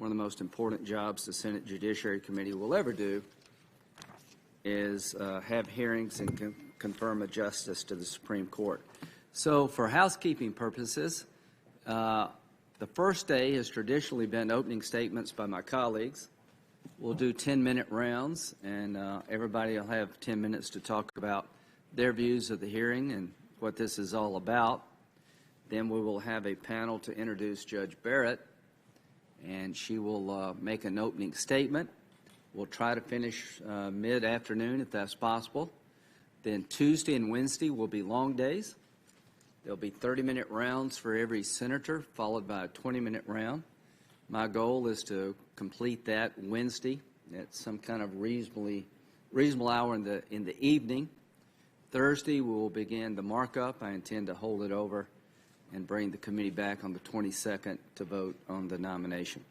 one of the most important jobs the Senate Judiciary Committee will ever do is have hearings and confirm a justice to the Supreme Court. So for housekeeping purposes, the first day has traditionally been opening statements by my colleagues. We'll do 10-minute rounds, and everybody will have 10 minutes to talk about their views of the hearing and what this is all about. Then we will have a panel to introduce Judge Barrett, and she will make an opening statement. We'll try to finish mid-afternoon if that's possible. Then Tuesday and Wednesday will be long days. There'll be 30-minute rounds for every senator, followed by a 20-minute round. My goal is to complete that Wednesday at some kind of reasonable hour in the evening. Thursday, we will begin the markup. I intend to hold it over and bring the committee back on the 22nd to vote on the nomination.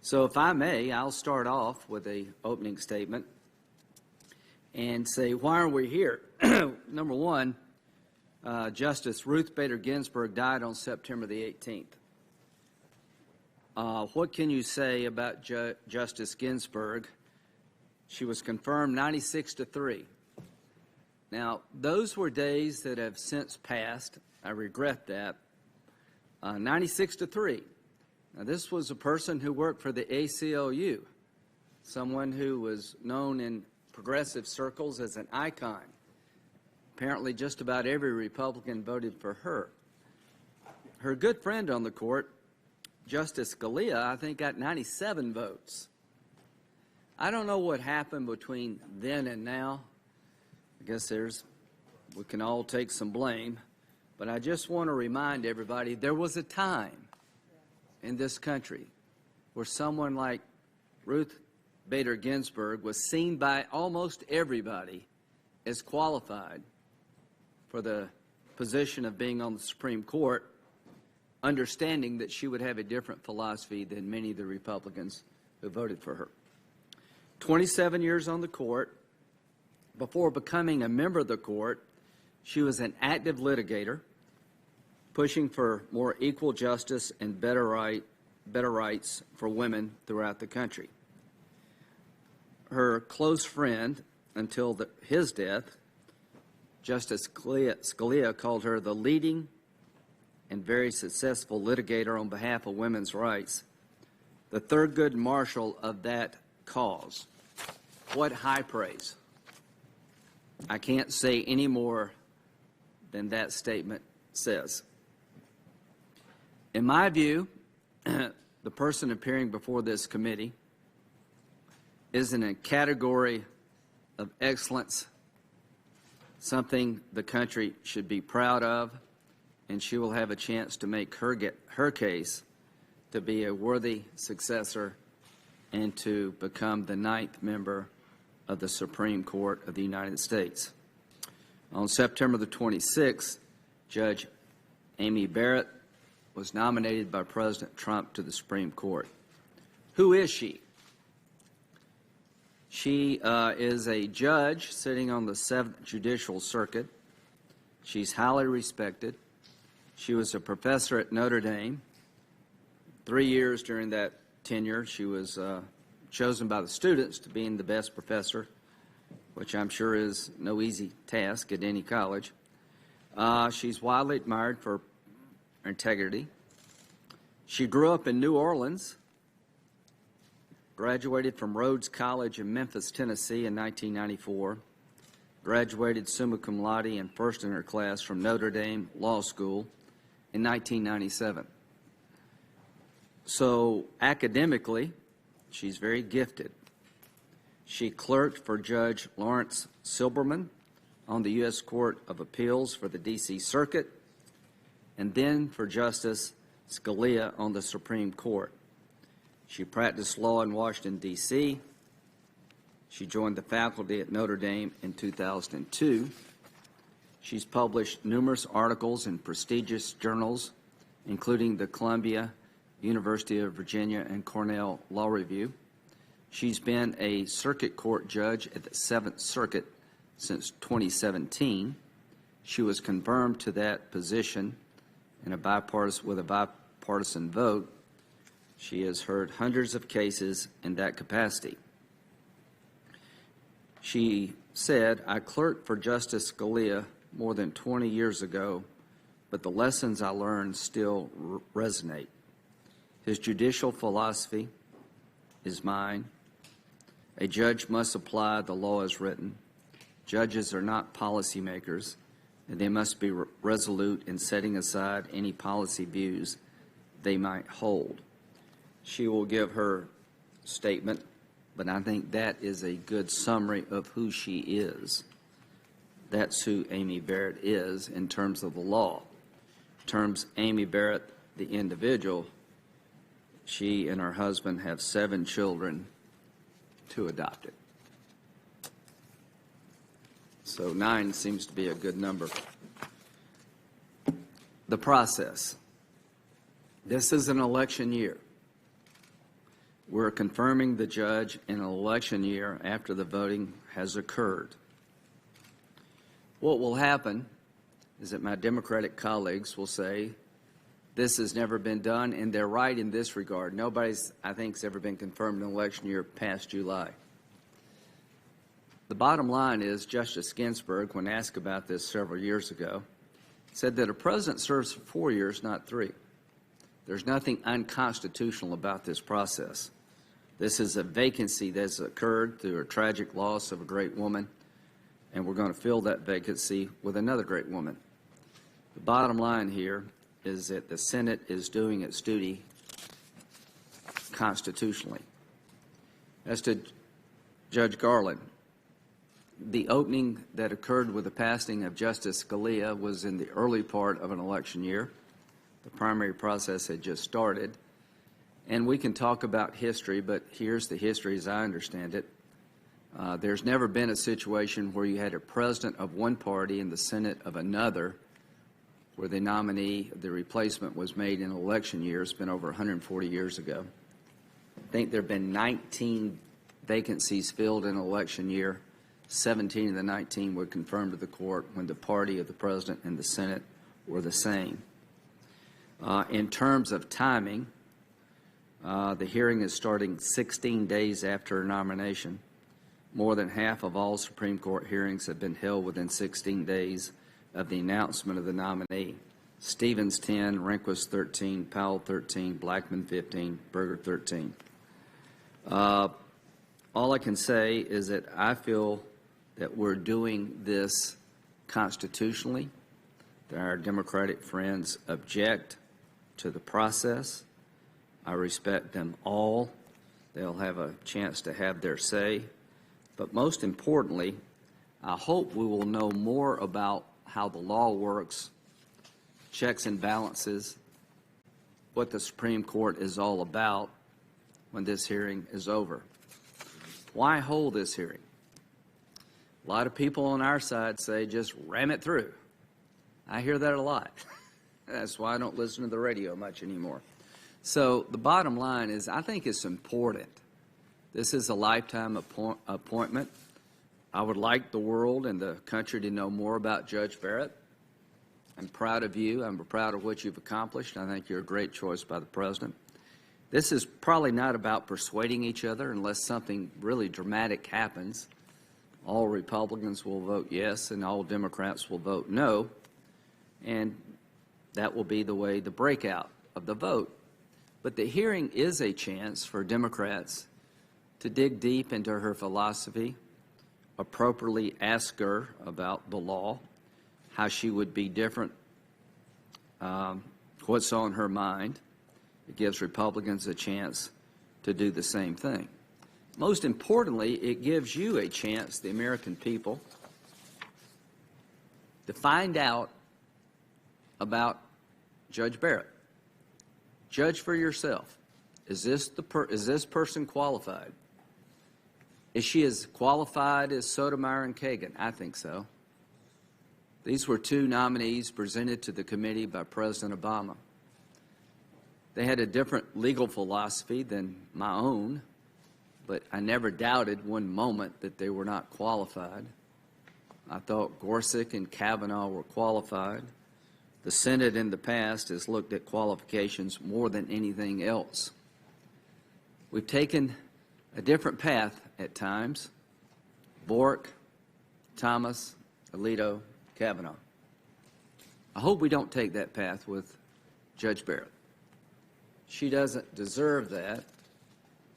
So if I may, I'll start off with an opening statement and say, why are we here? Number one, Justice Ruth Bader Ginsburg died on September the 18th. What can you say about Justice Ginsburg? She was confirmed 96-3. Now, those were days that have since passed. I regret that. 96-3. Now, this was a person who worked for the ACLU, someone who was known in progressive circles as an icon. Apparently, just about every Republican voted for her. Her good friend on the court, Justice Scalia, I think got 97 votes. I don't know what happened between then and now. I guess we can all take some blame. But I just want to remind everybody there was a time in this country where someone like Ruth Bader Ginsburg was seen by almost everybody as qualified for the position of being on the Supreme Court, understanding that she would have a different philosophy than many of the Republicans who voted for her. 27 years on the court. Before becoming a member of the court, she was an active litigator, pushing for more equal justice and better rights for women throughout the country. Her close friend, until his death, Justice Scalia called her the leading and very successful litigator on behalf of women's rights, the Thurgood Marshall of that cause. What high praise. I can't say any more than that statement says. In my view, the person appearing before this committee is in a category of excellence, something the country should be proud of, and she will have a chance to make her case to be a worthy successor and to become the 9th member of the Supreme Court of the United States. On September the 26th, Judge Amy Barrett was nominated by President Trump to the Supreme Court. Who is she? She is a judge sitting on the 7th Judicial Circuit. She's highly respected. She was a professor at Notre Dame. 3 years during that tenure, she was chosen by the students to being the best professor, which I'm sure is no easy task at any college. She's widely admired for her integrity. She grew up in New Orleans, graduated from Rhodes College in Memphis, Tennessee in 1994, graduated summa cum laude and first in her class from Notre Dame Law School in 1997. So academically, she's very gifted. She clerked for Judge Lawrence Silberman on the U.S. Court of Appeals for the D.C. Circuit, and then for Justice Scalia on the Supreme Court. She practiced law in Washington, D.C. She joined the faculty at Notre Dame in 2002. She's published numerous articles in prestigious journals, including the Columbia, University of Virginia, and Cornell Law Review. She's been a circuit court judge at the 7th Circuit since 2017. She was confirmed to that position with a bipartisan vote She has heard hundreds of cases in that capacity. She said, "I clerked for Justice Scalia more than 20 years ago, but the lessons I learned still resonate. His judicial philosophy is mine. A judge must apply the law as written. Judges are not policymakers, and they must be resolute in setting aside any policy views they might hold." She will give her statement, but I think that is a good summary of who she is. That's who Amy Barrett is in terms of the law. In terms of Amy Barrett, the individual, she and her husband have 7 children, 2 adopted. So 9 seems to be a good number. The process. This is an election year. We're confirming the judge in an election year after the voting has occurred. What will happen is that my Democratic colleagues will say, this has never been done, and they're right in this regard. Nobody's, I think, has ever been confirmed in an election year past July. The bottom line is Justice Ginsburg, when asked about this several years ago, said that a president serves for 4 years, not 3. There's nothing unconstitutional about this process. This is a vacancy that's occurred through a tragic loss of a great woman, and we're going to fill that vacancy with another great woman. The bottom line here is that the Senate is doing its duty constitutionally. As to Judge Garland, the opening that occurred with the passing of Justice Scalia was in the early part of an election year. The primary process had just started. And we can talk about history, but here's the history as I understand it. There's never been a situation where you had a president of one party and the Senate of another, where the nominee, the replacement was made in an election year. It's been over 140 years ago. I think there have been 19 vacancies filled in an election year. 17 of the 19 were confirmed to the court when the party of the president and the Senate were the same. In terms of timing, the hearing is starting 16 days after a nomination. More than half of all Supreme Court hearings have been held within 16 days of the announcement of the nominee. Stevens 10, Rehnquist 13, Powell 13, Blackmun 15, Berger 13. All I can say is that I feel that we're doing this constitutionally, that our Democratic friends object to the process. I respect them all. They'll have a chance to have their say. But most importantly, I hope we will know more about how the law works, checks and balances, what the Supreme Court is all about when this hearing is over. Why hold this hearing? A lot of people on our side say just ram it through. I hear that a lot. That's why I don't listen to the radio much anymore. So the bottom line is I think it's important. This is a lifetime appointment. I would like the world and the country to know more about Judge Barrett. I'm proud of you. I'm proud of what you've accomplished. I think you're a great choice by the president. This is probably not about persuading each other unless something really dramatic happens. All Republicans will vote yes and all Democrats will vote no. And that will be the way the breakout of the vote. But the hearing is a chance for Democrats to dig deep into her philosophy, appropriately ask her about the law, how she would be different, what's on her mind. It gives Republicans a chance to do the same thing. Most importantly, it gives you a chance, the American people, to find out about Judge Barrett. Judge for yourself. Is this person qualified? Is she as qualified as Sotomayor and Kagan? I think so. These were 2 nominees presented to the committee by President Obama. They had a different legal philosophy than my own, but I never doubted one moment that they were not qualified. I thought Gorsuch and Kavanaugh were qualified. The Senate in the past has looked at qualifications more than anything else. We've taken a different path at times. Bork, Thomas, Alito, Kavanaugh. I hope we don't take that path with Judge Barrett. She doesn't deserve that.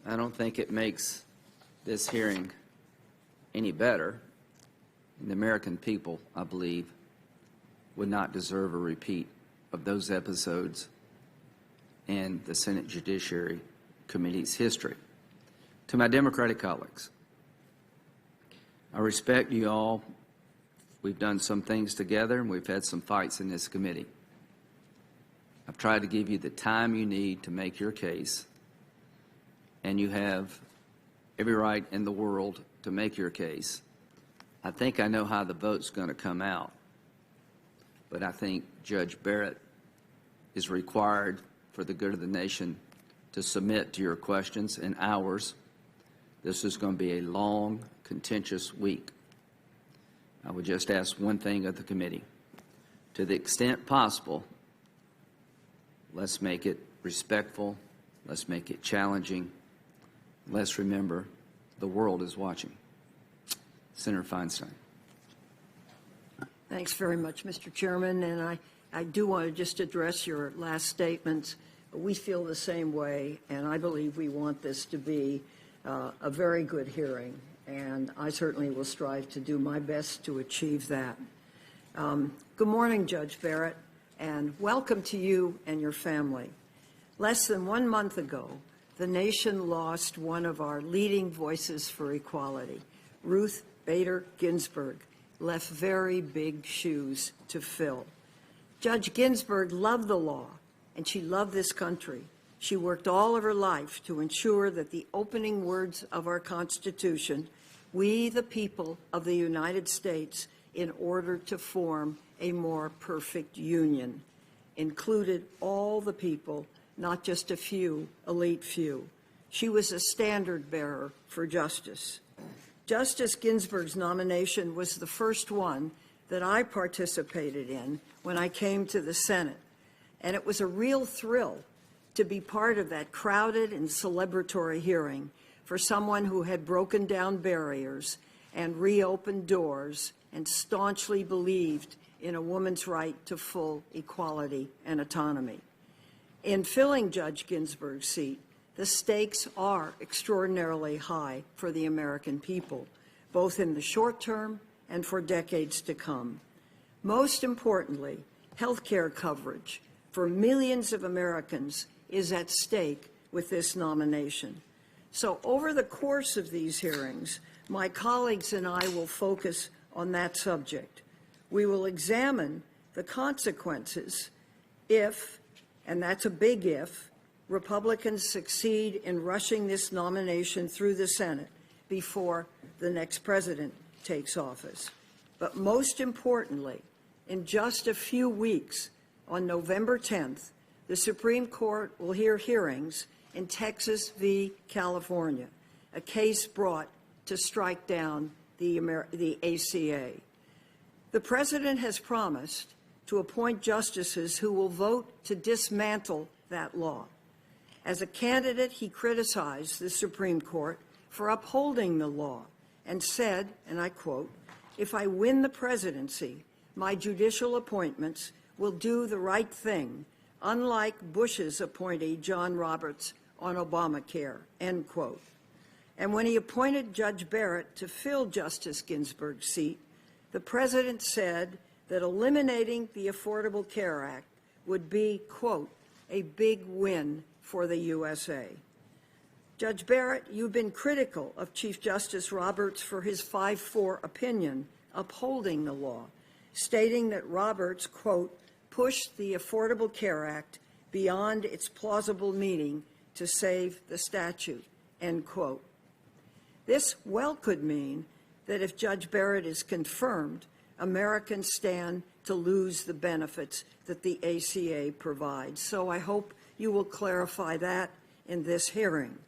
I don't think it makes this hearing any better. And the American people, I believe, would not deserve a repeat of those episodes in the Senate Judiciary Committee's history. To my Democratic colleagues, I respect you all. We've done some things together, and we've had some fights in this committee. I've tried to give you the time you need to make your case, and you have every right in the world to make your case. I think I know how the vote's going to come out, but I think Judge Barrett is required for the good of the nation to submit to your questions and ours. This is going to be a long, contentious week. I would just ask one thing of the committee. To the extent possible, let's make it respectful. Let's make it challenging. Let's remember the world is watching. Senator Feinstein. Thanks very much, Mr. Chairman. And I do want to just address your last statements. We feel the same way, and I believe we want this to be a very good hearing. And I certainly will strive to do my best to achieve that. Good morning, Judge Barrett, and welcome to you and your family. Less than 1 month ago, the nation lost one of our leading voices for equality. Ruth Bader Ginsburg left very big shoes to fill. Judge Ginsburg loved the law, and she loved this country. She worked all of her life to ensure that the opening words of our Constitution, "We, the people of the United States, in order to form a more perfect union," included all the people, not just a few, elite few. She was a standard bearer for justice. Justice Ginsburg's nomination was the first one that I participated in when I came to the Senate, and it was a real thrill to be part of that crowded and celebratory hearing for someone who had broken down barriers and reopened doors and staunchly believed in a woman's right to full equality and autonomy. In filling Judge Ginsburg's seat, the stakes are extraordinarily high for the American people, both in the short term and for decades to come. Most importantly, health care coverage for millions of Americans is at stake with this nomination. So over the course of these hearings, my colleagues and I will focus on that subject. We will examine the consequences if, and that's a big if, Republicans succeed in rushing this nomination through the Senate before the next president takes office. But most importantly, in just a few weeks, on November 10th, the Supreme Court will hear hearings in Texas v. California, a case brought to strike down the ACA. The president has promised to appoint justices who will vote to dismantle that law. As a candidate, he criticized the Supreme Court for upholding the law and said, and I quote, "If I win the presidency, my judicial appointments will do the right thing, unlike Bush's appointee, John Roberts, on Obamacare," end quote. And when he appointed Judge Barrett to fill Justice Ginsburg's seat, the president said that eliminating the Affordable Care Act would be, quote, "a big win for the USA." Judge Barrett, you've been critical of Chief Justice Roberts for his 5-4 opinion upholding the law, stating that Roberts, quote, "pushed the Affordable Care Act beyond its plausible meaning to save the statute," end quote. This well could mean that if Judge Barrett is confirmed, Americans stand to lose the benefits that the ACA provides. So I hope you will clarify that in this hearing.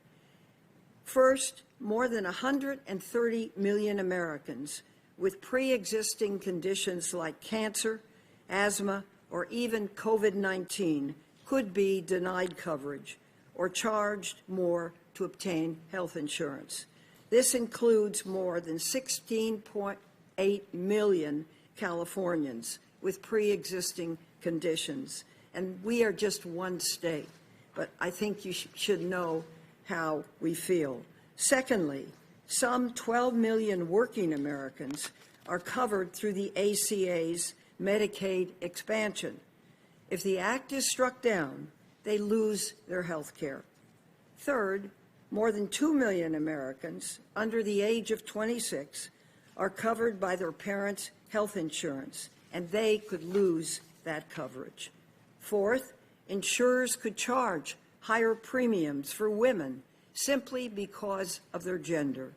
First, more than 130 million Americans with pre-existing conditions like cancer, asthma, or even COVID-19 could be denied coverage or charged more to obtain health insurance. This includes more than 16.8 million Californians with pre-existing conditions. And we are just one state, but I think you should know how we feel. Secondly, some 12 million working Americans are covered through the ACA's Medicaid expansion. If the act is struck down, they lose their health care. Third, more than 2 million Americans under the age of 26 are covered by their parents' health insurance, and they could lose that coverage. Fourth, insurers could charge higher premiums for women simply because of their gender.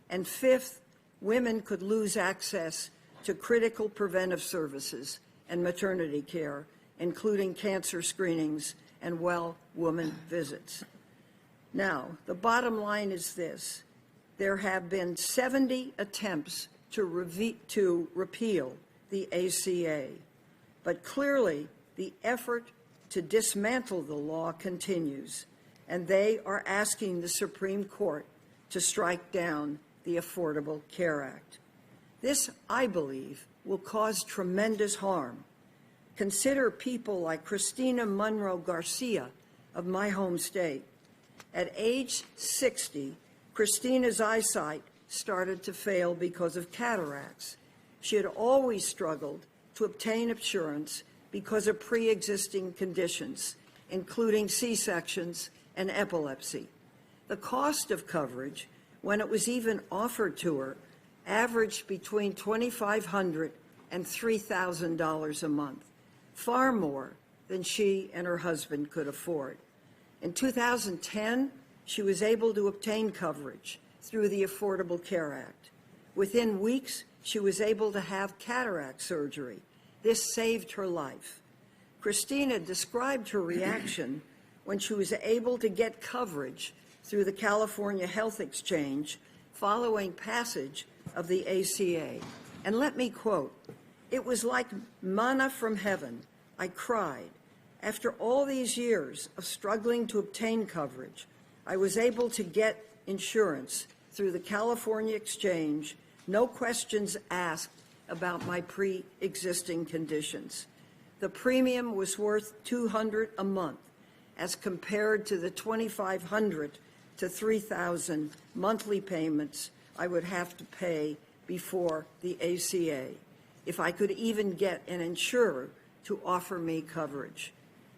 And fifth, women could lose access to critical preventive services and maternity care, including cancer screenings and well-woman visits. Now, the bottom line is this. There have been 70 attempts to repeal the ACA, but clearly the effort to dismantle the law continues, and they are asking the Supreme Court to strike down the Affordable Care Act. This, I believe, will cause tremendous harm. Consider people like Christina Monroe Garcia of my home state. At age 60, Christina's eyesight started to fail because of cataracts. She had always struggled to obtain insurance because of pre-existing conditions, including C-sections and epilepsy. The cost of coverage, when it was even offered to her, averaged between $2,500 and $3,000 a month, far more than she and her husband could afford. In 2010, she was able to obtain coverage through the Affordable Care Act. Within weeks, she was able to have cataract surgery. This saved her life. Christina described her reaction when she was able to get coverage through the California Health Exchange following passage of the ACA. And let me quote, "It was like manna from heaven. I cried. After all these years of struggling to obtain coverage, I was able to get insurance through the California Exchange, no questions asked about my pre-existing conditions. The premium was worth $200 a month as compared to the $2,500 to $3,000 monthly payments I would have to pay before the ACA, if I could even get an insurer to offer me coverage."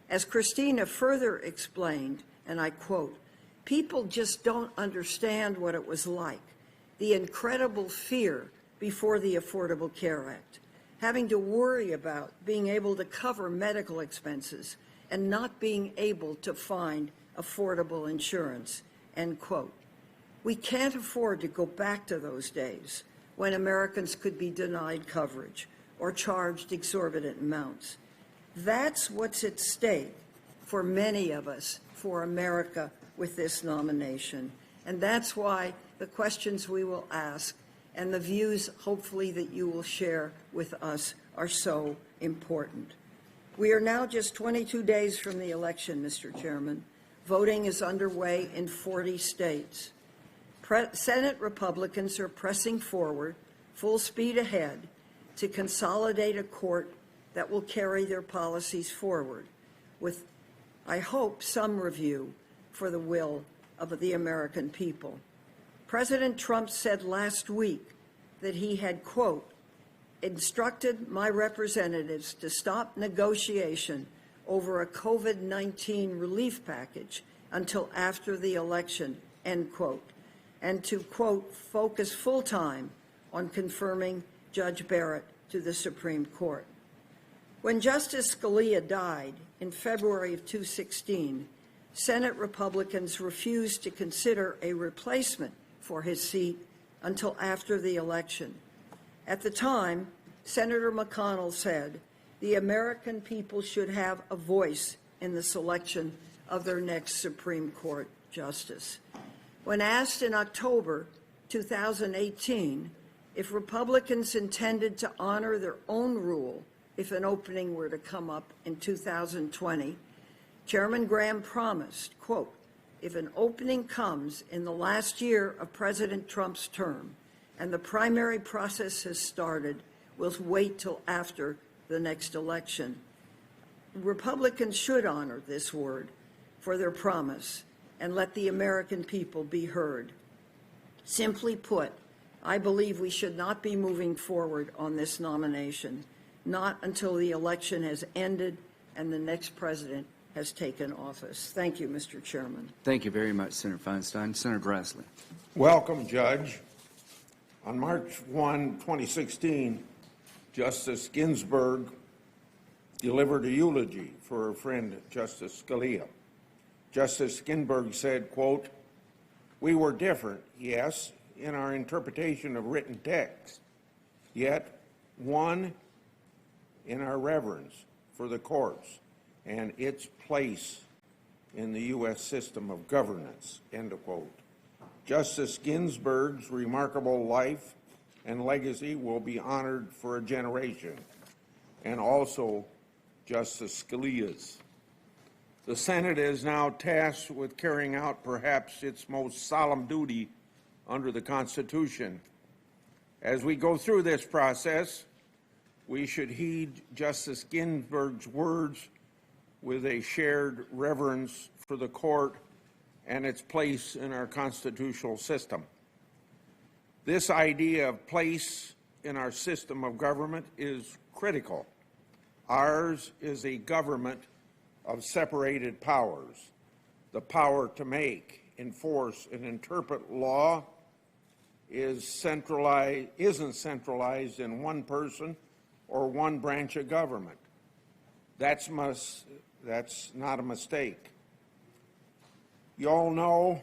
As Christina further explained, and I quote, "People just don't understand what it was like, the incredible fear before the Affordable Care Act, having to worry about being able to cover medical expenses and not being able to find affordable insurance," end quote. We can't afford to go back to those days when Americans could be denied coverage or charged exorbitant amounts. That's what's at stake for many of us, for America, with this nomination. And that's why the questions we will ask and the views, hopefully, that you will share with us are so important. We are now just 22 days from the election, Mr. Chairman. Voting is underway in 40 states. Senate Republicans are pressing forward, full speed ahead, to consolidate a court that will carry their policies forward with, I hope, some review for the will of the American people. President Trump said last week that he had, quote, "instructed my representatives to stop negotiation over a COVID-19 relief package until after the election," end quote, and to, quote, "focus full-time on confirming Judge Barrett to the Supreme Court." When Justice Scalia died in February of 2016, Senate Republicans refused to consider a replacement for his seat until after the election. At the time, Senator McConnell said, "The American people should have a voice in the selection of their next Supreme Court justice." When asked in October 2018 if Republicans intended to honor their own rule if an opening were to come up in 2020, Chairman Graham promised, quote, if an opening comes in the last year of President Trump's term and the primary process has started, we'll wait till after the next election. Republicans should honor this word for their promise and let the American people be heard. Simply put, I believe we should not be moving forward on this nomination, not until the election has ended and the next president has taken office. Thank you, Mr. Chairman. Thank you very much, Senator Feinstein. Senator Grassley. Welcome, Judge. On March 1, 2016, Justice Ginsburg delivered a eulogy for her friend, Justice Scalia. Justice Ginsburg said, quote, "We were different, yes, in our interpretation of written text, yet one in our reverence for the courts and its place in the U.S. system of governance," end of quote. Justice Ginsburg's remarkable life and legacy will be honored for a generation, and also Justice Scalia's. The Senate is now tasked with carrying out perhaps its most solemn duty under the Constitution. As we go through this process, we should heed Justice Ginsburg's words with a shared reverence for the court and its place in our constitutional system. This idea of place in our system of government is critical. Ours is a government of separated powers. The power to make, enforce, and interpret law isn't centralized in one person or one branch of government. That's not a mistake. You all know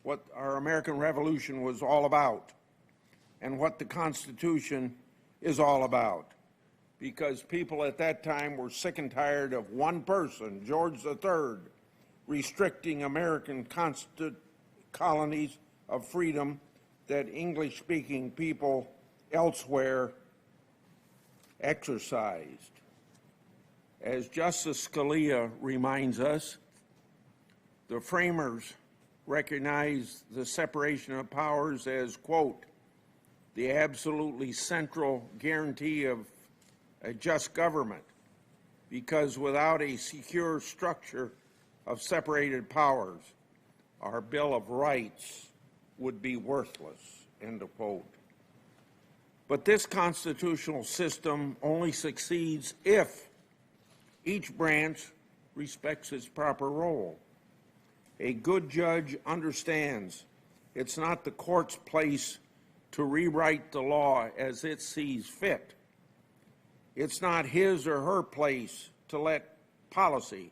what our American Revolution was all about and what the Constitution is all about, because people at that time were sick and tired of one person, George III, restricting American colonies of freedom that English-speaking people elsewhere exercised. As Justice Scalia reminds us, the framers recognized the separation of powers as, quote, "the absolutely central guarantee of a just government, because without a secure structure of separated powers, our Bill of Rights would be worthless," end of quote. But this constitutional system only succeeds if each branch respects its proper role. A good judge understands it's not the court's place to rewrite the law as it sees fit. It's not his or her place to let policy,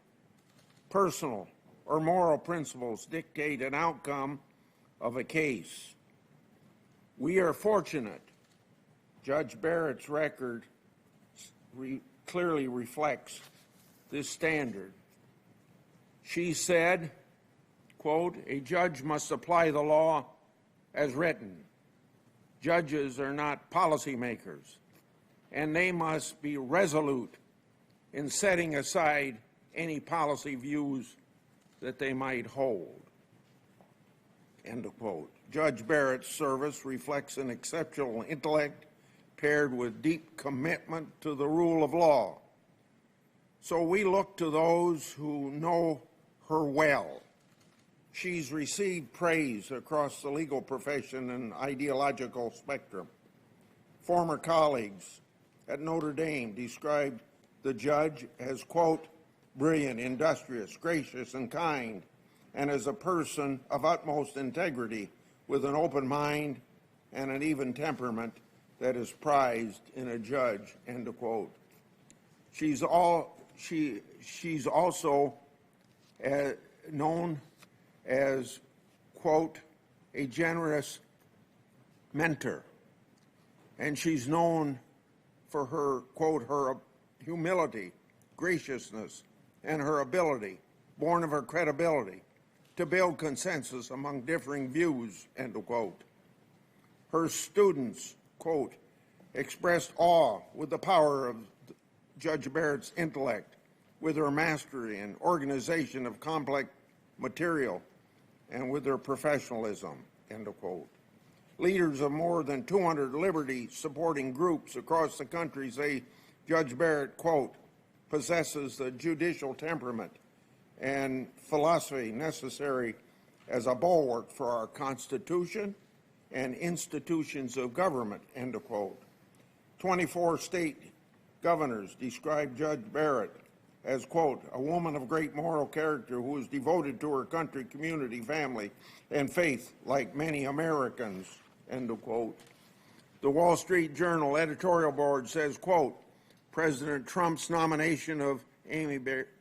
personal, or moral principles dictate an outcome of a case. We are fortunate. Judge Barrett's record clearly reflects this standard. She said, quote, "A judge must apply the law as written. Judges are not policymakers, and they must be resolute in setting aside any policy views that they might hold," end of quote. Judge Barrett's service reflects an exceptional intellect paired with deep commitment to the rule of law. So we look to those who know her well. She's received praise across the legal profession and ideological spectrum. Former colleagues at Notre Dame described the judge as, quote, "brilliant, industrious, gracious, and kind, and as a person of utmost integrity with an open mind and an even temperament that is prized in a judge," end of quote. She's also known as, quote, "a generous mentor," and she's known for her, quote, "her humility, graciousness, and her ability, born of her credibility, to build consensus among differing views," end of quote. Her students, quote, "expressed awe with the power of Judge Barrett's intellect, with her mastery and organization of complex material, and with their professionalism, end of quote. Leaders of more than 200 liberty-supporting groups across the country say Judge Barrett, quote, possesses the judicial temperament and philosophy necessary as a bulwark for our Constitution and institutions of government, end of quote. 24 state governors described Judge Barrett as, quote, a woman of great moral character who is devoted to her country, community, family, and faith like many Americans, end of quote. The Wall Street Journal editorial board says, quote, President Trump's nomination of Amy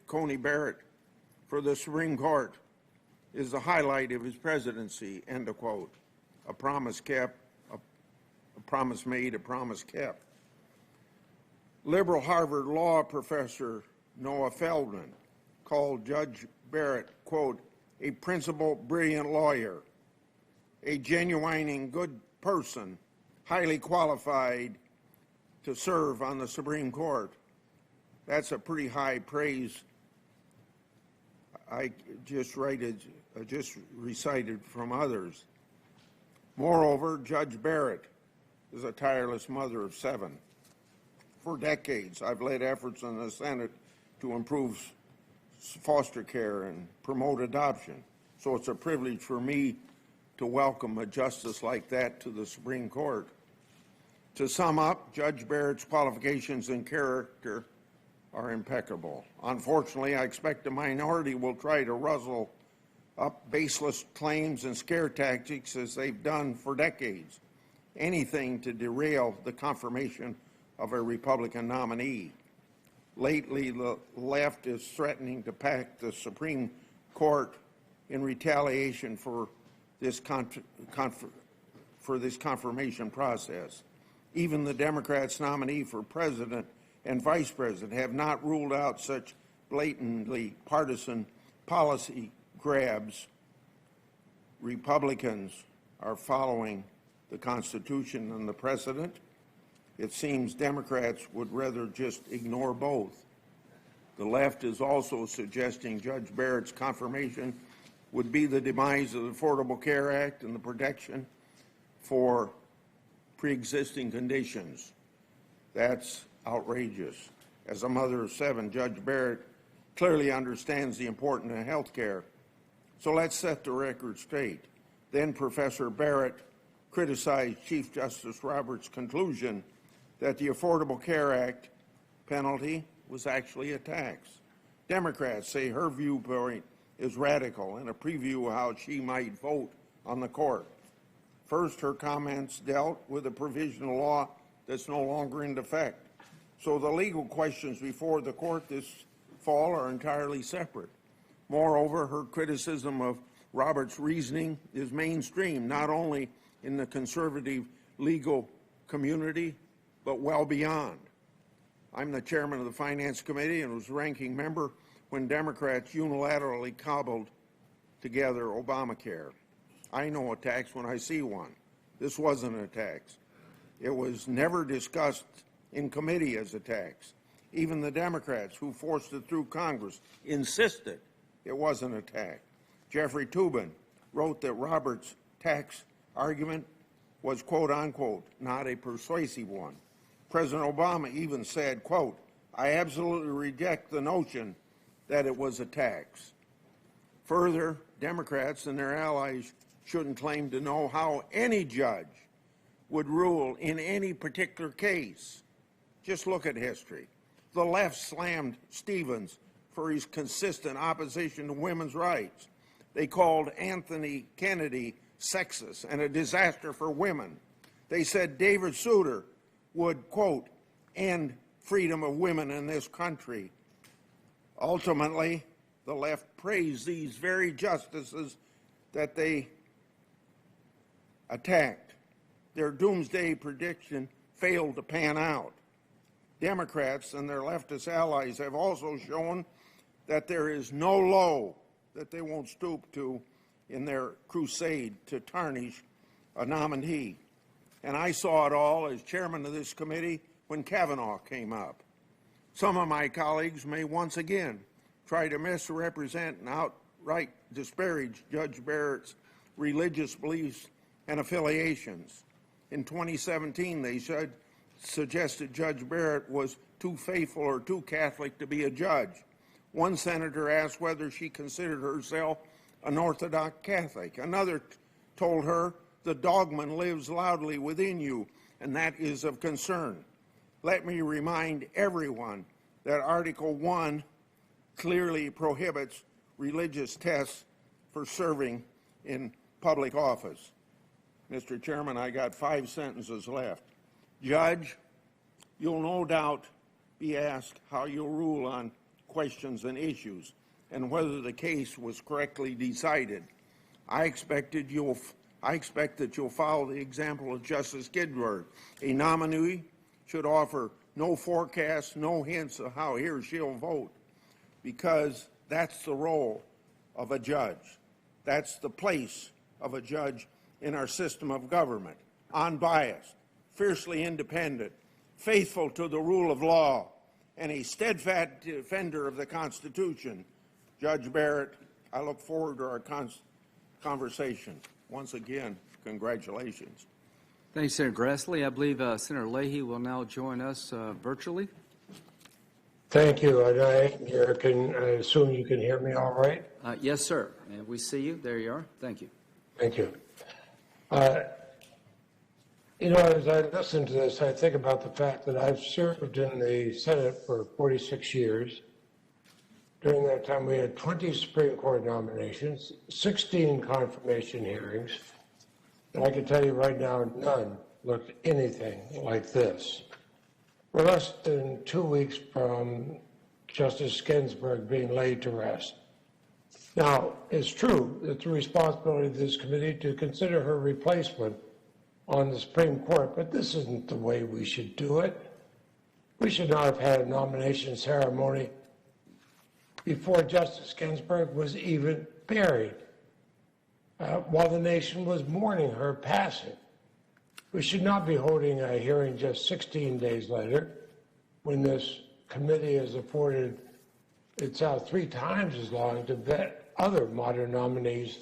Coney Barrett for the Supreme Court is the highlight of his presidency, end of quote. A promise kept, a promise made, a promise kept. Liberal Harvard law professor Noah Feldman called Judge Barrett, quote, a principled, brilliant lawyer, a genuine and good person, highly qualified to serve on the Supreme Court. That's a pretty high praise. I just recited from others. Moreover, Judge Barrett is a tireless mother of 7. For decades, I've led efforts in the Senate to improve foster care and promote adoption. So it's a privilege for me to welcome a justice like that to the Supreme Court. To sum up, Judge Barrett's qualifications and character are impeccable. Unfortunately, I expect the minority will try to rustle up baseless claims and scare tactics as they've done for decades. Anything to derail the confirmation of a Republican nominee. Lately, the left is threatening to pack the Supreme Court in retaliation for this confirmation process. Even the Democrats' nominee for president and vice president have not ruled out such blatantly partisan policy grabs. Republicans are following the Constitution and the precedent. It seems Democrats would rather just ignore both. The left is also suggesting Judge Barrett's confirmation would be the demise of the Affordable Care Act and the protection for pre-existing conditions. That's outrageous. As a mother of 7, Judge Barrett clearly understands the importance of health care. So let's set the record straight. Then Professor Barrett criticized Chief Justice Roberts' conclusion that the Affordable Care Act penalty was actually a tax. Democrats say her viewpoint is radical and a preview of how she might vote on the court. First, her comments dealt with a provisional law that's no longer in effect. So the legal questions before the court this fall are entirely separate. Moreover, her criticism of Roberts' reasoning is mainstream, not only in the conservative legal community, but well beyond. I'm the chairman of the Finance Committee and was ranking member when Democrats unilaterally cobbled together Obamacare. I know a tax when I see one. This wasn't a tax. It was never discussed in committee as a tax. Even the Democrats who forced it through Congress insisted it wasn't a tax. Jeffrey Toobin wrote that Roberts' tax argument was, quote unquote, not a persuasive one. President Obama even said, quote, I absolutely reject the notion that it was a tax. Further, Democrats and their allies shouldn't claim to know how any judge would rule in any particular case. Just look at history. The left slammed Stevens for his consistent opposition to women's rights. They called Anthony Kennedy sexist and a disaster for women. They said David Souter would, quote, end freedom of women in this country. Ultimately, the left praised these very justices that they attacked. Their doomsday prediction failed to pan out. Democrats and their leftist allies have also shown that there is no low that they won't stoop to in their crusade to tarnish a nominee. And I saw it all as chairman of this committee when Kavanaugh came up. Some of my colleagues may once again try to misrepresent and disparage Judge Barrett's religious beliefs and affiliations. In 2017, they suggested Judge Barrett was too faithful or too Catholic to be a judge. One senator asked whether she considered herself an Orthodox Catholic. Another told her, "The dogma lives loudly within you, and that is of concern." Let me remind everyone that Article 1 clearly prohibits religious tests for serving in public office. Mr. Chairman, I got 5 sentences left. Judge, you'll no doubt be asked how you'll rule on questions and issues and whether the case was correctly decided. I expect that you'll follow the example of Justice Ginsburg. A nominee should offer no forecast, no hints of how he or she'll vote, because that's the role of a judge. That's the place of a judge in our system of government. Unbiased, fiercely independent, faithful to the rule of law, and a steadfast defender of the Constitution. Judge Barrett, I look forward to our conversation. Once again, congratulations. Thank you, Senator Grassley. I believe Senator Leahy will now join us virtually. Thank you, and I assume you can hear me all right? Yes, sir. And we see you. There you are. Thank you. Thank you. As I listen to this, I think about the fact that I've served in the Senate for 46 years. During that time, we had 20 Supreme Court nominations, 16 confirmation hearings, and I can tell you right now, none looked anything like this. We're less than 2 weeks from Justice Ginsburg being laid to rest. Now, it's true that it's the responsibility of this committee to consider her replacement on the Supreme Court, but this isn't the way we should do it. We should not have had a nomination ceremony before Justice Ginsburg was even buried, while the nation was mourning her passing. We should not be holding a hearing just 16 days later, when this committee has afforded itself 3 times as long to vet other modern nominees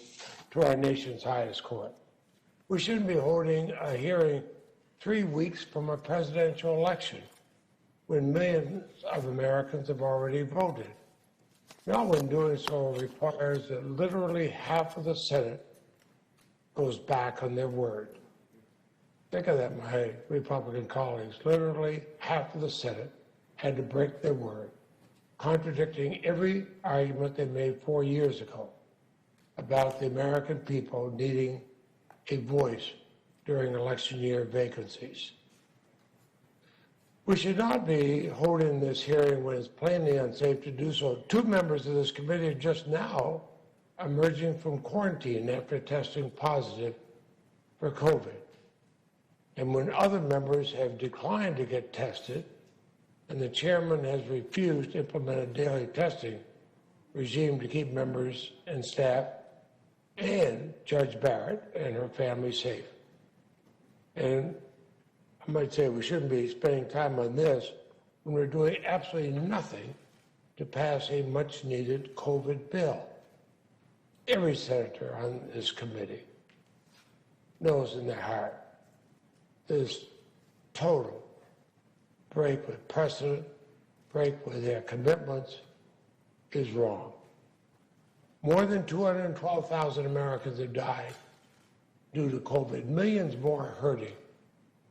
to our nation's highest court. We shouldn't be holding a hearing 3 weeks from a presidential election, when millions of Americans have already voted. Not when doing so requires that literally half of the Senate goes back on their word. Think of that, my Republican colleagues. Literally half of the Senate had to break their word, contradicting every argument they made 4 years ago about the American people needing a voice during election year vacancies. We should not be holding this hearing when it's plainly unsafe to do so. 2 members of this committee are just now emerging from quarantine after testing positive for COVID. And when other members have declined to get tested, and the chairman has refused to implement a daily testing regime to keep members and staff and Judge Barrett and her family safe. And I might say we shouldn't be spending time on this when we're doing absolutely nothing to pass a much-needed COVID bill. Every senator on this committee knows in their heart this total break with precedent, break with their commitments is wrong. More than 212,000 Americans have died due to COVID. Millions more are hurting.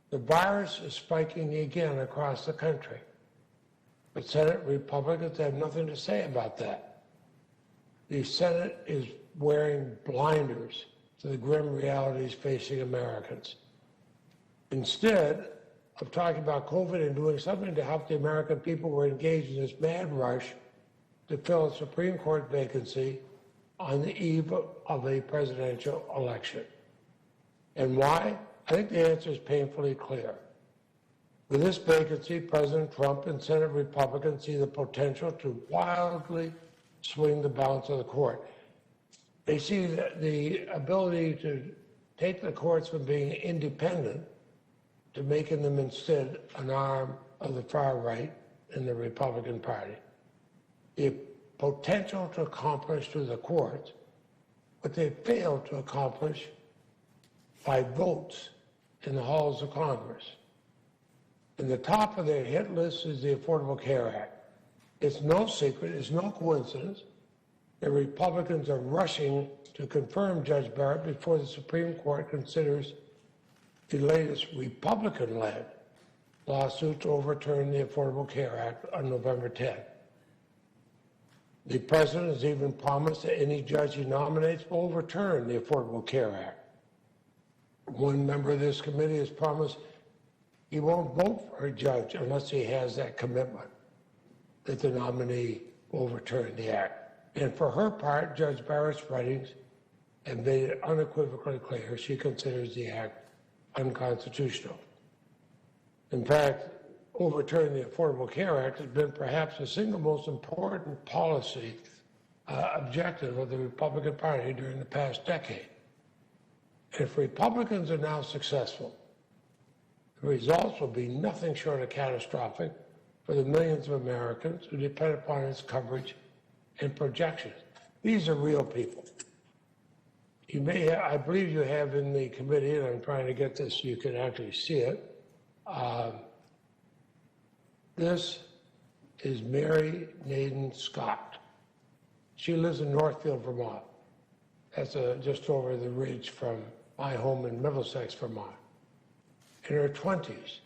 The virus is spiking again across the country. But Senate Republicans have nothing to say about that. The Senate is wearing blinders to the grim realities facing Americans. Instead of talking about COVID and doing something to help the American people, we're engaged in this mad rush to fill a Supreme Court vacancy on the eve of a presidential election. And why? I think the answer is painfully clear. With this vacancy, President Trump and Senate Republicans see the potential to wildly swing the balance of the court. They see the ability to take the courts from being independent to making them instead an arm of the far right in the Republican Party. The potential to accomplish through the courts what they failed to accomplish by votes in the halls of Congress. And the top of their hit list is the Affordable Care Act. It's no secret, it's no coincidence that Republicans are rushing to confirm Judge Barrett before the Supreme Court considers the latest Republican-led lawsuit to overturn the Affordable Care Act on November 10th. The president has even promised that any judge he nominates will overturn the Affordable Care Act. One member of this committee has promised he won't vote for a judge unless he has that commitment that the nominee will overturn the act. And for her part, Judge Barrett's writings have made it unequivocally clear she considers the act unconstitutional. In fact, overturning the Affordable Care Act has been perhaps the single most important policy objective of the Republican Party during the past decade. If Republicans are now successful, the results will be nothing short of catastrophic for the millions of Americans who depend upon its coverage and projections. These are real people. You may have, I believe you have in the committee, and I'm trying to get this so you can actually see it. This is Mary Naden Scott. She lives in Northfield, Vermont. That's just over the ridge from my home in Middlesex, Vermont. In her 20s,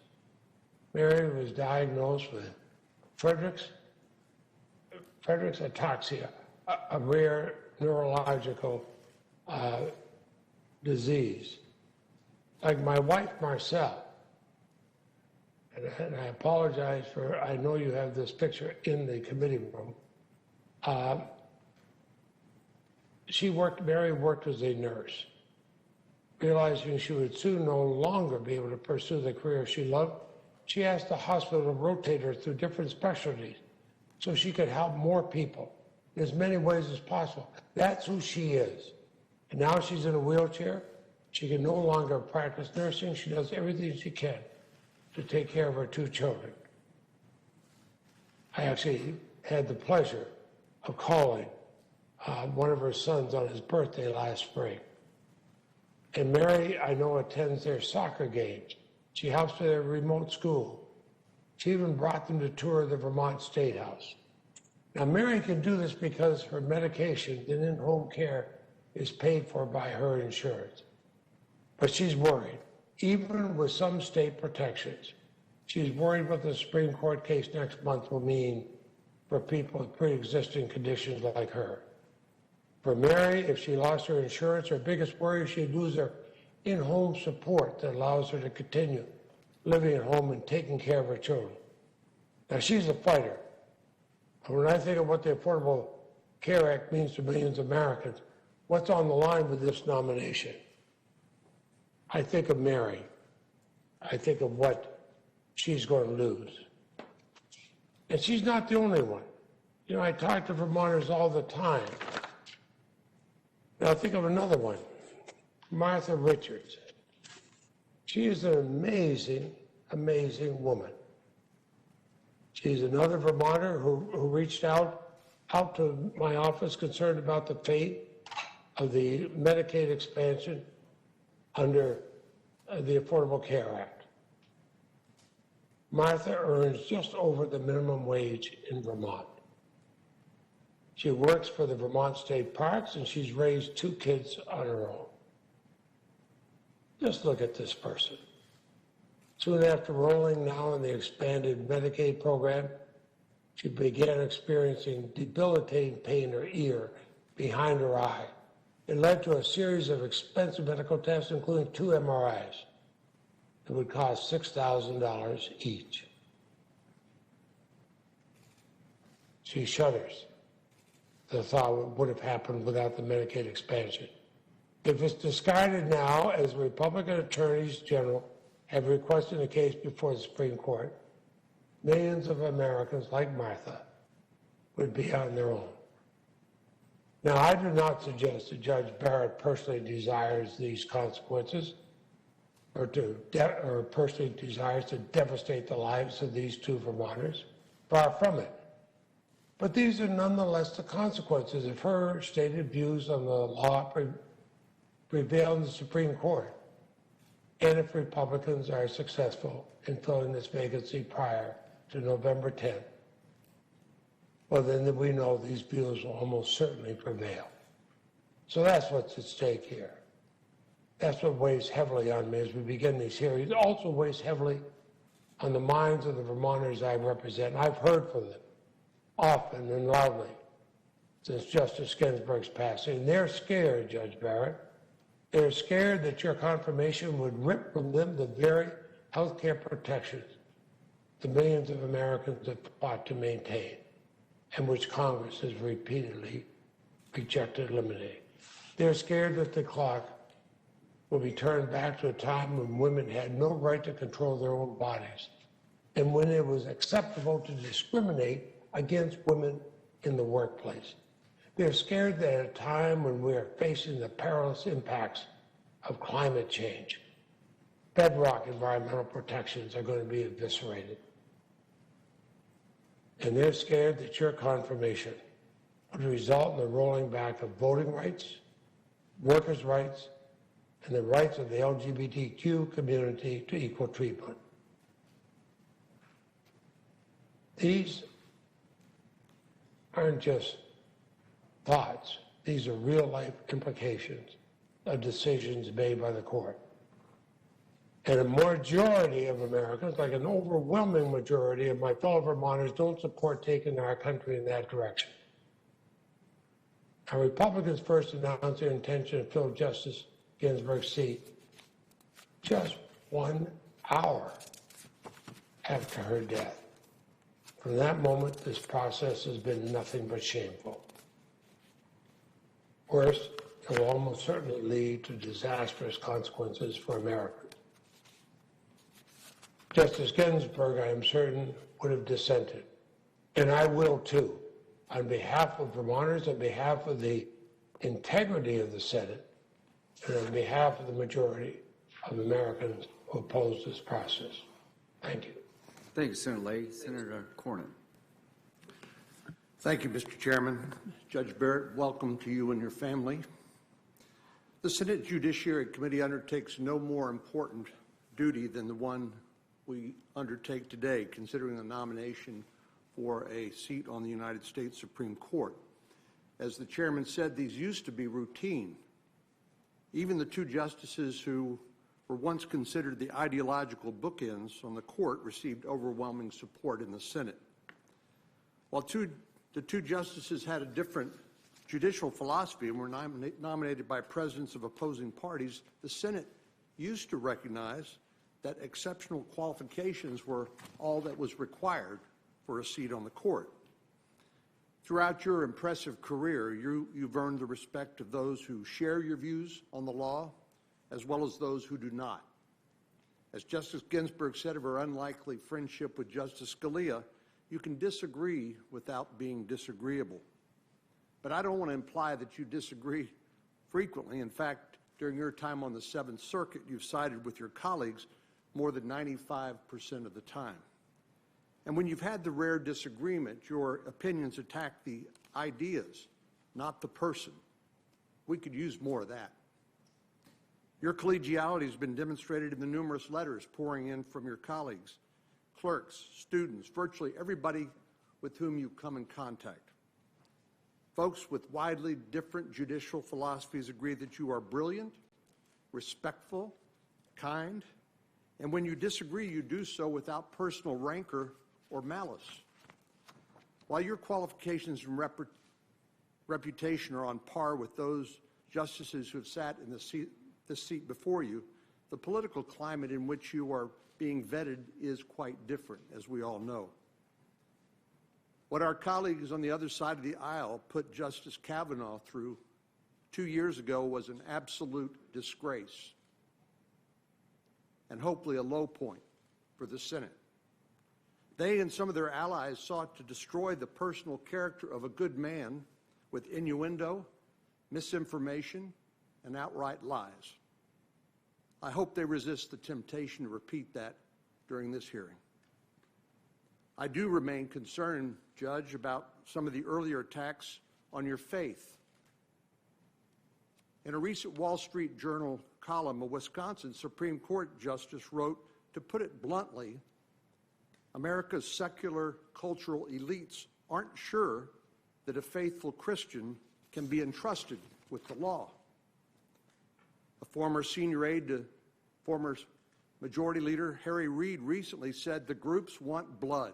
Mary was diagnosed with Friedreich's ataxia, a rare neurological disease. Like my wife, Marcel, and I apologize for, I know you have this picture in the committee room. Mary worked as a nurse. Realizing she would soon no longer be able to pursue the career she loved, she asked the hospital to rotate her through different specialties so she could help more people in as many ways as possible. That's who she is. And now she's in a wheelchair. She can no longer practice nursing. She does everything she can to take care of her two children. I actually had the pleasure of calling one of her sons on his birthday last spring. And Mary, I know, attends their soccer games. She helps with their remote school. She even brought them to tour the Vermont State House. Now, Mary can do this because her medication and in-home care is paid for by her insurance. But she's worried, even with some state protections. She's worried what the Supreme Court case next month will mean for people with pre-existing conditions like her. For Mary, if she lost her insurance, her biggest worry is she'd lose her in-home support that allows her to continue living at home and taking care of her children. Now, she's a fighter. And when I think of what the Affordable Care Act means to millions of Americans, what's on the line with this nomination? I think of Mary. I think of what she's going to lose. And she's not the only one. You know, I talk to Vermonters all the time. Now think of another one, Martha Richards. She is an amazing, amazing woman. She's another Vermonter who reached out to my office concerned about the fate of the Medicaid expansion under the Affordable Care Act. Martha earns just over the minimum wage in Vermont. She works for the Vermont State Parks, and she's raised 2 kids on her own. Just look at this person. Soon after rolling now in the expanded Medicaid program, she began experiencing debilitating pain in her ear behind her eye. It led to a series of expensive medical tests, including 2 MRIs. It would cost $6,000 each. She shudders. The thought what would have happened without the Medicaid expansion. If it's discarded now, as Republican attorneys general have requested a case before the Supreme Court, millions of Americans like Martha would be on their own. Now, I do not suggest that Judge Barrett personally desires these consequences or personally desires to devastate the lives of these 2 Vermonters. Far from it. But these are nonetheless the consequences if her stated views on the law prevail in the Supreme Court, and if Republicans are successful in filling this vacancy prior to November 10th. Well, then we know these views will almost certainly prevail. So that's what's at stake here. That's what weighs heavily on me as we begin these hearings. It also weighs heavily on the minds of the Vermonters I represent. I've heard from them often and loudly since Justice Ginsburg's passing. They're scared, Judge Barrett. They're scared that your confirmation would rip from them the very health care protections the millions of Americans have fought to maintain, and which Congress has repeatedly rejected eliminating. They're scared that the clock will be turned back to a time when women had no right to control their own bodies, and when it was acceptable to discriminate against women in the workplace. They're scared that at a time when we are facing the perilous impacts of climate change, bedrock environmental protections are going to be eviscerated. And they're scared that your confirmation would result in the rolling back of voting rights, workers' rights, and the rights of the LGBTQ community to equal treatment. These aren't just thoughts. These are real-life implications of decisions made by the court. And a majority of Americans, like an overwhelming majority of my fellow Vermonters, don't support taking our country in that direction. Now, Republicans first announced their intention to fill Justice Ginsburg's seat just 1 hour after her death. From that moment, this process has been nothing but shameful. Worse, it will almost certainly lead to disastrous consequences for Americans. Justice Ginsburg, I am certain, would have dissented, and I will too, on behalf of Vermonters, on behalf of the integrity of the Senate, and on behalf of the majority of Americans who oppose this process. Thank you. Thank you, Senator Leahy. Senator Cornyn. Thank you, Mr. Chairman. Judge Barrett, welcome to you and your family. The Senate Judiciary Committee undertakes no more important duty than the one we undertake today, considering the nomination for a seat on the United States Supreme Court. As the chairman said, these used to be routine. Even the two justices who were once considered the ideological bookends on the court received overwhelming support in the Senate. While the two justices had a different judicial philosophy and were nominated by presidents of opposing parties, the Senate used to recognize that exceptional qualifications were all that was required for a seat on the court. Throughout your impressive career, you've earned the respect of those who share your views on the law, as well as those who do not. As Justice Ginsburg said of her unlikely friendship with Justice Scalia, you can disagree without being disagreeable. But I don't want to imply that you disagree frequently. In fact, during your time on the Seventh Circuit, you've sided with your colleagues more than 95% of the time. And when you've had the rare disagreement, your opinions attack the ideas, not the person. We could use more of that. Your collegiality has been demonstrated in the numerous letters pouring in from your colleagues, clerks, students, virtually everybody with whom you come in contact. Folks with widely different judicial philosophies agree that you are brilliant, respectful, kind, and when you disagree, you do so without personal rancor or malice. While your qualifications and reputation are on par with those justices who have sat in this seat before you, the political climate in which you are being vetted is quite different, as we all know. What our colleagues on the other side of the aisle put Justice Kavanaugh through 2 years ago was an absolute disgrace, and hopefully a low point for the Senate. They and some of their allies sought to destroy the personal character of a good man with innuendo, misinformation, and outright lies. I hope they resist the temptation to repeat that during this hearing. I do remain concerned, Judge, about some of the earlier attacks on your faith. In a recent Wall Street Journal column, a Wisconsin Supreme Court justice wrote, to put it bluntly, America's secular cultural elites aren't sure that a faithful Christian can be entrusted with the law. A former senior aide to former Majority Leader Harry Reid recently said the groups want blood.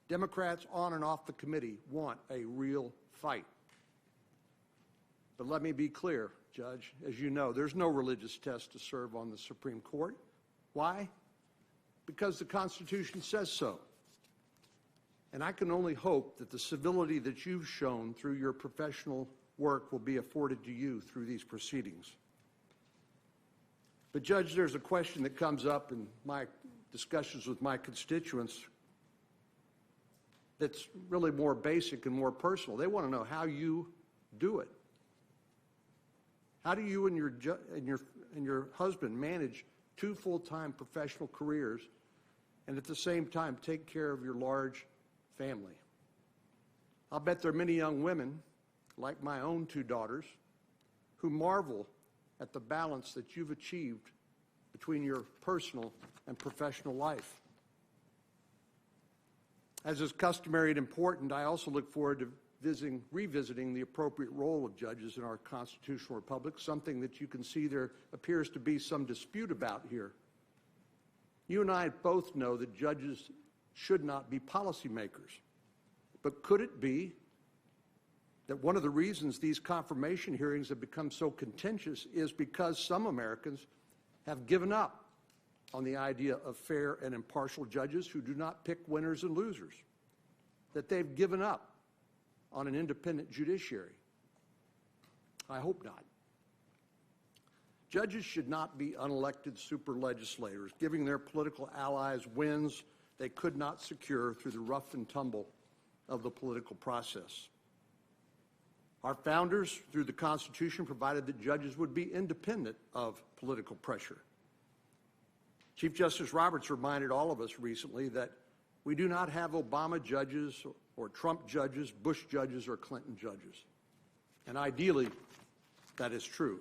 Democrats on and off the committee want a real fight. But let me be clear, Judge, as you know, there's no religious test to serve on the Supreme Court. Why? Because the Constitution says so. And I can only hope that the civility that you've shown through your professional work will be afforded to you through these proceedings. But Judge, there's a question that comes up in my discussions with my constituents that's really more basic and more personal. They want to know how you do it. How do you and your husband manage two full-time professional careers and at the same time take care of your large family? I'll bet there are many young women, like my own two daughters, who marvel at the balance that you've achieved between your personal and professional life. As is customary and important, I also look forward to revisiting the appropriate role of judges in our constitutional republic, something that you can see there appears to be some dispute about here. You and I both know that judges should not be policymakers. But could it be that one of the reasons these confirmation hearings have become so contentious is because some Americans have given up on the idea of fair and impartial judges who do not pick winners and losers, that they've given up on an independent judiciary? I hope not. Judges should not be unelected super legislators, giving their political allies wins they could not secure through the rough and tumble of the political process. Our founders, through the Constitution, provided that judges would be independent of political pressure. Chief Justice Roberts reminded all of us recently that we do not have Obama judges or Trump judges, Bush judges, or Clinton judges. And ideally, that is true.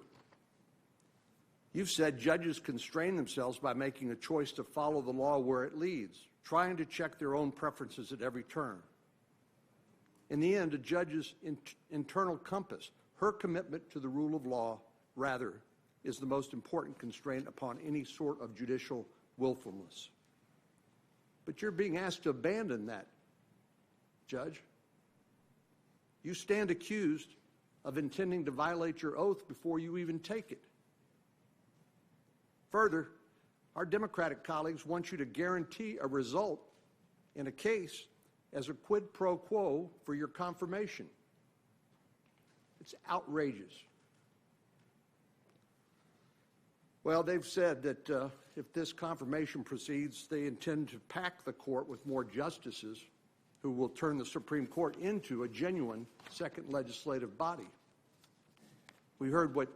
You've said judges constrain themselves by making a choice to follow the law where it leads, trying to check their own preferences at every turn. In the end, a judge's internal compass, her commitment to the rule of law, rather, is the most important constraint upon any sort of judicial willfulness. But you're being asked to abandon that, Judge. You stand accused of intending to violate your oath before you even take it. Further, our Democratic colleagues want you to guarantee a result in a case as a quid pro quo for your confirmation. It's outrageous. Well, they've said that if this confirmation proceeds, they intend to pack the court with more justices who will turn the Supreme Court into a genuine second legislative body. We heard what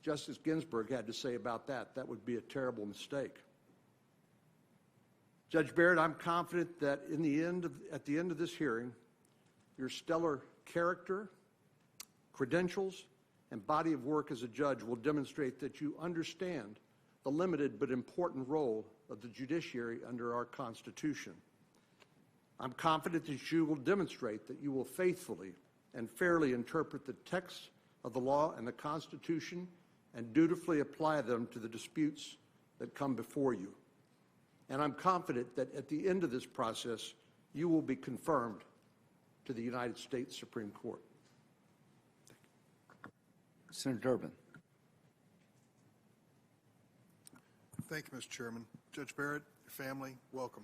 Justice Ginsburg had to say about that. That would be a terrible mistake. Judge Barrett, I'm confident that at the end of this hearing, your stellar character, credentials, and body of work as a judge will demonstrate that you understand the limited but important role of the judiciary under our Constitution. I'm confident that you will demonstrate that you will faithfully and fairly interpret the text of the law and the Constitution and dutifully apply them to the disputes that come before you. And I'm confident that at the end of this process, you will be confirmed to the United States Supreme Court. Senator Durbin. Thank you, Mr. Chairman. Judge Barrett, your family, welcome.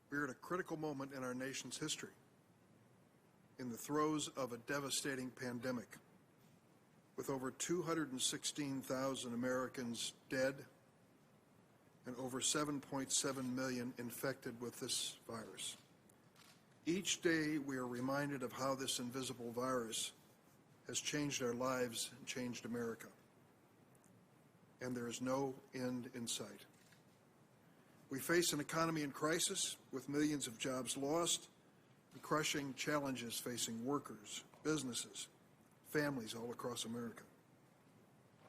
We are at a critical moment in our nation's history, in the throes of a devastating pandemic, with over 216,000 Americans dead and over 7.7 million infected with this virus. Each day, we are reminded of how this invisible virus has changed our lives and changed America. And there is no end in sight. We face an economy in crisis with millions of jobs lost and crushing challenges facing workers, businesses, families all across America.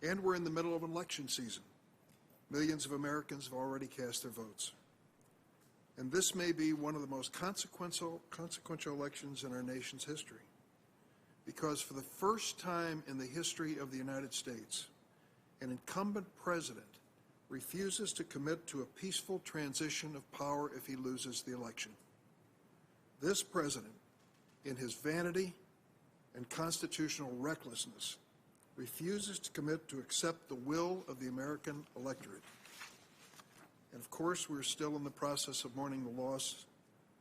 And we're in the middle of an election season. Millions of Americans have already cast their votes. And this may be one of the most consequential elections in our nation's history, because for the first time in the history of the United States, an incumbent president refuses to commit to a peaceful transition of power if he loses the election. This president, in his vanity and constitutional recklessness, refuses to commit to accept the will of the American electorate. And of course, we're still in the process of mourning the loss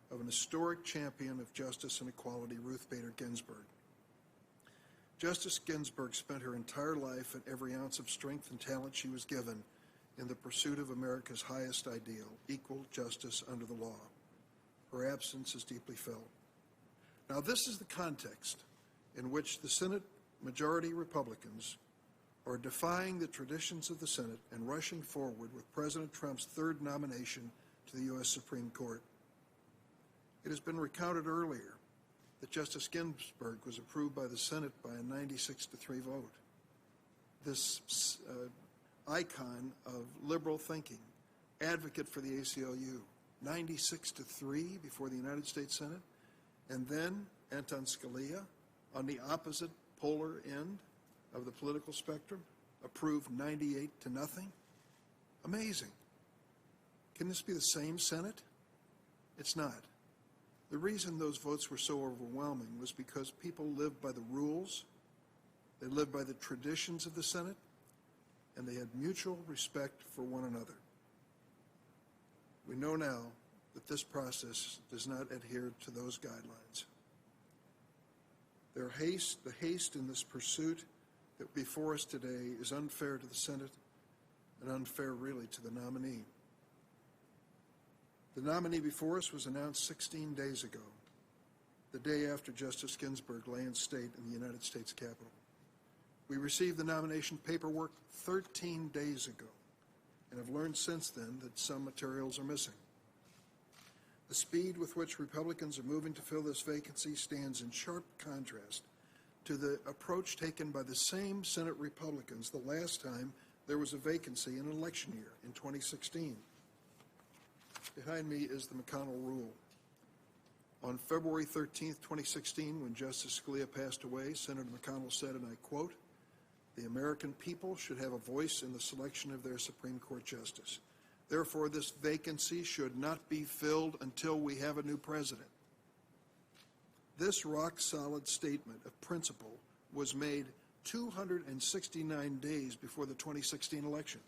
of an historic champion of justice and equality, Ruth Bader Ginsburg. Justice Ginsburg spent her entire life and every ounce of strength and talent she was given in the pursuit of America's highest ideal, equal justice under the law. Her absence is deeply felt. Now, this is the context in which the Senate majority Republicans are defying the traditions of the Senate and rushing forward with President Trump's third nomination to the U.S. Supreme Court. It has been recounted earlier that Justice Ginsburg was approved by the Senate by a 96-3 vote. This icon of liberal thinking, advocate for the ACLU, 96-3 before the United States Senate, and then Anton Scalia, on the opposite polar end of the political spectrum, approved 98-0. Amazing. Can this be the same Senate? It's not. The reason those votes were so overwhelming was because people lived by the rules, they lived by the traditions of the Senate, and they had mutual respect for one another. We know now that this process does not adhere to those guidelines. The haste in this pursuit that before us today is unfair to the Senate and unfair, really, to the nominee. The nominee before us was announced 16 days ago, the day after Justice Ginsburg lay in state in the United States Capitol. We received the nomination paperwork 13 days ago and have learned since then that some materials are missing. The speed with which Republicans are moving to fill this vacancy stands in sharp contrast to the approach taken by the same Senate Republicans the last time there was a vacancy in an election year, in 2016. Behind me is the McConnell Rule. On February 13th, 2016, when Justice Scalia passed away, Senator McConnell said, and I quote, "The American people should have a voice in the selection of their Supreme Court justice. Therefore, this vacancy should not be filled until we have a new president." This rock-solid statement of principle was made 269 days before the 2016 election.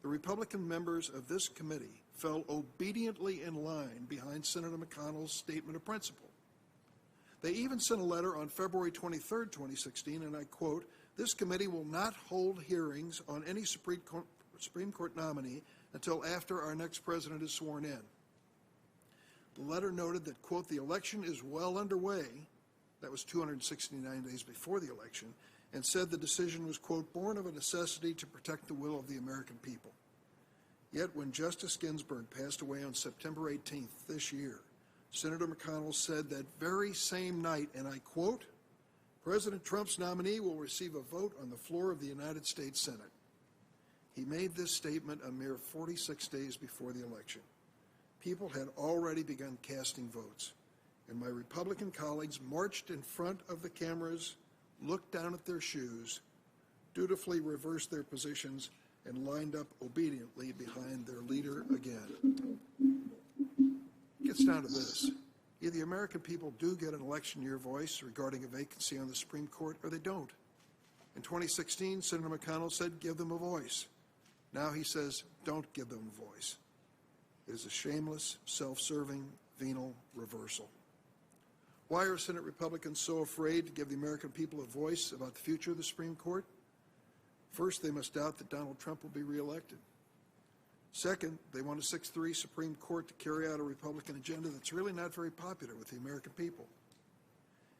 The Republican members of this committee fell obediently in line behind Senator McConnell's statement of principle. They even sent a letter on February 23rd, 2016, and I quote, "This committee will not hold hearings on any Supreme Court nominee until after our next president is sworn in." The letter noted that, quote, "The election is well underway," that was 269 days before the election, and said the decision was, quote, "born of a necessity to protect the will of the American people." Yet when Justice Ginsburg passed away on September 18th this year, Senator McConnell said that very same night, and I quote, "President Trump's nominee will receive a vote on the floor of the United States Senate." He made this statement a mere 46 days before the election. People had already begun casting votes, and my Republican colleagues marched in front of the cameras, looked down at their shoes, dutifully reversed their positions, and lined up obediently behind their leader again. It gets down to this. Either the American people do get an election year voice regarding a vacancy on the Supreme Court, or they don't. In 2016, Senator McConnell said, "Give them a voice." Now he says, "Don't give them a voice." It is a shameless, self-serving, venal reversal. Why are Senate Republicans so afraid to give the American people a voice about the future of the Supreme Court? First, they must doubt that Donald Trump will be reelected. Second, they want a 6-3 Supreme Court to carry out a Republican agenda that's really not very popular with the American people.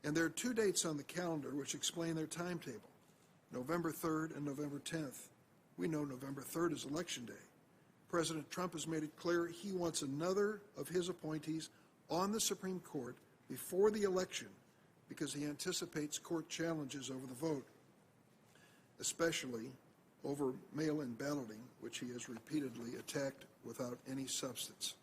And there are two dates on the calendar which explain their timetable, November 3rd and November 10th. We know November 3rd is Election Day. President Trump has made it clear he wants another of his appointees on the Supreme Court before the election because he anticipates court challenges over the vote, especially over mail-in balloting, which he has repeatedly attacked without any substance.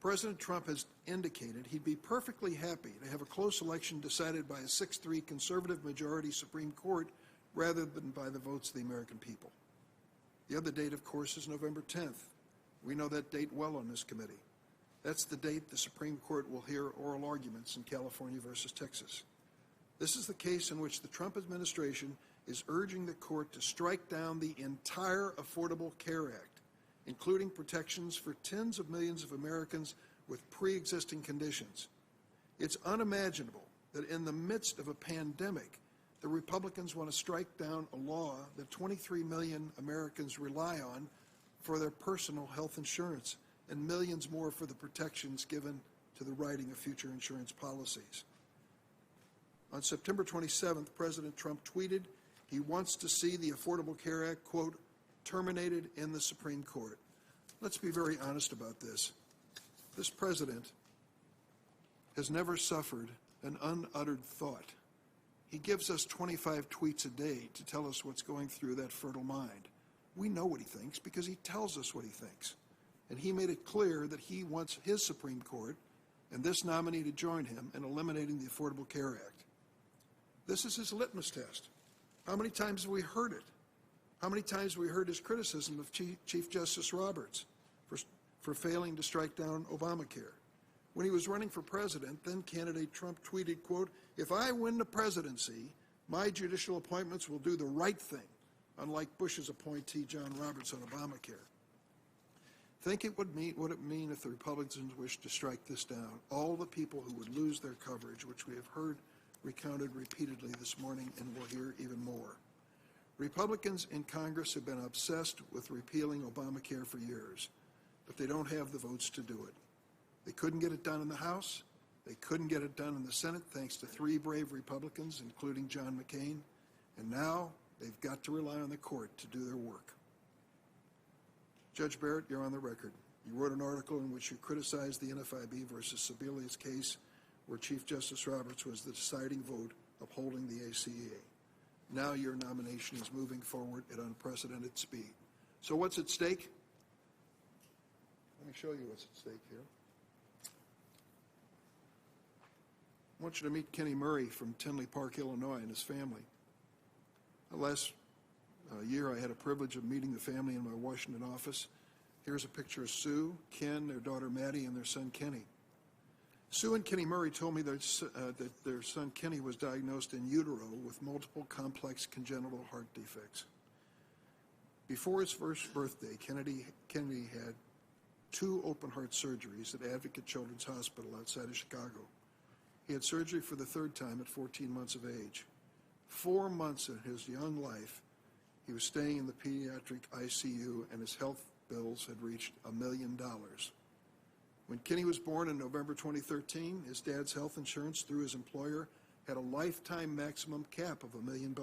President Trump has indicated he'd be perfectly happy to have a close election decided by a 6-3 conservative majority Supreme Court rather than by the votes of the American people. The other date, of course, is November 10th. We know that date well on this committee. That's the date the Supreme Court will hear oral arguments in California versus Texas. This is the case in which the Trump administration is urging the court to strike down the entire Affordable Care Act, including protections for tens of millions of Americans with pre-existing conditions. It's unimaginable that in the midst of a pandemic, the Republicans want to strike down a law that 23 million Americans rely on for their personal health insurance and millions more for the protections given to the writing of future insurance policies. On September 27th, President Trump tweeted he wants to see the Affordable Care Act, quote, terminated in the Supreme Court. Let's be very honest about this. This president has never suffered an unuttered thought. He gives us 25 tweets a day to tell us what's going through that fertile mind. We know what he thinks because he tells us what he thinks. And he made it clear that he wants his Supreme Court and this nominee to join him in eliminating the Affordable Care Act. This is his litmus test. How many times have we heard it? How many times have we heard his criticism of Chief Justice Roberts for failing to strike down Obamacare? When he was running for president, then candidate Trump tweeted, quote, if I win the presidency, my judicial appointments will do the right thing, unlike Bush's appointee John Roberts on Obamacare. Think it would mean if the Republicans wished to strike this down, all the people who would lose their coverage, which we have heard recounted repeatedly this morning and will hear even more. Republicans in Congress have been obsessed with repealing Obamacare for years, but they don't have the votes to do it. They couldn't get it done in the House. They couldn't get it done in the Senate thanks to 3 brave Republicans, including John McCain. And now they've got to rely on the court to do their work. Judge Barrett, you're on the record. You wrote an article in which you criticized the NFIB versus Sebelius case where Chief Justice Roberts was the deciding vote upholding the ACA. Now your nomination is moving forward at unprecedented speed. So what's at stake? Let me show you what's at stake here. I want you to meet Kenny Murray from Tinley Park, Illinois, and his family. Last year, I had a privilege of meeting the family in my Washington office. Here's a picture of Sue, Ken, their daughter Maddie, and their son Kenny. Sue and Kenny Murray told me that their son Kenny was diagnosed in utero with multiple complex congenital heart defects. Before his first birthday, Kennedy had 2 open heart surgeries at Advocate Children's Hospital outside of Chicago. He had surgery for the 3rd time at 14 months of age. 4 months in his young life, he was staying in the pediatric ICU, and his health bills had reached $1 million. When Kenny was born in November 2013, his dad's health insurance through his employer had a lifetime maximum cap of $1 million.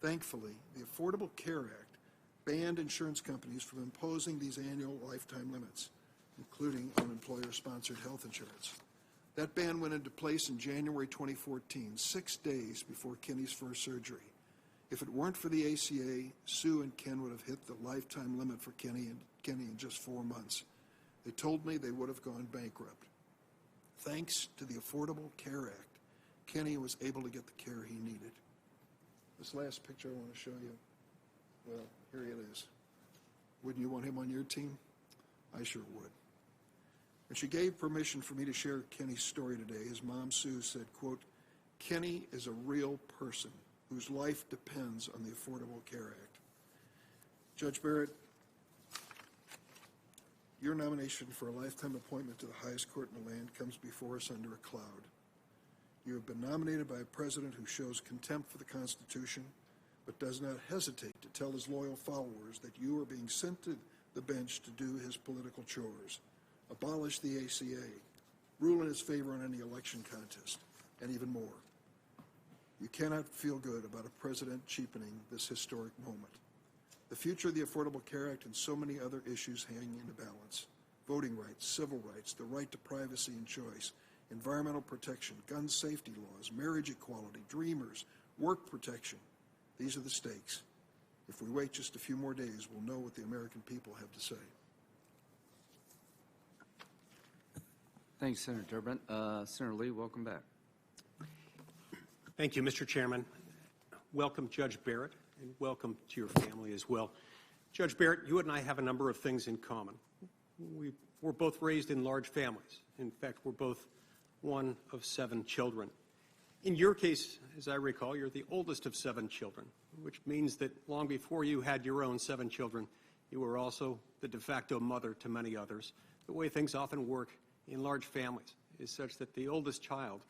Thankfully, the Affordable Care Act banned insurance companies from imposing these annual lifetime limits, including on employer-sponsored health insurance. That ban went into place in January 2014, 6 days before Kenny's first surgery. If it weren't for the ACA, Sue and Ken would have hit the lifetime limit for Kenny in just 4 months. They told me they would have gone bankrupt. Thanks to the Affordable Care Act, Kenny was able to get the care he needed. This last picture I want to show you, well, here it is. Wouldn't you want him on your team? I sure would. When she gave permission for me to share Kenny's story today, his mom, Sue, said, quote, Kenny is a real person whose life depends on the Affordable Care Act. Judge Barrett, your nomination for a lifetime appointment to the highest court in the land comes before us under a cloud. You have been nominated by a president who shows contempt for the Constitution, but does not hesitate to tell his loyal followers that you are being sent to the bench to do his political chores, abolish the ACA, rule in his favor on any election contest, and even more. You cannot feel good about a president cheapening this historic moment. The future of the Affordable Care Act and so many other issues hang in the balance. Voting rights, civil rights, the right to privacy and choice, environmental protection, gun safety laws, marriage equality, dreamers, work protection. These are the stakes. If we wait just a few more days, we'll know what the American people have to say. Thanks, Senator Durbin. Senator Lee, welcome back. Thank you, Mr. Chairman. Welcome, Judge Barrett, and welcome to your family as well. Judge Barrett, you and I have a number of things in common. We're both raised in large families. In fact, we're both one of 7 children. In your case, as I recall, you're the oldest of 7 children, which means that long before you had your own 7 children, you were also the de facto mother to many others. The way things often work in large families is such that the oldest child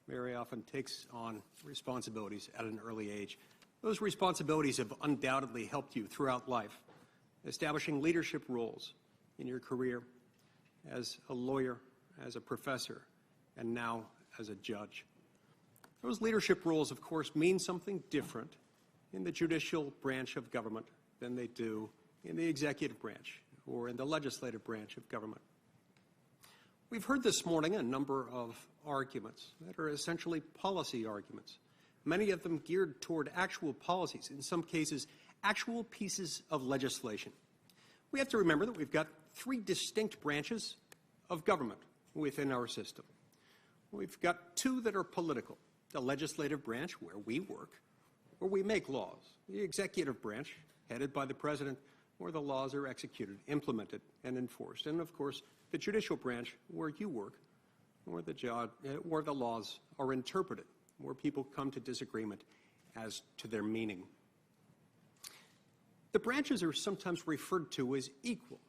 very often takes on responsibilities at an early age. Those responsibilities have undoubtedly helped you throughout life, establishing leadership roles in your career as a lawyer, as a professor, and now as a judge. Those leadership roles, of course, mean something different in the judicial branch of government than they do in the executive branch or in the legislative branch of government. We've heard this morning a number of arguments that are essentially policy arguments, many of them geared toward actual policies, in some cases, actual pieces of legislation. We have to remember that we've got 3 distinct branches of government within our system. We've got 2 that are political, the legislative branch, where we work, where we make laws, the executive branch, headed by the president, where the laws are executed, implemented, and enforced, and of course, the judicial branch, where you work, where the laws are interpreted, where people come to disagreement as to their meaning. The branches are sometimes referred to as equal.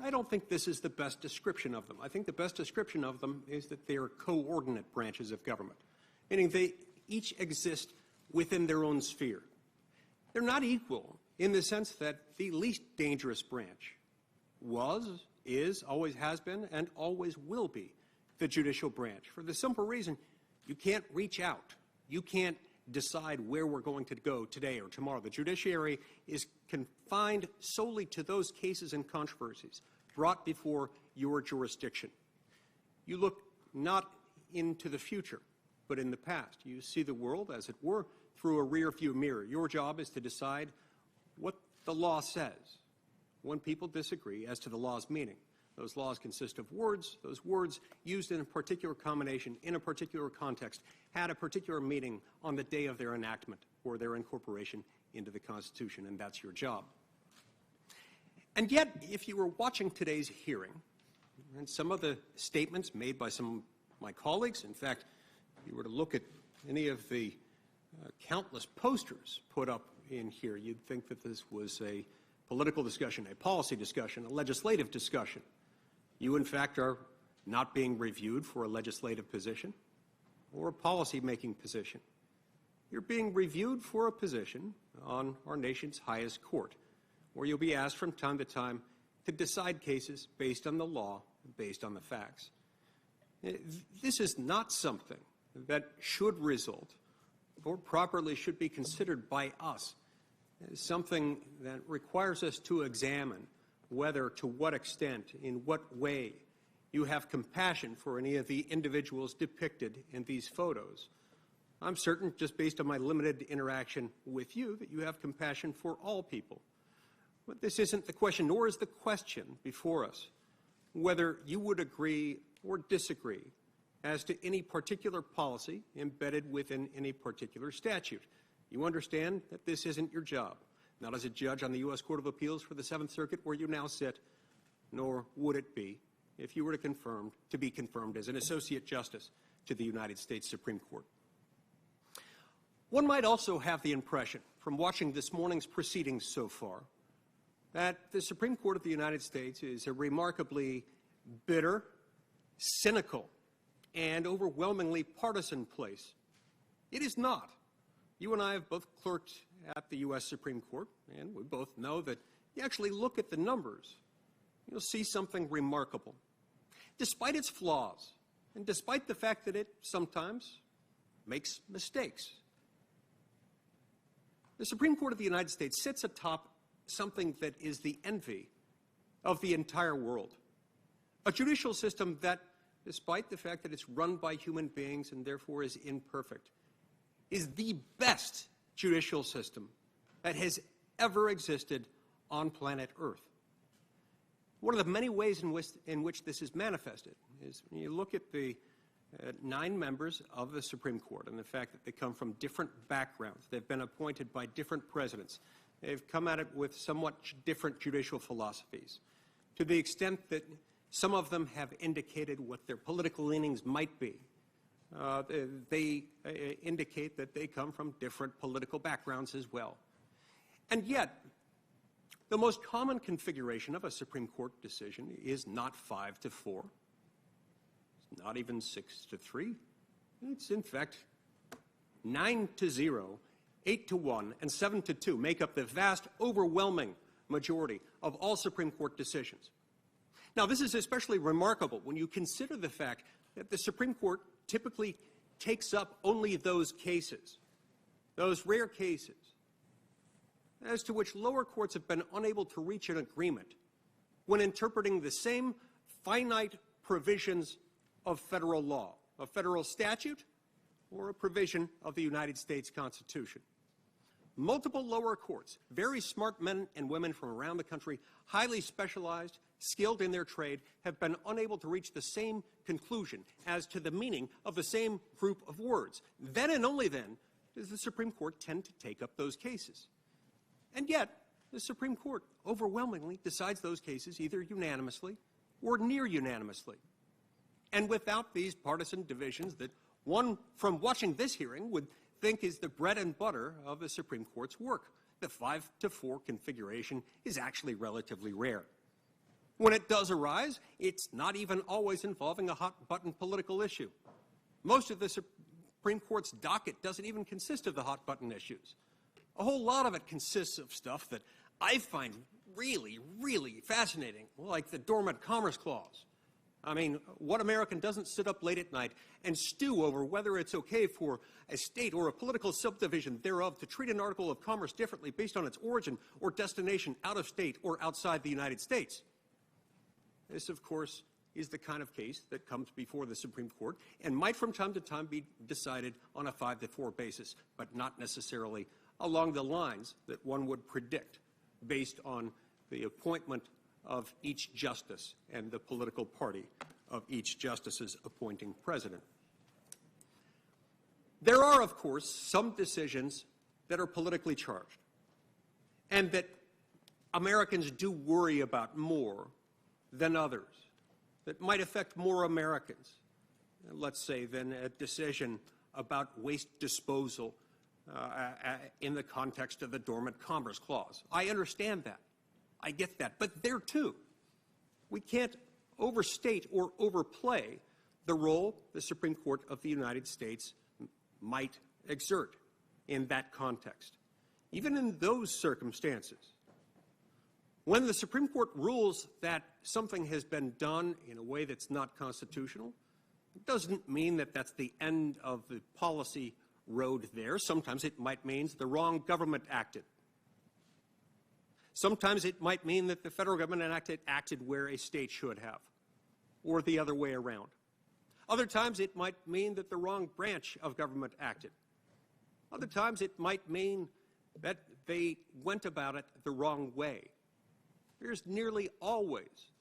I don't think this is the best description of them. I think the best description of them is that they are coordinate branches of government, meaning they each exist within their own sphere. They're not equal in the sense that the least dangerous branch was, is, always has been, and always will be the judicial branch, for the simple reason you can't reach out. You can't decide where we're going to go today or tomorrow. The judiciary is confined solely to those cases and controversies brought before your jurisdiction. You look not into the future, but in the past. You see the world, as it were, through a rear-view mirror. Your job is to decide what the law says when people disagree as to the law's meaning. Those laws consist of words. Those words used in a particular combination, in a particular context, had a particular meaning on the day of their enactment or their incorporation into the Constitution, and that's your job. And yet, if you were watching today's hearing, and some of the statements made by some of my colleagues, in fact, if you were to look at any of the countless posters put up in here, you'd think that this was a political discussion, a policy discussion, a legislative discussion. You, in fact, are not being reviewed for a legislative position or a policy-making position. You're being reviewed for a position on our nation's highest court, where you'll be asked from time to time to decide cases based on the law and based on the facts. This is not something that should result or properly should be considered by us as something that requires us to examine whether, to what extent, in what way you have compassion for any of the individuals depicted in these photos. I'm certain, just based on my limited interaction with you, that you have compassion for all people. But this isn't the question, nor is the question before us whether you would agree or disagree as to any particular policy embedded within any particular statute. You understand that this isn't your job, not as a judge on the U.S. Court of Appeals for the Seventh Circuit where you now sit, nor would it be if you were to be confirmed as an Associate Justice to the United States Supreme Court. One might also have the impression, from watching this morning's proceedings so far, that the Supreme Court of the United States is a remarkably bitter, cynical, and overwhelmingly partisan place. It is not. You and I have both clerked at the U.S. Supreme Court, and we both know that you actually look at the numbers, you'll see something remarkable. Despite its flaws, and despite the fact that it sometimes makes mistakes, the Supreme Court of the United States sits atop something that is the envy of the entire world. A judicial system that, despite the fact that it's run by human beings and therefore is imperfect, is the best judicial system that has ever existed on planet Earth. One of the many ways in which this is manifested is when you look at the 9 members of the Supreme Court and the fact that they come from different backgrounds. They've been appointed by different presidents. They've come at it with somewhat different judicial philosophies. To the extent that some of them have indicated what their political leanings might be, they indicate that they come from different political backgrounds as well. And yet, the most common configuration of a Supreme Court decision is not 5-4. It's not even 6-3. It's, in fact, 9-0, 8-1, and 7-2 make up the vast, overwhelming majority of all Supreme Court decisions. Now, this is especially remarkable when you consider the fact that the Supreme Court typically takes up only those cases, those rare cases, as to which lower courts have been unable to reach an agreement when interpreting the same finite provisions of federal law, a federal statute, or a provision of the United States Constitution. Multiple lower courts, very smart men and women from around the country, highly specialized, skilled in their trade, have been unable to reach the same conclusion as to the meaning of the same group of words. Then and only then does the Supreme Court tend to take up those cases. And yet, the Supreme Court overwhelmingly decides those cases either unanimously or near unanimously. And without these partisan divisions that one from watching this hearing would think is the bread and butter of the Supreme Court's work. The 5-4 configuration is actually relatively rare. When it does arise, it's not even always involving a hot-button political issue. Most of the Supreme Court's docket doesn't even consist of the hot-button issues. A whole lot of it consists of stuff that I find really, really fascinating, like the Dormant Commerce Clause. I mean, what American doesn't sit up late at night and stew over whether it's okay for a state or a political subdivision thereof to treat an article of commerce differently based on its origin or destination out of state or outside the United States? This, of course, is the kind of case that comes before the Supreme Court and might from time to time be decided on a 5-4 basis, but not necessarily along the lines that one would predict based on the appointment of each justice and the political party of each justice's appointing president. There are, of course, some decisions that are politically charged and that Americans do worry about more than others, that might affect more Americans, let's say, than a decision about waste disposal in the context of the Dormant Commerce Clause. I understand that. I get that. But there, too, we can't overstate or overplay the role the Supreme Court of the United States might exert in that context. Even in those circumstances, when the Supreme Court rules that something has been done in a way that's not constitutional, it doesn't mean that that's the end of the policy road there. Sometimes it might mean the wrong government acted. Sometimes it might mean that the federal government acted where a state should have, or the other way around. Other times it might mean that the wrong branch of government acted. Other times it might mean that they went about it the wrong way. There's nearly always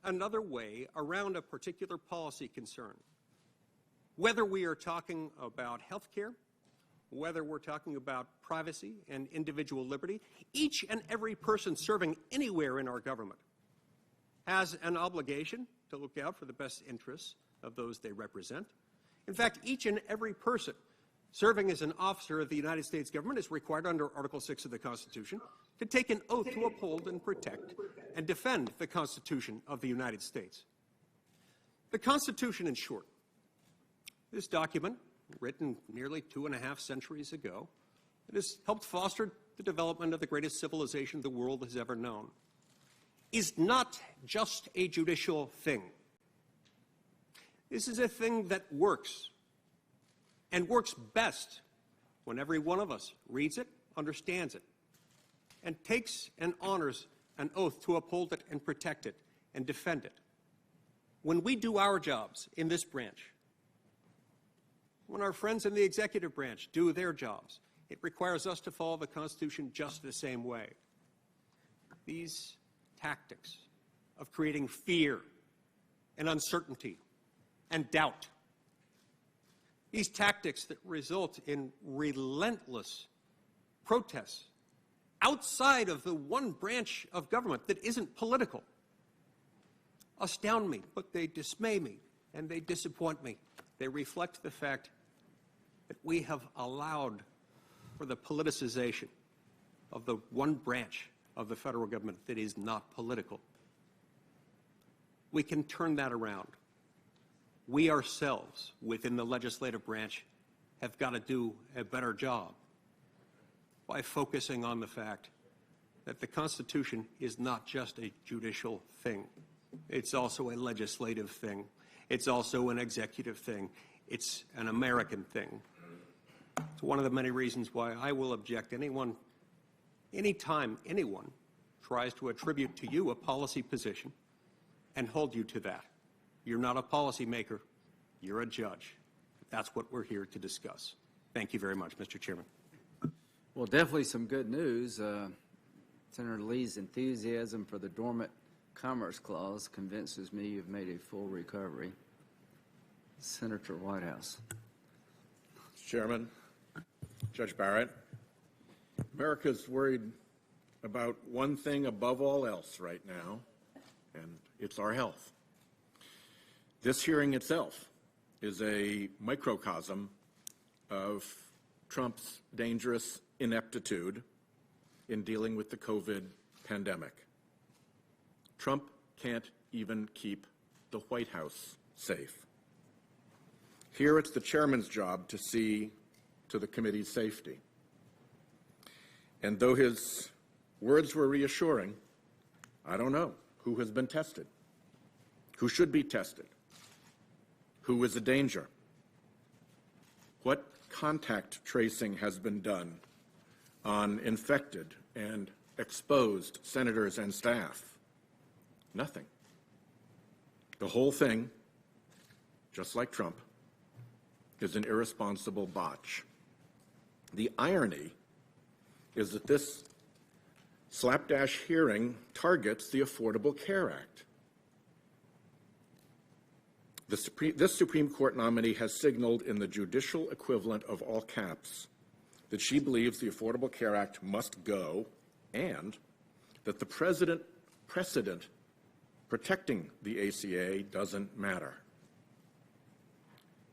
another way around a particular policy concern. Whether we are talking about health care, whether we're talking about privacy and individual liberty, each and every person serving anywhere in our government has an obligation to look out for the best interests of those they represent. In fact, each and every person serving as an officer of the United States government is required under Article 6 of the Constitution to take an oath to uphold and protect and defend the Constitution of the United States. The Constitution, in short, this document, written nearly 2.5 centuries ago, it has helped foster the development of the greatest civilization the world has ever known, is not just a judicial thing. This is a thing that works, and works best when every one of us reads it, understands it. and takes and honors an oath to uphold it and protect it and defend it. When we do our jobs in this branch, when our friends in the executive branch do their jobs, it requires us to follow the Constitution just the same way. These tactics of creating fear and uncertainty and doubt, these tactics that result in relentless protests outside of the one branch of government that isn't political, astound me, but they dismay me and they disappoint me. They reflect the fact that we have allowed for the politicization of the one branch of the federal government that is not political. We can turn that around. We ourselves, within the legislative branch, have got to do a better job by focusing on the fact that the Constitution is not just a judicial thing. It's also a legislative thing. It's also an executive thing. It's an American thing. It's one of the many reasons why I will object anytime anyone tries to attribute to you a policy position and hold you to that. You're not a policymaker. You're a judge. That's what we're here to discuss. Thank you very much, Mr. Chairman. Well, definitely some good news. Senator Lee's enthusiasm for the dormant Commerce Clause convinces me you've made a full recovery. Senator Whitehouse. Mr. Chairman, Judge Barrett, America's worried about one thing above all else right now, and it's our health. This hearing itself is a microcosm of Trump's dangerous ineptitude in dealing with the COVID pandemic. Trump can't even keep the White House safe. Here it's the chairman's job to see to the committee's safety. And though his words were reassuring, I don't know who has been tested, who should be tested, who is a danger, what contact tracing has been done on infected and exposed senators and staff. Nothing. The whole thing, just like Trump, is an irresponsible botch. The irony is that this slapdash hearing targets the Affordable Care Act. This Supreme Court nominee has signaled in the judicial equivalent of all caps that she believes the Affordable Care Act must go and that the precedent protecting the ACA doesn't matter.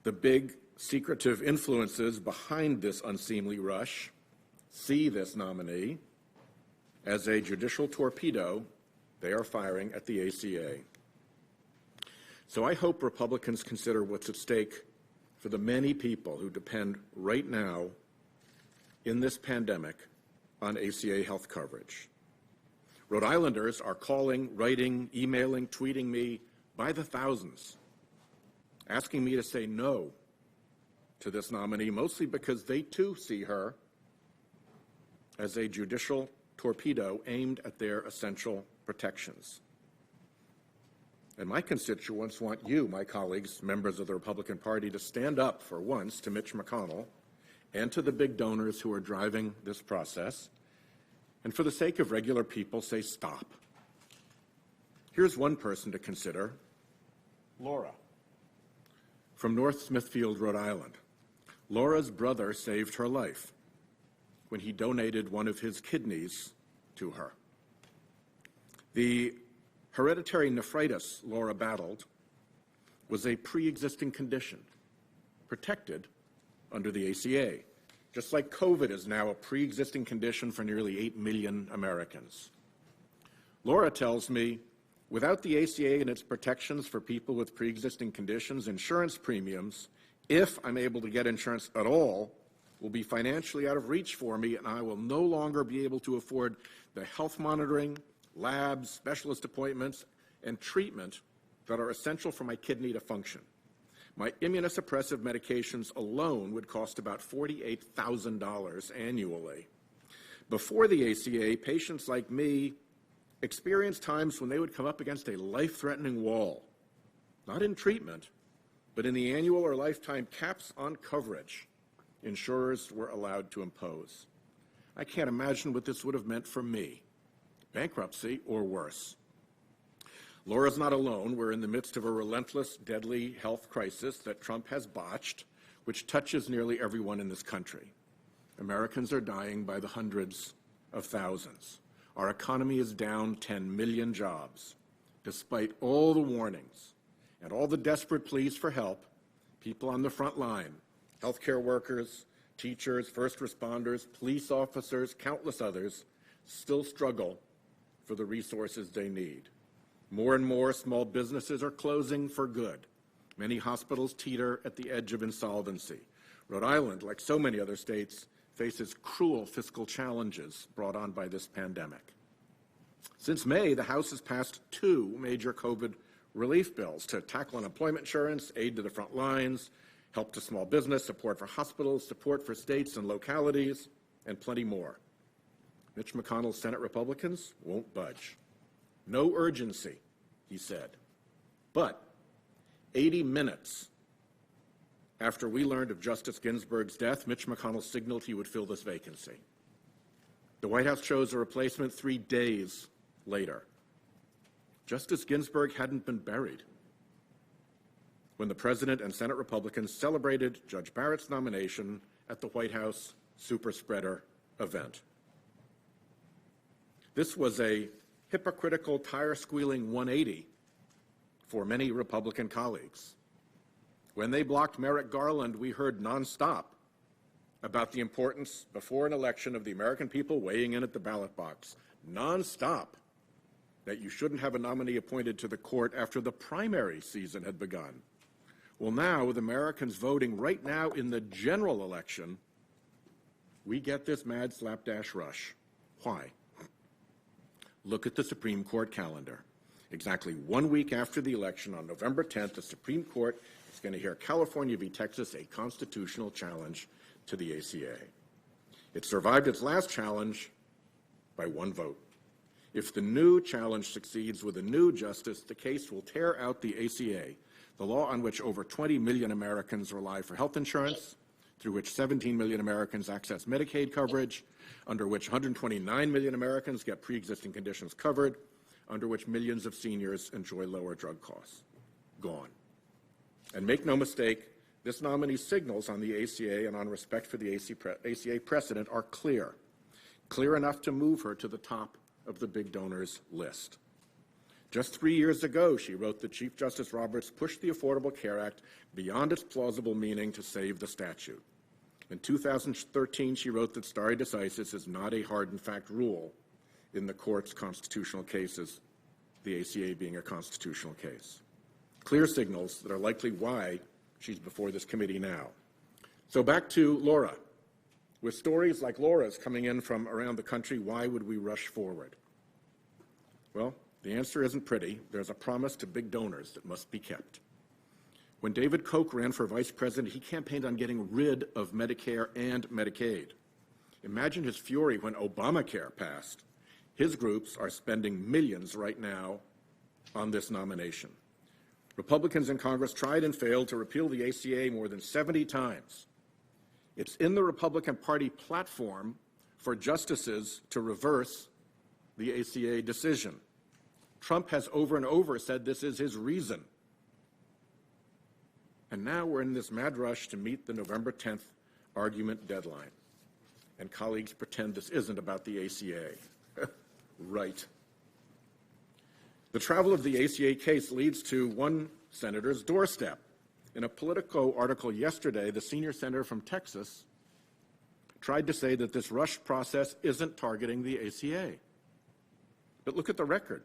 The big secretive influences behind this unseemly rush see this nominee as a judicial torpedo they are firing at the ACA. So I hope Republicans consider what's at stake for the many people who depend right now in this pandemic on ACA health coverage. Rhode Islanders are calling, writing, emailing, tweeting me by the thousands, asking me to say no to this nominee, mostly because they too see her as a judicial torpedo aimed at their essential protections. And my constituents want you, my colleagues, members of the Republican Party, to stand up for once to Mitch McConnell and to the big donors who are driving this process, and for the sake of regular people, say stop. Here's one person to consider, Laura, from North Smithfield, Rhode Island. Laura's brother saved her life when he donated one of his kidneys to her. The hereditary nephritis Laura battled was a pre-existing condition protected under the ACA, just like COVID is now a pre-existing condition for nearly 8 million Americans. Laura tells me, without the ACA and its protections for people with pre-existing conditions, insurance premiums, if I'm able to get insurance at all, will be financially out of reach for me, and I will no longer be able to afford the health monitoring, labs, specialist appointments, and treatment that are essential for my kidney to function. My immunosuppressive medications alone would cost about $48,000 annually. Before the ACA, patients like me experienced times when they would come up against a life-threatening wall, not in treatment, but in the annual or lifetime caps on coverage insurers were allowed to impose. I can't imagine what this would have meant for me, bankruptcy or worse. Laura's not alone. We're in the midst of a relentless, deadly health crisis that Trump has botched, which touches nearly everyone in this country. Americans are dying by the hundreds of thousands. Our economy is down 10 million jobs. Despite all the warnings and all the desperate pleas for help, people on the front line, healthcare workers, teachers, first responders, police officers, countless others, still struggle for the resources they need. More and more small businesses are closing for good. Many hospitals teeter at the edge of insolvency. Rhode Island, like so many other states, faces cruel fiscal challenges brought on by this pandemic. Since May, the House has passed 2 major COVID relief bills to tackle unemployment insurance, aid to the front lines, help to small business, support for hospitals, support for states and localities, and plenty more. Mitch McConnell's Senate Republicans won't budge. No urgency, he said. But 80 minutes after we learned of Justice Ginsburg's death, Mitch McConnell signaled he would fill this vacancy. The White House chose a replacement 3 days later. Justice Ginsburg hadn't been buried when the President and Senate Republicans celebrated Judge Barrett's nomination at the White House super spreader event. This was a hypocritical, tire-squealing 180 for many Republican colleagues. When they blocked Merrick Garland, we heard nonstop about the importance, before an election, of the American people weighing in at the ballot box. Nonstop that you shouldn't have a nominee appointed to the court after the primary season had begun. Well, now, with Americans voting right now in the general election, we get this mad slapdash rush. Why? Look at the Supreme Court calendar. Exactly 1 week after the election, on November 10th, the Supreme Court is going to hear California v. Texas, a constitutional challenge to the ACA. It survived its last challenge by 1 vote. If the new challenge succeeds with a new justice, the case will tear out the ACA, the law on which over 20 million Americans rely for health insurance, through which 17 million Americans access Medicaid coverage, under which 129 million Americans get pre-existing conditions covered, under which millions of seniors enjoy lower drug costs. Gone. And make no mistake, this nominee's signals on the ACA and on respect for the ACA precedent are clear, clear enough to move her to the top of the big donors list. Just 3 years ago, she wrote that Chief Justice Roberts pushed the Affordable Care Act beyond its plausible meaning to save the statute. In 2013, she wrote that stare decisis is not a hard and fact rule in the court's constitutional cases, the ACA being a constitutional case. Clear signals that are likely why she's before this committee now. So back to Laura. With stories like Laura's coming in from around the country, why would we rush forward? Well, the answer isn't pretty. There's a promise to big donors that must be kept. When David Koch ran for vice president, he campaigned on getting rid of Medicare and Medicaid. Imagine his fury when Obamacare passed. His groups are spending millions right now on this nomination. Republicans in Congress tried and failed to repeal the ACA more than 70 times. It's in the Republican Party platform for justices to reverse the ACA decision. Trump has over and over said this is his reason. And now we're in this mad rush to meet the November 10th argument deadline. And colleagues pretend this isn't about the ACA. Right. The travel of the ACA case leads to one senator's doorstep. In a Politico article yesterday, the senior senator from Texas tried to say that this rush process isn't targeting the ACA. But look at the record.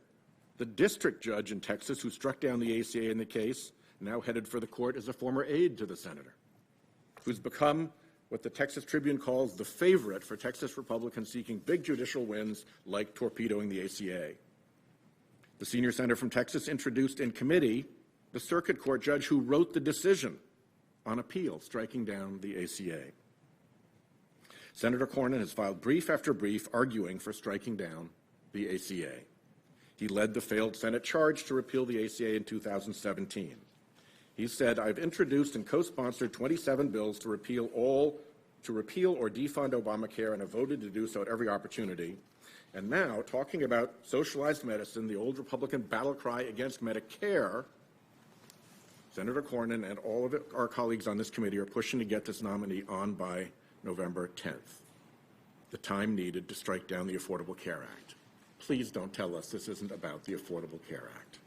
The district judge in Texas who struck down the ACA in the case, now headed for the court, is a former aide to the senator, who's become what the Texas Tribune calls the favorite for Texas Republicans seeking big judicial wins like torpedoing the ACA. The senior senator from Texas introduced in committee the circuit court judge who wrote the decision on appeal striking down the ACA. Senator Cornyn has filed brief after brief arguing for striking down the ACA. He led the failed Senate charge to repeal the ACA in 2017. He said, "I've introduced and co-sponsored 27 bills to repeal or defund Obamacare and have voted to do so at every opportunity. And now, talking about socialized medicine, the old Republican battle cry against Medicare, Senator Cornyn and all of our colleagues on this committee are pushing to get this nominee on by November 10th, the time needed to strike down the Affordable Care Act. Please don't tell us this isn't about the Affordable Care Act."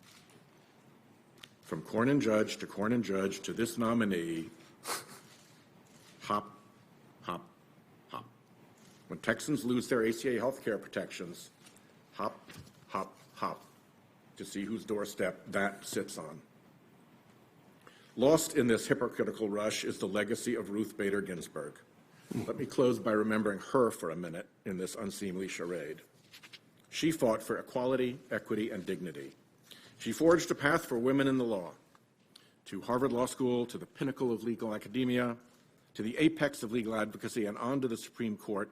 From Cornyn judge to this nominee, hop, hop, hop. When Texans lose their ACA health care protections, hop, hop, hop, to see whose doorstep that sits on. Lost in this hypocritical rush is the legacy of Ruth Bader Ginsburg. Let me close by remembering her for a minute in this unseemly charade. She fought for equality, equity, and dignity. She forged a path for women in the law, to Harvard Law School, to the pinnacle of legal academia, to the apex of legal advocacy, and on to the Supreme Court,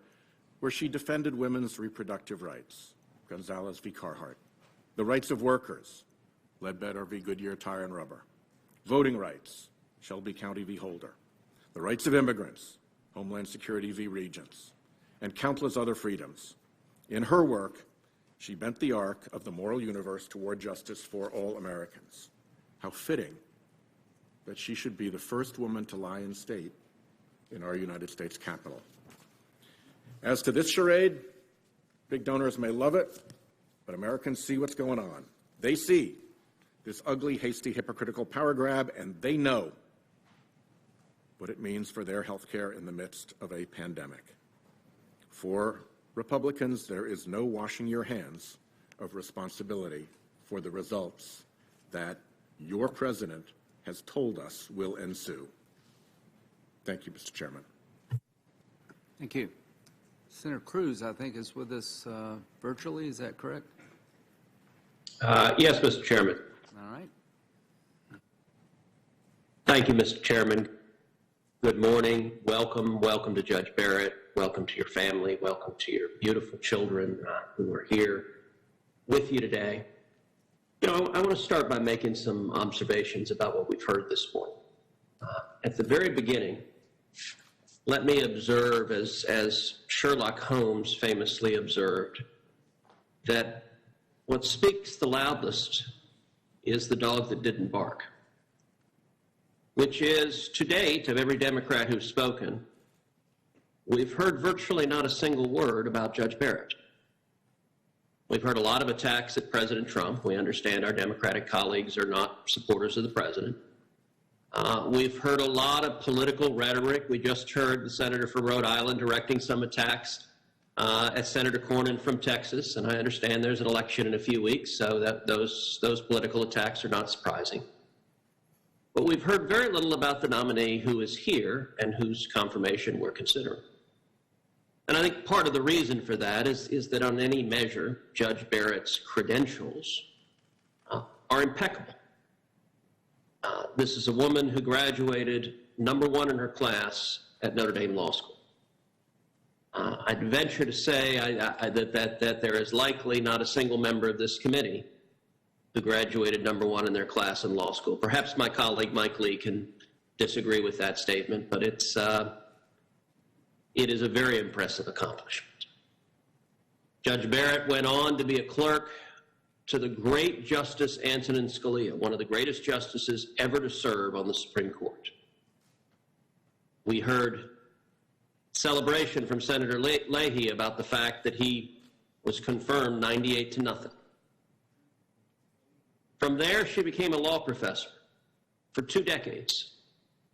where she defended women's reproductive rights, Gonzalez v. Carhart, the rights of workers, Ledbetter v. Goodyear Tire and Rubber, voting rights, Shelby County v. Holder, the rights of immigrants, Homeland Security v. Regents, and countless other freedoms. In her work, she bent the arc of the moral universe toward justice for all Americans. How fitting that she should be the first woman to lie in state in our United States Capitol. As to this charade, big donors may love it, but Americans see what's going on. They see this ugly, hasty, hypocritical power grab, and they know what it means for their health care in the midst of a pandemic. For Republicans, there is no washing your hands of responsibility for the results that your president has told us will ensue. Thank you, Mr. Chairman. Thank you. Senator Cruz, I think, is with us virtually. Is that correct? Yes, Mr. Chairman. All right. Thank you, Mr. Chairman. Good morning. Welcome. Welcome to Judge Barrett. Welcome to your family. Welcome to your beautiful children who are here with you today. You know, I want to start by making some observations about what we've heard this morning. At the very beginning, let me observe, as Sherlock Holmes famously observed, that what speaks the loudest is the dog that didn't bark, which is, to date, of every Democrat who's spoken, we've heard virtually not a single word about Judge Barrett. We've heard a lot of attacks at President Trump. We understand our Democratic colleagues are not supporters of the president. We've heard a lot of political rhetoric. We just heard the senator from Rhode Island directing some attacks at Senator Cornyn from Texas, and I understand there's an election in a few weeks, so that those political attacks are not surprising. But we've heard very little about the nominee who is here and whose confirmation we're considering. And I think part of the reason for that is that on any measure, Judge Barrett's credentials are impeccable. This is a woman who graduated #1 in her class at Notre Dame Law School. I'd venture to say that there is likely not a single member of this committee who graduated #1 in their class in law school. Perhaps my colleague Mike Lee can disagree with that statement, but it is a very impressive accomplishment. Judge Barrett went on to be a clerk to the great Justice Antonin Scalia, one of the greatest justices ever to serve on the Supreme Court. We heard celebration from Senator Leahy about the fact that he was confirmed 98-0. From there, she became a law professor for 2 decades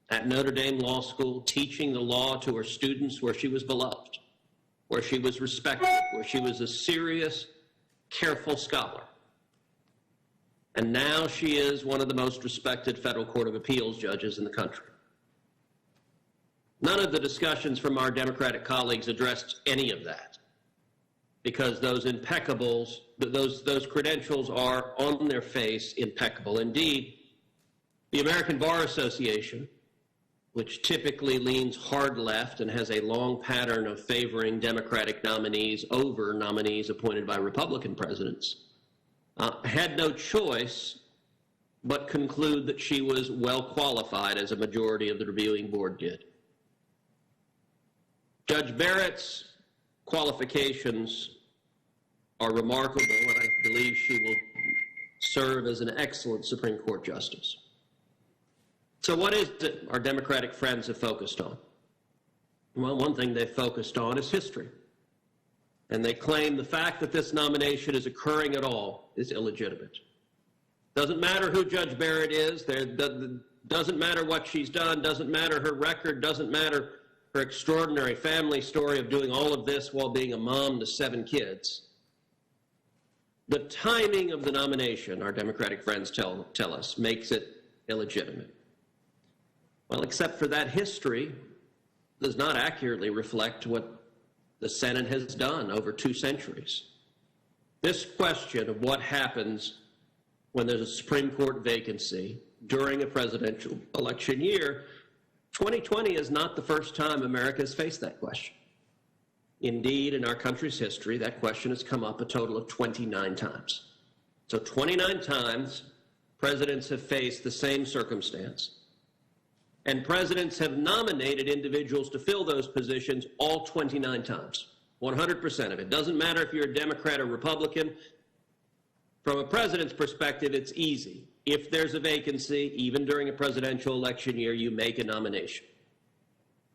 at Notre Dame Law School, teaching the law to her students, where she was beloved, where she was respected, where she was a serious, careful scholar. And now she is one of the most respected federal court of appeals judges in the country. None of the discussions from our Democratic colleagues addressed any of that, because those credentials are on their face impeccable. Indeed, the American Bar Association which typically leans hard left and has a long pattern of favoring Democratic nominees over nominees appointed by Republican presidents, had no choice but conclude that she was well qualified, as a majority of the reviewing board did. Judge Barrett's qualifications are remarkable, and I believe she will serve as an excellent Supreme Court justice. So what is it our Democratic friends have focused on? Well, one thing they've focused on is history. And they claim the fact that this nomination is occurring at all is illegitimate. Doesn't matter who Judge Barrett is, doesn't matter what she's done, doesn't matter her record, doesn't matter her extraordinary family story of doing all of this while being a mom to 7 kids. The timing of the nomination, our Democratic friends tell us, makes it illegitimate. Well, except for that history does not accurately reflect what the Senate has done over 2 centuries. This question of what happens when there's a Supreme Court vacancy during a presidential election year, 2020 is not the first time America has faced that question. Indeed, in our country's history, that question has come up a total of 29 times. So 29 times, presidents have faced the same circumstance. And presidents have nominated individuals to fill those positions all 29 times, 100% of it. Doesn't matter if you're a Democrat or Republican. From a president's perspective, it's easy. If there's a vacancy, even during a presidential election year, you make a nomination.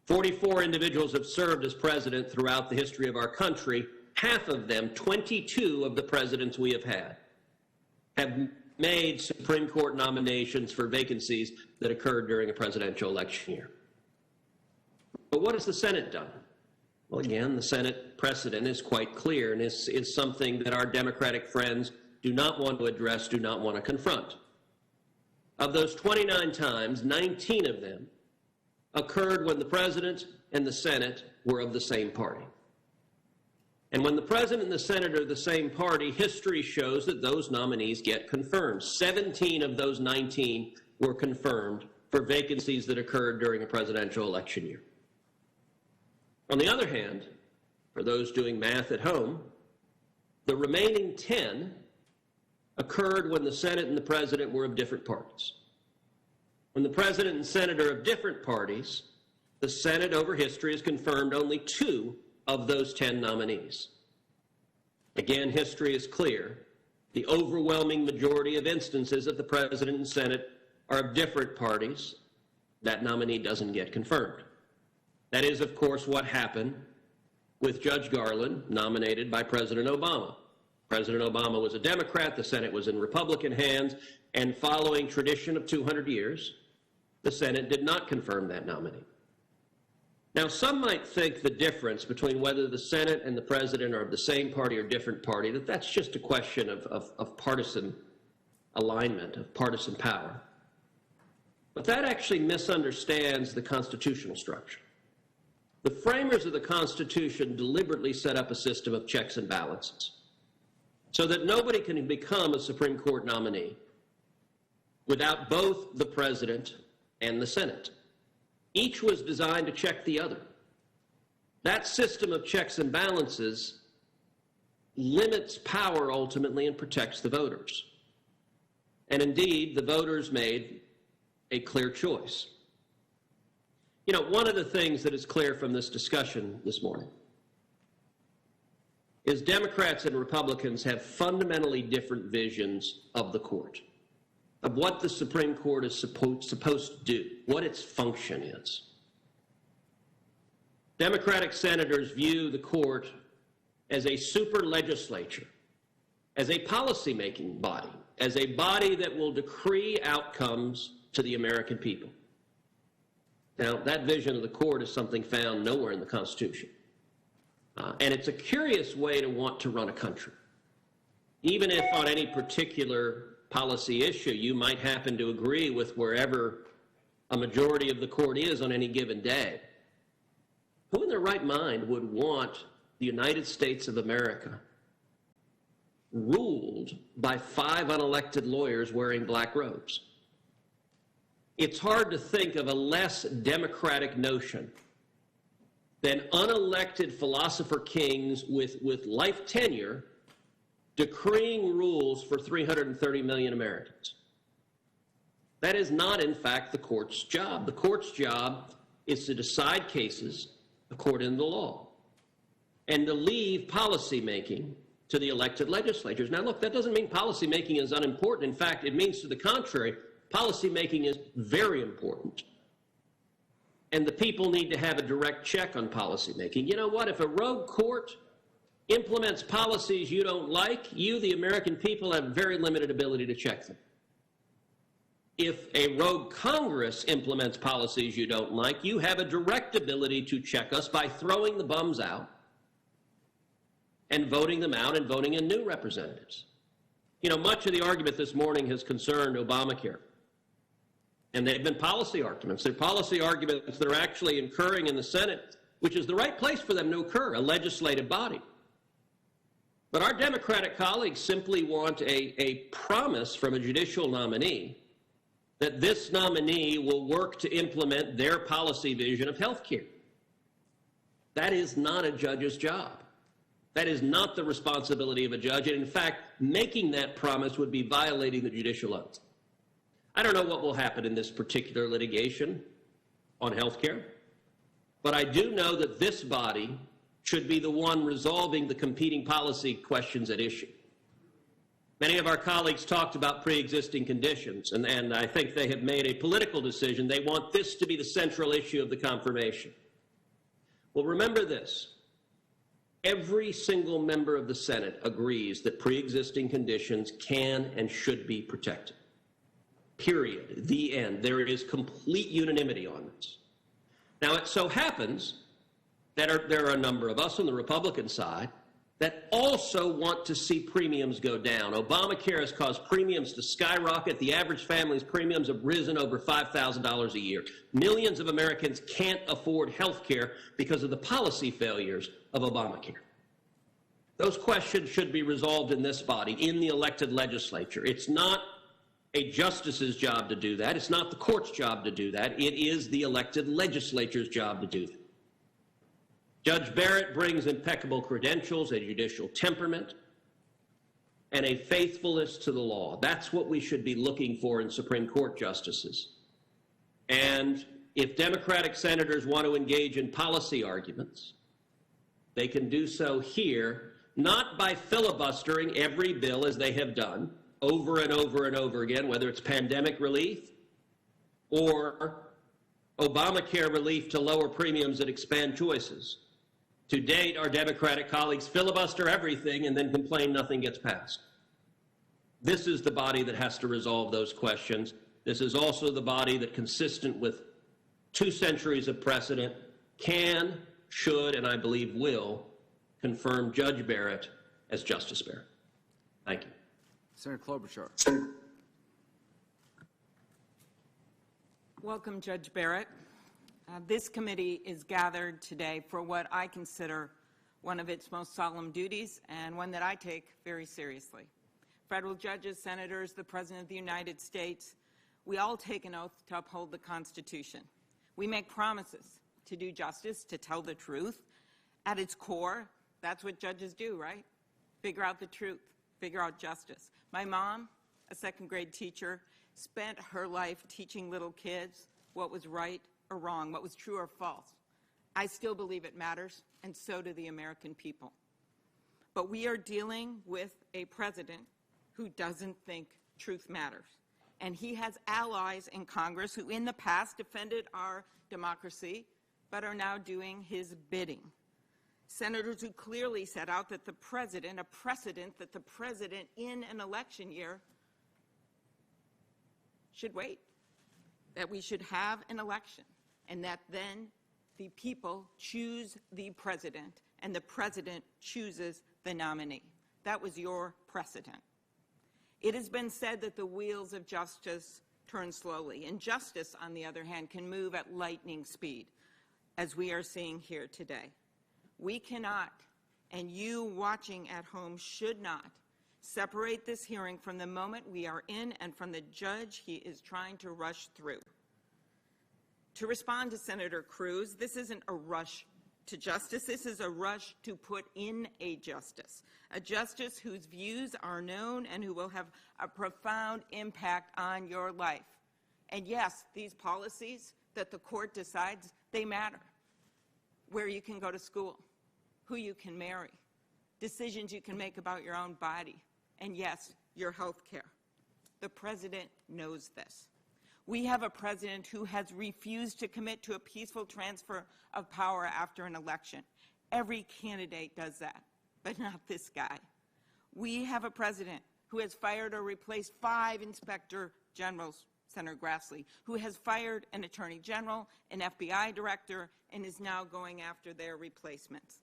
44 individuals have served as president throughout the history of our country. Half of them, 22 of the presidents we have made Supreme Court nominations for vacancies that occurred during a presidential election year. But what has the Senate done? Well, again, the Senate precedent is quite clear and is something that our Democratic friends do not want to address, do not want to confront. Of those 29 times, 19 of them occurred when the President and the Senate were of the same party. And when the President and the Senate are the same party, history shows that those nominees get confirmed. 17 of those 19 were confirmed for vacancies that occurred during a presidential election year. On the other hand, for those doing math at home, the remaining 10 occurred when the Senate and the President were of different parties. When the President and Senate are of different parties, the Senate over history has confirmed only 2 of those 10 nominees. Again, history is clear. The overwhelming majority of instances that the President and Senate are of different parties, that nominee doesn't get confirmed. That is, of course, what happened with Judge Garland, nominated by President Obama. President Obama was a Democrat, the Senate was in Republican hands, and following tradition of 200 years, the Senate did not confirm that nominee. Now, some might think the difference between whether the Senate and the President are of the same party or different party, that's just a question of partisan alignment, of partisan power. But that actually misunderstands the constitutional structure. The framers of the Constitution deliberately set up a system of checks and balances so that nobody can become a Supreme Court nominee without both the President and the Senate. Each was designed to check the other. That system of checks and balances limits power ultimately and protects the voters. And indeed, the voters made a clear choice. You know, one of the things that is clear from this discussion this morning is Democrats and Republicans have fundamentally different visions of the court, of what the Supreme Court is supposed to do, what its function is. Democratic senators view the court as a super legislature, as a policymaking body, as a body that will decree outcomes to the American people. Now, that vision of the court is something found nowhere in the Constitution. And it's a curious way to want to run a country. Even if on any particular policy issue you might happen to agree with wherever a majority of the court is on any given day, who in their right mind would want the United States of America ruled by 5 unelected lawyers wearing black robes? It's hard to think of a less democratic notion than unelected philosopher kings with life tenure decreeing rules for 330 million Americans. That is not, in fact, the court's job. The court's job is to decide cases according to the law and to leave policymaking to the elected legislatures. Now, look, that doesn't mean policymaking is unimportant. In fact, it means to the contrary. Policymaking is very important. And the people need to have a direct check on policymaking. You know what? If a rogue court implements policies you don't like, you, the American people, have very limited ability to check them. If a rogue Congress implements policies you don't like, you have a direct ability to check us by throwing the bums out and voting them out and voting in new representatives. You know, much of the argument this morning has concerned Obamacare. And they've been policy arguments. They're policy arguments that are actually occurring in the Senate, which is the right place for them to occur, a legislative body. But our Democratic colleagues simply want a promise from a judicial nominee that this nominee will work to implement their policy vision of health care. That is not a judge's job. That is not the responsibility of a judge. And in fact, making that promise would be violating the judicial oath. I don't know what will happen in this particular litigation on health care, but I do know that this body should be the one resolving the competing policy questions at issue. Many of our colleagues talked about pre-existing conditions, and I think they have made a political decision. They want this to be the central issue of the confirmation. Well, remember this. Every single member of the Senate agrees that pre-existing conditions can and should be protected. Period. The end. There is complete unanimity on this. Now, it so happens that there are a number of us on the Republican side that also want to see premiums go down. Obamacare has caused premiums to skyrocket. The average family's premiums have risen over $5,000 a year. Millions of Americans can't afford health care because of the policy failures of Obamacare. Those questions should be resolved in this body, in the elected legislature. It's not a justice's job to do that. It's not the court's job to do that. It is the elected legislature's job to do that. Judge Barrett brings impeccable credentials, a judicial temperament, and a faithfulness to the law. That's what we should be looking for in Supreme Court justices. And if Democratic senators want to engage in policy arguments, they can do so here, not by filibustering every bill as they have done over and over and over again, whether it's pandemic relief or Obamacare relief to lower premiums that expand choices. To date, our Democratic colleagues filibuster everything and then complain nothing gets passed. This is the body that has to resolve those questions. This is also the body that, consistent with 2 centuries of precedent, can, should, and I believe will confirm Judge Barrett as Justice Barrett. Thank you. Senator Klobuchar. Welcome, Judge Barrett. This committee is gathered today for what I consider one of its most solemn duties and one that I take very seriously. Federal judges, senators, the President of the United States, we all take an oath to uphold the Constitution. We make promises to do justice, to tell the truth. At its core, that's what judges do, right? Figure out the truth, figure out justice. My mom, a second-grade teacher, spent her life teaching little kids what was right or wrong, what was true or false. I still believe it matters, and so do the American people. But we are dealing with a president who doesn't think truth matters. And he has allies in Congress who in the past defended our democracy, but are now doing his bidding. Senators who clearly set out that the president, a precedent that the president in an election year should wait, that we should have an election, and that then the people choose the president, and the president chooses the nominee. That was your precedent. It has been said that the wheels of justice turn slowly, and justice, on the other hand, can move at lightning speed, as we are seeing here today. We cannot, and you watching at home should not, separate this hearing from the moment we are in and from the judge he is trying to rush through. To respond to Senator Cruz, this isn't a rush to justice. This is a rush to put in a justice whose views are known and who will have a profound impact on your life. And yes, these policies that the court decides, they matter. Where you can go to school, who you can marry, decisions you can make about your own body, and yes, your health care. The president knows this. We have a president who has refused to commit to a peaceful transfer of power after an election. Every candidate does that, but not this guy. We have a president who has fired or replaced 5 inspector generals, Senator Grassley, who has fired an attorney general, an FBI director, and is now going after their replacements.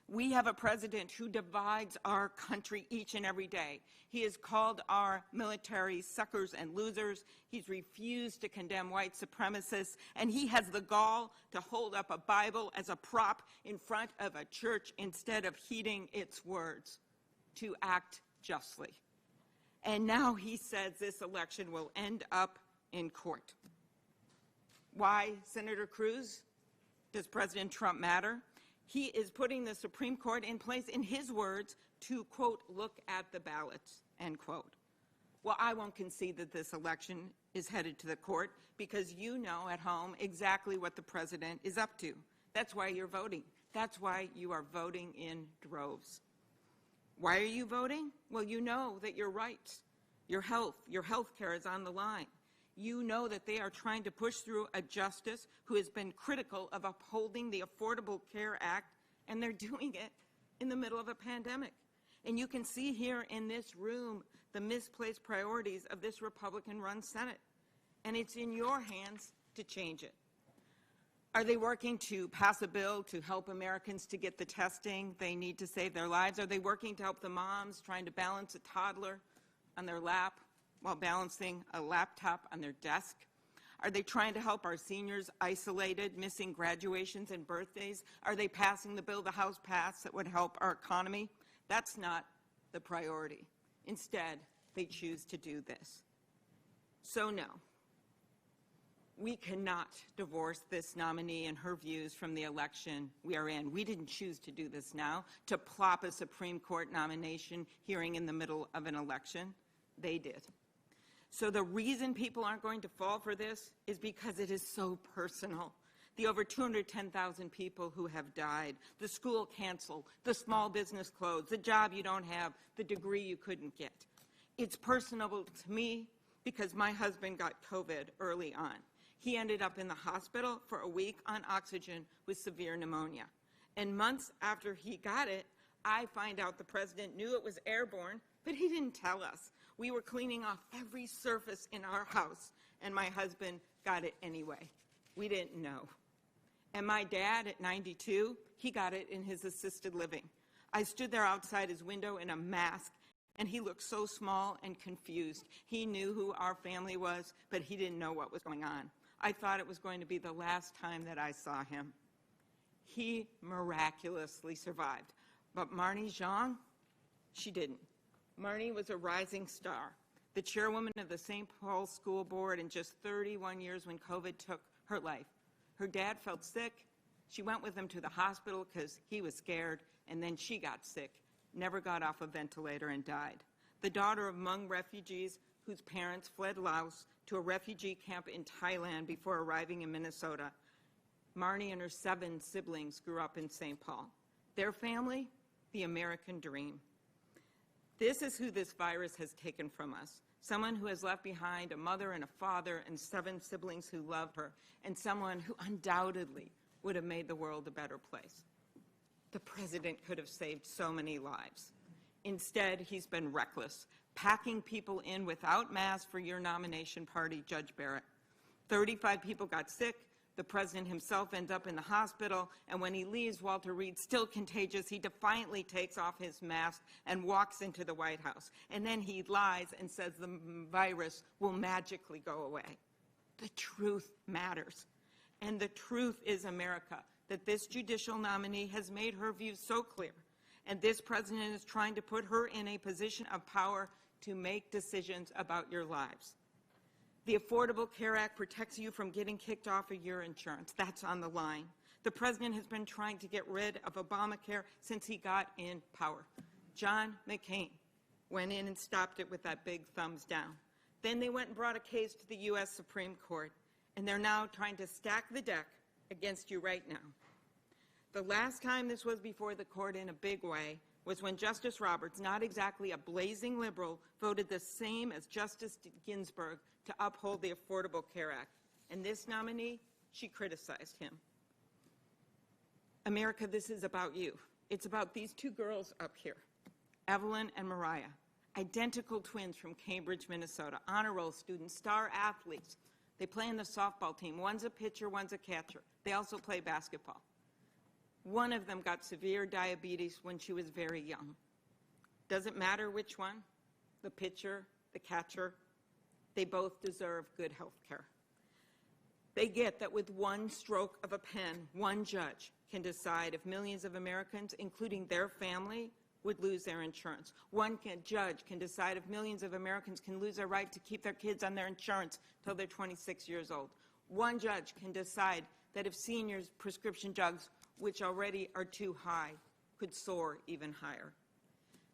We have a president who divides our country each and every day. He has called our military suckers and losers. He's refused to condemn white supremacists, and he has the gall to hold up a Bible as a prop in front of a church instead of heeding its words, to act justly. And now he says this election will end up in court. Why, Senator Cruz? Does President Trump matter? He is putting the Supreme Court in place, in his words, to, quote, look at the ballots, end quote. Well, I won't concede that this election is headed to the court because you know at home exactly what the president is up to. That's why you're voting. That's why you are voting in droves. Why are you voting? Well, you know that your rights, your health care is on the line. You know that they are trying to push through a justice who has been critical of upholding the Affordable Care Act, and they're doing it in the middle of a pandemic. And you can see here in this room the misplaced priorities of this Republican-run Senate. And it's in your hands to change it. Are they working to pass a bill to help Americans to get the testing they need to save their lives? Are they working to help the moms trying to balance a toddler on their lap while balancing a laptop on their desk? Are they trying to help our seniors isolated, missing graduations and birthdays? Are they passing the bill the House passed that would help our economy? That's not the priority. Instead, they choose to do this. So no, we cannot divorce this nominee and her views from the election we are in. We didn't choose to do this now, to plop a Supreme Court nomination hearing in the middle of an election. They did. So the reason people aren't going to fall for this is because it is so personal. The over 210,000 people who have died, the school canceled, the small business closed, the job you don't have, the degree you couldn't get. It's personal to me because my husband got COVID early on. He ended up in the hospital for a week on oxygen with severe pneumonia. And months after he got it, I find out the president knew it was airborne, but he didn't tell us. We were cleaning off every surface in our house, and my husband got it anyway. We didn't know. And my dad, at 92, he got it in his assisted living. I stood there outside his window in a mask, and he looked so small and confused. He knew who our family was, but he didn't know what was going on. I thought it was going to be the last time that I saw him. He miraculously survived. But Marnie Zhang, she didn't. Marnie was a rising star, the chairwoman of the St. Paul School Board in just 31 years when COVID took her life. Her dad felt sick. She went with him to the hospital because he was scared, and then she got sick, never got off a ventilator, and died. The daughter of Hmong refugees whose parents fled Laos to a refugee camp in Thailand before arriving in Minnesota. Marnie and her 7 siblings grew up in St. Paul. Their family, the American dream. This is who this virus has taken from us. Someone who has left behind a mother and a father and 7 siblings who love her, and someone who undoubtedly would have made the world a better place. The president could have saved so many lives. Instead, he's been reckless, packing people in without masks for your nomination party, Judge Barrett. 35 people got sick. The president himself ends up in the hospital, and when he leaves, Walter Reed, still contagious, he defiantly takes off his mask and walks into the White House. And then he lies and says the virus will magically go away. The truth matters. And the truth is, America, that this judicial nominee has made her views so clear, and this president is trying to put her in a position of power to make decisions about your lives. The Affordable Care Act protects you from getting kicked off of your insurance. That's on the line. The president has been trying to get rid of Obamacare since he got in power. John McCain went in and stopped it with that big thumbs down. Then they went and brought a case to the U.S. Supreme Court, and they're now trying to stack the deck against you right now. The last time this was before the court in a big way was when Justice Roberts, not exactly a blazing liberal, voted the same as Justice Ginsburg to uphold the Affordable Care Act. And this nominee, she criticized him. America, this is about you. It's about these two girls up here, Evelyn and Mariah, identical twins from Cambridge, Minnesota, honor roll students, star athletes. They play in the softball team. One's a pitcher, one's a catcher. They also play basketball. One of them got severe diabetes when she was very young. Doesn't matter which one, the pitcher, the catcher, they both deserve good health care. They get that with one stroke of a pen, one judge can decide if millions of Americans, including their family, would lose their insurance. One judge can decide if millions of Americans can lose their right to keep their kids on their insurance till they're 26 years old. One judge can decide that if seniors' prescription drugs, which already are too high, could soar even higher.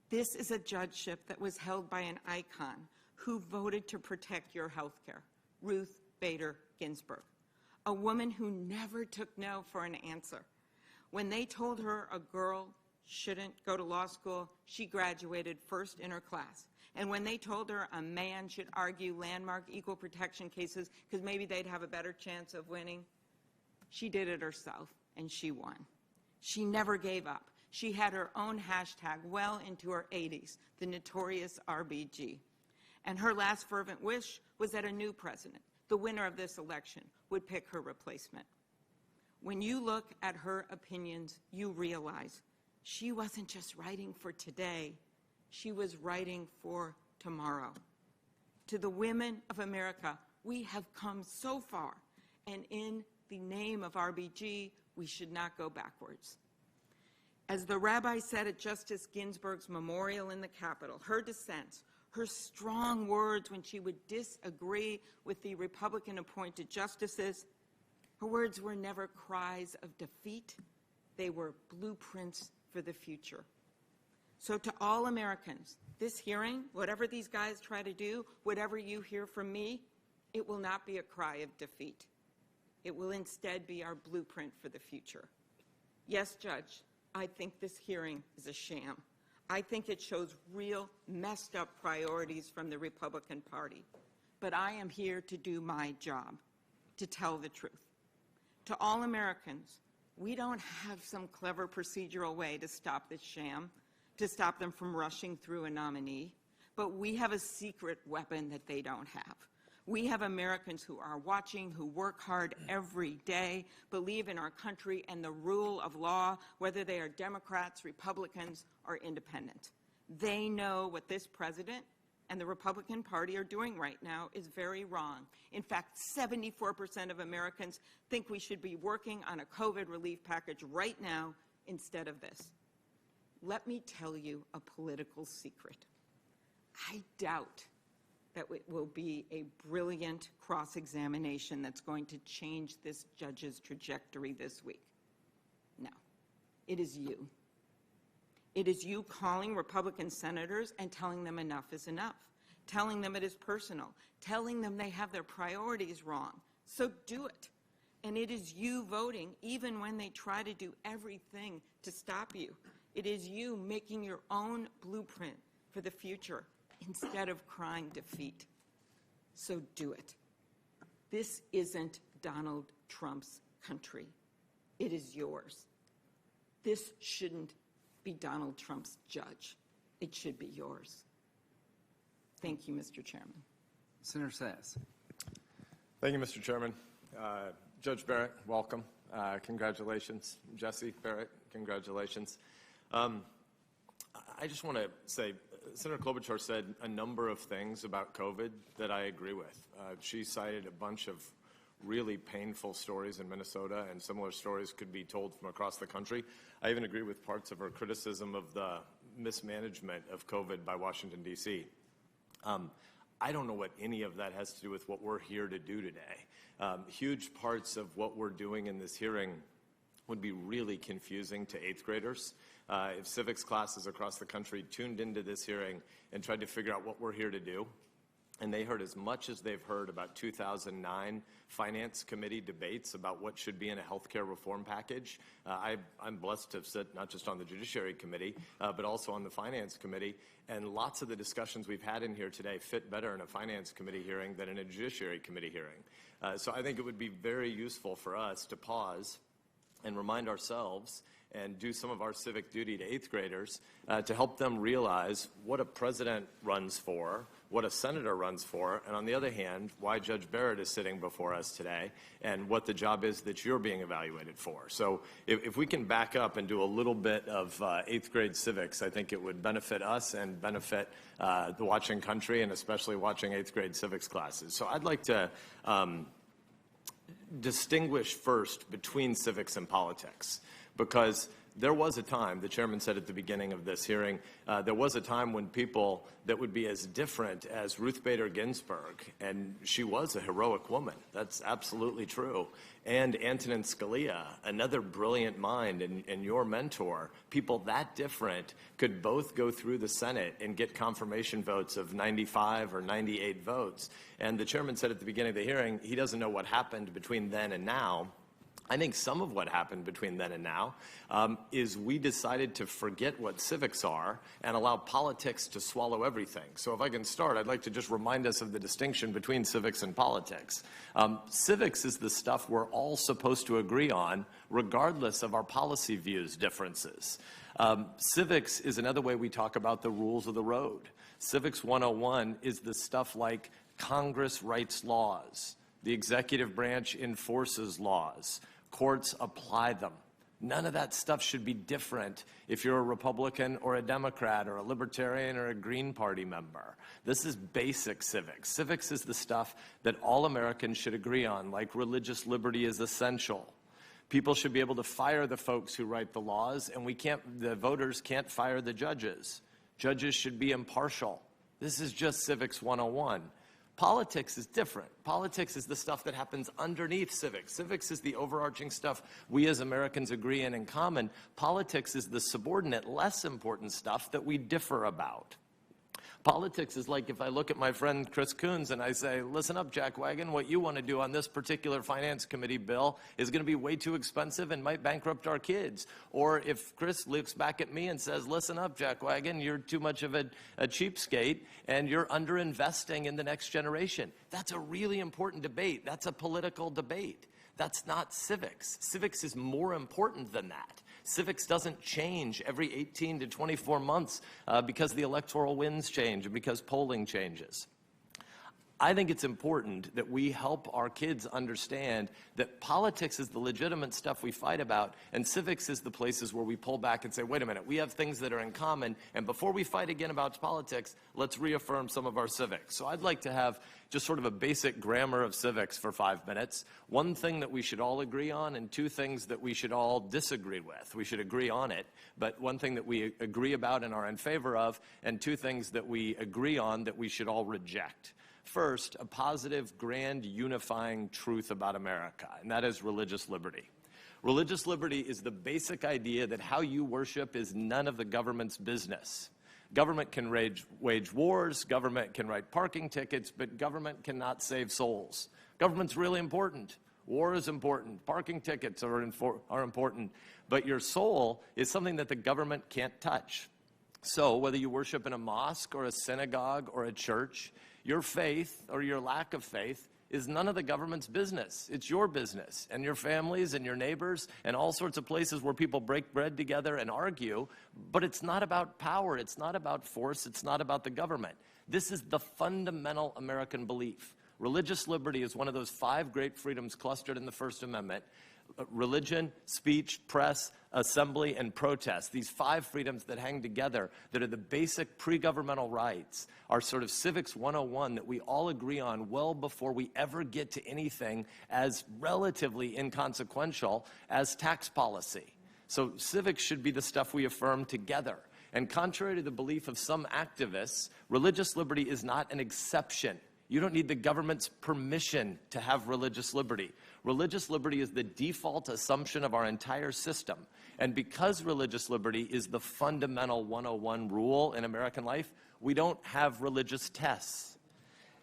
This is a judgeship that was held by an icon who voted to protect your health care, Ruth Bader Ginsburg, a woman who never took no for an answer. When they told her a girl shouldn't go to law school, she graduated first in her class. And when they told her a man should argue landmark equal protection cases because maybe they'd have a better chance of winning, she did it herself, and she won. She never gave up. She had her own hashtag well into her 80s, the notorious RBG. And her last fervent wish was that a new president, the winner of this election, would pick her replacement. When you look at her opinions, you realize she wasn't just writing for today, she was writing for tomorrow. To the women of America, we have come so far, and in the name of RBG, we should not go backwards. As the rabbi said at Justice Ginsburg's memorial in the Capitol, her dissents, her strong words when she would disagree with the Republican-appointed justices, her words were never cries of defeat. They were blueprints for the future. So to all Americans, this hearing, whatever these guys try to do, whatever you hear from me, it will not be a cry of defeat. It will instead be our blueprint for the future. Yes, Judge, I think this hearing is a sham. I think it shows real messed up priorities from the Republican Party. But I am here to do my job, to tell the truth. To all Americans, we don't have some clever procedural way to stop this sham, to stop them from rushing through a nominee, but we have a secret weapon that they don't have. We have Americans who are watching, who work hard every day, believe in our country and the rule of law, whether they are Democrats, Republicans, or independent. They know what this president and the Republican Party are doing right now is very wrong. In fact, 74% of Americans think we should be working on a COVID relief package right now instead of this. Let me tell you a political secret. I doubt that it will be a brilliant cross-examination that's going to change this judge's trajectory this week. No, it is you. It is you calling Republican senators and telling them enough is enough, telling them it is personal, telling them they have their priorities wrong. So do it. And it is you voting even when they try to do everything to stop you. It is you making your own blueprint for the future instead of crying defeat. So do it. This isn't Donald Trump's country. It is yours. This shouldn't be Donald Trump's judge. It should be yours. Thank you, Mr. Chairman. Senator Sass. Thank you, Mr. Chairman. Judge Barrett, welcome. Congratulations. Jesse Barrett, congratulations. I just want to say, Senator Klobuchar said a number of things about COVID that I agree with. She cited a bunch of really painful stories in Minnesota, and similar stories could be told from across the country. I even agree with parts of her criticism of the mismanagement of COVID by Washington, D.C. I don't know what any of that has to do with what we're here to do today. Huge parts of what we're doing in this hearing would be really confusing to 8th graders. If civics classes across the country tuned into this hearing and tried to figure out what we're here to do, and they heard as much as they've heard about 2009 Finance Committee debates about what should be in a healthcare reform package. I'm blessed to sit not just on the Judiciary Committee, but also on the Finance Committee, and lots of the discussions we've had in here today fit better in a Finance Committee hearing than in a Judiciary Committee hearing. So I think it would be very useful for us to pause and remind ourselves and do some of our civic duty to 8th graders to help them realize what a president runs for, what a senator runs for, and on the other hand, why Judge Barrett is sitting before us today, and what the job is that you're being evaluated for. So if we can back up and do a little bit of 8th grade civics, I think it would benefit us and benefit the watching country, and especially watching 8th grade civics classes. So I'd like to distinguish first between civics and politics, because there was a time, the chairman said at the beginning of this hearing, there was a time when people that would be as different as Ruth Bader Ginsburg, and she was a heroic woman, that's absolutely true, and Antonin Scalia, another brilliant mind and your mentor, people that different could both go through the Senate and get confirmation votes of 95 or 98 votes. And the chairman said at the beginning of the hearing, he doesn't know what happened between then and now. I think some of what happened between then and now is we decided to forget what civics are and allow politics to swallow everything. So if I can start, I'd like to just remind us of the distinction between civics and politics. Civics is the stuff we're all supposed to agree on, regardless of our policy views differences. Civics is another way we talk about the rules of the road. Civics 101 is the stuff like Congress writes laws, the executive branch enforces laws, courts apply them. None of that stuff should be different if you're a Republican or a Democrat or a Libertarian or a Green Party member. This is basic civics. Civics is the stuff that all Americans should agree on, like religious liberty is essential. People should be able to fire the folks who write the laws, and the voters can't fire the judges. Judges should be impartial. This is just Civics 101. Politics is different. Politics is the stuff that happens underneath civics. Civics is the overarching stuff we as Americans agree in common. Politics is the subordinate, less important stuff that we differ about. Politics is like if I look at my friend Chris Coons and I say, listen up, jackwagon, what you want to do on this particular finance committee bill is going to be way too expensive and might bankrupt our kids. Or if Chris looks back at me and says, listen up, jackwagon, you're too much of a cheapskate and you're underinvesting in the next generation. That's a really important debate. That's a political debate. That's not civics. Civics is more important than that. Civics doesn't change every 18 to 24 months because the electoral winds change and because polling changes. I think it's important that we help our kids understand that politics is the legitimate stuff we fight about, and civics is the places where we pull back and say, wait a minute, we have things that are in common, and before we fight again about politics, let's reaffirm some of our civics. So I'd like to have just sort of a basic grammar of civics for 5 minutes, one thing that we should all agree on, and two things that we should all disagree with. We should agree on it, but one thing that we agree about and are in favor of, and two things that we agree on that we should all reject. First, a positive, grand, unifying truth about America, and that is religious liberty. Religious liberty is the basic idea that how you worship is none of the government's business. Government can wage wars, government can write parking tickets, but government cannot save souls. Government's really important. War is important. Parking tickets are important. But your soul is something that the government can't touch. So whether you worship in a mosque or a synagogue or a church, your faith or your lack of faith is none of the government's business. It's your business and your families and your neighbors and all sorts of places where people break bread together and argue. But it's not about power. It's not about force. It's not about the government. This is the fundamental American belief. Religious liberty is one of those 5 great freedoms clustered in the First Amendment. Religion, speech, press, assembly, and protest. These 5 freedoms that hang together, that are the basic pre-governmental rights, are sort of Civics 101 that we all agree on well before we ever get to anything as relatively inconsequential as tax policy. So civics should be the stuff we affirm together. And contrary to the belief of some activists, religious liberty is not an exception. You don't need the government's permission to have religious liberty. Religious liberty is the default assumption of our entire system. And because religious liberty is the fundamental 101 rule in American life, we don't have religious tests.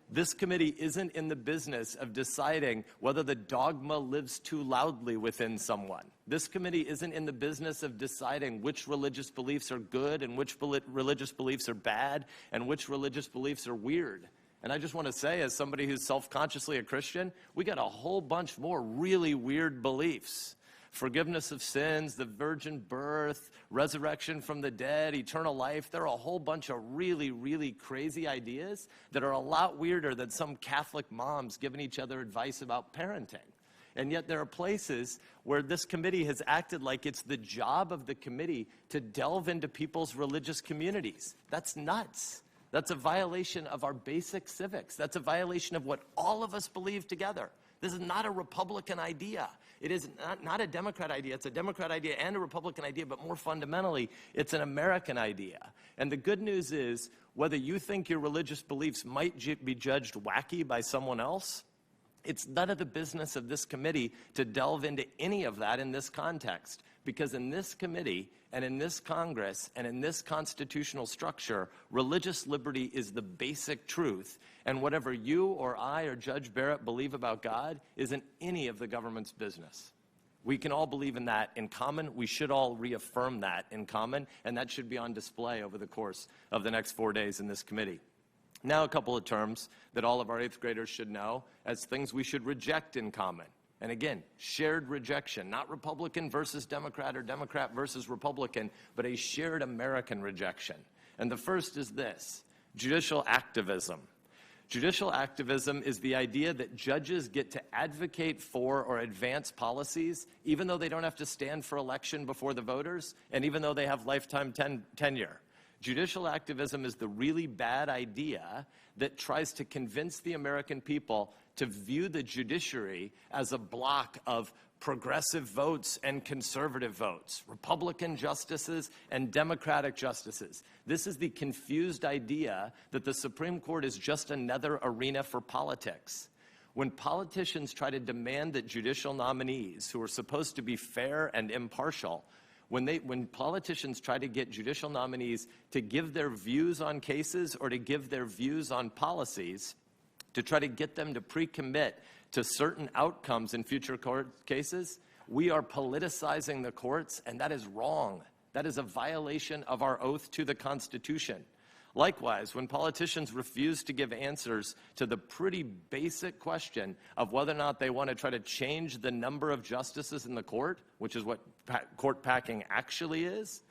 This committee isn't in the business of deciding whether the dogma lives too loudly within someone. This committee isn't in the business of deciding which religious beliefs are good and which religious beliefs are bad and which religious beliefs are weird. And I just want to say, as somebody who's self-consciously a Christian, we got a whole bunch more really weird beliefs. Forgiveness of sins, the virgin birth, resurrection from the dead, eternal life. There are a whole bunch of really, really crazy ideas that are a lot weirder than some Catholic moms giving each other advice about parenting. And yet there are places where this committee has acted like it's the job of the committee to delve into people's religious communities. That's nuts. That's a violation of our basic civics. That's a violation of what all of us believe together. This is not a Republican idea. It is not a Democrat idea. It's a Democrat idea and a Republican idea, but more fundamentally, it's an American idea. And the good news is, whether you think your religious beliefs might be judged wacky by someone else, it's none of the business of this committee to delve into any of that in this context. Because in this committee and in this Congress and in this constitutional structure, religious liberty is the basic truth. And whatever you or I or Judge Barrett believe about God isn't any of the government's business. We can all believe in that in common. We should all reaffirm that in common. And that should be on display over the course of the next 4 days in this committee. Now, a couple of terms that all of our 8th graders should know as things we should reject in common. And again, shared rejection, not Republican versus Democrat or Democrat versus Republican, but a shared American rejection. And the first is this: judicial activism. Judicial activism is the idea that judges get to advocate for or advance policies even though they don't have to stand for election before the voters and even though they have lifetime tenure. Judicial activism is the really bad idea that tries to convince the American people to view the judiciary as a block of progressive votes and conservative votes, Republican justices and Democratic justices. This is the confused idea that the Supreme Court is just another arena for politics. When politicians try to demand that judicial nominees, who are supposed to be fair and impartial, when politicians try to get judicial nominees to give their views on cases or to give their views on policies, to try to get them to pre-commit to certain outcomes in future court cases, we are politicizing the courts, and that is wrong. That is a violation of our oath to the Constitution. Likewise, when politicians refuse to give answers to the pretty basic question of whether or not they want to try to change the number of justices in the court, which is what court packing actually is,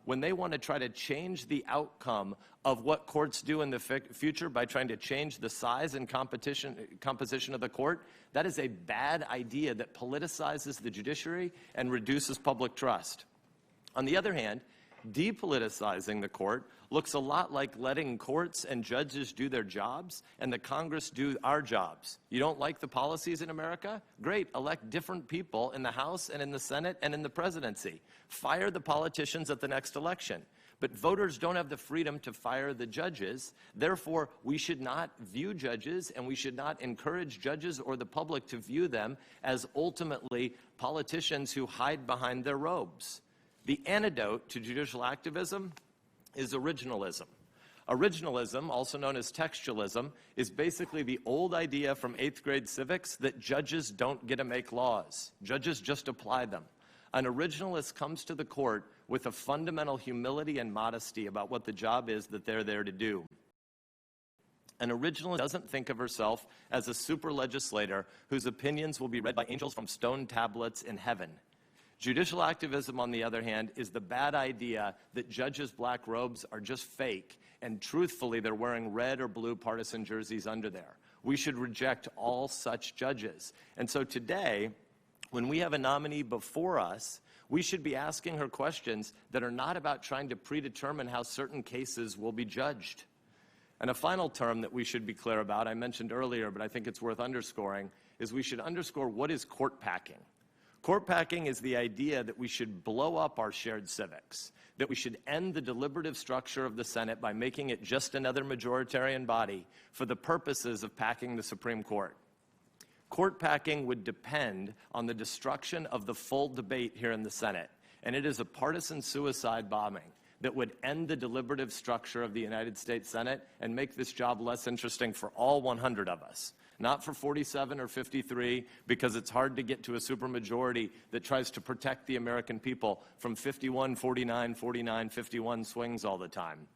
when they want to try to change the outcome of what courts do in the future by trying to change the size and composition of the court, that is a bad idea that politicizes the judiciary and reduces public trust. On the other hand, depoliticizing the court looks a lot like letting courts and judges do their jobs and the Congress do our jobs. You don't like the policies in America? Great, elect different people in the House and in the Senate and in the presidency. Fire the politicians at the next election. But voters don't have the freedom to fire the judges. Therefore, we should not view judges and we should not encourage judges or the public to view them as ultimately politicians who hide behind their robes. The antidote to judicial activism is originalism. Originalism, also known as textualism, is basically the old idea from 8th grade civics that judges don't get to make laws. Judges just apply them. An originalist comes to the court with a fundamental humility and modesty about what the job is that they're there to do. An originalist doesn't think of herself as a super legislator whose opinions will be read by angels from stone tablets in heaven. Judicial activism, on the other hand, is the bad idea that judges' black robes are just fake, and truthfully, they're wearing red or blue partisan jerseys under there. We should reject all such judges. And so today, when we have a nominee before us, we should be asking her questions that are not about trying to predetermine how certain cases will be judged. And a final term that we should be clear about, I mentioned earlier, but I think it's worth underscoring, is we should underscore what is court packing. Court packing is the idea that we should blow up our shared civics, that we should end the deliberative structure of the Senate by making it just another majoritarian body for the purposes of packing the Supreme Court. Court packing would depend on the destruction of the full debate here in the Senate, and it is a partisan suicide bombing that would end the deliberative structure of the United States Senate and make this job less interesting for all 100 of us. Not for 47 or 53, because it's hard to get to a supermajority that tries to protect the American people from 51, 49, 49, 51 swings all the time.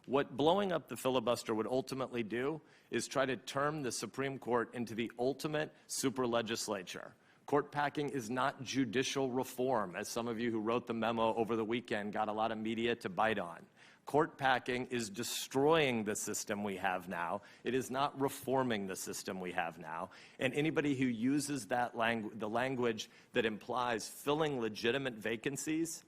What blowing up the filibuster would ultimately do is try to turn the Supreme Court into the ultimate super legislature. Court packing is not judicial reform, as some of you who wrote the memo over the weekend got a lot of media to bite on. Court packing is destroying the system we have now. It is not reforming the system we have now. And anybody who uses that the language that implies filling legitimate vacancies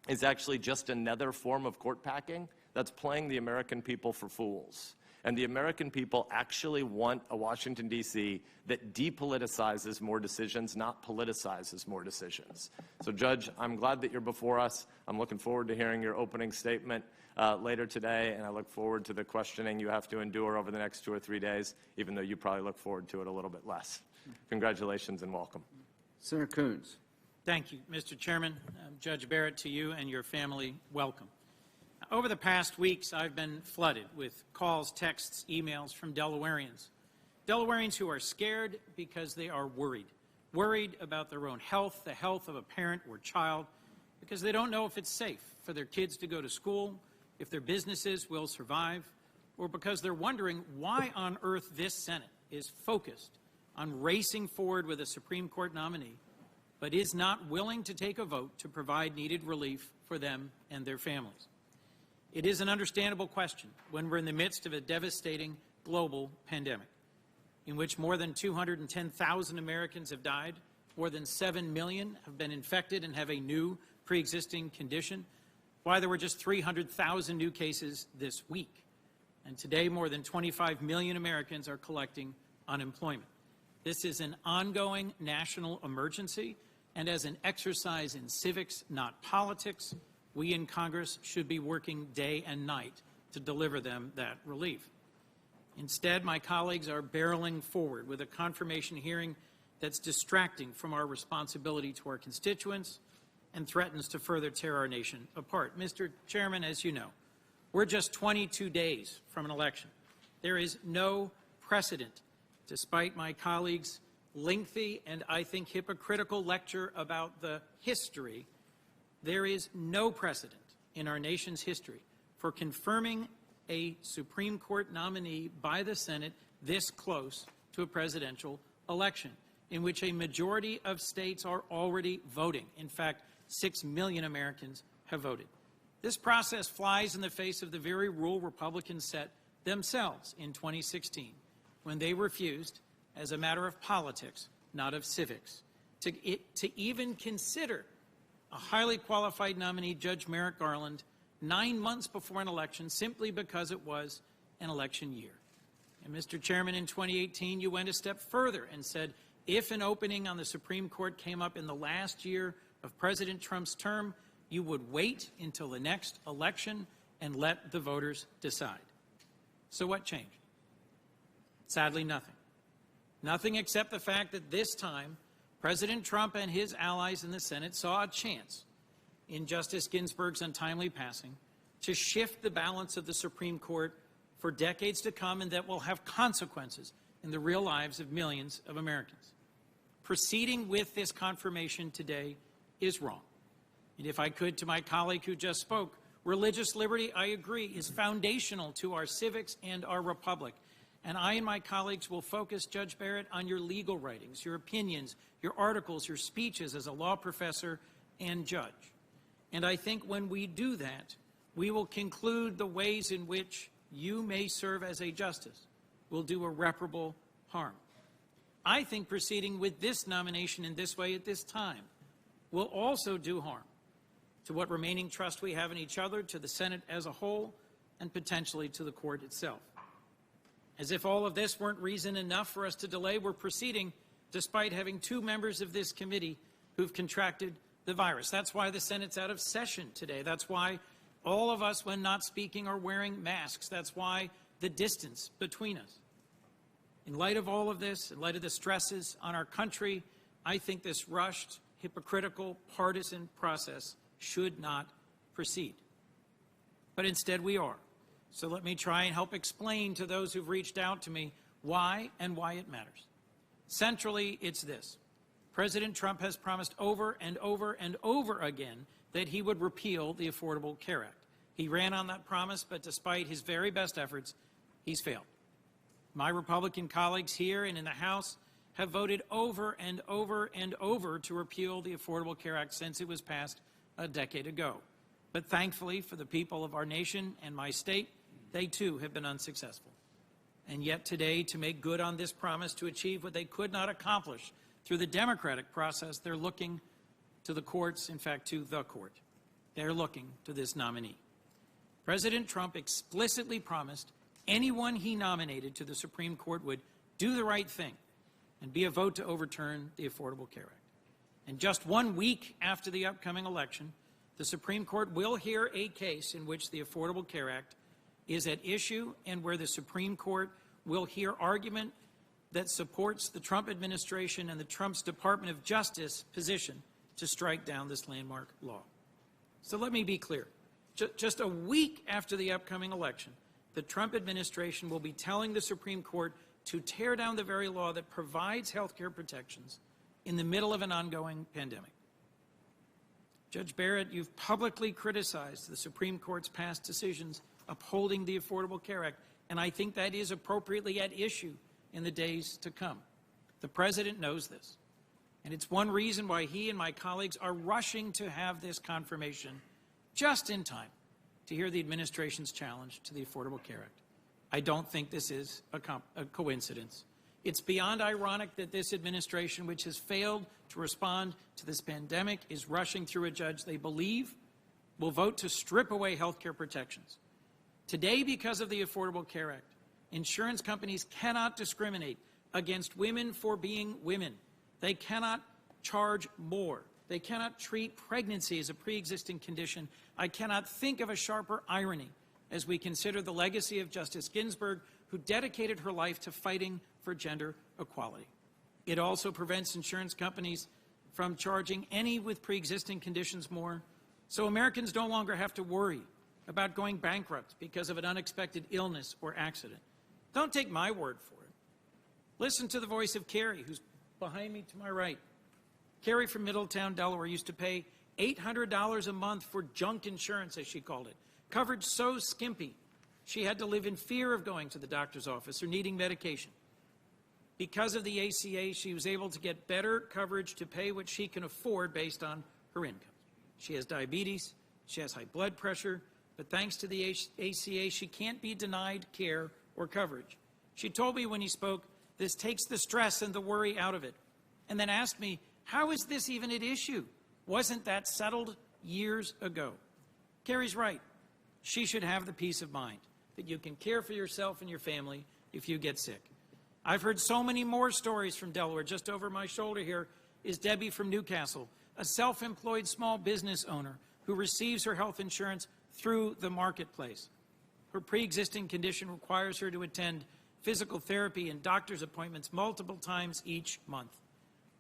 is actually just another form of court packing that's playing the American people for fools. And the American people actually want a Washington, D.C. that depoliticizes more decisions, not politicizes more decisions. So, Judge, I'm glad that you're before us. I'm looking forward to hearing your opening statement later today, and I look forward to the questioning you have to endure over the next 2 or 3 days, even though you probably look forward to it a little bit less. Congratulations and welcome. Senator Coons. Thank you, Mr. Chairman. Judge Barrett, to you and your family, welcome. Over the past weeks, I've been flooded with calls, texts, emails from Delawareans. Delawareans who are scared because they are worried about their own health, the health of a parent or child, because they don't know if it's safe for their kids to go to school, if their businesses will survive, or because they're wondering why on earth this Senate is focused on racing forward with a Supreme Court nominee, but is not willing to take a vote to provide needed relief for them and their families. It is an understandable question when we're in the midst of a devastating global pandemic in which more than 210,000 Americans have died, more than 7 million have been infected and have a new pre-existing condition, why there were just 300,000 new cases this week. And today, more than 25 million Americans are collecting unemployment. This is an ongoing national emergency, and as an exercise in civics, not politics, we in Congress should be working day and night to deliver them that relief. Instead, my colleagues are barreling forward with a confirmation hearing that's distracting from our responsibility to our constituents and threatens to further tear our nation apart. Mr. Chairman, as you know, we're just 22 days from an election. There is no precedent, despite my colleagues' lengthy and I think hypocritical lecture about the history. There is no precedent in our nation's history for confirming a Supreme Court nominee by the Senate this close to a presidential election, in which a majority of states are already voting. In fact, 6 million Americans have voted. This process flies in the face of the very rule Republicans set themselves in 2016, when they refused, as a matter of politics, not of civics, to even consider a highly qualified nominee, Judge Merrick Garland, 9 months before an election, simply because it was an election year. And Mr. Chairman, in 2018, you went a step further and said, if an opening on the Supreme Court came up in the last year of President Trump's term, you would wait until the next election and let the voters decide. So what changed? Sadly, nothing. Nothing except the fact that this time, President Trump and his allies in the Senate saw a chance in Justice Ginsburg's untimely passing to shift the balance of the Supreme Court for decades to come, and that will have consequences in the real lives of millions of Americans. Proceeding with this confirmation today is wrong. And if I could, to my colleague who just spoke, religious liberty, I agree, is foundational to our civics and our republic. And I and my colleagues will focus, Judge Barrett, on your legal writings, your opinions, your articles, your speeches as a law professor and judge. And I think when we do that, we will conclude the ways in which you may serve as a justice will do irreparable harm. I think proceeding with this nomination in this way at this time will also do harm to what remaining trust we have in each other, to the Senate as a whole, and potentially to the court itself. As if all of this weren't reason enough for us to delay, we're proceeding despite having 2 members of this committee who've contracted the virus. That's why the Senate's out of session today. That's why all of us, when not speaking, are wearing masks. That's why the distance between us. In light of all of this, in light of the stresses on our country, I think this rushed, hypocritical, partisan process should not proceed. But instead we are. So let me try and help explain to those who've reached out to me why and why it matters. Centrally, it's this. President Trump has promised over and over and over again that he would repeal the Affordable Care Act. He ran on that promise, but despite his very best efforts, he's failed. My Republican colleagues here and in the House have voted over and over and over to repeal the Affordable Care Act since it was passed a decade ago. But thankfully for the people of our nation and my state, they too have been unsuccessful. And yet today, to make good on this promise, to achieve what they could not accomplish through the democratic process, they're looking to the courts, in fact, to the court. They're looking to this nominee. President Trump explicitly promised anyone he nominated to the Supreme Court would do the right thing and be a vote to overturn the Affordable Care Act. And just 1 week after the upcoming election, the Supreme Court will hear a case in which the Affordable Care Act is at issue and where the Supreme Court will hear argument that supports the Trump administration and the Trump's Department of Justice position to strike down this landmark law. So let me be clear. Just a week after the upcoming election, the Trump administration will be telling the Supreme Court to tear down the very law that provides health care protections in the middle of an ongoing pandemic. Judge Barrett, you've publicly criticized the Supreme Court's past decisions upholding the Affordable Care Act, and I think that is appropriately at issue in the days to come. The President knows this, and it's one reason why he and my colleagues are rushing to have this confirmation just in time to hear the administration's challenge to the Affordable Care Act. I don't think this is a coincidence. It's beyond ironic that this administration, which has failed to respond to this pandemic, is rushing through a judge they believe will vote to strip away health care protections. Today, because of the Affordable Care Act, insurance companies cannot discriminate against women for being women. They cannot charge more. They cannot treat pregnancy as a pre-existing condition. I cannot think of a sharper irony as we consider the legacy of Justice Ginsburg, who dedicated her life to fighting for gender equality. It also prevents insurance companies from charging any with pre-existing conditions more, so Americans no longer have to worry about going bankrupt because of an unexpected illness or accident. Don't take my word for it. Listen to the voice of Carrie, who's behind me to my right. Carrie from Middletown, Delaware, used to pay $800 a month for junk insurance, as she called it. Coverage so skimpy, she had to live in fear of going to the doctor's office or needing medication. Because of the ACA, she was able to get better coverage to pay what she can afford based on her income. She has diabetes, she has high blood pressure, but thanks to the ACA, she can't be denied care or coverage. She told me when he spoke, this takes the stress and the worry out of it, and then asked me, how is this even at issue? Wasn't that settled years ago? Carrie's right. She should have the peace of mind that you can care for yourself and your family if you get sick. I've heard so many more stories from Delaware. Just over my shoulder here is Debbie from Newcastle, a self-employed small business owner who receives her health insurance through the marketplace. Her pre-existing condition requires her to attend physical therapy and doctor's appointments multiple times each month.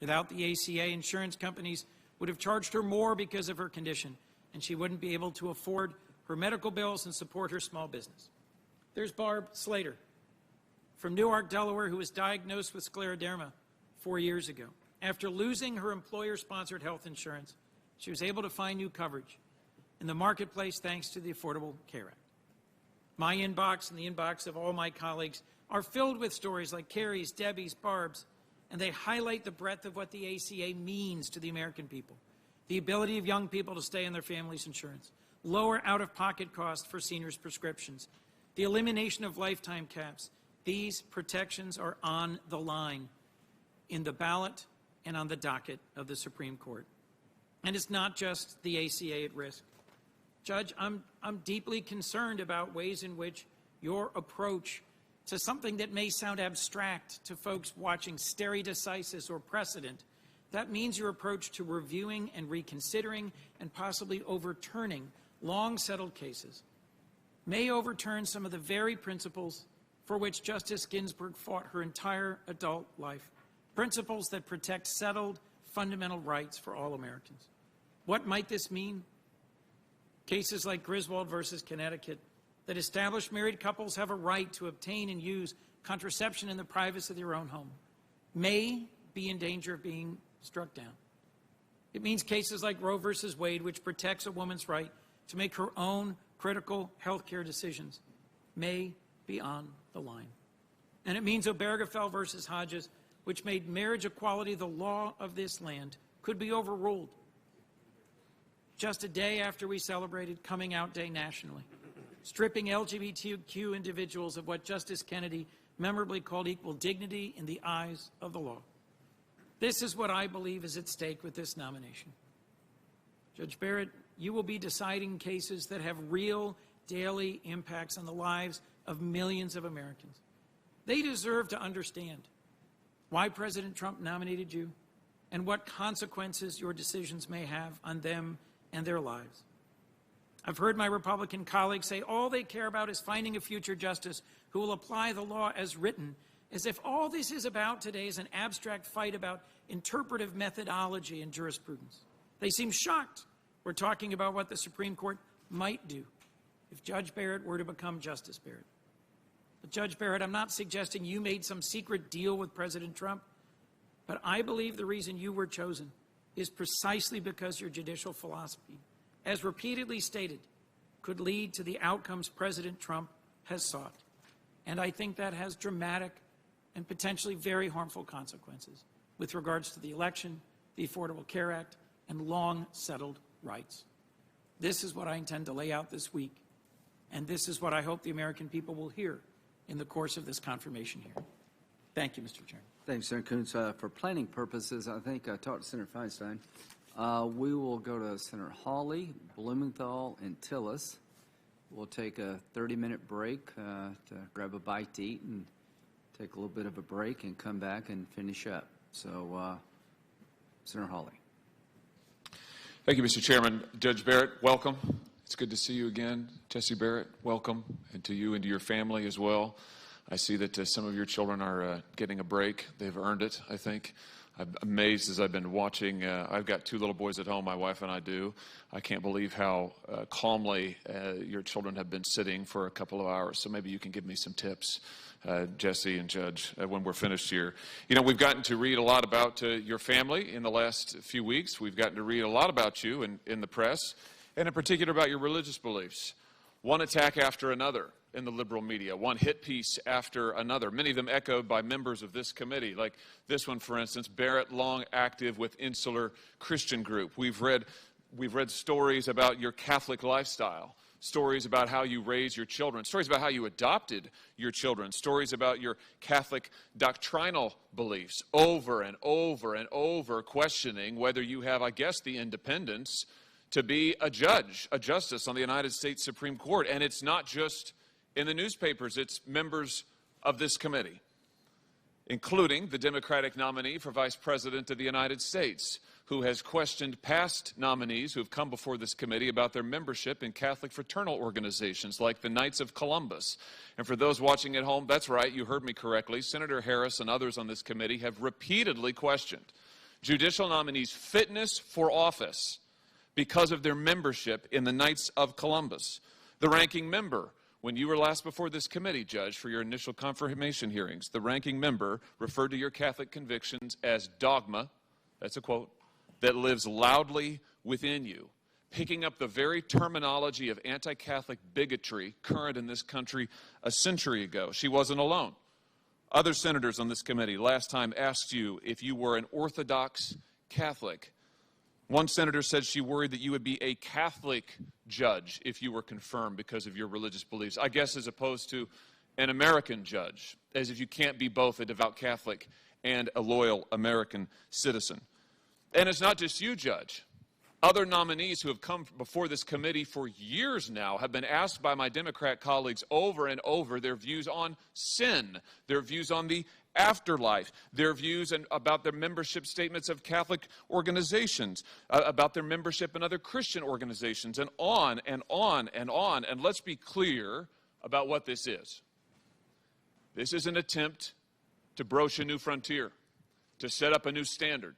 Without the ACA, insurance companies would have charged her more because of her condition, and she wouldn't be able to afford her medical bills and support her small business. There's Barb Slater from Newark, Delaware, who was diagnosed with scleroderma 4 years ago. After losing her employer-sponsored health insurance, she was able to find new coverage in the marketplace thanks to the Affordable Care Act. My inbox and the inbox of all my colleagues are filled with stories like Carrie's, Debbie's, Barb's, and they highlight the breadth of what the ACA means to the American people. The ability of young people to stay on their family's insurance, lower out-of-pocket costs for seniors' prescriptions, the elimination of lifetime caps. These protections are on the line in the ballot and on the docket of the Supreme Court. And it's not just the ACA at risk. Judge, I'm deeply concerned about ways in which your approach to something that may sound abstract to folks watching stare decisis or precedent, That means your approach to reviewing and reconsidering and possibly overturning long-settled cases may overturn some of the very principles for which Justice Ginsburg fought her entire adult life, principles that protect settled, fundamental rights for all Americans. What might this mean? Cases like Griswold versus Connecticut that establish married couples have a right to obtain and use contraception in the privacy of their own home may be in danger of being struck down. It means cases like Roe versus Wade, which protects a woman's right to make her own critical health care decisions, may be on the line. And it means Obergefell versus Hodges, which made marriage equality the law of this land, could be overruled. Just a day after we celebrated Coming Out Day nationally, stripping LGBTQ individuals of what Justice Kennedy memorably called equal dignity in the eyes of the law. This is what I believe is at stake with this nomination. Judge Barrett, you will be deciding cases that have real daily impacts on the lives of millions of Americans. They deserve to understand why President Trump nominated you and what consequences your decisions may have on them and their lives. I've heard my Republican colleagues say all they care about is finding a future justice who will apply the law as written, as if all this is about today is an abstract fight about interpretive methodology and jurisprudence. They seem shocked we're talking about what the Supreme Court might do if Judge Barrett were to become Justice Barrett. But Judge Barrett, I'm not suggesting you made some secret deal with President Trump, but I believe the reason you were chosen is precisely because your judicial philosophy, as repeatedly stated, could lead to the outcomes President Trump has sought. And I think that has dramatic and potentially very harmful consequences with regards to the election, the Affordable Care Act, and long-settled rights. This is what I intend to lay out this week, and this is what I hope the American people will hear in the course of this confirmation hearing. Thank you, Mr. Chairman. Thanks, Senator Coons. For planning purposes, I think I talked to Senator Feinstein. We will go to Senator Hawley, Blumenthal, and Tillis. We'll take a 30-minute break to grab a bite to eat and take a little bit of a break and come back and finish up. So, Senator Hawley. Thank you, Mr. Chairman. Judge Barrett, welcome. It's good to see you again. Jesse Barrett, welcome, and to you and to your family as well. I see that some of your children are getting a break. They've earned it, I think. I'm amazed as I've been watching. I've got two little boys at home, my wife and I do. I can't believe how calmly your children have been sitting for a couple of hours. So maybe you can give me some tips, Jesse and Judge, when we're finished here. You know, we've gotten to read a lot about your family in the last few weeks. We've gotten to read a lot about you in the press, and in particular about your religious beliefs. One attack after another in the liberal media, one hit piece after another, many of them echoed by members of this committee, like this one, for instance, Barrett, long active with Insular Christian Group. We've read stories about your Catholic lifestyle, stories about how you raise your children, stories about how you adopted your children, stories about your Catholic doctrinal beliefs, over and over and over questioning whether you have, I guess, the independence to be a judge, a justice on the United States Supreme Court. And it's not just in the newspapers, it's members of this committee, including the Democratic nominee for Vice President of the United States, who has questioned past nominees who have come before this committee about their membership in Catholic fraternal organizations like the Knights of Columbus. And for those watching at home, that's right, you heard me correctly. Senator Harris and others on this committee have repeatedly questioned judicial nominees' fitness for office because of their membership in the Knights of Columbus. The ranking member, when you were last before this committee, Judge, for your initial confirmation hearings, the ranking member referred to your Catholic convictions as dogma, that's a quote, that lives loudly within you, picking up the very terminology of anti-Catholic bigotry current in this country a century ago. She wasn't alone. Other senators on this committee last time asked you if you were an Orthodox Catholic. One senator said she worried that you would be a Catholic judge if you were confirmed because of your religious beliefs, I guess as opposed to an American judge, as if you can't be both a devout Catholic and a loyal American citizen. And it's not just you, Judge. Other nominees who have come before this committee for years now have been asked by my Democrat colleagues over and over their views on sin, their views on the afterlife, their views about their membership statements of Catholic organizations, about their membership in other Christian organizations, and on and on and on. And let's be clear about what this is. This is an attempt to broach a new frontier, to set up a new standard.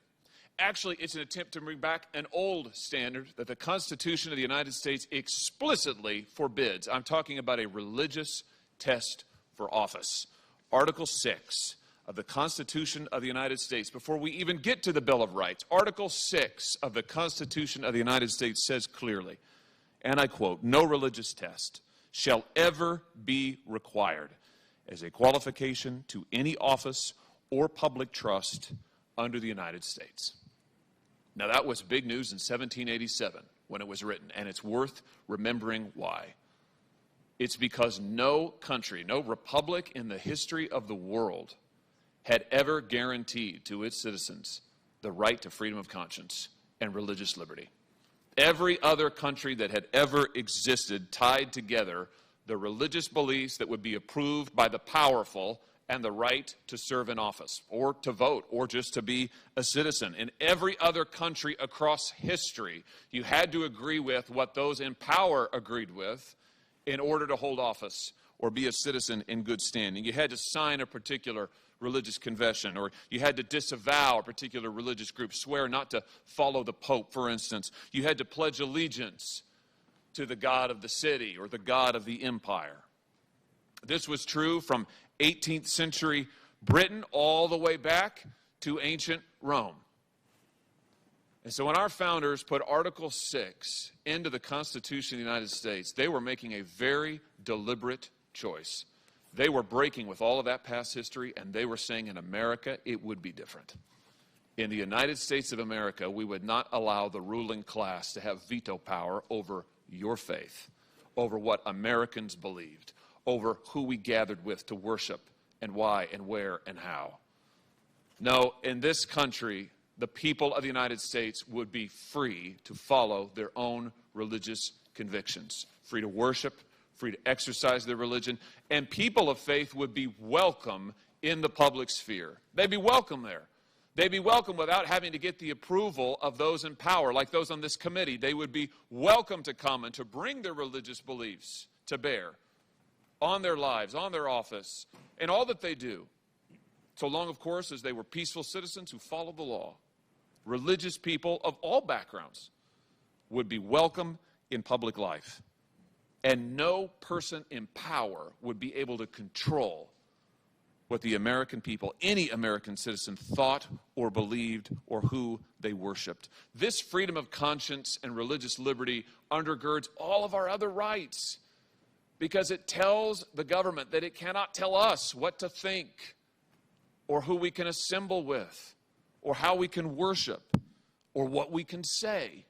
Actually, it's an attempt to bring back an old standard that the Constitution of the United States explicitly forbids. I'm talking about a religious test for office. Article 6 of the Constitution of the United States, before we even get to the Bill of Rights, Article 6 of the Constitution of the United States says clearly, and I quote, "No religious test shall ever be required as a qualification to any office or public trust under the United States." Now, that was big news in 1787 when it was written, and it's worth remembering why. It's because no country, no republic in the history of the world had ever guaranteed to its citizens the right to freedom of conscience and religious liberty. Every other country that had ever existed tied together the religious beliefs that would be approved by the powerful and the right to serve in office, or to vote, or just to be a citizen. In every other country across history, you had to agree with what those in power agreed with in order to hold office or be a citizen in good standing. You had to sign a particular religious confession, or you had to disavow a particular religious group, swear not to follow the Pope, for instance. You had to pledge allegiance to the God of the city or the God of the empire. This was true from 18th century Britain all the way back to ancient Rome. And so when our founders put Article 6 into the Constitution of the United States, they were making a very deliberate choice. They were breaking with all of that past history, and they were saying in America it would be different. In the United States of America, we would not allow the ruling class to have veto power over your faith, over what Americans believed, over who we gathered with to worship, and why, and where, and how. No, in this country, the people of the United States would be free to follow their own religious convictions, free to worship, free to exercise their religion, and people of faith would be welcome in the public sphere. They'd be welcome there. They'd be welcome without having to get the approval of those in power, like those on this committee. They would be welcome to come and to bring their religious beliefs to bear on their lives, on their office, and all that they do, so long, of course, as they were peaceful citizens who followed the law. Religious people of all backgrounds would be welcome in public life, and no person in power would be able to control what the American people, any American citizen, thought or believed or who they worshiped. This freedom of conscience and religious liberty undergirds all of our other rights, because it tells the government that it cannot tell us what to think or who we can assemble with or how we can worship or what we can say.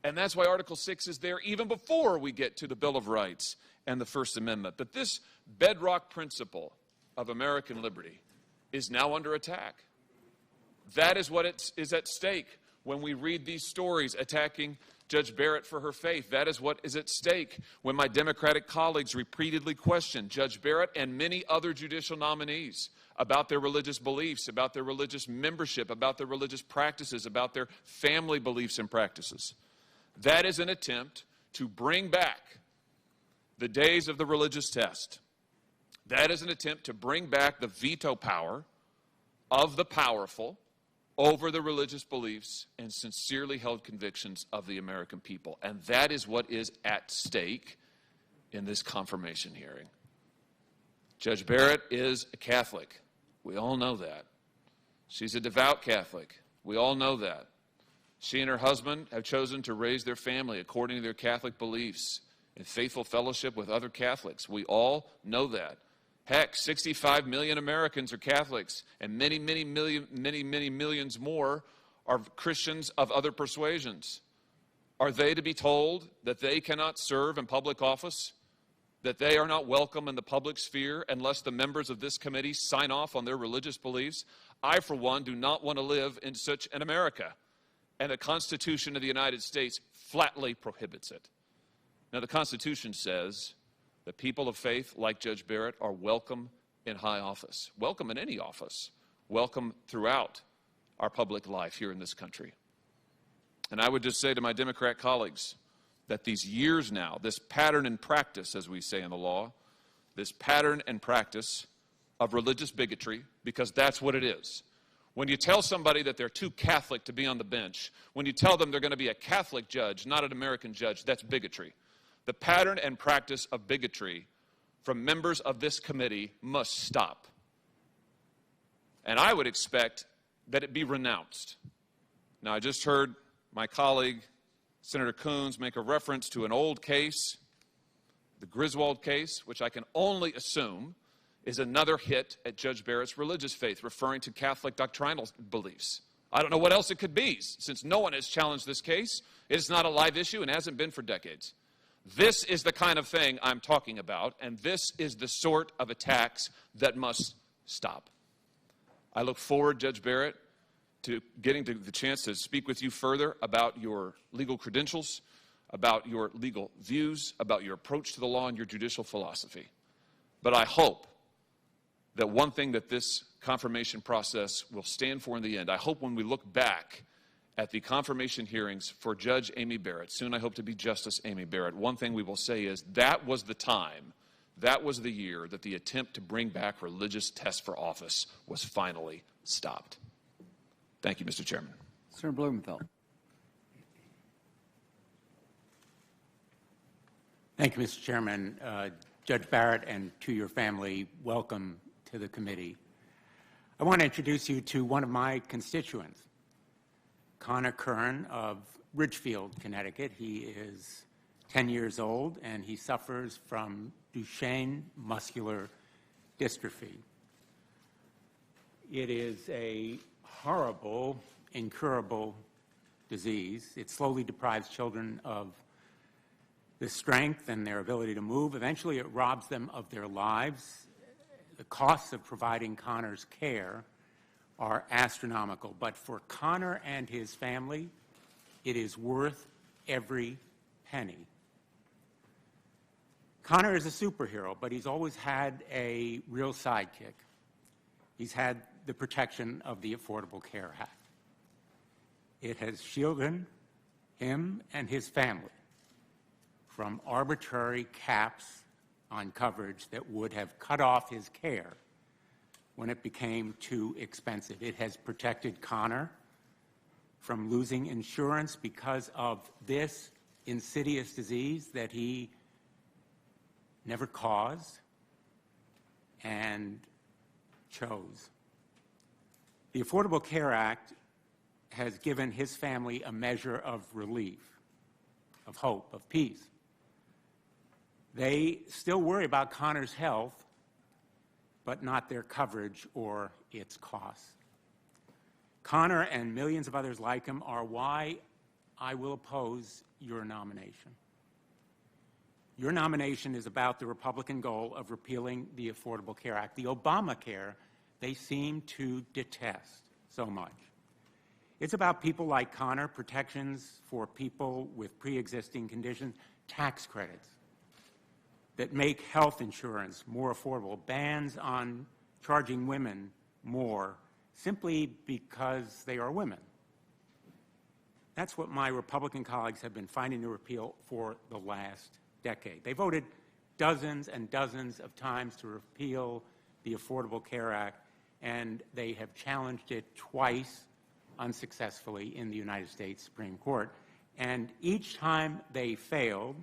And that's why Article 6 is there even before we get to the Bill of Rights and the First Amendment. But this bedrock principle of American liberty is now under attack. That is what is at stake when we read these stories attacking Judge Barrett for her faith. That is what is at stake when my Democratic colleagues repeatedly question Judge Barrett and many other judicial nominees about their religious beliefs, about their religious membership, about their religious practices, about their family beliefs and practices. That is an attempt to bring back the days of the religious test. That is an attempt to bring back the veto power of the powerful over the religious beliefs and sincerely held convictions of the American people. And that is what is at stake in this confirmation hearing. Judge Barrett is a Catholic. We all know that. She's a devout Catholic. We all know that. She and her husband have chosen to raise their family according to their Catholic beliefs in faithful fellowship with other Catholics. We all know that. Heck, 65 million Americans are Catholics, and many millions more are Christians of other persuasions. Are they to be told that they cannot serve in public office, that they are not welcome in the public sphere unless the members of this committee sign off on their religious beliefs? I, for one, do not want to live in such an America. and the Constitution of the United States flatly prohibits it. Now, the Constitution says that people of faith, like Judge Barrett, are welcome in high office, welcome in any office, welcome throughout our public life here in this country. And I would just say to my Democrat colleagues that these years now, this pattern and practice, as we say in the law, this pattern and practice of religious bigotry, because that's what it is. When you tell somebody that they're too Catholic to be on the bench, when you tell them they're going to be a Catholic judge, not an American judge, that's bigotry. The pattern and practice of bigotry from members of this committee must stop. And I would expect that it be renounced. Now, I just heard my colleague, Senator Coons, make a reference to an old case, the Griswold case, which I can only assume is another hit at Judge Barrett's religious faith, referring to Catholic doctrinal beliefs. I don't know what else it could be, since no one has challenged this case. It is not a live issue and hasn't been for decades. This is the kind of thing I'm talking about, and this is the sort of attacks that must stop. I look forward, Judge Barrett, to getting the chance to speak with you further about your legal credentials, about your legal views, about your approach to the law and your judicial philosophy. But I hope that one thing that this confirmation process will stand for in the end, I hope when we look back at the confirmation hearings for Judge Amy Barrett, soon I hope to be Justice Amy Barrett, one thing we will say is that was the time, that was the year that the attempt to bring back religious tests for office was finally stopped. Thank you, Mr. Chairman. Senator Blumenthal. Thank you, Mr. Chairman. Judge Barrett, and to your family, welcome to the committee. I want to introduce you to one of my constituents, Connor Kern of Ridgefield, Connecticut. He is 10 years old, and he suffers from Duchenne muscular dystrophy. It is a horrible, incurable disease. It slowly deprives children of the strength and their ability to move. Eventually, it robs them of their lives. The costs of providing Connor's care are astronomical, but for Connor and his family, it is worth every penny. Connor is a superhero, but he's always had a real sidekick. He's had the protection of the Affordable Care Act. It has shielded him and his family from arbitrary caps on coverage that would have cut off his care when it became too expensive. It has protected Connor from losing insurance because of this insidious disease that he never caused and chose. The Affordable Care Act has given his family a measure of relief, of hope, of peace. They still worry about Connor's health, but not their coverage or its costs. Connor and millions of others like him are why I will oppose your nomination. Your nomination is about the Republican goal of repealing the Affordable Care Act, the Obamacare they seem to detest so much. It's about people like Connor, protections for people with pre-existing conditions, tax credits that make health insurance more affordable, bans on charging women more simply because they are women. That's what my Republican colleagues have been fighting to repeal for the last decade. They voted dozens and dozens of times to repeal the Affordable Care Act, and they have challenged it twice unsuccessfully in the United States Supreme Court. And each time they failed,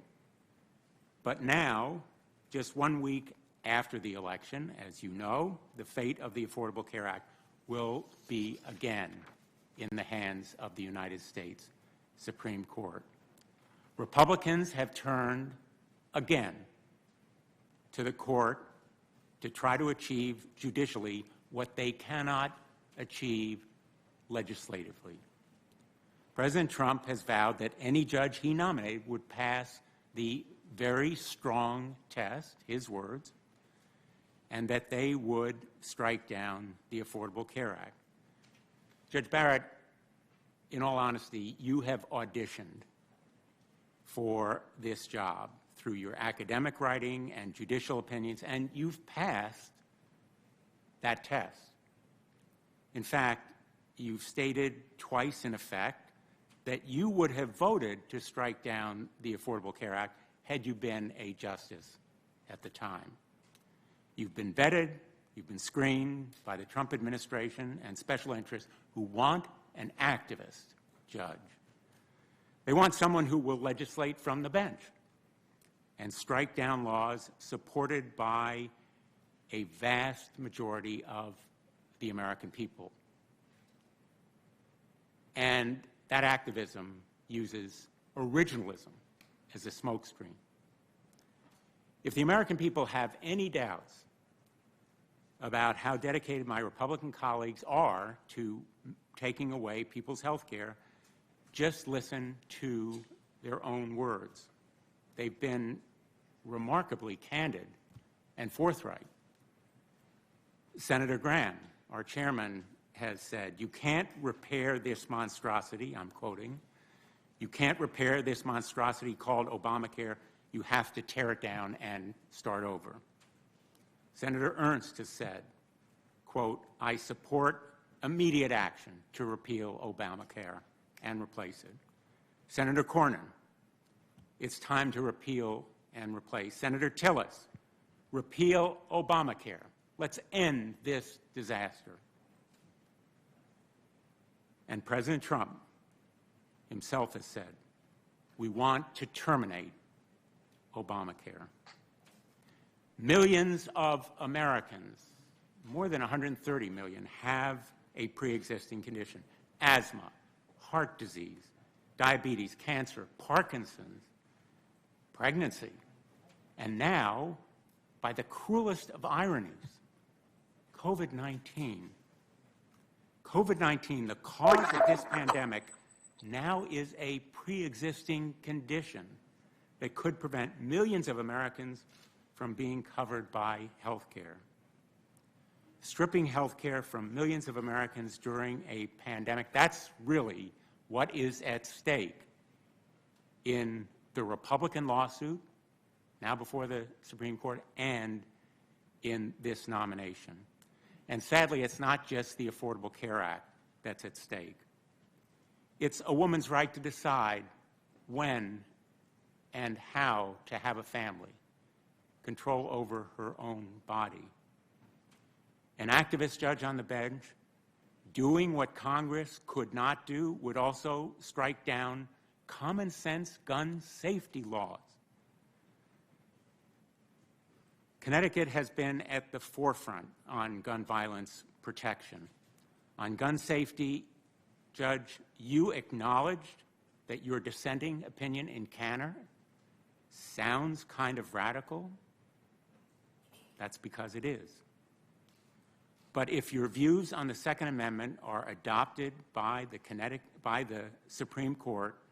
but now, just 1 week after the election, as you know, the fate of the Affordable Care Act will be again in the hands of the United States Supreme Court. Republicans have turned again to the court to try to achieve judicially what they cannot achieve legislatively. President Trump has vowed that any judge he nominated would pass the very strong test, his words, and that they would strike down the Affordable Care Act. Judge Barrett, in all honesty, you have auditioned for this job through your academic writing and judicial opinions, and you've passed that test. In fact, you've stated twice in effect that you would have voted to strike down the Affordable Care Act had you been a justice at the time. You've been vetted, you've been screened by the Trump administration and special interests who want an activist judge. They want someone who will legislate from the bench and strike down laws supported by a vast majority of the American people. And that activism uses originalism as a smokescreen. If the American people have any doubts about how dedicated my Republican colleagues are to taking away people's health care, just listen to their own words. They've been remarkably candid and forthright. Senator Graham, our chairman, has said, "You can't repair this monstrosity," I'm quoting, "you can't repair this monstrosity called Obamacare. You have to tear it down and start over." Senator Ernst has said, quote, "I support immediate action to repeal Obamacare and replace it." Senator Cornyn, "It's time to repeal and replace." Senator Tillis, "Repeal Obamacare. Let's end this disaster." And President Trump himself has said, "We want to terminate Obamacare." Millions of Americans, more than 130 million, have a pre-existing condition: asthma, heart disease, diabetes, cancer, Parkinson's, pregnancy, and now, by the cruelest of ironies, COVID-19. COVID-19, the cause of this pandemic, now is a pre-existing condition that could prevent millions of Americans from being covered by health care. Stripping health care from millions of Americans during a pandemic, that's really what is at stake in the Republican lawsuit, now before the Supreme Court, and in this nomination. And sadly, it's not just the Affordable Care Act that's at stake. It's a woman's right to decide when and how to have a family, control over her own body. An activist judge on the bench, doing what Congress could not do, would also strike down common sense gun safety laws. Connecticut has been at the forefront on gun violence protection. On gun safety, Judge, you acknowledged that your dissenting opinion in Canner sounds kind of radical. That's because it is. But if your views on the Second Amendment are adopted by the Supreme Court,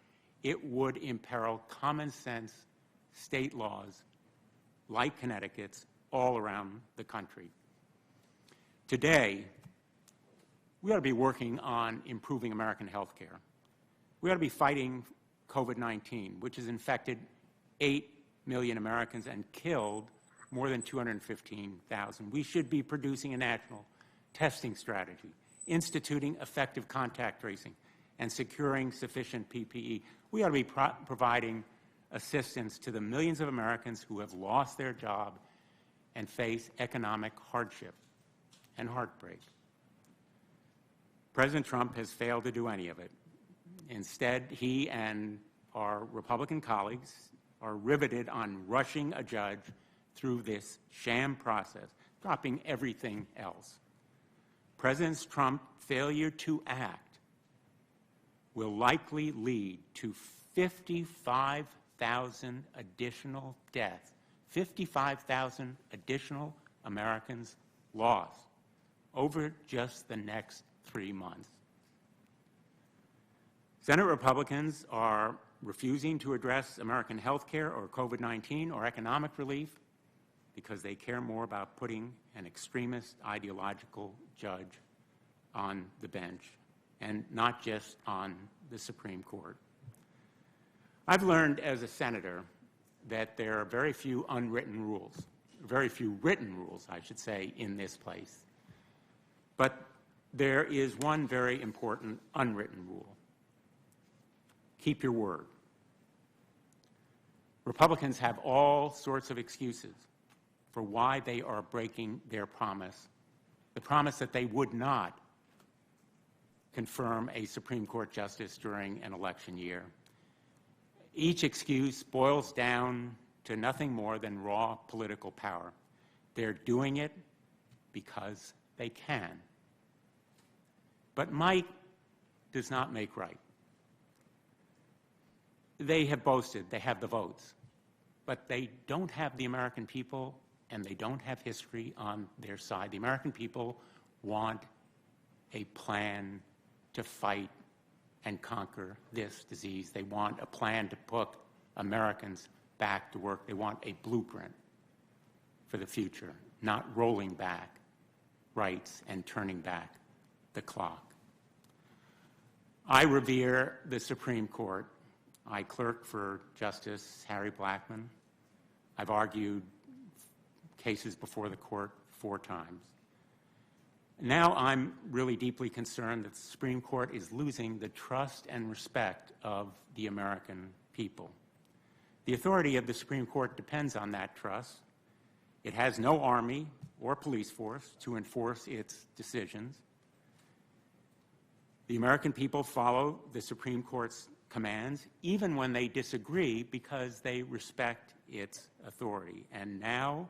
it would imperil common sense state laws like Connecticut's all around the country. Today, we ought to be working on improving American health care. We ought to be fighting COVID-19, which has infected 8 million Americans and killed more than 215,000. We should be producing a national testing strategy, instituting effective contact tracing, and securing sufficient PPE. We ought to be providing assistance to the millions of Americans who have lost their job and face economic hardship and heartbreak. President Trump has failed to do any of it. Instead, he and our Republican colleagues are riveted on rushing a judge through this sham process, dropping everything else. President Trump's failure to act will likely lead to 55,000 additional deaths, 55,000 additional Americans lost over just the next 3 months. Senate Republicans are refusing to address American health care or COVID-19 or economic relief because they care more about putting an extremist ideological judge on the bench. and not just on the Supreme Court. I've learned as a senator that there are very few unwritten rules, very few written rules, I should say, in this place. But there is one very important unwritten rule. Keep your word. Republicans have all sorts of excuses for why they are breaking their promise, the promise that they would not confirm a Supreme Court justice during an election year. Each excuse boils down to nothing more than raw political power. They're doing it because they can. But might does not make right. They have boasted they have the votes, but they don't have the American people, and they don't have history on their side. The American people want a plan to fight and conquer this disease. They want a plan to put Americans back to work. They want a blueprint for the future, not rolling back rights and turning back the clock. I revere the Supreme Court. I clerked for Justice Harry Blackmun. I've argued cases before the court 4 times. Now I'm really deeply concerned that the Supreme Court is losing the trust and respect of the American people. The authority of the Supreme Court depends on that trust. It has no army or police force to enforce its decisions. The American people follow the Supreme Court's commands, even when they disagree, because they respect its authority. And now,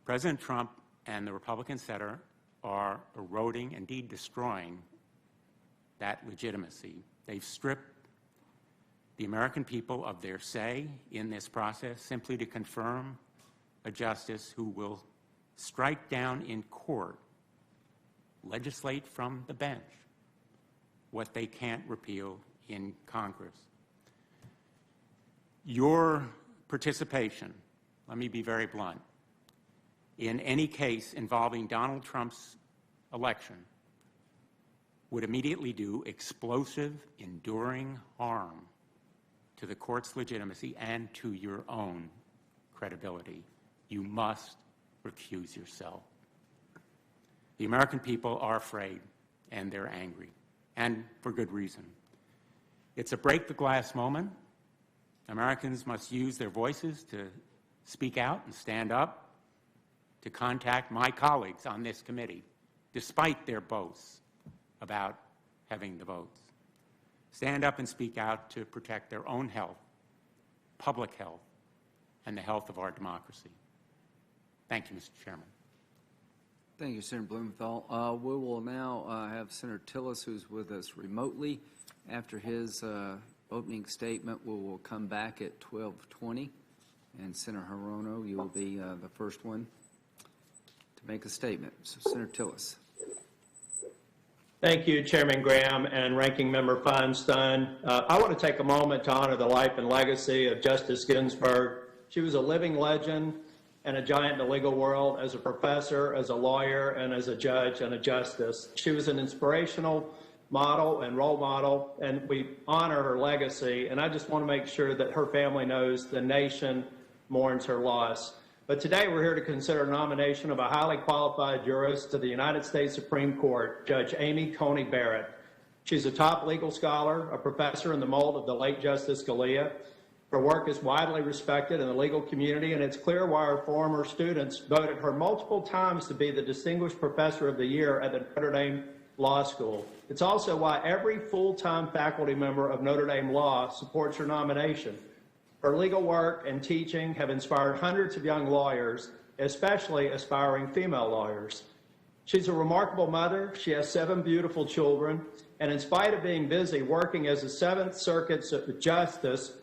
President Trump and the Republican Center are eroding, indeed destroying, that legitimacy. They've stripped the American people of their say in this process simply to confirm a justice who will strike down in court, legislate from the bench, what they can't repeal in Congress. Your participation, let me be very blunt, in any case involving Donald Trump's election would immediately do explosive, enduring harm to the court's legitimacy and to your own credibility. You must recuse yourself. The American people are afraid, and they're angry, and for good reason. It's a break-the-glass moment. Americans must use their voices to speak out and stand up, to contact my colleagues on this committee, despite their boasts about having the votes. Stand up and speak out to protect their own health, public health, and the health of our democracy. Thank you, Mr. Chairman. Thank you, Senator Blumenthal. We will now have Senator Tillis, who's with us remotely. After his opening statement, we will come back at 12:20. And Senator Hirono, you will be the first one to make a statement. So, Senator Tillis. Thank you, Chairman Graham and Ranking Member Feinstein. I want to take a moment to honor the life and legacy of Justice Ginsburg. She was a living legend and a giant in the legal world as a professor, as a lawyer, and as a judge and a justice. She was an inspirational model and role model, and we honor her legacy. And I just want to make sure that her family knows the nation mourns her loss. But today we're here to consider a nomination of a highly qualified jurist to the United States Supreme Court, Judge Amy Coney Barrett. She's a top legal scholar, a professor in the mold of the late Justice Scalia. Her work is widely respected in the legal community, and it's clear why her former students voted her multiple times to be the Distinguished Professor of the Year at the Notre Dame Law School. It's also why every full-time faculty member of Notre Dame Law supports her nomination. Her legal work and teaching have inspired hundreds of young lawyers, especially aspiring female lawyers. She's a remarkable mother. She has 7 beautiful children, and in spite of being busy working as a Seventh Circuit Justice,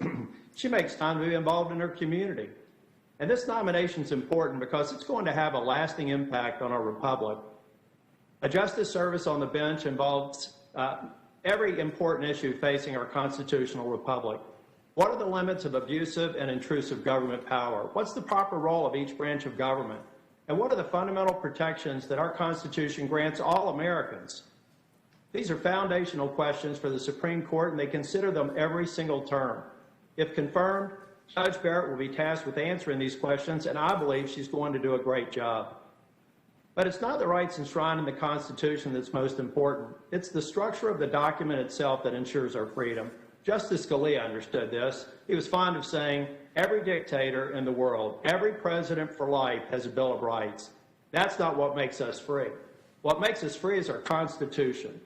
she makes time to be involved in her community. And this nomination is important because it's going to have a lasting impact on our republic. A justice service on the bench involves every important issue facing our constitutional republic. What are the limits of abusive and intrusive government power? What's the proper role of each branch of government? And what are the fundamental protections that our Constitution grants all Americans? These are foundational questions for the Supreme Court, and they consider them every single term. If confirmed, Judge Barrett will be tasked with answering these questions, and I believe she's going to do a great job. But it's not the rights enshrined in the Constitution that's most important. It's the structure of the document itself that ensures our freedom. Justice Scalia understood this. He was fond of saying, every dictator in the world, every president for life has a Bill of Rights. That's not what makes us free. What makes us free is our Constitution.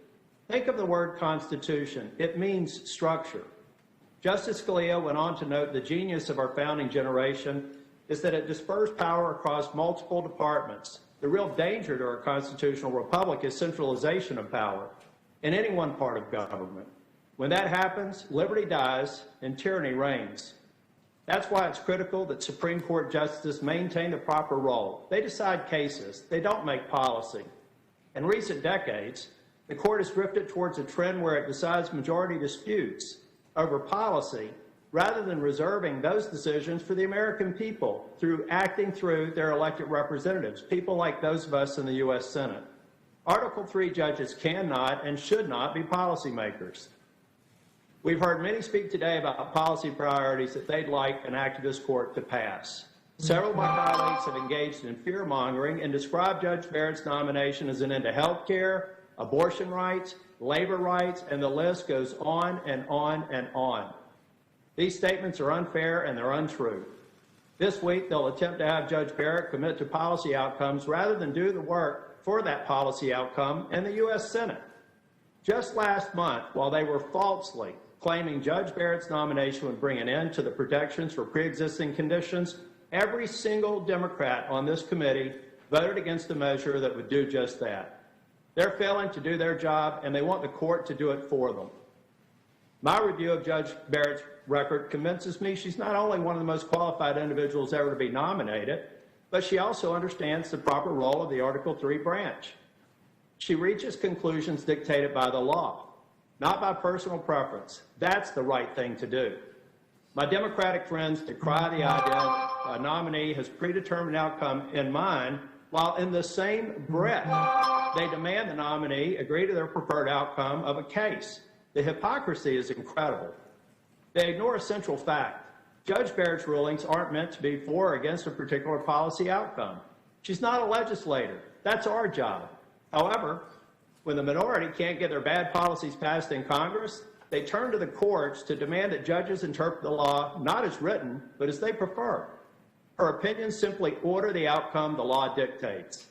Think of the word Constitution. It means structure. Justice Scalia went on to note the genius of our founding generation is that it dispersed power across multiple departments. The real danger to our constitutional republic is centralization of power in any one part of government. When that happens, liberty dies and tyranny reigns. That's why it's critical that Supreme Court justices maintain the proper role. They decide cases. They don't make policy. In recent decades, the court has drifted towards a trend where it decides majority disputes over policy rather than reserving those decisions for the American people through acting through their elected representatives, people like those of us in the U.S. Senate. Article III judges cannot and should not be policymakers. We've heard many speak today about policy priorities that they'd like an act of this court to pass. Several of my colleagues have engaged in fear-mongering and described Judge Barrett's nomination as an end to health care, abortion rights, labor rights, and the list goes on and on and on. These statements are unfair and they're untrue. This week, they'll attempt to have Judge Barrett commit to policy outcomes rather than do the work for that policy outcome in the U.S. Senate. Just last month, while they were falsely claiming Judge Barrett's nomination would bring an end to the protections for pre-existing conditions, every single Democrat on this committee voted against a measure that would do just that. They're failing to do their job, and they want the court to do it for them. My review of Judge Barrett's record convinces me she's not only one of the most qualified individuals ever to be nominated, but she also understands the proper role of the Article III branch. She reaches conclusions dictated by the law, not by personal preference. That's the right thing to do. My Democratic friends decry the idea a nominee has predetermined outcome in mind, while in the same breath, they demand the nominee agree to their preferred outcome of a case. The hypocrisy is incredible. They ignore a central fact. Judge Barrett's rulings aren't meant to be for or against a particular policy outcome. She's not a legislator. That's our job. However, when the minority can't get their bad policies passed in Congress, they turn to the courts to demand that judges interpret the law not as written, but as they prefer. Her opinions simply order the outcome the law dictates.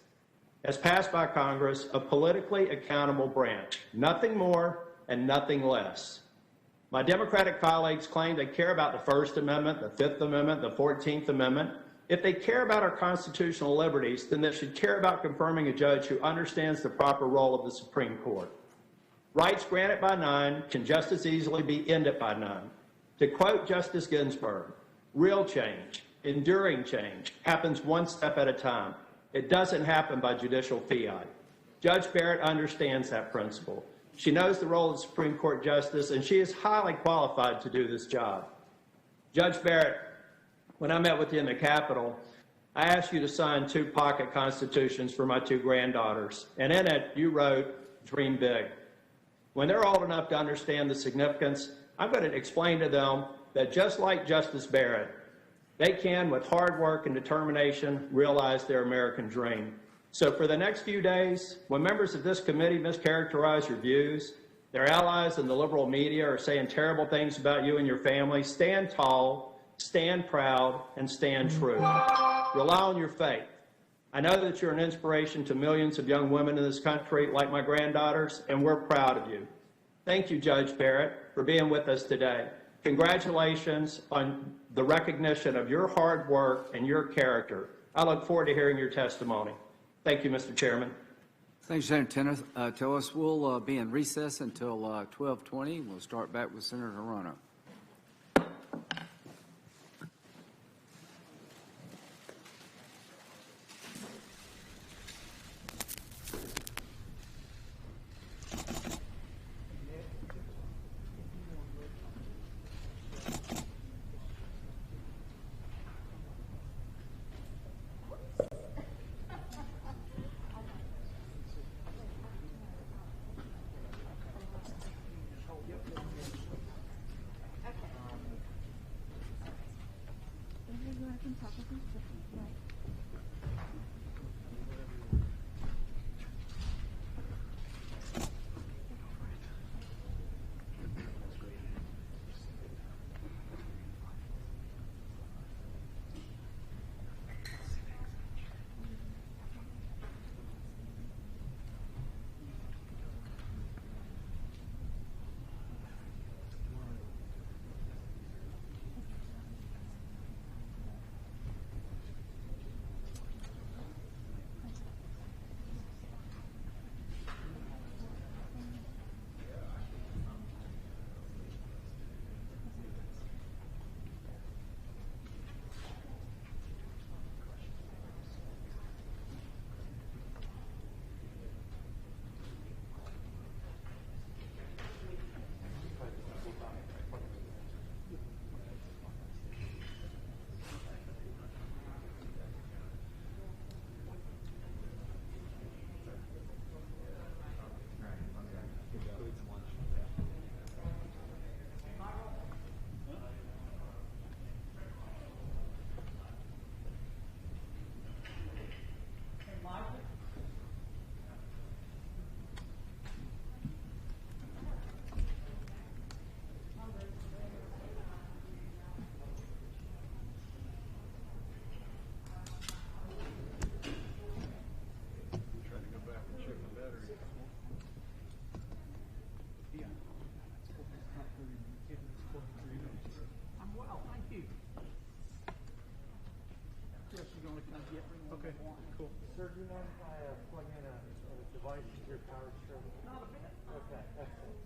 As passed by Congress, a politically accountable branch, nothing more and nothing less. My Democratic colleagues claim they care about the First Amendment, the Fifth Amendment, the 14th Amendment. If they care about our constitutional liberties, then they should care about confirming a judge who understands the proper role of the Supreme Court. Rights granted by none can just as easily be ended by none. To quote Justice Ginsburg, real change, enduring change, happens one step at a time. It doesn't happen by judicial fiat. Judge Barrett understands that principle. She knows the role of the Supreme Court justice, and she is highly qualified to do this job. Judge Barrett, when I met with you in the Capitol, I asked you to sign 2 pocket constitutions for my 2 granddaughters, and in it you wrote, "Dream big." When they're old enough to understand the significance, I'm going to explain to them that just like Justice Barrett, they can, with hard work and determination, realize their American dream. So for the next few days, when members of this committee mischaracterize your views, their allies in the liberal media are saying terrible things about you and your family, stand tall, stand proud, and stand true. Rely on your faith. I know that you're an inspiration to millions of young women in this country, like my granddaughters, and we're proud of you. Thank you, Judge Barrett, for being with us today. Congratulations on the recognition of your hard work and your character. I look forward to hearing your testimony. Thank you, Mr. Chairman. Thank you, Senator Tillis. We'll be in recess until 12:20. We'll start back with Senator Hirono. your power struggle? Not a bit. Okay, excellent.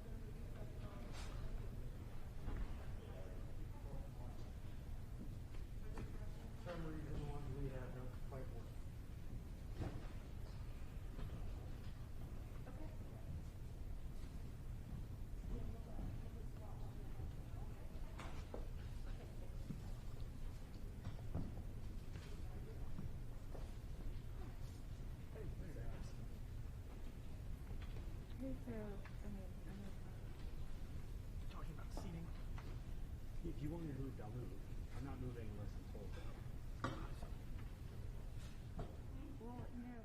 For some reason, the ones we have don't quite work. Talking about seating. If you want me to move, I'll move. I'm not moving unless I'm told to. Well, no.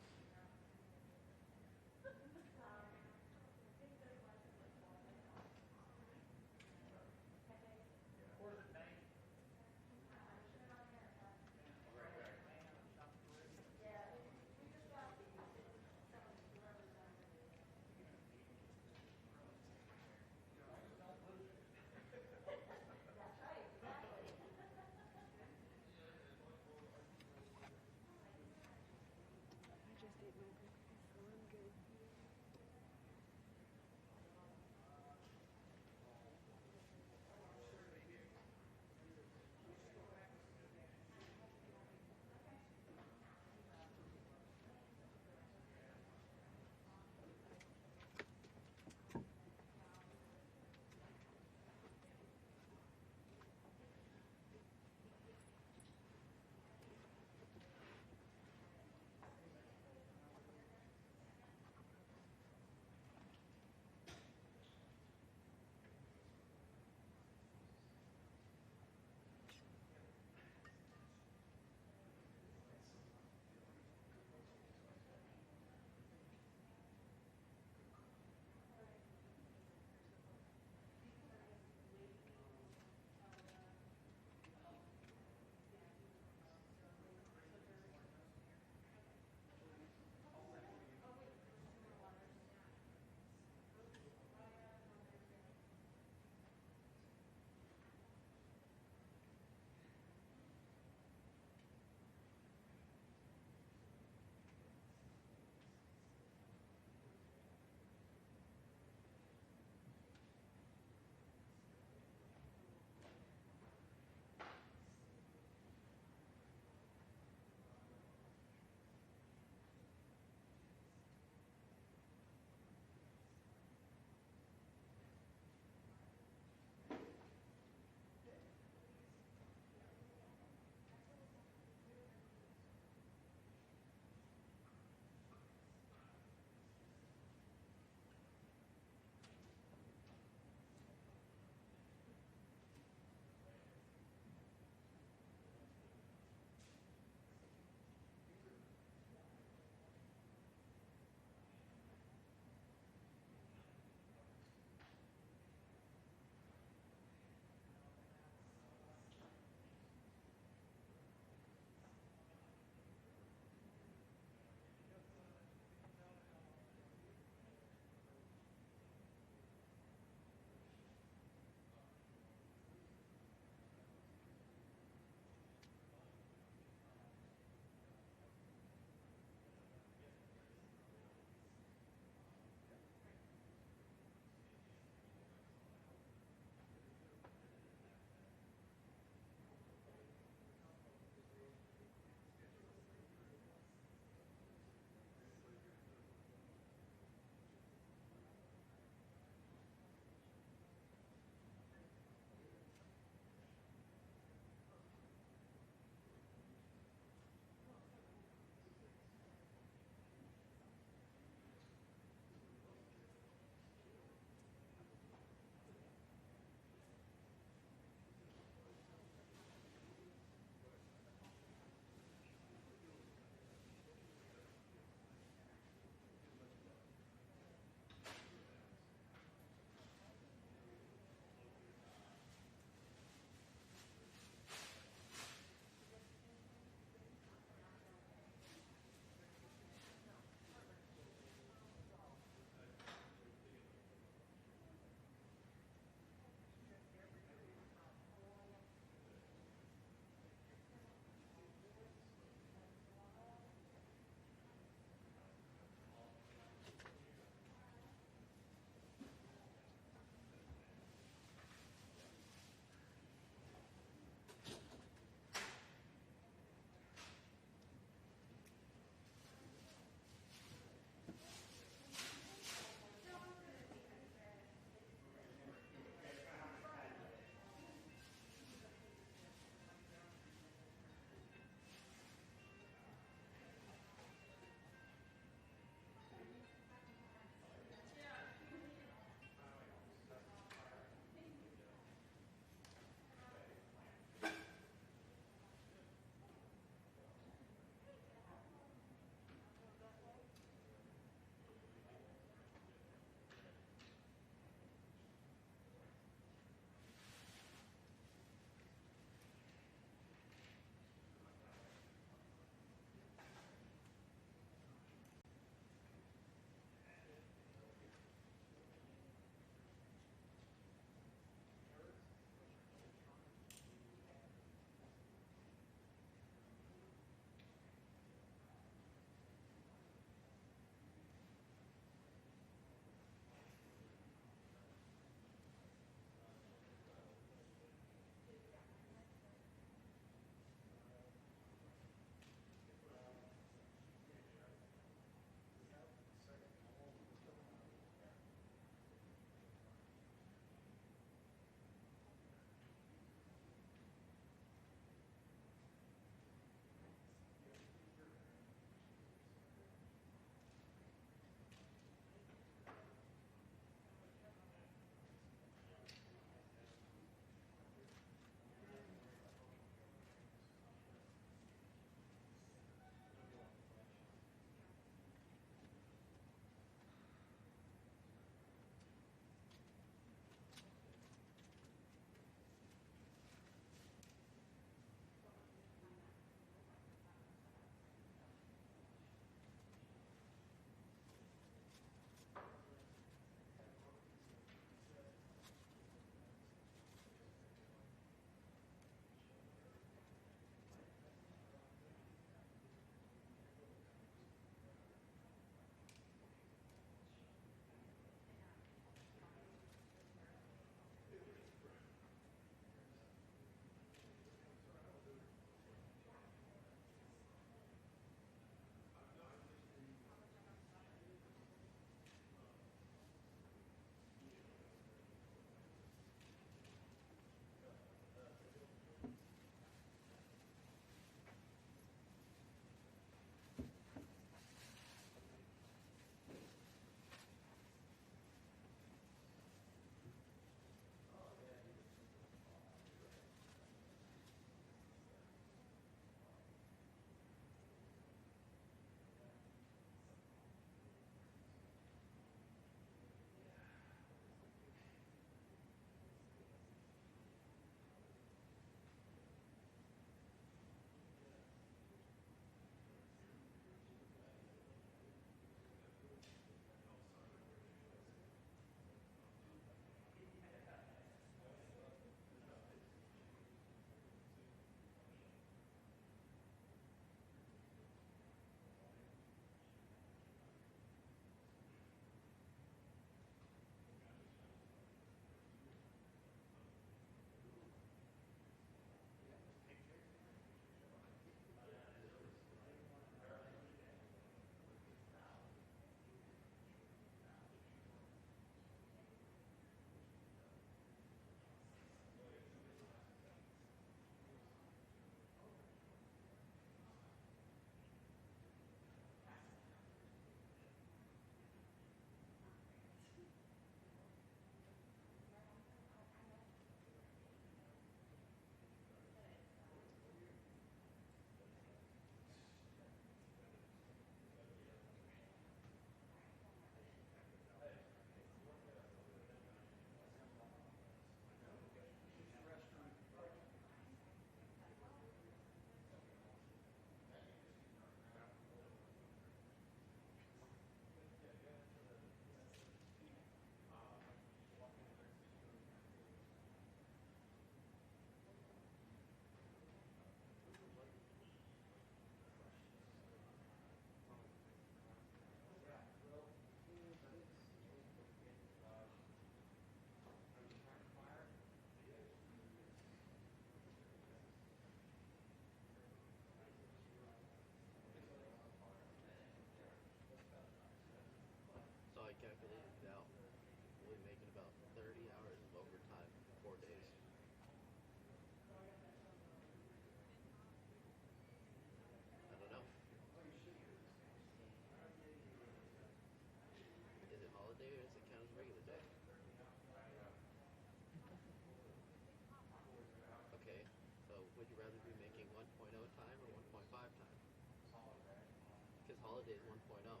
Holidays 1.0.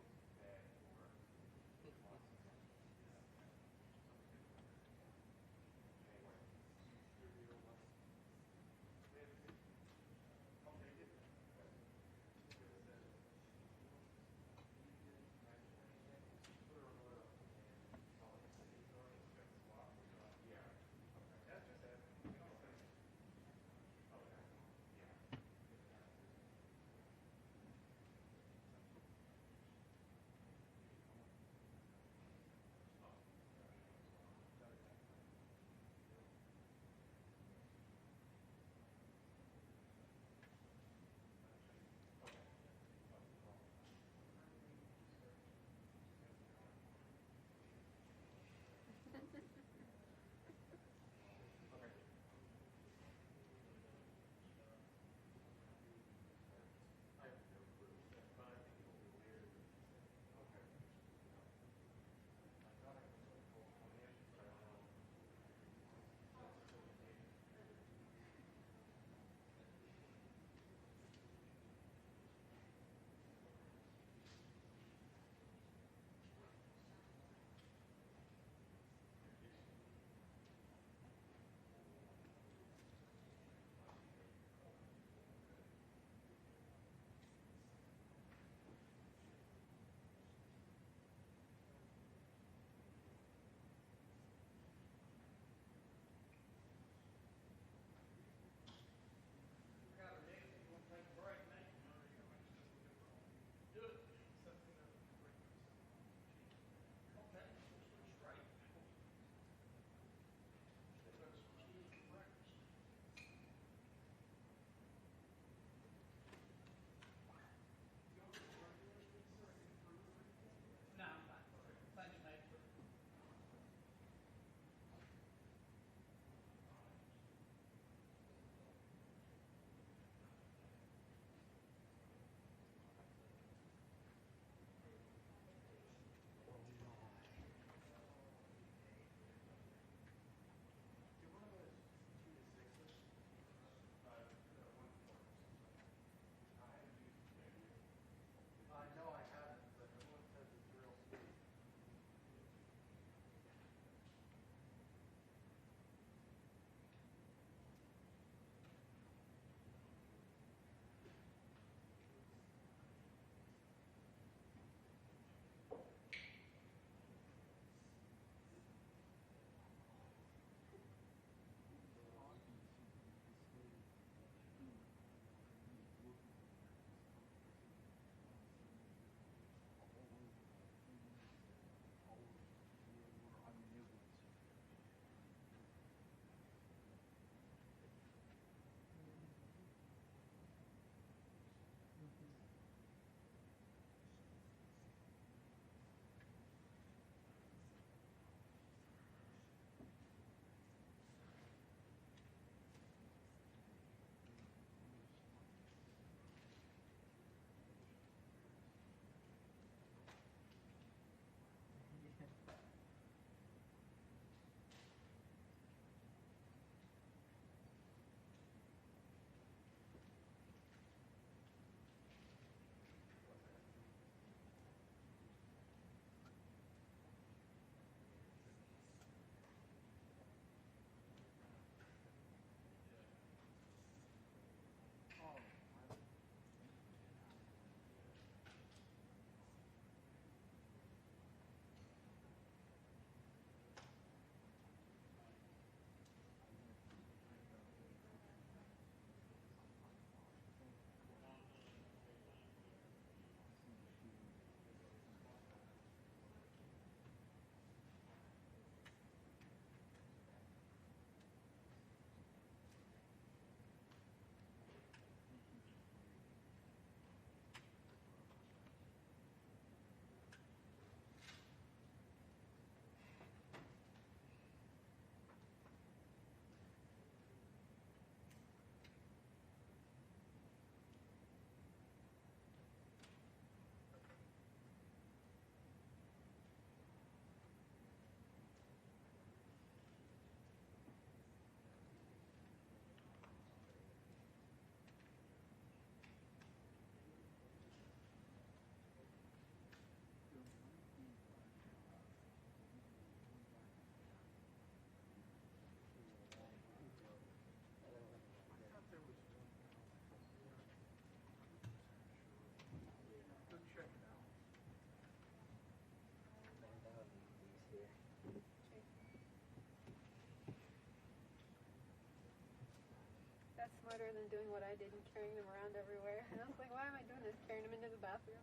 harder than doing what I did and carrying them around everywhere. And I was like, why am I doing this? Carrying them into the bathroom.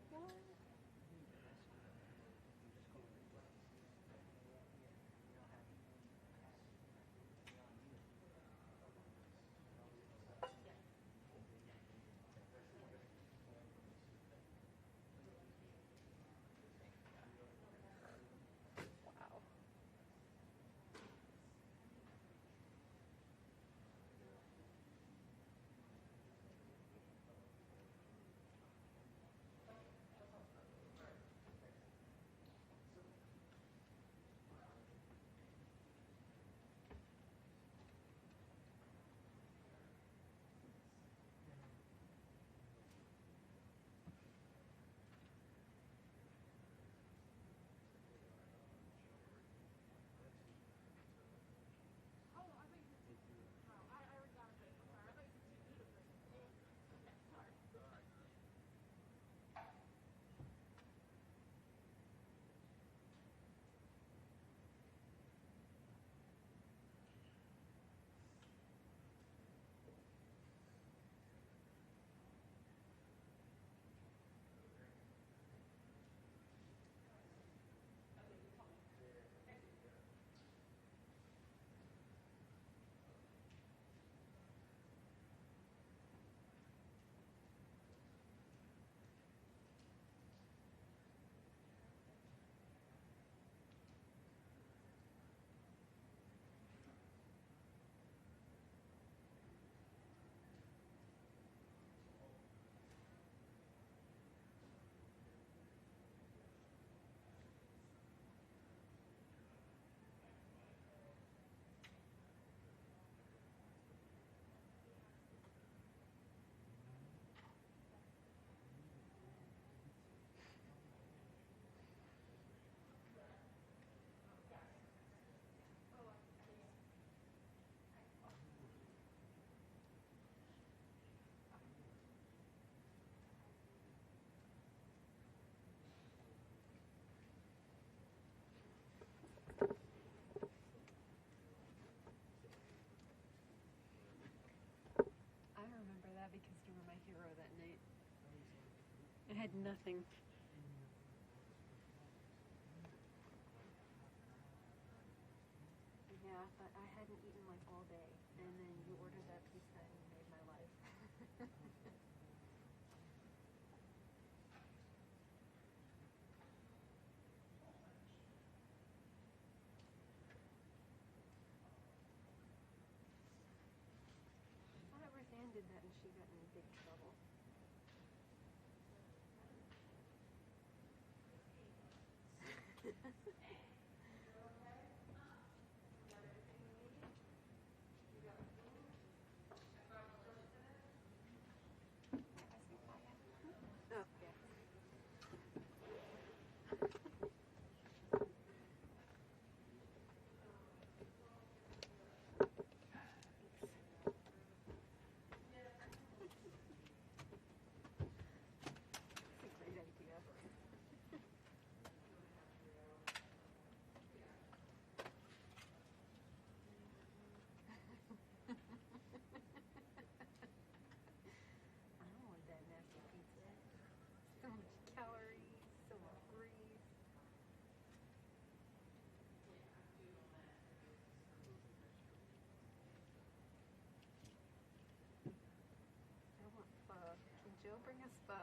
Wow. I remember that because you were my hero that night. I had nothing. Yeah, but I hadn't eaten like all day, and then you ordered that pizza and you made my life. I thought Roseanne did that and she got in big trouble. Oh, yeah. That's a great idea. I don't want that nasty pizza. So much calories, so much grease. I want pho. Can Joe bring us pho?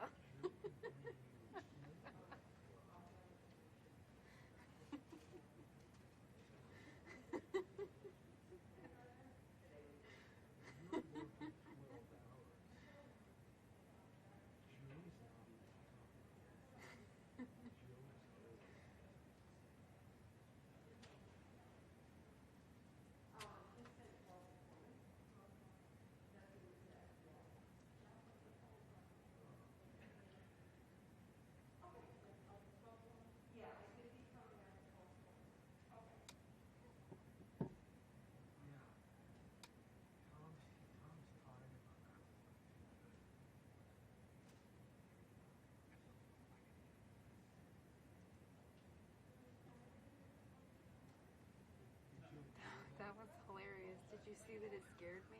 Did you see that it scared me?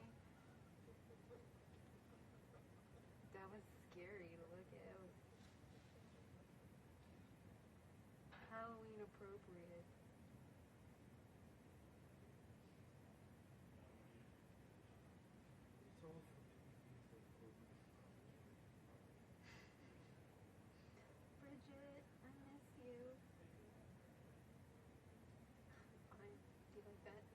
That was scary to look at. It was Halloween appropriate. Bridget, I miss you. Fine. Do you like that?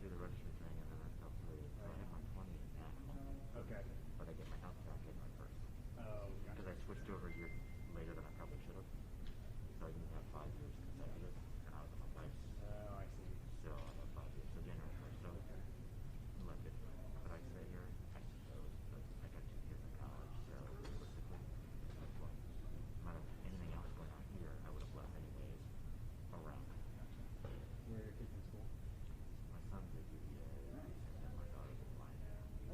do the registry thing, and then I fell through. So I had my 20th now. Okay. But I get my health back in my first. Oh, gotcha. Because I switched over a year later than I probably should have. So I didn't have 5 years consecutive, and I was on my wife's. Oh, I see. So I have 5 years. So January 1st. So left it. Could I stay here? I suppose. But I got 2 kids in college, so realistically, that's what. No matter anything else going on here, I would have left anyways around. Where are your kids in school? My son's at UVA, and my daughter's in line.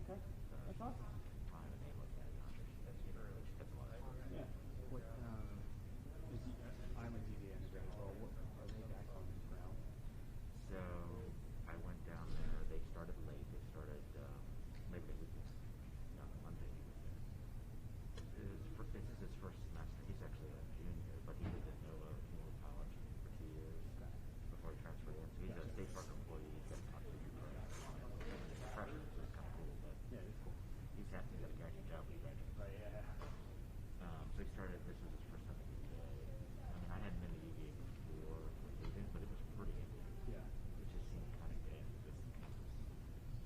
Okay. That's awesome. Fine, and they look at it. She doesn't get early. She gets a lot of work. Yeah. What, I'm a DVA undergrad as well. What, are they back on the ground? So I went down there. They started late. They started Labor Day weekend. No, Monday he was there. This is his first semester. He's actually a junior, but he was at Nova Community College for 2 years before he transferred in. So he's a state park employee. He's got a freshman, so it's kind of cool. But Yeah, it's cool. he's happy to get a guy job with that. Right, yeah. So he started. This was his first time at UVA. I mean, I hadn't been to UVA before leaving, but it was pretty empty. Yeah. It just seemed kind of dead. This campus.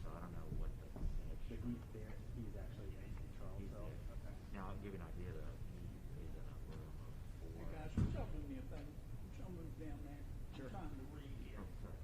So I don't know what the percentage. But he's there. He's actually in Charles. He's So, there. okay. Now I'll give you an idea that he is in a room of 4. Hey guys, would y'all do me a favor? Would y'all move down there? Sure. I'm trying to read here. Oh, sorry.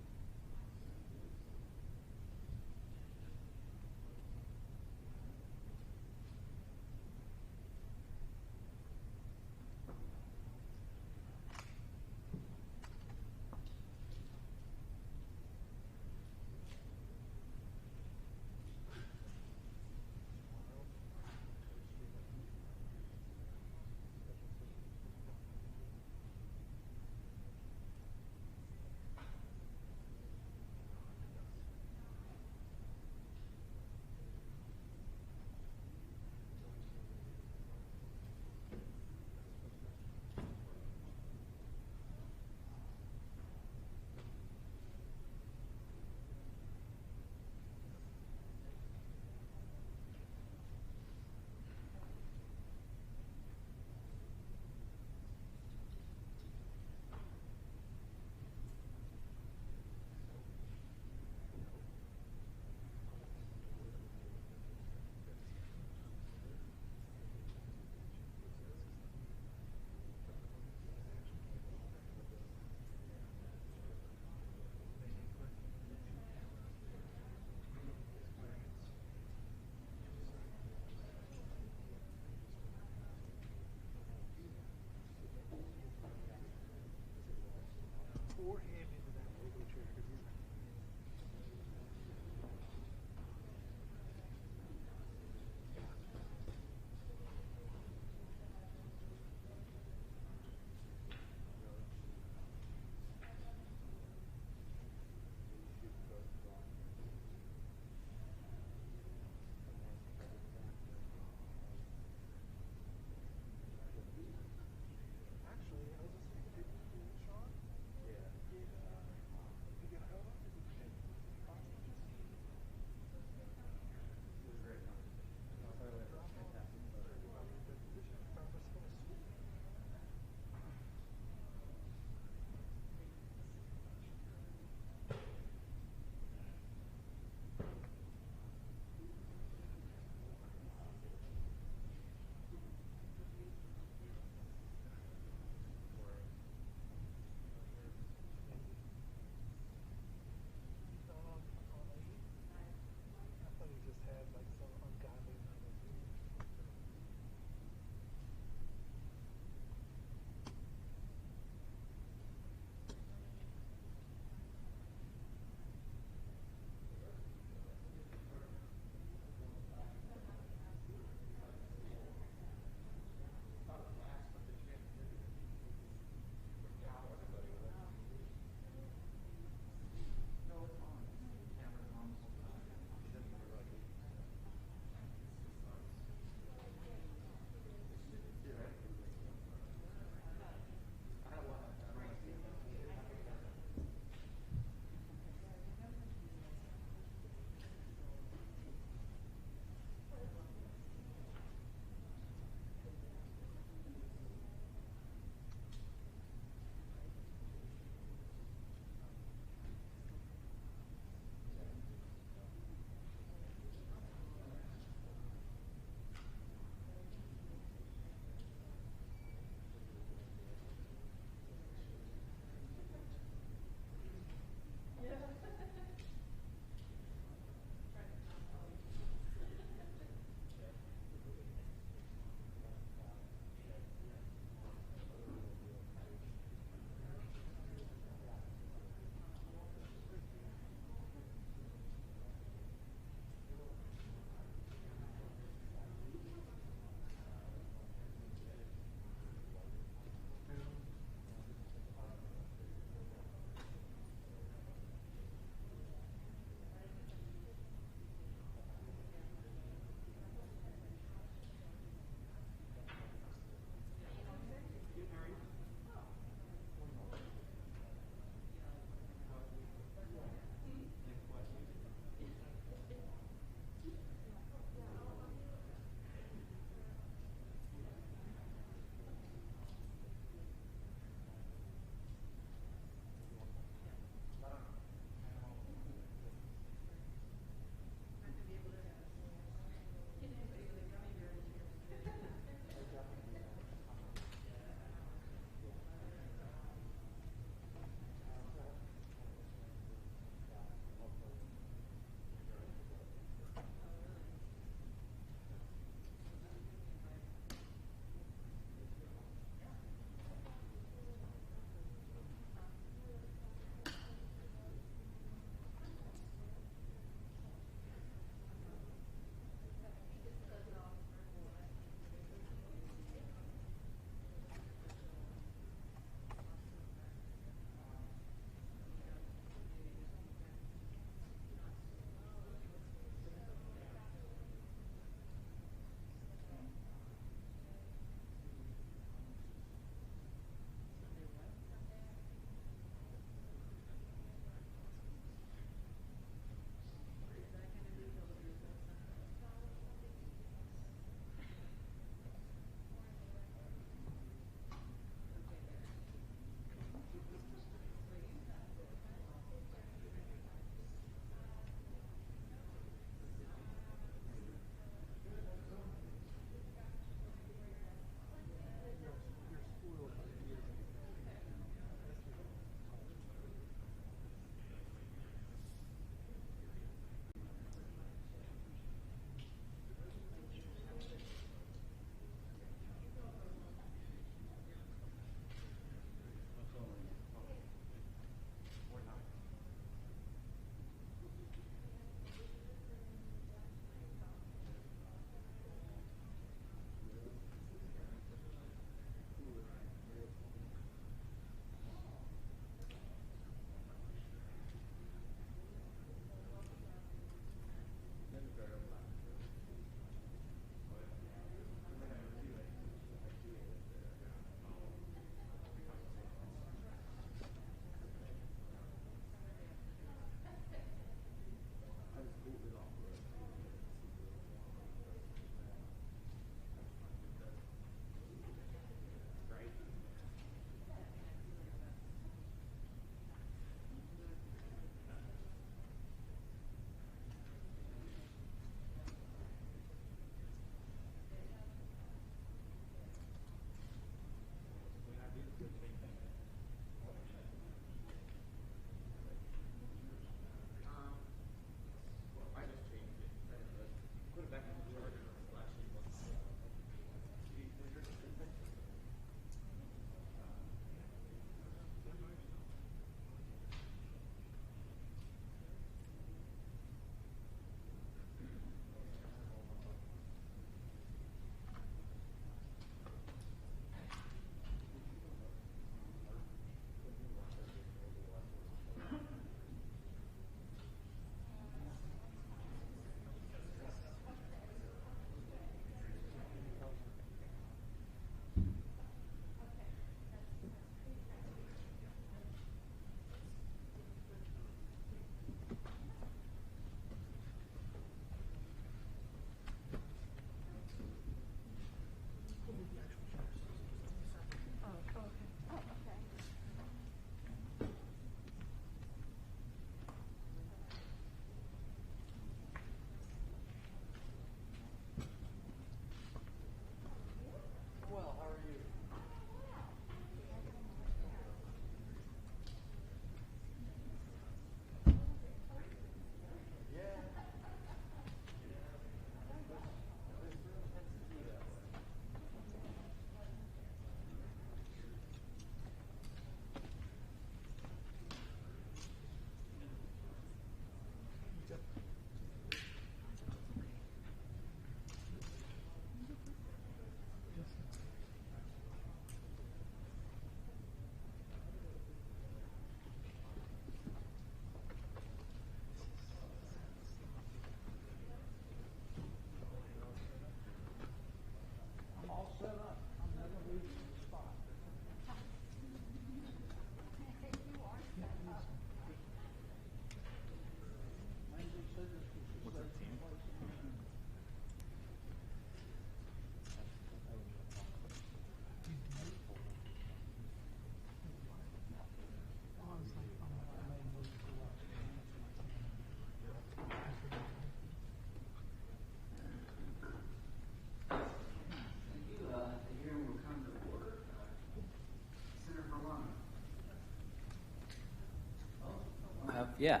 Yeah.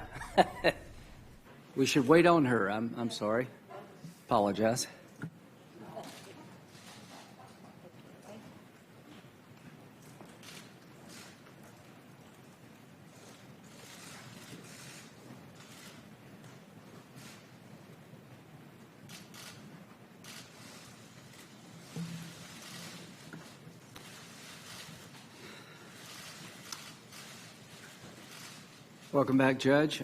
We should wait on her. I'm sorry. Apologize. Welcome back, Judge.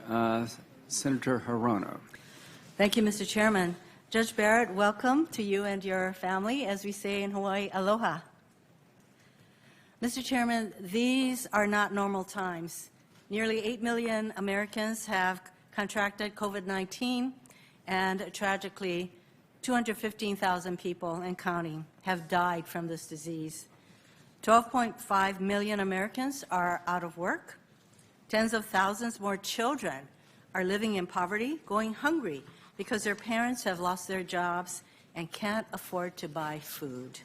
Senator Hirono. Thank you, Mr. Chairman. Judge Barrett, welcome to you and your family, as we say in Hawaii, aloha. Mr. Chairman, these are not normal times. Nearly 8 million Americans have contracted COVID-19, and tragically, 215,000 people and counting have died from this disease. 12.5 million Americans are out of work. Tens of thousands more children are living in poverty, going hungry because their parents have lost their jobs and can't afford to buy food.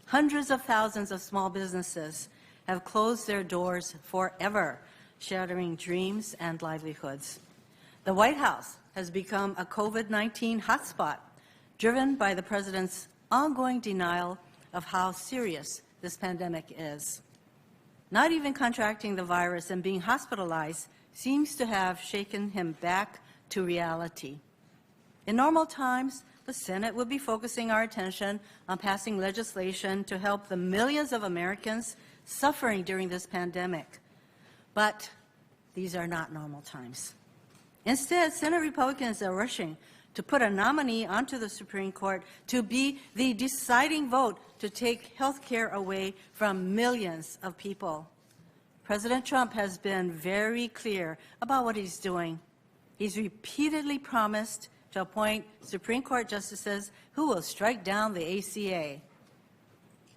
Hundreds of thousands of small businesses have closed their doors forever, shattering dreams and livelihoods. The White House has become a COVID-19 hotspot, driven by the President's ongoing denial of how serious this pandemic is. Not even contracting the virus and being hospitalized seems to have shaken him back to reality. In normal times, the Senate would be focusing our attention on passing legislation to help the millions of Americans suffering during this pandemic. But these are not normal times. Instead, Senate Republicans are rushing to put a nominee onto the Supreme Court to be the deciding vote to take health care away from millions of people. President Trump has been very clear about what he's doing. He's repeatedly promised to appoint Supreme Court justices who will strike down the ACA.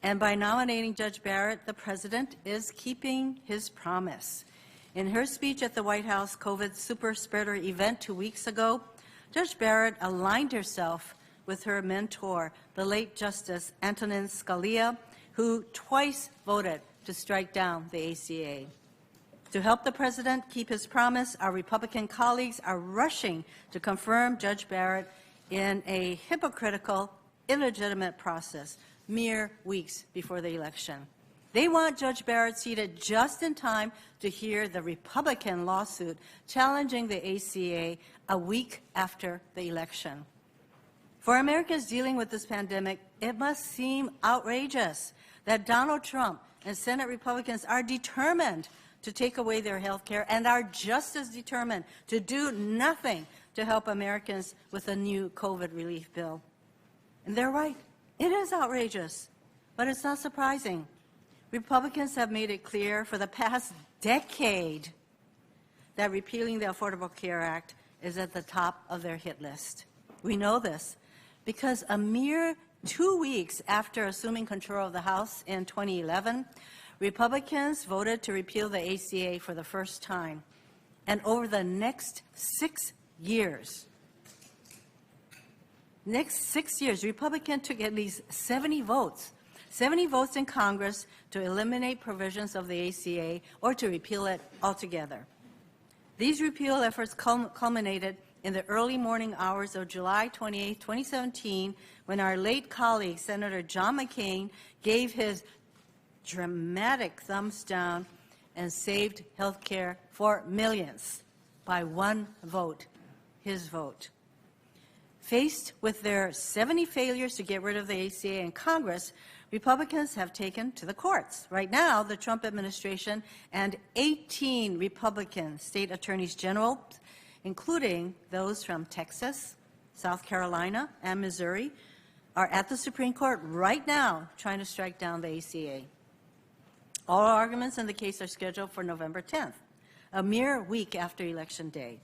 And by nominating Judge Barrett, the President is keeping his promise. In her speech at the White House COVID super spreader event 2 weeks ago, Judge Barrett aligned herself with her mentor, the late Justice Antonin Scalia, who twice voted to strike down the ACA. To help the President keep his promise, our Republican colleagues are rushing to confirm Judge Barrett in a hypocritical, illegitimate process mere weeks before the election. They want Judge Barrett seated just in time to hear the Republican lawsuit challenging the ACA a week after the election. For Americans dealing with this pandemic, it must seem outrageous that Donald Trump and Senate Republicans are determined to take away their health care and are just as determined to do nothing to help Americans with a new COVID relief bill. And they're right. It is outrageous, but it's not surprising. Republicans have made it clear for the past decade that repealing the Affordable Care Act is at the top of their hit list. We know this because a mere 2 weeks after assuming control of the House in 2011, Republicans voted to repeal the ACA for the first time. And over the next 6 years, Republicans took at least 70 votes in Congress to eliminate provisions of the ACA or to repeal it altogether. These repeal efforts culminated in the early morning hours of July 28, 2017, when our late colleague, Senator John McCain, gave his dramatic thumbs down and saved health care for millions by one vote, his vote. Faced with their 70 failures to get rid of the ACA in Congress, Republicans have taken to the courts. Right now, the Trump administration and 18 Republican state attorneys general, including those from Texas, South Carolina, and Missouri, are at the Supreme Court right now trying to strike down the ACA. All arguments in the case are scheduled for November 10th, a mere week after Election Day.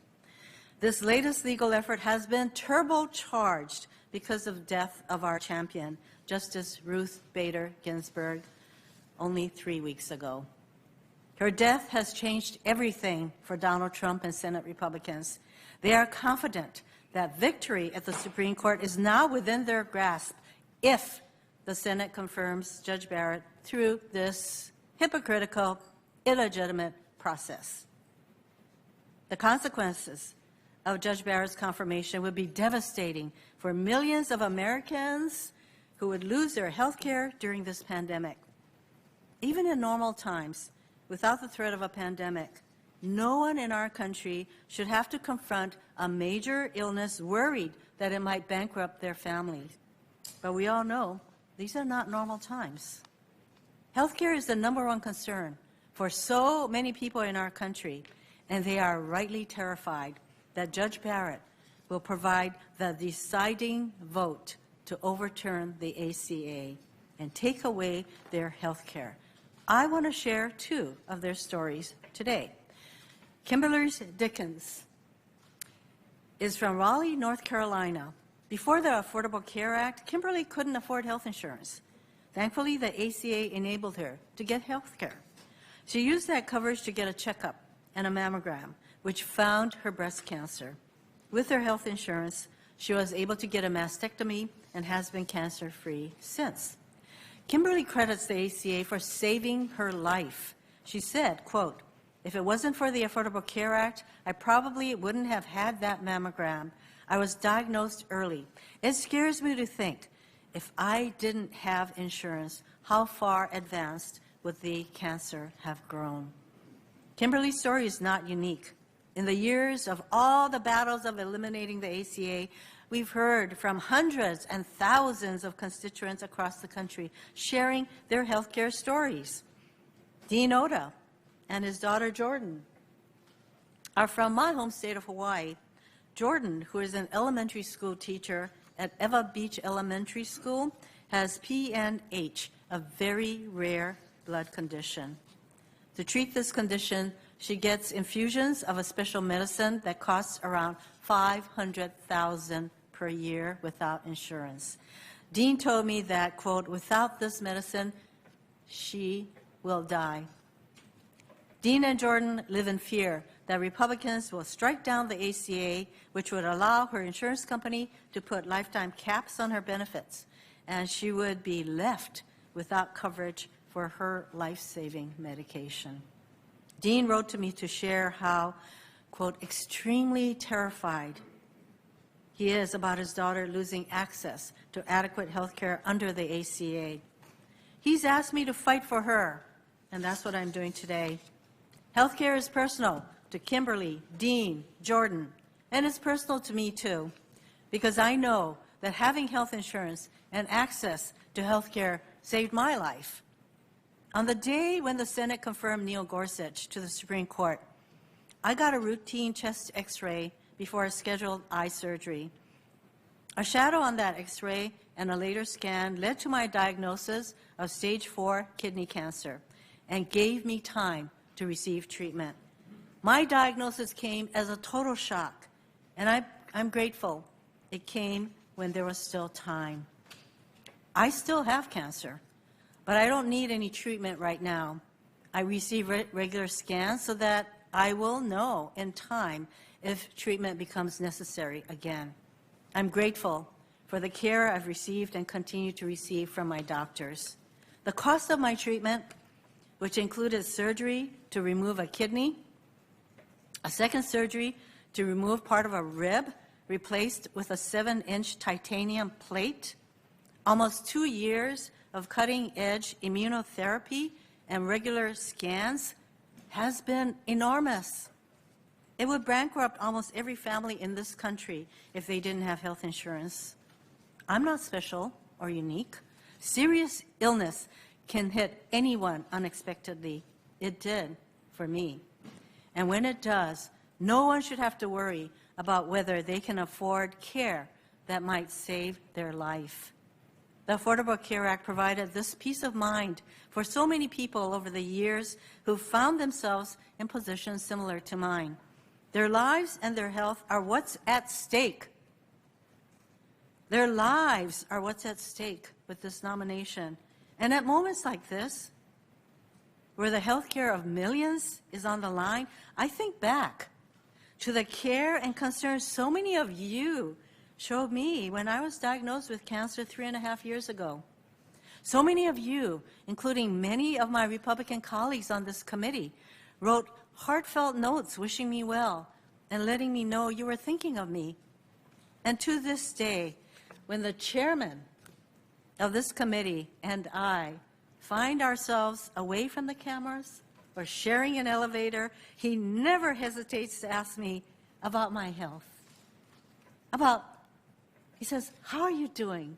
This latest legal effort has been turbocharged because of the death of our champion, Justice Ruth Bader Ginsburg, only 3 weeks ago. Her death has changed everything for Donald Trump and Senate Republicans. They are confident that victory at the Supreme Court is now within their grasp if the Senate confirms Judge Barrett through this hypocritical, illegitimate process. The consequences of Judge Barrett's confirmation would be devastating for millions of Americans who would lose their health care during this pandemic. Even in normal times, without the threat of a pandemic, no one in our country should have to confront a major illness worried that it might bankrupt their family. But we all know these are not normal times. Healthcare is the #1 concern for so many people in our country, and they are rightly terrified that Judge Barrett will provide the deciding vote to overturn the ACA and take away their health care. I want to share 2 of their stories today. Kimberly Dickens is from Raleigh, North Carolina. Before the Affordable Care Act, Kimberly couldn't afford health insurance. Thankfully, the ACA enabled her to get health care. She used that coverage to get a checkup and a mammogram, which found her breast cancer. With her health insurance, she was able to get a mastectomy and has been cancer-free since. Kimberly credits the ACA for saving her life. She said, quote, "If it wasn't for the Affordable Care Act, I probably wouldn't have had that mammogram. I was diagnosed early. It scares me to think, if I didn't have insurance, how far advanced would the cancer have grown?" Kimberly's story is not unique. In the years of all the battles of eliminating the ACA, we've heard from hundreds and thousands of constituents across the country sharing their healthcare stories. Dean Oda and his daughter Jordan are from my home state of Hawaii. Jordan, who is an elementary school teacher at Eva Beach Elementary School, has PNH, a very rare blood condition. To treat this condition, she gets infusions of a special medicine that costs around $500,000 per year without insurance. Dean told me that, quote, "Without this medicine, she will die." Dean and Jordan live in fear that Republicans will strike down the ACA, which would allow her insurance company to put lifetime caps on her benefits, and she would be left without coverage for her life-saving medication. Dean wrote to me to share how, quote, "extremely terrified he is about his daughter losing access to adequate health care under the ACA. He's asked me to fight for her, and that's what I'm doing today. Health care is personal to Kimberly, Dean, Jordan, and it's personal to me too, because I know that having health insurance and access to health care saved my life. On the day when the Senate confirmed Neil Gorsuch to the Supreme Court, I got a routine chest x-ray before a scheduled eye surgery. A shadow on that x-ray and a later scan led to my diagnosis of stage 4 kidney cancer and gave me time to receive treatment. My diagnosis came as a total shock, and I'm grateful it came when there was still time. I still have cancer, but I don't need any treatment right now. I receive regular scans so that I will know in time if treatment becomes necessary again. I'm grateful for the care I've received and continue to receive from my doctors. The cost of my treatment, which included surgery to remove a kidney, a second surgery to remove part of a rib replaced with a 7-inch titanium plate, almost 2 years of cutting-edge immunotherapy and regular scans, has been enormous. It would bankrupt almost every family in this country if they didn't have health insurance. I'm not special or unique. Serious illness can hit anyone unexpectedly. It did for me. And when it does, no one should have to worry about whether they can afford care that might save their life. The Affordable Care Act provided this peace of mind for so many people over the years who found themselves in positions similar to mine. Their lives and their health are what's at stake. Their lives are what's at stake with this nomination. And at moments like this, where the health care of millions is on the line, I think back to the care and concern so many of you showed me when I was diagnosed with cancer 3.5 years ago. So many of you, including many of my Republican colleagues on this committee, wrote heartfelt notes wishing me well and letting me know you were thinking of me. And to this day, when the chairman of this committee and I find ourselves away from the cameras or sharing an elevator, he never hesitates to ask me about my health. He says, how are you doing?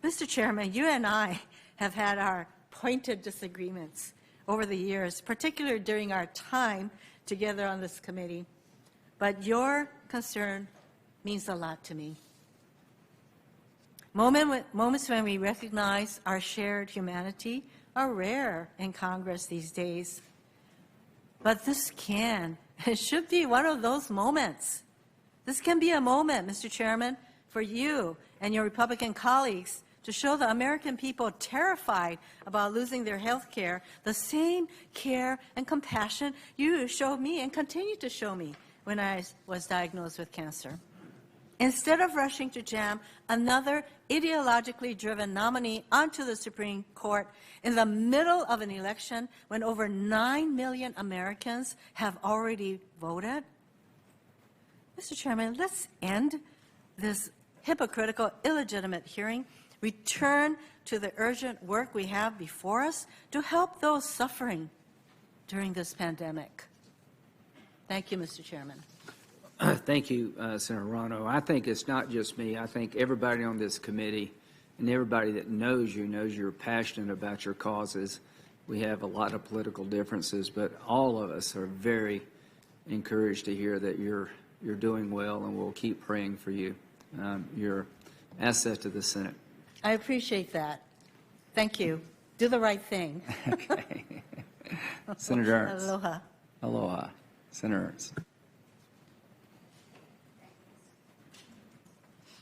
Mr. Chairman, you and I have had our pointed disagreements over the years, particularly during our time together on this committee. But your concern means a lot to me. Moments when we recognize our shared humanity are rare in Congress these days. But this it should be one of those moments. This can be a moment, Mr. Chairman, for you and your Republican colleagues to show the American people terrified about losing their health care the same care and compassion you showed me and continue to show me when I was diagnosed with cancer. Instead of rushing to jam another ideologically driven nominee onto the Supreme Court in the middle of an election when over 9 million Americans have already voted, Mr. Chairman, let's end this hypocritical, illegitimate hearing, return to the urgent work we have before us to help those suffering during this pandemic. Thank you, Mr. Chairman. Thank you, Senator Rano. I think it's not just me. I think everybody on this committee and everybody that knows you're passionate about your causes. We have a lot of political differences, but all of us are very encouraged to hear that you're doing well, and we'll keep praying for you. You're an asset to the Senate. I appreciate that. Thank you. Do the right thing. Okay. Senator Ernst. Aloha. Aloha. Senator Ernst.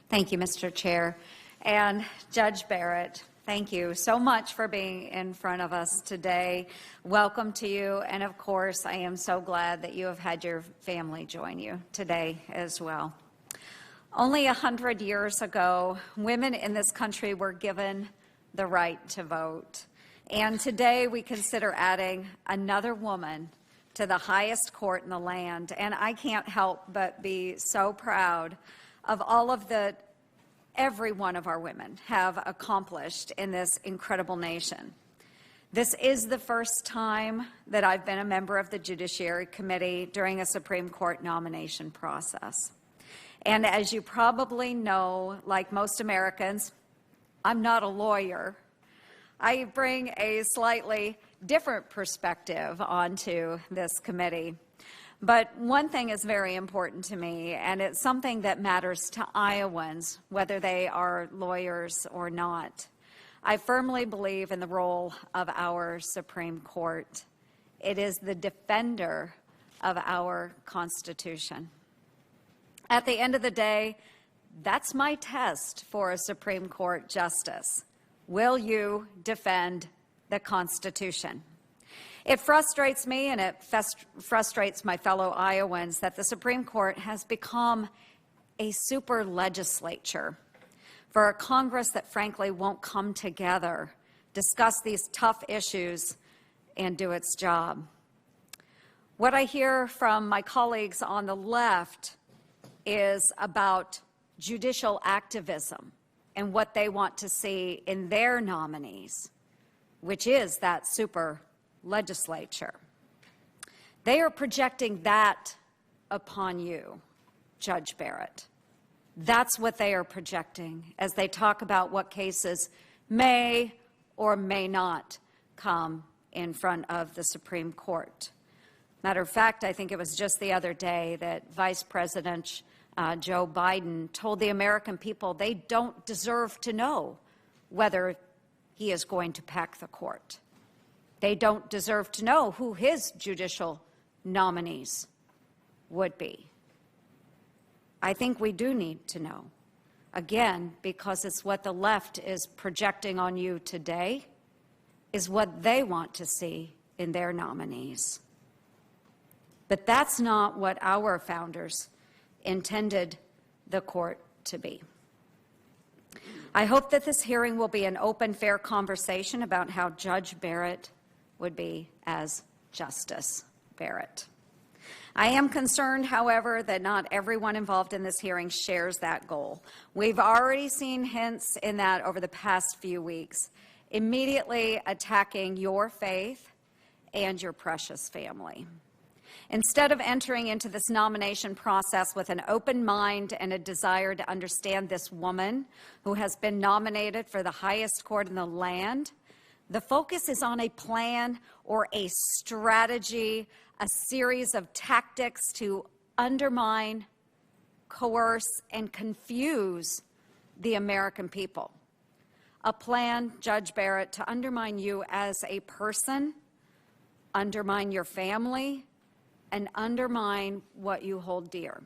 Thank you, Mr. Chair. And Judge Barrett, thank you so much for being in front of us today. Welcome to you. And of course, I am so glad that you have had your family join you today as well. Only 100 years ago, women in this country were given the right to vote. And today we consider adding another woman to the highest court in the land. And I can't help but be so proud of all of that every one of our women have accomplished in this incredible nation. This is the first time that I've been a member of the Judiciary Committee during a Supreme Court nomination process. And as you probably know, like most Americans, I'm not a lawyer. I bring a slightly different perspective onto this committee. But one thing is very important to me, and it's something that matters to Iowans, whether they are lawyers or not. I firmly believe in the role of our Supreme Court. It is the defender of our Constitution. At the end of the day, that's my test for a Supreme Court justice. Will you defend the Constitution? It frustrates me and it frustrates my fellow Iowans that the Supreme Court has become a super legislature for a Congress that frankly won't come together, discuss these tough issues, and do its job. What I hear from my colleagues on the left is about judicial activism and what they want to see in their nominees, which is that super legislature. They are projecting that upon you, Judge Barrett. That's what they are projecting as they talk about what cases may or may not come in front of the Supreme Court. Matter of fact, I think it was just the other day that Vice President Joe Biden told the American people they don't deserve to know whether he is going to pack the court. They don't deserve to know who his judicial nominees would be. I think we do need to know, again, because it's what the left is projecting on you today, is what they want to see in their nominees. But that's not what our founders intended the court to be. I hope that this hearing will be an open, fair conversation about how Judge Barrett would be as Justice Barrett. I am concerned, however, that not everyone involved in this hearing shares that goal. We've already seen hints in that over the past few weeks, immediately attacking your faith and your precious family. Instead of entering into this nomination process with an open mind and a desire to understand this woman who has been nominated for the highest court in the land, the focus is on a plan or a strategy, a series of tactics to undermine, coerce, and confuse the American people. A plan, Judge Barrett, to undermine you as a person, undermine your family, and undermine what you hold dear.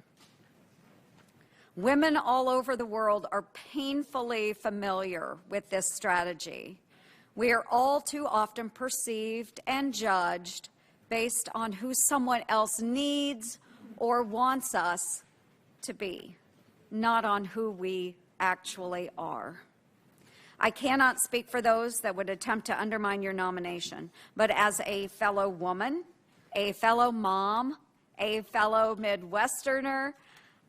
Women all over the world are painfully familiar with this strategy. We are all too often perceived and judged based on who someone else needs or wants us to be, not on who we actually are. I cannot speak for those that would attempt to undermine your nomination, but as a fellow woman, a fellow mom, a fellow Midwesterner,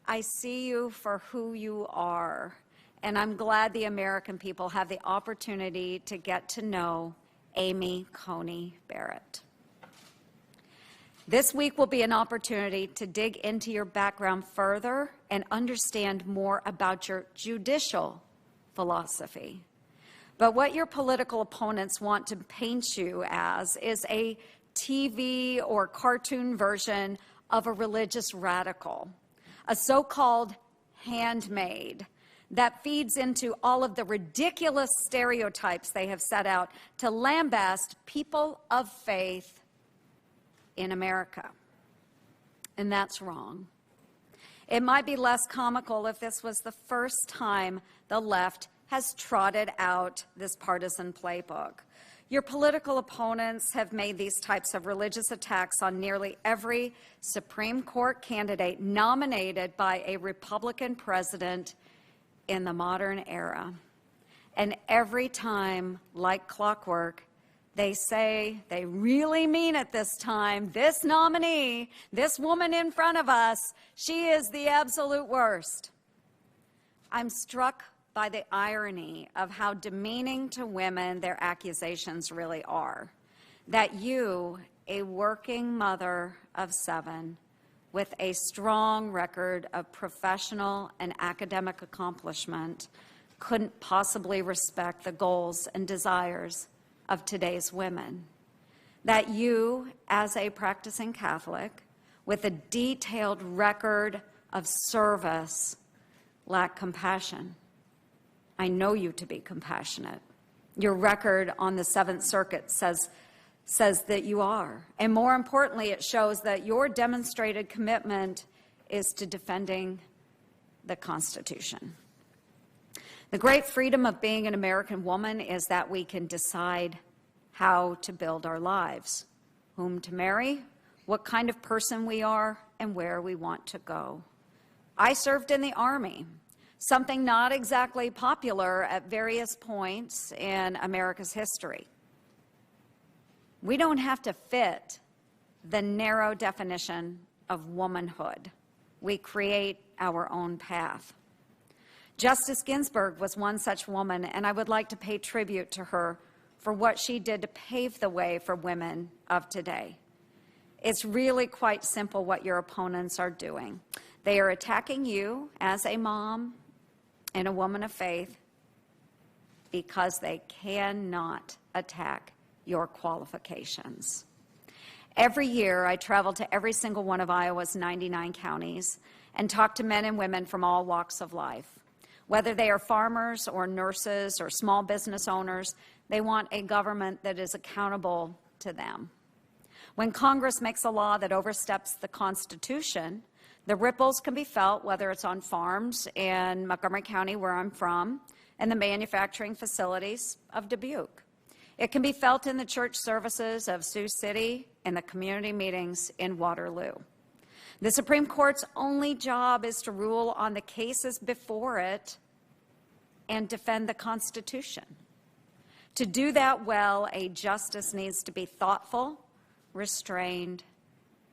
I see you for who you are, and I'm glad the American people have the opportunity to get to know Amy Coney Barrett. This week will be an opportunity to dig into your background further and understand more about your judicial philosophy. But what your political opponents want to paint you as is a TV or cartoon version of a religious radical, a so-called handmaid that feeds into all of the ridiculous stereotypes they have set out to lambast people of faith in America. And that's wrong. It might be less comical if this was the first time the left has trotted out this partisan playbook. Your political opponents have made these types of religious attacks on nearly every Supreme Court candidate nominated by a Republican president in the modern era. And every time, like clockwork, they say they really mean it this time. This nominee, this woman in front of us, she is the absolute worst. I'm struck by the irony of how demeaning to women their accusations really are. That you, a working mother of 7, with a strong record of professional and academic accomplishment, couldn't possibly respect the goals and desires of today's women. That you, as a practicing Catholic, with a detailed record of service, lack compassion. I know you to be compassionate. Your record on the 7th Circuit says that you are. And more importantly, it shows that your demonstrated commitment is to defending the Constitution. The great freedom of being an American woman is that we can decide how to build our lives, whom to marry, what kind of person we are, and where we want to go. I served in the Army, something not exactly popular at various points in America's history. We don't have to fit the narrow definition of womanhood. We create our own path. Justice Ginsburg was one such woman, and I would like to pay tribute to her for what she did to pave the way for women of today. It's really quite simple what your opponents are doing. They are attacking you as a mom and a woman of faith because they cannot attack your qualifications. Every year, I travel to every single one of Iowa's 99 counties and talk to men and women from all walks of life. Whether they are farmers or nurses or small business owners, they want a government that is accountable to them. When Congress makes a law that oversteps the Constitution, the ripples can be felt, whether it's on farms in Montgomery County, where I'm from, and the manufacturing facilities of Dubuque. It can be felt in the church services of Sioux City and the community meetings in Waterloo. The Supreme Court's only job is to rule on the cases before it and defend the Constitution. To do that well, a justice needs to be thoughtful, restrained,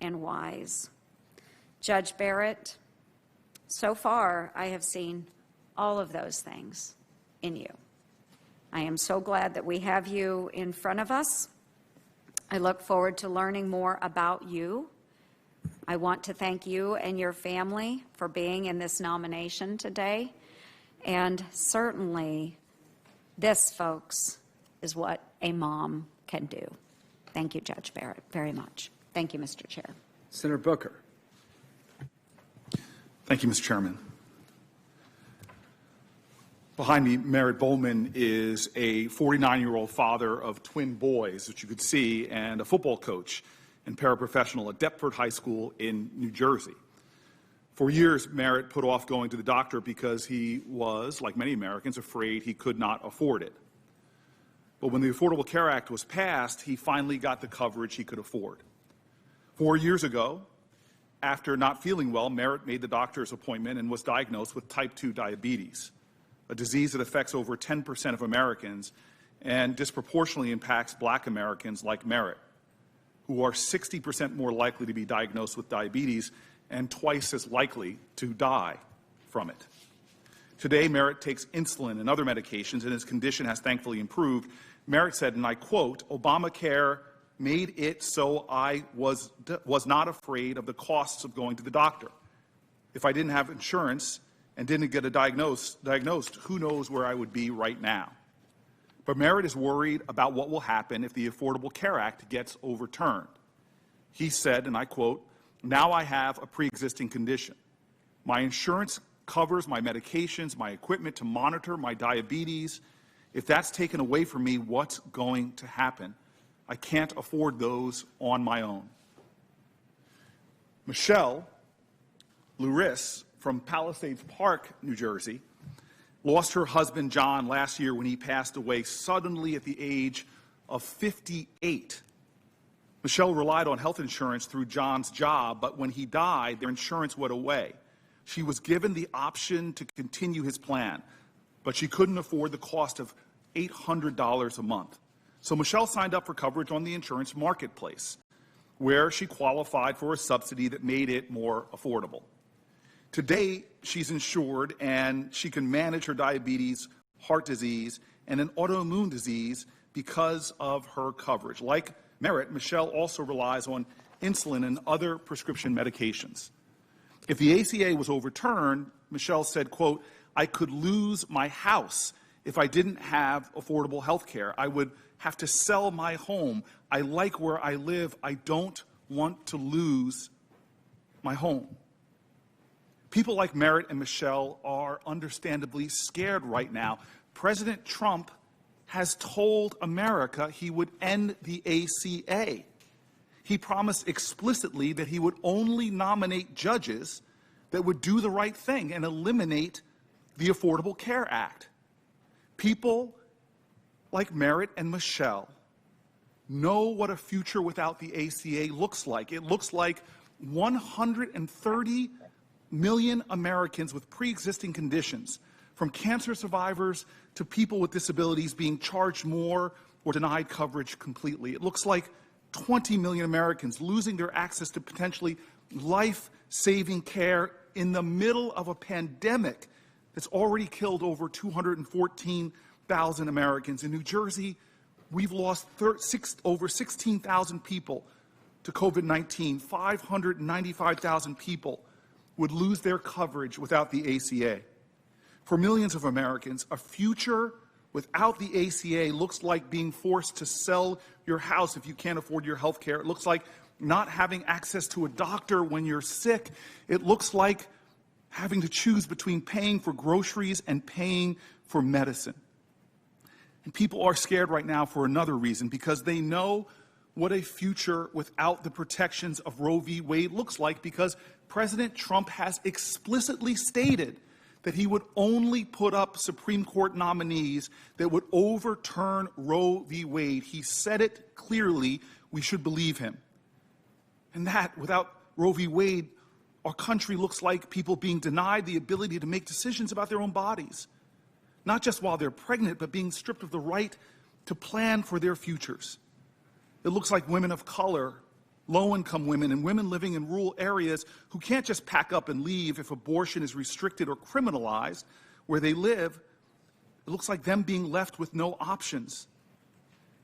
and wise. Judge Barrett, so far I have seen all of those things in you. I am so glad that we have you in front of us. I look forward to learning more about you. I want to thank you and your family for being in this nomination today. And certainly, this, folks, is what a mom can do. Thank you, Judge Barrett, very much. Thank you, Mr. Chair. Senator Booker. Thank you, Mr. Chairman. Behind me, Merritt Bowman is a 49-year-old father of twin boys, which you could see, and a football coach and paraprofessional at Deptford High School in New Jersey. For years, Merritt put off going to the doctor because he was, like many Americans, afraid he could not afford it. But when the Affordable Care Act was passed, he finally got the coverage he could afford. 4 years ago, after not feeling well, Merritt made the doctor's appointment and was diagnosed with type 2 diabetes, a disease that affects over 10% of Americans and disproportionately impacts Black Americans like Merritt, who are 60% more likely to be diagnosed with diabetes and twice as likely to die from it. Today, Merritt takes insulin and other medications, and his condition has thankfully improved. Merritt said, and I quote, "Obamacare made it so I was not afraid of the costs of going to the doctor. If I didn't have insurance and didn't get diagnosed, who knows where I would be right now." But Merritt is worried about what will happen if the Affordable Care Act gets overturned. He said, and I quote, "Now I have a pre-existing condition. My insurance covers my medications, my equipment to monitor my diabetes. If that's taken away from me, what's going to happen? I can't afford those on my own." Michelle Luris from Palisades Park, New Jersey, lost her husband, John, last year when he passed away suddenly at the age of 58. Michelle relied on health insurance through John's job, but when he died, their insurance went away. She was given the option to continue his plan, but she couldn't afford the cost of $800 a month. So Michelle signed up for coverage on the insurance marketplace, where she qualified for a subsidy that made it more affordable. Today, she's insured and she can manage her diabetes, heart disease, and an autoimmune disease because of her coverage. Like Merritt, Michelle also relies on insulin and other prescription medications. If the ACA was overturned, Michelle said, quote, "I could lose my house if I didn't have affordable health care. I would have to sell my home. I like where I live. I don't want to lose my home." People like Merritt and Michelle are understandably scared right now. President Trump has told America he would end the ACA. He promised explicitly that he would only nominate judges that would do the right thing and eliminate the Affordable Care Act. People like Merritt and Michelle know what a future without the ACA looks like. It looks like 130 million Americans with pre-existing conditions, from cancer survivors to people with disabilities, being charged more or denied coverage completely. It looks like 20 million Americans losing their access to potentially life-saving care in the middle of a pandemic that's already killed over 214,000 Americans. In New Jersey, we've lost over 16,000 people to COVID-19. 595,000 people would lose their coverage without the ACA. For millions of Americans, a future without the ACA looks like being forced to sell your house if you can't afford your health care. It looks like not having access to a doctor when you're sick. It looks like having to choose between paying for groceries and paying for medicine. And people are scared right now for another reason, because they know what a future without the protections of Roe v. Wade looks like, because President Trump has explicitly stated that he would only put up Supreme Court nominees that would overturn Roe v. Wade. He said it clearly. We should believe him. And that, without Roe v. Wade, our country looks like people being denied the ability to make decisions about their own bodies, not just while they're pregnant, but being stripped of the right to plan for their futures. It looks like women of color low-income women, and women living in rural areas who can't just pack up and leave if abortion is restricted or criminalized where they live. It looks like them being left with no options.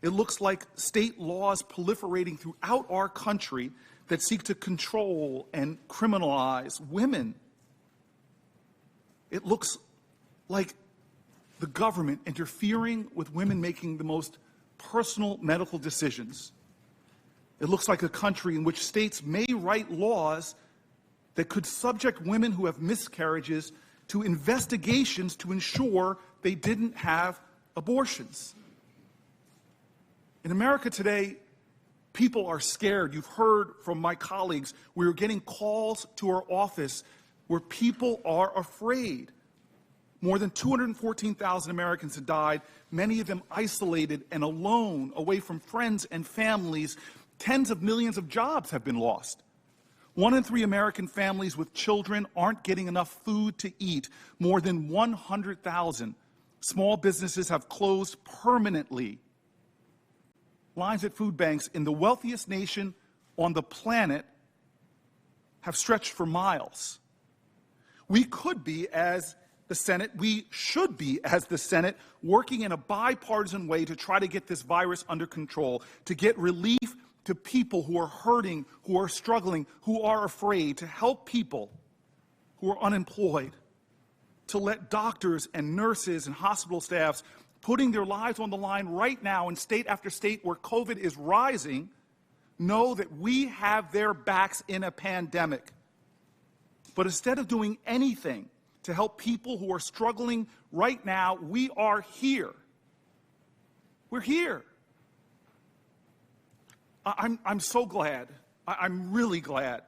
It looks like state laws proliferating throughout our country that seek to control and criminalize women. It looks like the government interfering with women making the most personal medical decisions. It looks like a country in which states may write laws that could subject women who have miscarriages to investigations to ensure they didn't have abortions. In America today, people are scared. You've heard from my colleagues, we're getting calls to our office where people are afraid. More than 214,000 Americans have died, many of them isolated and alone, away from friends and families. Tens of millions of jobs have been lost. 1 in 3 American families with children aren't getting enough food to eat. More than 100,000 small businesses have closed permanently. Lines at food banks in the wealthiest nation on the planet have stretched for miles. We could be, as the Senate, we should be, as the Senate, working in a bipartisan way to try to get this virus under control, to get relief to people who are hurting, who are struggling, who are afraid, to help people who are unemployed, to let doctors and nurses and hospital staffs putting their lives on the line right now in state after state where COVID is rising, know that we have their backs in a pandemic. But instead of doing anything to help people who are struggling right now, we are here. We're here. I'm so glad, I'm really glad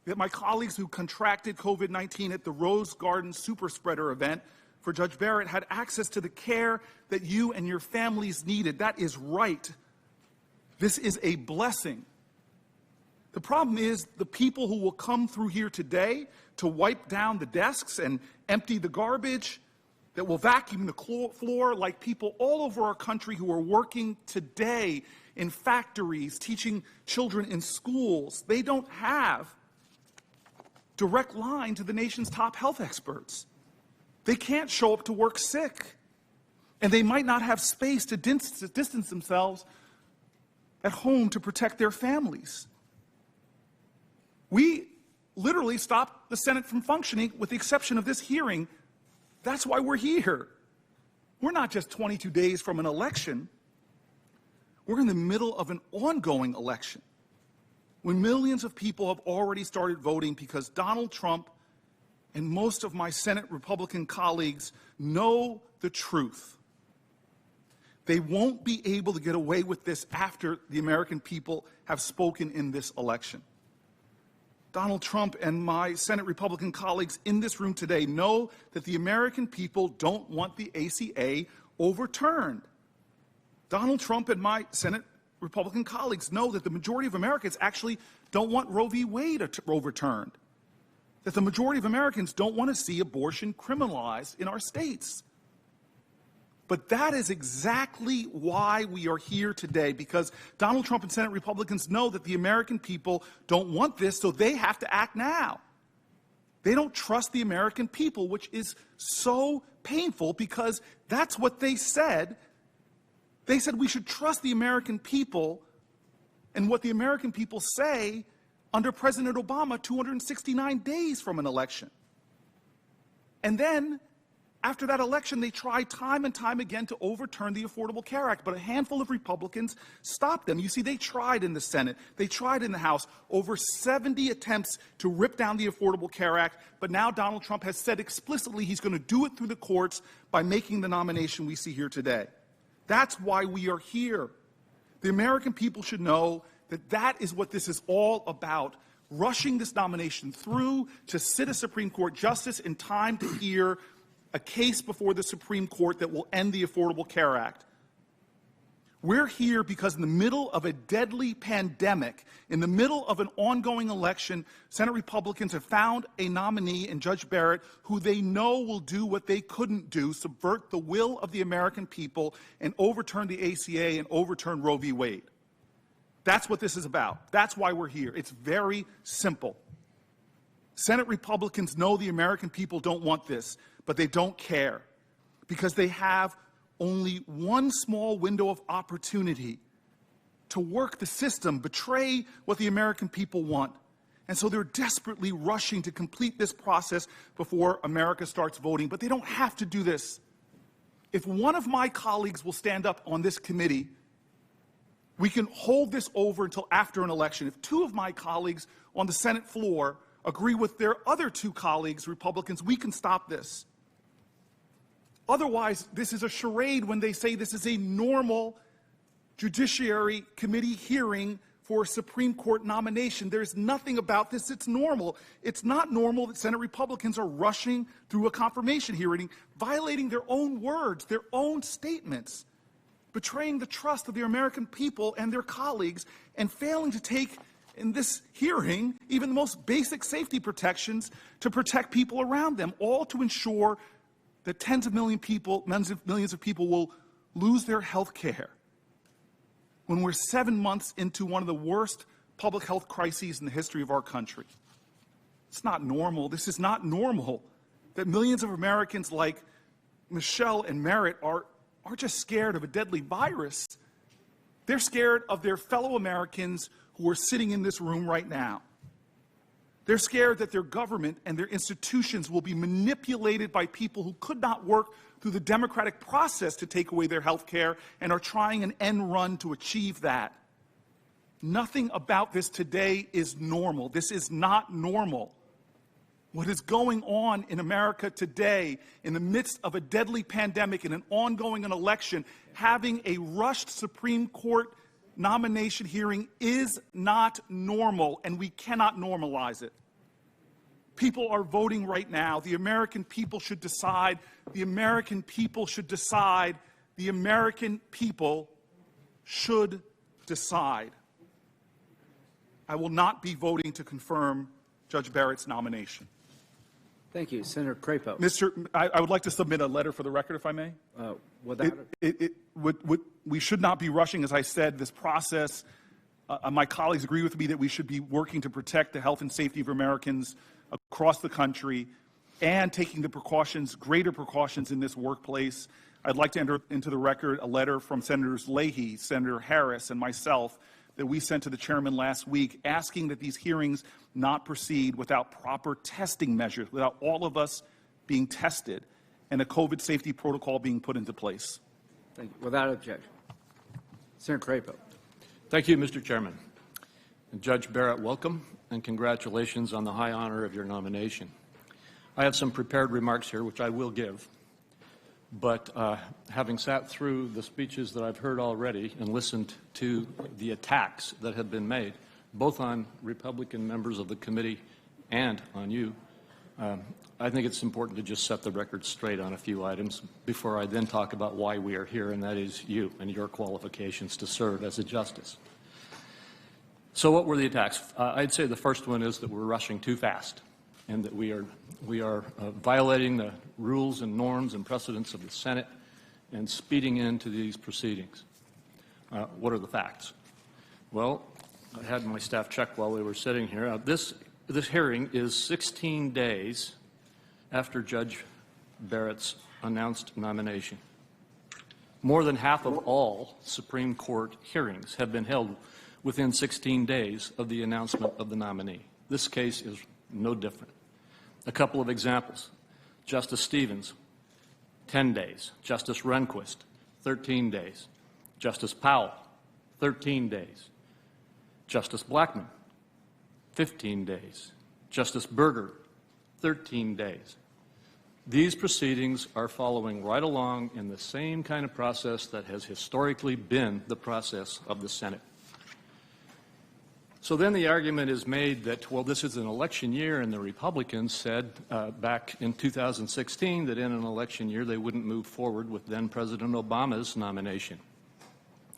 that my colleagues who contracted COVID-19 at the Rose Garden super spreader event for Judge Barrett had access to the care that you and your families needed. That is right. This is a blessing. The problem is the people who will come through here today to wipe down the desks and empty the garbage, that will vacuum the floor, like people all over our country who are working today in factories, teaching children in schools. They don't have direct line to the nation's top health experts. They can't show up to work sick, and they might not have space to distance themselves at home to protect their families. We literally stopped the Senate from functioning with the exception of this hearing. That's why we're here. We're not just 22 days from an election. We're in the middle of an ongoing election when millions of people have already started voting because Donald Trump and most of my Senate Republican colleagues know the truth. They won't be able to get away with this after the American people have spoken in this election. Donald Trump and my Senate Republican colleagues in this room today know that the American people don't want the ACA overturned. Donald Trump and my Senate Republican colleagues know that the majority of Americans actually don't want Roe v. Wade overturned, that the majority of Americans don't want to see abortion criminalized in our states. But that is exactly why we are here today, because Donald Trump and Senate Republicans know that the American people don't want this, so they have to act now. They don't trust the American people, which is so painful because that's what they said. They said we should trust the American people, and what the American people say under President Obama 269 days from an election. And then, after that election, they tried time and time again to overturn the Affordable Care Act, but a handful of Republicans stopped them. You see, they tried in the Senate, they tried in the House, over 70 attempts to rip down the Affordable Care Act, but now Donald Trump has said explicitly he's going to do it through the courts by making the nomination we see here today. That's why we are here. The American people should know that that is what this is all about, rushing this nomination through to sit a Supreme Court justice in time to hear a case before the Supreme Court that will end the Affordable Care Act. We're here because in the middle of a deadly pandemic, in the middle of an ongoing election, Senate Republicans have found a nominee in Judge Barrett who they know will do what they couldn't do, subvert the will of the American people and overturn the ACA and overturn Roe v. Wade. That's what this is about. That's why we're here. It's very simple. Senate Republicans know the American people don't want this, but they don't care because they have only one small window of opportunity to work the system, betray what the American people want. And so they're desperately rushing to complete this process before America starts voting. But they don't have to do this. If one of my colleagues will stand up on this committee, we can hold this over until after an election. If two of my colleagues on the Senate floor agree with their other two colleagues, Republicans, we can stop this. Otherwise, this is a charade when they say this is a normal Judiciary Committee hearing for a Supreme Court nomination. There's nothing about this that's normal. It's not normal that Senate Republicans are rushing through a confirmation hearing, violating their own words, their own statements, betraying the trust of the American people and their colleagues, and failing to take in this hearing even the most basic safety protections to protect people around them, all to ensure that tens of millions of people will lose their health care when we're 7 months into one of the worst public health crises in the history of our country. It's not normal. This is not normal that millions of Americans like Michelle and Merritt are just scared of a deadly virus. They're scared of their fellow Americans who are sitting in this room right now. They're scared that their government and their institutions will be manipulated by people who could not work through the democratic process to take away their health care and are trying an end run to achieve that. Nothing about this today is normal. This is not normal. What is going on in America today, in the midst of a deadly pandemic and an ongoing election, having a rushed Supreme Court nomination hearing is not normal, and we cannot normalize it. People are voting right now. The American people should decide. The American people should decide. The American people should decide. I will not be voting to confirm Judge Barrett's nomination. Thank you. Senator Crapo. I would like to submit a letter for the record, if I may. We should not be rushing, as I said, this process. My colleagues agree with me that we should be working to protect the health and safety of Americans across the country and taking the precautions, greater precautions in this workplace. I'd like to enter into the record a letter from Senators Leahy, Senator Harris, and myself that we sent to the chairman last week asking that these hearings not proceed without proper testing measures, without all of us being tested, and a COVID safety protocol being put into place. Thank you. Without objection. Senator Crapo. Thank you, Mr. Chairman. And Judge Barrett, welcome, and congratulations on the high honor of your nomination. I have some prepared remarks here, which I will give. But having sat through the speeches that I've heard already and listened to the attacks that have been made, both on Republican members of the committee and on you, I think it's important to just set the record straight on a few items before I then talk about why we are here, and that is you and your qualifications to serve as a justice. So what were the attacks? I'd say the first one is that we're rushing too fast and that we are violating the rules and norms and precedents of the Senate and speeding into these proceedings. What are the facts? Well, I had my staff check while we were sitting here. This hearing is 16 days after Judge Barrett's announced nomination. More than half of all Supreme Court hearings have been held within 16 days of the announcement of the nominee. This case is no different. A couple of examples. Justice Stevens, 10 days. Justice Rehnquist, 13 days. Justice Powell, 13 days. Justice Blackmun, 15 days. Justice Berger, 13 days. These proceedings are following right along in the same kind of process that has historically been the process of the Senate. So then the argument is made that, well, this is an election year, and the Republicans said back in 2016 that in an election year they wouldn't move forward with then-President Obama's nomination.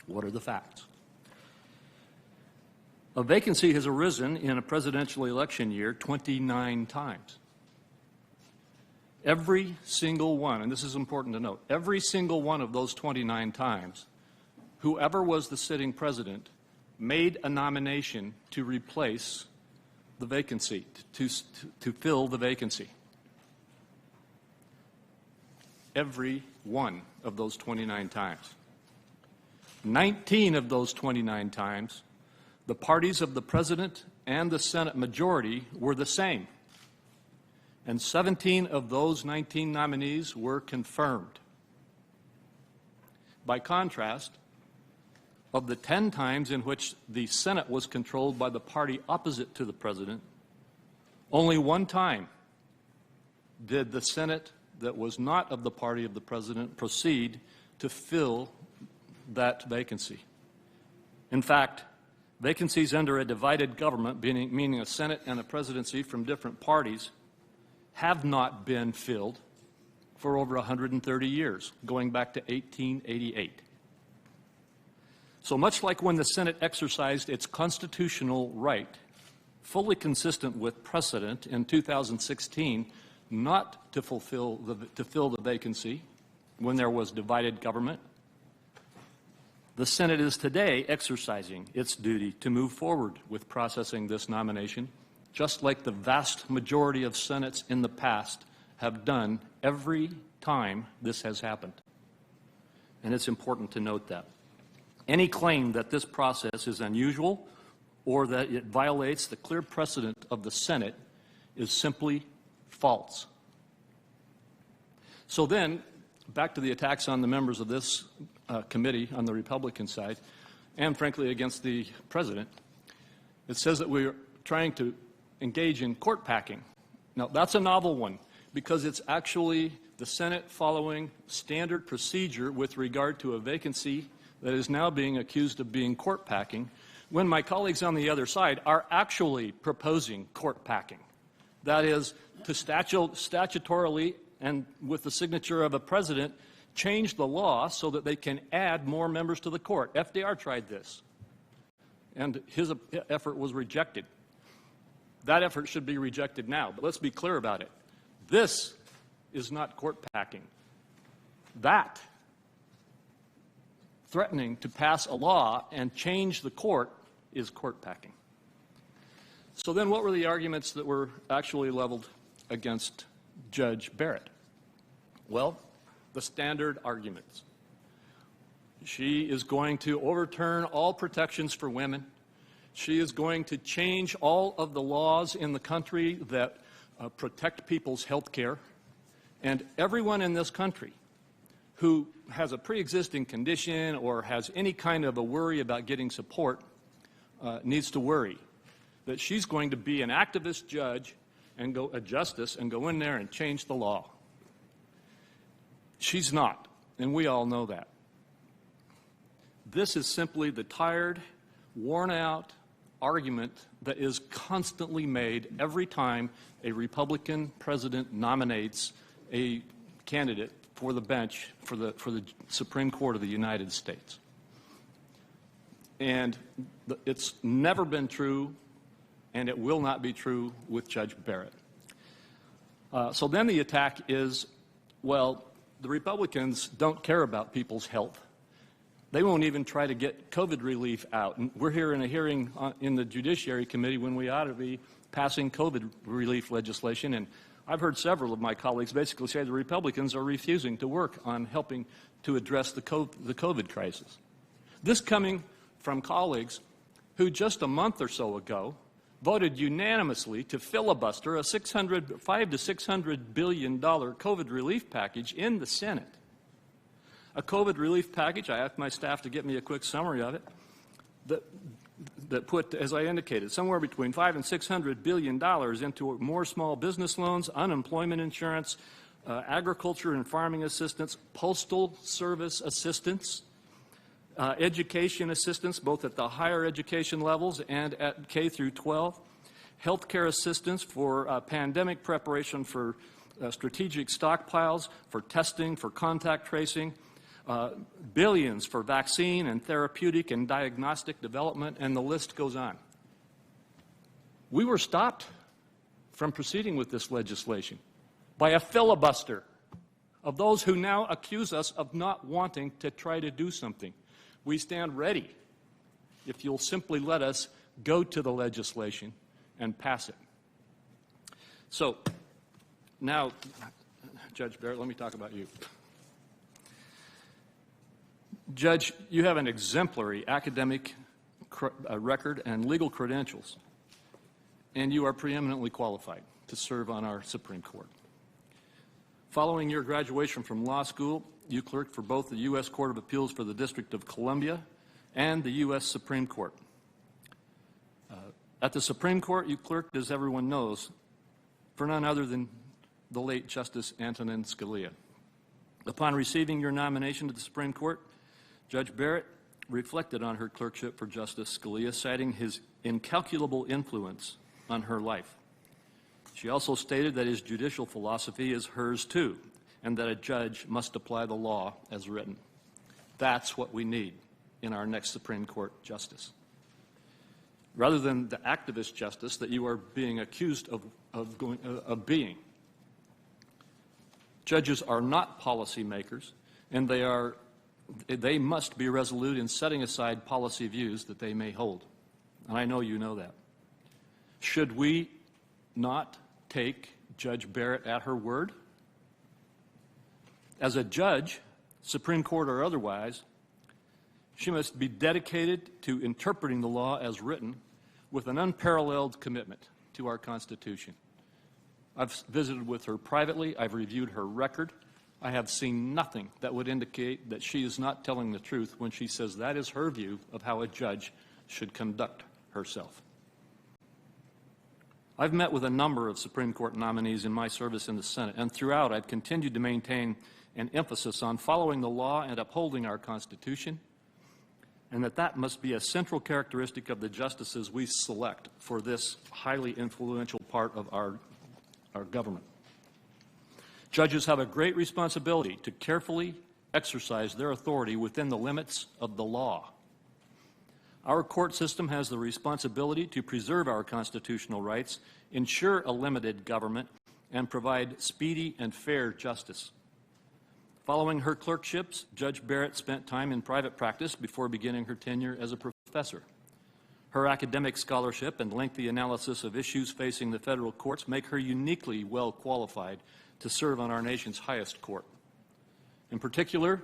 What are the facts? A vacancy has arisen in a presidential election year 29 times. Every single one, and this is important to note, every single one of those 29 times, whoever was the sitting president made a nomination to replace the vacancy, to fill the vacancy. Every one of those 29 times. 19 of those 29 times, the parties of the President and the Senate majority were the same. And 17 of those 19 nominees were confirmed. By contrast, of the 10 times in which the Senate was controlled by the party opposite to the President, only one time did the Senate that was not of the party of the President proceed to fill that vacancy. In fact, vacancies under a divided government, meaning a Senate and a presidency from different parties, have not been filled for over 130 years, going back to 1888. So much like when the Senate exercised its constitutional right, fully consistent with precedent in 2016, not to fill the vacancy when there was divided government, the Senate is today exercising its duty to move forward with processing this nomination, just like the vast majority of Senates in the past have done every time this has happened. And it's important to note that. Any claim that this process is unusual or that it violates the clear precedent of the Senate is simply false. So then, back to the attacks on the members of this committee on the Republican side, and frankly against the President, it says that we're trying to engage in court packing. Now, that's a novel one, because it's actually the Senate following standard procedure with regard to a vacancy that is now being accused of being court packing, when my colleagues on the other side are actually proposing court packing. That is, to statutorily and with the signature of a president, change the law so that they can add more members to the court. FDR tried this, and his effort was rejected. That effort should be rejected now, but let's be clear about it. This is not court packing. That, threatening to pass a law and change the court, is court packing. So then what were the arguments that were actually leveled against Judge Barrett? Well, the standard arguments. She is going to overturn all protections for women. She is going to change all of the laws in the country that protect people's health care. And everyone in this country who has a pre-existing condition or has any kind of a worry about getting support needs to worry that she's going to be an activist judge and a justice and go in there and change the law. She's not, and we all know that. This is simply the tired, worn-out argument that is constantly made every time a Republican president nominates a candidate for the bench for the Supreme Court of the United States. And it's never been true, and it will not be true with Judge Barrett. So then the attack is, well, the Republicans don't care about people's health. They won't even try to get COVID relief out. And we're here in a hearing in the Judiciary Committee when we ought to be passing COVID relief legislation. And I've heard several of my colleagues basically say the Republicans are refusing to work on helping to address the COVID crisis. This coming from colleagues who just a month or so ago voted unanimously to filibuster a $500 to $600 billion COVID relief package in the Senate. A COVID relief package, I asked my staff to get me a quick summary of it, that put, as I indicated, somewhere between $500 and $600 billion into more small business loans, unemployment insurance, agriculture and farming assistance, postal service assistance, education assistance, both at the higher education levels and at K through 12, healthcare assistance for pandemic preparation, for strategic stockpiles, for testing, for contact tracing, billions for vaccine and therapeutic and diagnostic development, and the list goes on. We were stopped from proceeding with this legislation by a filibuster of those who now accuse us of not wanting to try to do something. We stand ready if you'll simply let us go to the legislation and pass it. So now, Judge Barrett, let me talk about you. Judge, you have an exemplary academic record and legal credentials, and you are preeminently qualified to serve on our Supreme Court. Following your graduation from law school, you clerked for both the U.S. Court of Appeals for the District of Columbia and the U.S. Supreme Court. At the Supreme Court, you clerked, as everyone knows, for none other than the late Justice Antonin Scalia. Upon receiving your nomination to the Supreme Court, Judge Barrett reflected on her clerkship for Justice Scalia, citing his incalculable influence on her life. She also stated that his judicial philosophy is hers too, and that a judge must apply the law as written. That's what we need in our next Supreme Court justice. Rather than the activist justice that you are being accused of being. Judges are not policymakers, and they must be resolute in setting aside policy views that they may hold. And I know you know that. Should we not take Judge Barrett at her word? As a judge, Supreme Court or otherwise, she must be dedicated to interpreting the law as written with an unparalleled commitment to our Constitution. I've visited with her privately. I've reviewed her record. I have seen nothing that would indicate that she is not telling the truth when she says that is her view of how a judge should conduct herself. I've met with a number of Supreme Court nominees in my service in the Senate, and throughout I've continued to maintain an emphasis on following the law and upholding our Constitution, and that must be a central characteristic of the justices we select for this highly influential part of our government. Judges have a great responsibility to carefully exercise their authority within the limits of the law. Our court system has the responsibility to preserve our constitutional rights, ensure a limited government, and provide speedy and fair justice. Following her clerkships, Judge Barrett spent time in private practice before beginning her tenure as a professor. Her academic scholarship and lengthy analysis of issues facing the federal courts make her uniquely well qualified to serve on our nation's highest court. In particular,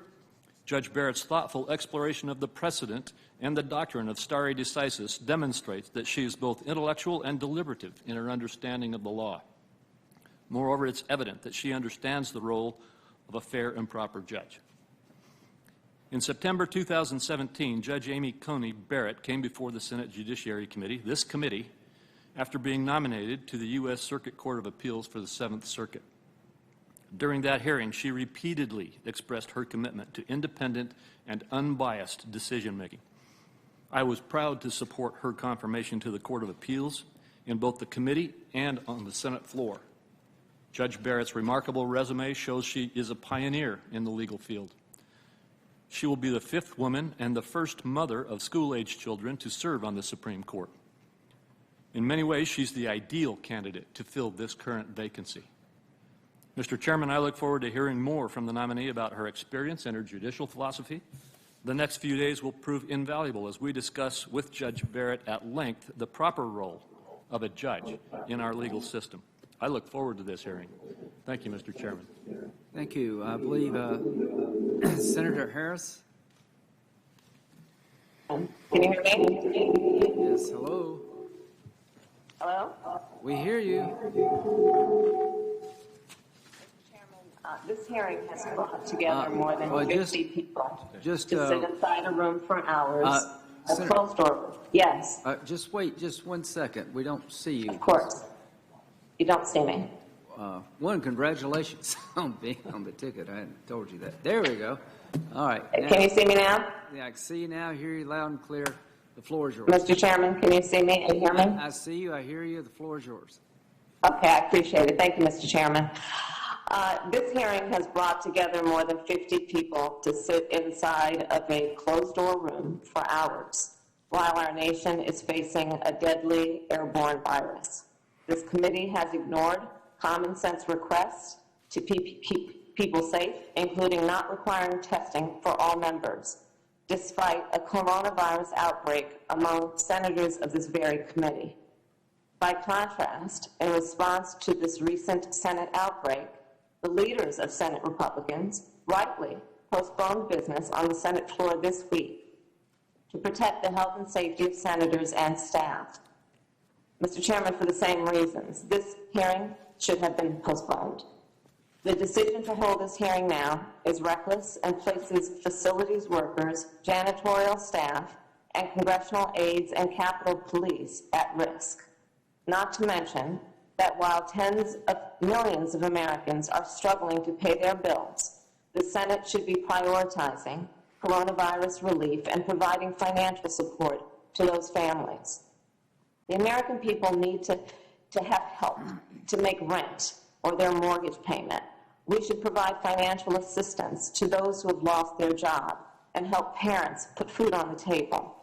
Judge Barrett's thoughtful exploration of the precedent and the doctrine of stare decisis demonstrates that she is both intellectual and deliberative in her understanding of the law. Moreover, it's evident that she understands the role of a fair and proper judge. In September 2017, Judge Amy Coney Barrett came before the Senate Judiciary Committee, this committee, after being nominated to the U.S. Circuit Court of Appeals for the Seventh Circuit. During that hearing, she repeatedly expressed her commitment to independent and unbiased decision-making. I was proud to support her confirmation to the Court of Appeals in both the committee and on the Senate floor. Judge Barrett's remarkable resume shows she is a pioneer in the legal field. She will be the fifth woman and the first mother of school-age children to serve on the Supreme Court. In many ways, she's the ideal candidate to fill this current vacancy. Mr. Chairman, I look forward to hearing more from the nominee about her experience and her judicial philosophy. The next few days will prove invaluable as we discuss with Judge Barrett at length the proper role of a judge in our legal system. I look forward to this hearing. Thank you, Mr. Chairman. Thank you. I believe Senator Harris. Can you hear me? Yes, hello. Hello? We hear you. This hearing has brought together more than 50 people to sit inside a room for hours. A closed door. Yes. Just wait just 1 second. We don't see you. Of course. You don't see me. One, congratulations on being on the ticket. I hadn't told you that. There we go. All right. Now, can you see me now? Yeah, I can see you now, hear you loud and clear. The floor is yours. Mr. Chairman, can you see me and hear me? I see you. I hear you. The floor is yours. Okay, I appreciate it. Thank you, Mr. Chairman. This hearing has brought together more than 50 people to sit inside of a closed-door room for hours while our nation is facing a deadly airborne virus. This committee has ignored common sense requests to keep people safe, including not requiring testing for all members, despite a coronavirus outbreak among senators of this very committee. By contrast, in response to this recent Senate outbreak, the leaders of Senate Republicans rightly postponed business on the Senate floor this week to protect the health and safety of senators and staff. Mr. Chairman, for the same reasons, this hearing should have been postponed. The decision to hold this hearing now is reckless and places facilities workers, janitorial staff, and congressional aides and Capitol Police at risk. Not to mention that while tens of millions of Americans are struggling to pay their bills, the Senate should be prioritizing coronavirus relief and providing financial support to those families. The American people need to have help to make rent or their mortgage payment. We should provide financial assistance to those who have lost their job and help parents put food on the table.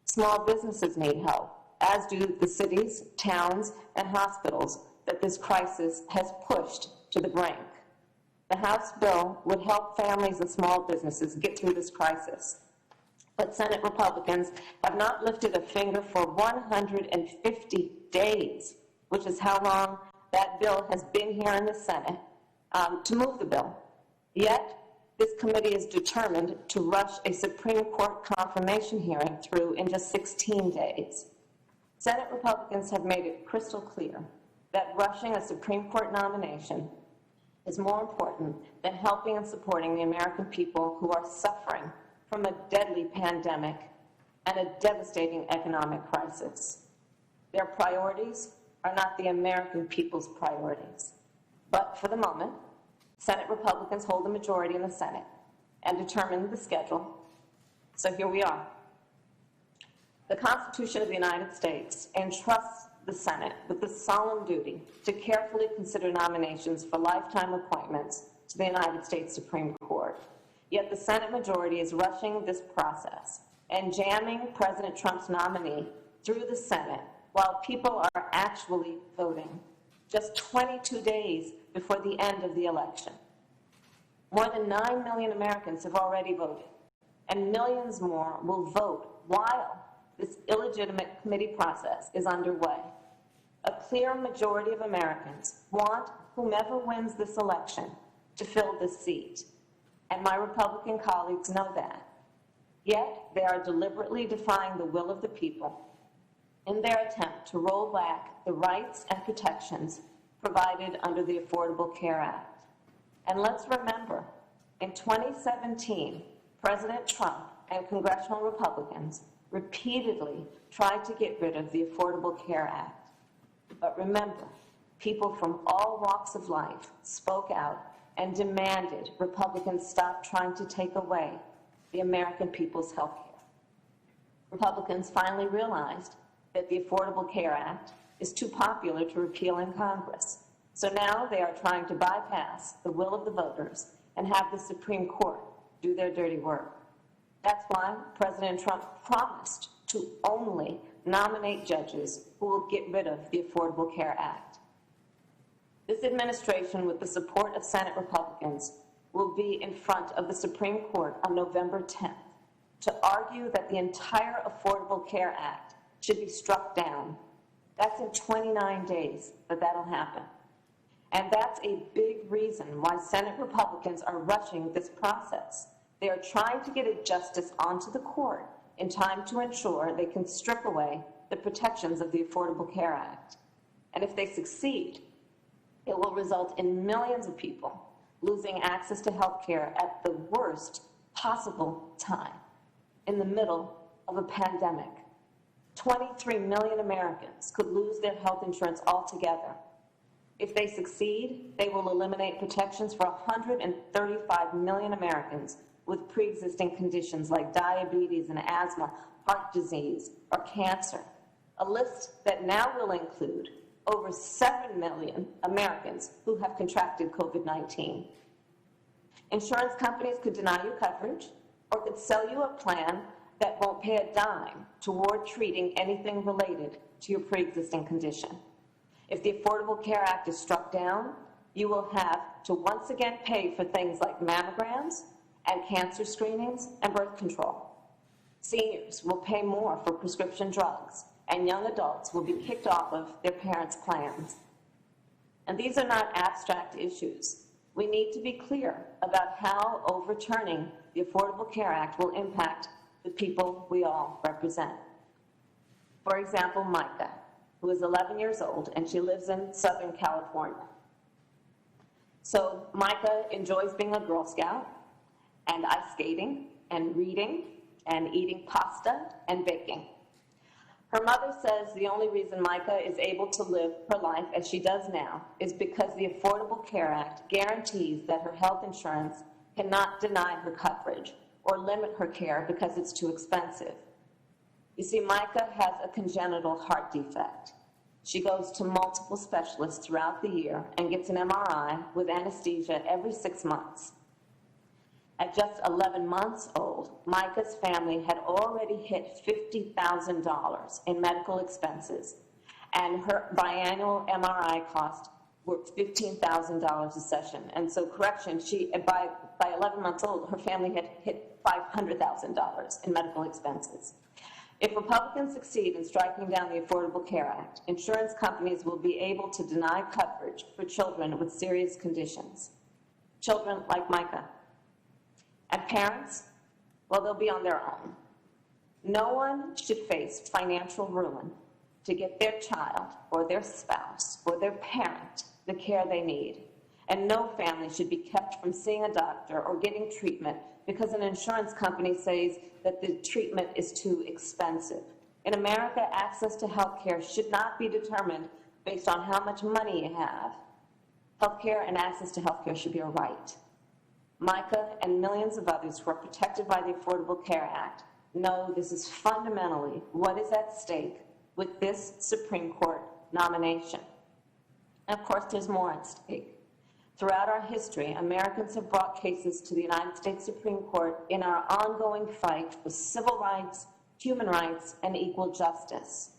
Small businesses need help, as do the cities, towns, and hospitals that this crisis has pushed to the brink. The House bill would help families and small businesses get through this crisis. But Senate Republicans have not lifted a finger for 150 days, which is how long that bill has been here in the Senate, to move the bill. Yet, this committee is determined to rush a Supreme Court confirmation hearing through in just 16 days. Senate Republicans have made it crystal clear that rushing a Supreme Court nomination is more important than helping and supporting the American people who are suffering from a deadly pandemic and a devastating economic crisis. Their priorities are not the American people's priorities. But for the moment, Senate Republicans hold the majority in the Senate and determine the schedule. So here we are. The Constitution of the United States entrusts the Senate with the solemn duty to carefully consider nominations for lifetime appointments to the United States Supreme Court. Yet the Senate majority is rushing this process and jamming President Trump's nominee through the Senate while people are actually voting, just 22 days before the end of the election. More than 9 million Americans have already voted, and millions more will vote while this illegitimate committee process is underway. A clear majority of Americans want whomever wins this election to fill this seat, and my Republican colleagues know that. Yet, they are deliberately defying the will of the people in their attempt to roll back the rights and protections provided under the Affordable Care Act. And let's remember, in 2017, President Trump and congressional Republicans repeatedly tried to get rid of the Affordable Care Act. But remember, people from all walks of life spoke out and demanded Republicans stop trying to take away the American people's health care. Republicans finally realized that the Affordable Care Act is too popular to repeal in Congress. So now they are trying to bypass the will of the voters and have the Supreme Court do their dirty work. That's why President Trump promised to only nominate judges who will get rid of the Affordable Care Act. This administration, with the support of Senate Republicans, will be in front of the Supreme Court on November 10th to argue that the entire Affordable Care Act should be struck down. That's in 29 days that that'll happen. And that's a big reason why Senate Republicans are rushing this process. They are trying to get a justice onto the court in time to ensure they can strip away the protections of the Affordable Care Act. And if they succeed, it will result in millions of people losing access to health care at the worst possible time, in the middle of a pandemic. 23 million Americans could lose their health insurance altogether. If they succeed, they will eliminate protections for 135 million Americans with pre-existing conditions like diabetes and asthma, heart disease, or cancer, a list that now will include over 7 million Americans who have contracted COVID-19. Insurance companies could deny you coverage or could sell you a plan that won't pay a dime toward treating anything related to your pre-existing condition. If the Affordable Care Act is struck down, you will have to once again pay for things like mammograms and cancer screenings and birth control. Seniors will pay more for prescription drugs, and young adults will be kicked off of their parents' plans. And these are not abstract issues. We need to be clear about how overturning the Affordable Care Act will impact the people we all represent. For example, Micah, who is 11 years old, and she lives in Southern California. So Micah enjoys being a Girl Scout, and ice skating, and reading, and eating pasta, and baking. Her mother says the only reason Micah is able to live her life as she does now is because the Affordable Care Act guarantees that her health insurance cannot deny her coverage or limit her care because it's too expensive. You see, Micah has a congenital heart defect. She goes to multiple specialists throughout the year and gets an MRI with anesthesia every 6 months. At just 11 months old, Micah's family had already hit $50,000 in medical expenses, and her biannual MRI cost were $15,000 a session. And so, correction, by 11 months old, her family had hit $500,000 in medical expenses. If Republicans succeed in striking down the Affordable Care Act, insurance companies will be able to deny coverage for children with serious conditions, children like Micah. And parents, well, they'll be on their own. No one should face financial ruin to get their child or their spouse or their parent the care they need. And no family should be kept from seeing a doctor or getting treatment because an insurance company says that the treatment is too expensive. In America, access to health care should not be determined based on how much money you have. Health care and access to health care should be a right. Micah and millions of others who are protected by the Affordable Care Act know this is fundamentally what is at stake with this Supreme Court nomination. And of course, there's more at stake. Throughout our history, Americans have brought cases to the United States Supreme Court in our ongoing fight for civil rights, human rights, and equal justice.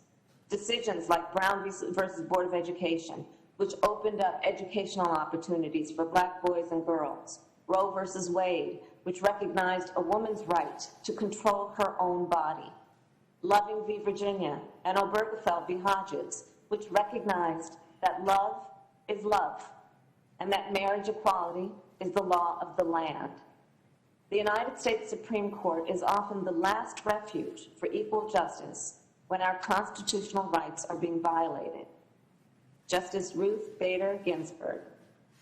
Decisions like Brown versus Board of Education, which opened up educational opportunities for black boys and girls. Roe versus Wade, which recognized a woman's right to control her own body. Loving v. Virginia, and Obergefell v. Hodges, which recognized that love is love, and that marriage equality is the law of the land. The United States Supreme Court is often the last refuge for equal justice when our constitutional rights are being violated. Justice Ruth Bader Ginsburg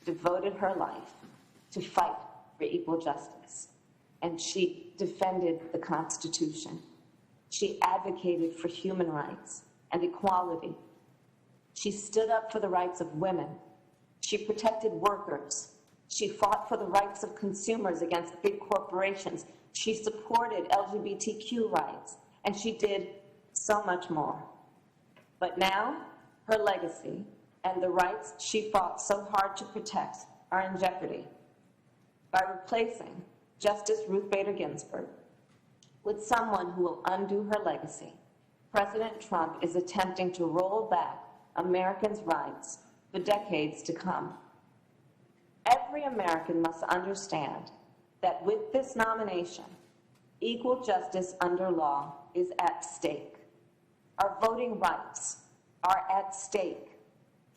devoted her life to fight for equal justice, and she defended the Constitution. She advocated for human rights and equality. She stood up for the rights of women. She protected workers. She fought for the rights of consumers against big corporations. She supported LGBTQ rights, and she did so much more. But now, her legacy and the rights she fought so hard to protect are in jeopardy. By replacing Justice Ruth Bader Ginsburg with someone who will undo her legacy, President Trump is attempting to roll back Americans' rights for decades to come. Every American must understand that with this nomination, equal justice under law is at stake. Our voting rights are at stake.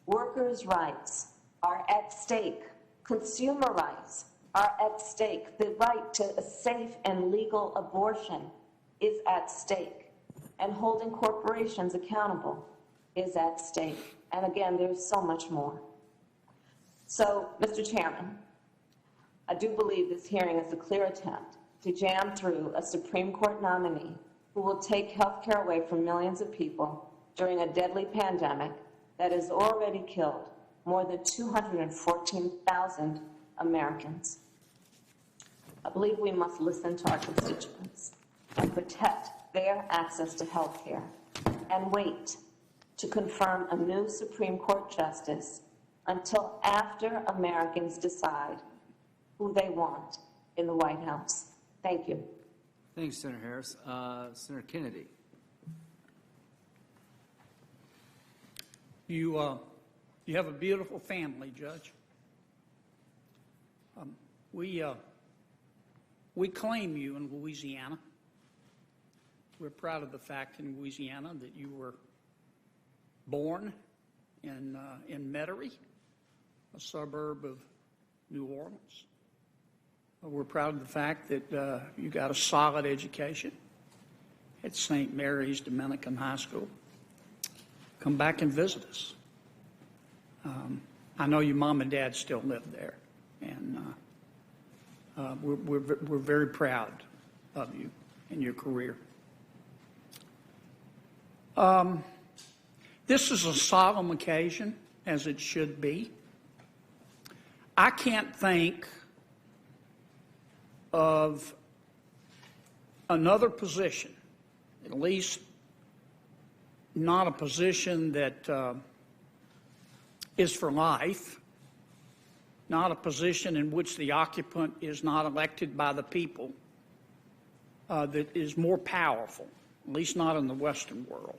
Workers' rights are at stake. Consumer rights are at stake. The right to a safe and legal abortion is at stake. And holding corporations accountable is at stake. And again, there's so much more. So, Mr. Chairman, I do believe this hearing is a clear attempt to jam through a Supreme Court nominee who will take health care away from millions of people during a deadly pandemic that has already killed more than 214,000 Americans. I believe we must listen to our constituents and protect their access to health care and wait to confirm a new Supreme Court justice until after Americans decide who they want in the White House. Thank you. Thanks, Senator Harris. Senator Kennedy. You have a beautiful family, Judge. We claim you in Louisiana. we're proud of the fact in Louisiana that you were born in Metairie, a suburb of New Orleans. We're proud of the fact that you got a solid education at St. Mary's Dominican High School. Come back and visit us. I know your mom and dad still live there, and we're very proud of you and your career. This is a solemn occasion, as it should be. I can't think of another position, at least not a position that is for life, not a position in which the occupant is not elected by the people, that is more powerful, at least not in the Western world,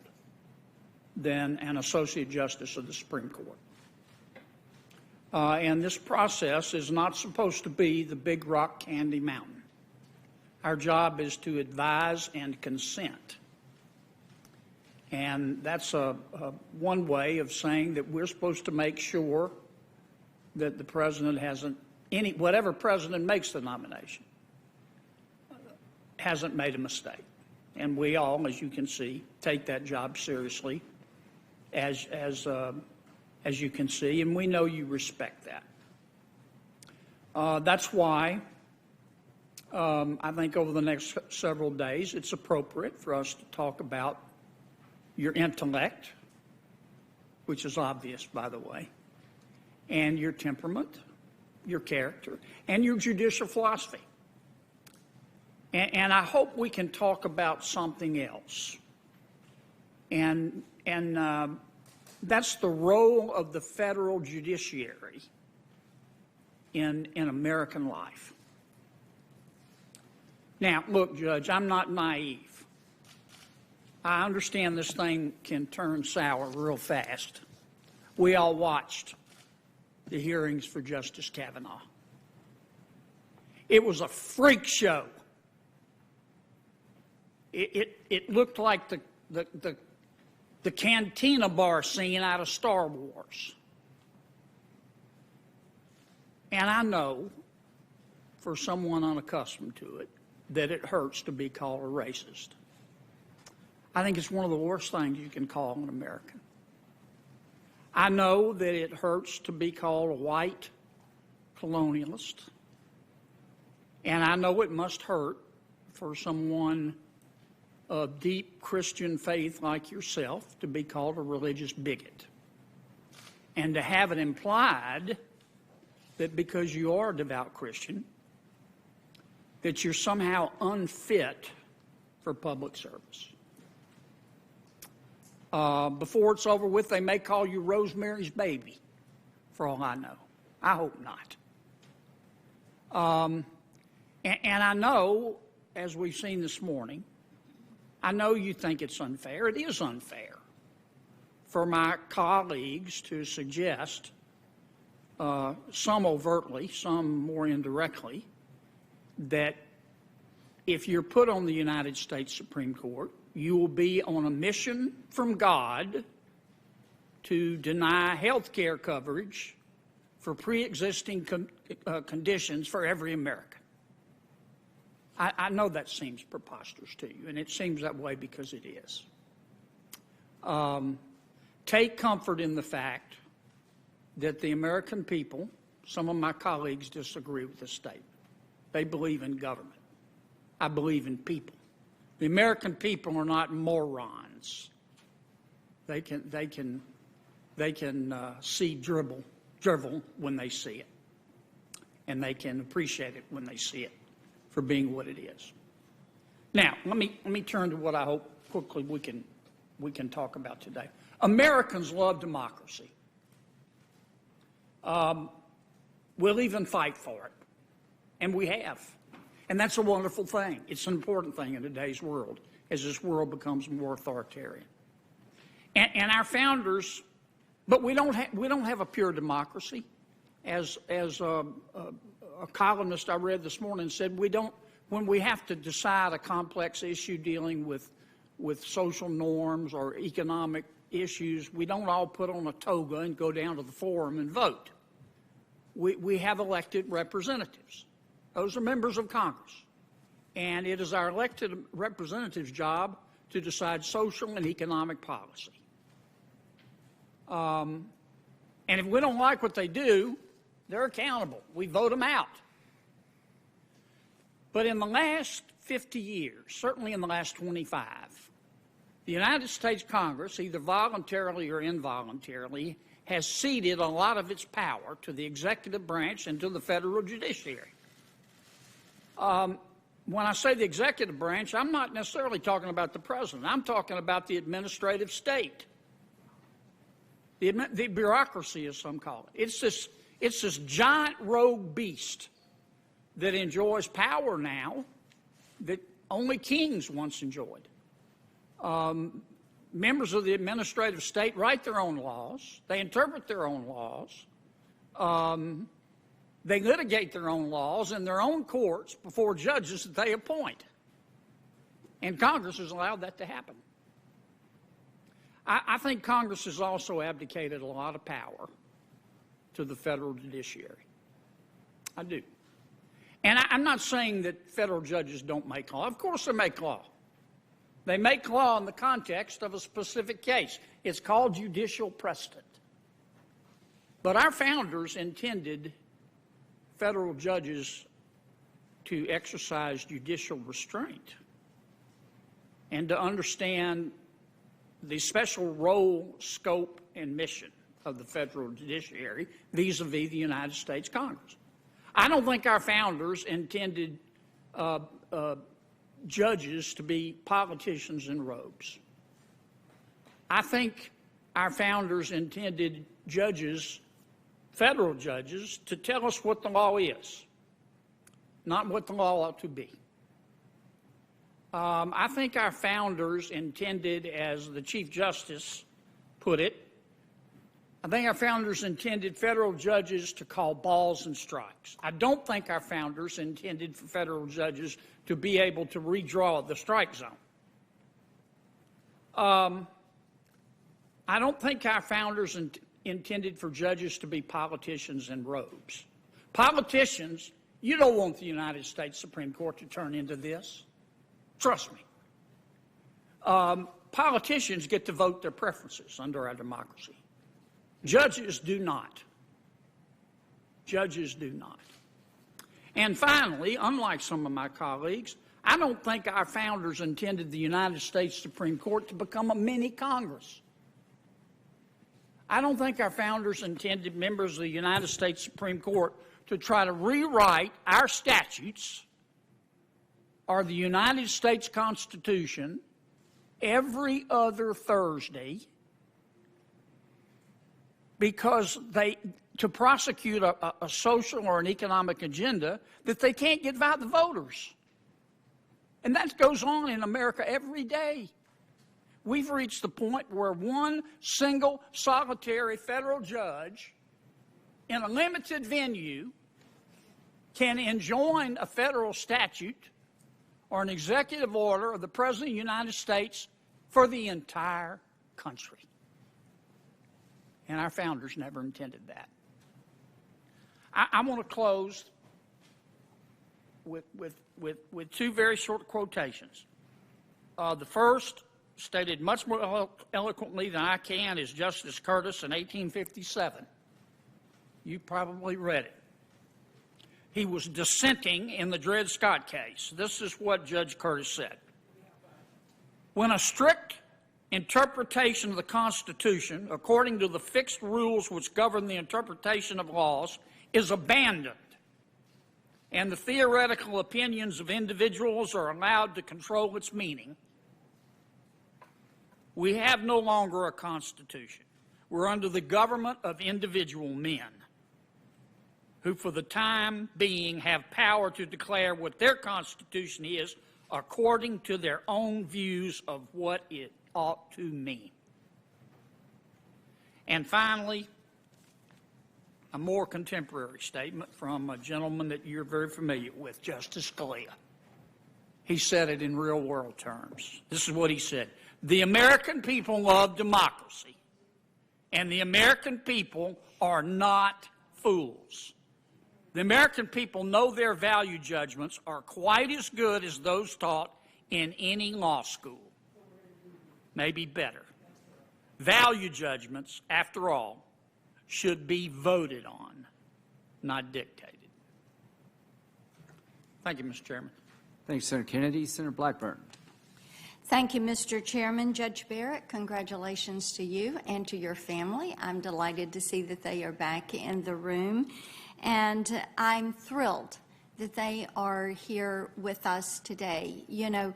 than an Associate Justice of the Supreme Court. And this process is not supposed to be the Big Rock Candy Mountain. Our job is to advise and consent. And that's one way of saying that we're supposed to make sure that the president hasn't, whatever president makes the nomination, hasn't made a mistake. And we all, as you can see, take that job seriously, as you can see, and we know you respect that. That's why I think over the next several days it's appropriate for us to talk about your intellect, which is obvious, by the way, and your temperament, your character, and your judicial philosophy. And I hope we can talk about something else. And that's the role of the federal judiciary in American life. Now, look, Judge, I'm not naive. I understand this thing can turn sour real fast. We all watched the hearings for Justice Kavanaugh. It was a freak show. It looked like the cantina bar scene out of Star Wars. And I know, for someone unaccustomed to it, that it hurts to be called a racist. I think it's one of the worst things you can call an American. I know that it hurts to be called a white colonialist. And I know it must hurt for someone of deep Christian faith like yourself to be called a religious bigot. And to have it implied that because you are a devout Christian, that you're somehow unfit for public service. Before it's over with, they may call you Rosemary's Baby, for all I know. I hope not. And I know, as we've seen this morning, I know you think it's unfair. It is unfair for my colleagues to suggest, some overtly, some more indirectly, that if you're put on the United States Supreme Court, you will be on a mission from God to deny health care coverage for pre-existing conditions for every American. I know that seems preposterous to you, and it seems that way because it is. Take comfort in the fact that the American people, some of my colleagues disagree with this statement. They believe in government. I believe in people. The American people are not morons. They can see drivel when they see it, and they can appreciate it when they see it for being what it is. Now, let me turn to what I hope quickly we can talk about today. Americans love democracy. We'll even fight for it, and we have. And that's a wonderful thing. It's an important thing in today's world as this world becomes more authoritarian. And our founders, but we don't have a pure democracy. As a columnist I read this morning said, when we have to decide a complex issue dealing with with social norms or economic issues, we don't all put on a toga and go down to the forum and vote. We have elected representatives. Those are members of Congress. And it is our elected representatives' job to decide social and economic policy. And if we don't like what they do, they're accountable. We vote them out. But in the last 50 years, certainly in the last 25, the United States Congress, either voluntarily or involuntarily, has ceded a lot of its power to the executive branch and to the federal judiciary. When I say the executive branch, I'm not necessarily talking about the president. I'm talking about the administrative state, the bureaucracy, as some call it. It's this giant rogue beast that enjoys power now that only kings once enjoyed. Members of the administrative state write their own laws. They interpret their own laws. They litigate their own laws in their own courts before judges that they appoint. And Congress has allowed that to happen. I think Congress has also abdicated a lot of power to the federal judiciary. I do. And I'm not saying that federal judges don't make law. Of course they make law. They make law in the context of a specific case. It's called judicial precedent. But our founders intended federal judges to exercise judicial restraint and to understand the special role, scope, and mission of the federal judiciary vis-a-vis the United States Congress. I don't think our founders intended judges to be politicians in robes. I think our founders intended judges, federal judges, to tell us what the law is, not what the law ought to be. I think our founders intended, as the Chief Justice put it, I think our founders intended federal judges to call balls and strikes. I don't think our founders intended for federal judges to be able to redraw the strike zone. I don't think our founders intended for judges to be politicians in robes. Politicians, you don't want the United States Supreme Court to turn into this. Trust me. Politicians get to vote their preferences under our democracy. Judges do not. Judges do not. And finally, unlike some of my colleagues, I don't think our founders intended the United States Supreme Court to become a mini Congress. I don't think our founders intended members of the United States Supreme Court to try to rewrite our statutes or the United States Constitution every other Thursday because to prosecute a social or an economic agenda that they can't get by the voters. And that goes on in America every day. We've reached the point where one single solitary federal judge in a limited venue can enjoin a federal statute or an executive order of the President of the United States for the entire country. And our founders never intended that. I want to close with two very short quotations. The first, stated much more eloquently than I can, is Justice Curtis in 1857. You probably read it. He was dissenting in the Dred Scott case. This is what Judge Curtis said. When a strict interpretation of the Constitution, according to the fixed rules which govern the interpretation of laws, is abandoned, and the theoretical opinions of individuals are allowed to control its meaning, we have no longer a Constitution. We're under the government of individual men who, for the time being, have power to declare what their Constitution is according to their own views of what it ought to mean. And finally, a more contemporary statement from a gentleman that you're very familiar with, Justice Scalia. He said it in real world terms. This is what he said. The American people love democracy, and the American people are not fools. The American people know their value judgments are quite as good as those taught in any law school, maybe better. Value judgments, after all, should be voted on, not dictated. Thank you, Mr. Chairman. Thank you, Senator Kennedy. Senator Blackburn. Thank you, Mr. Chairman. Judge Barrett, congratulations to you and to your family. I'm delighted to see that they are back in the room, and I'm thrilled that they are here with us today. You know,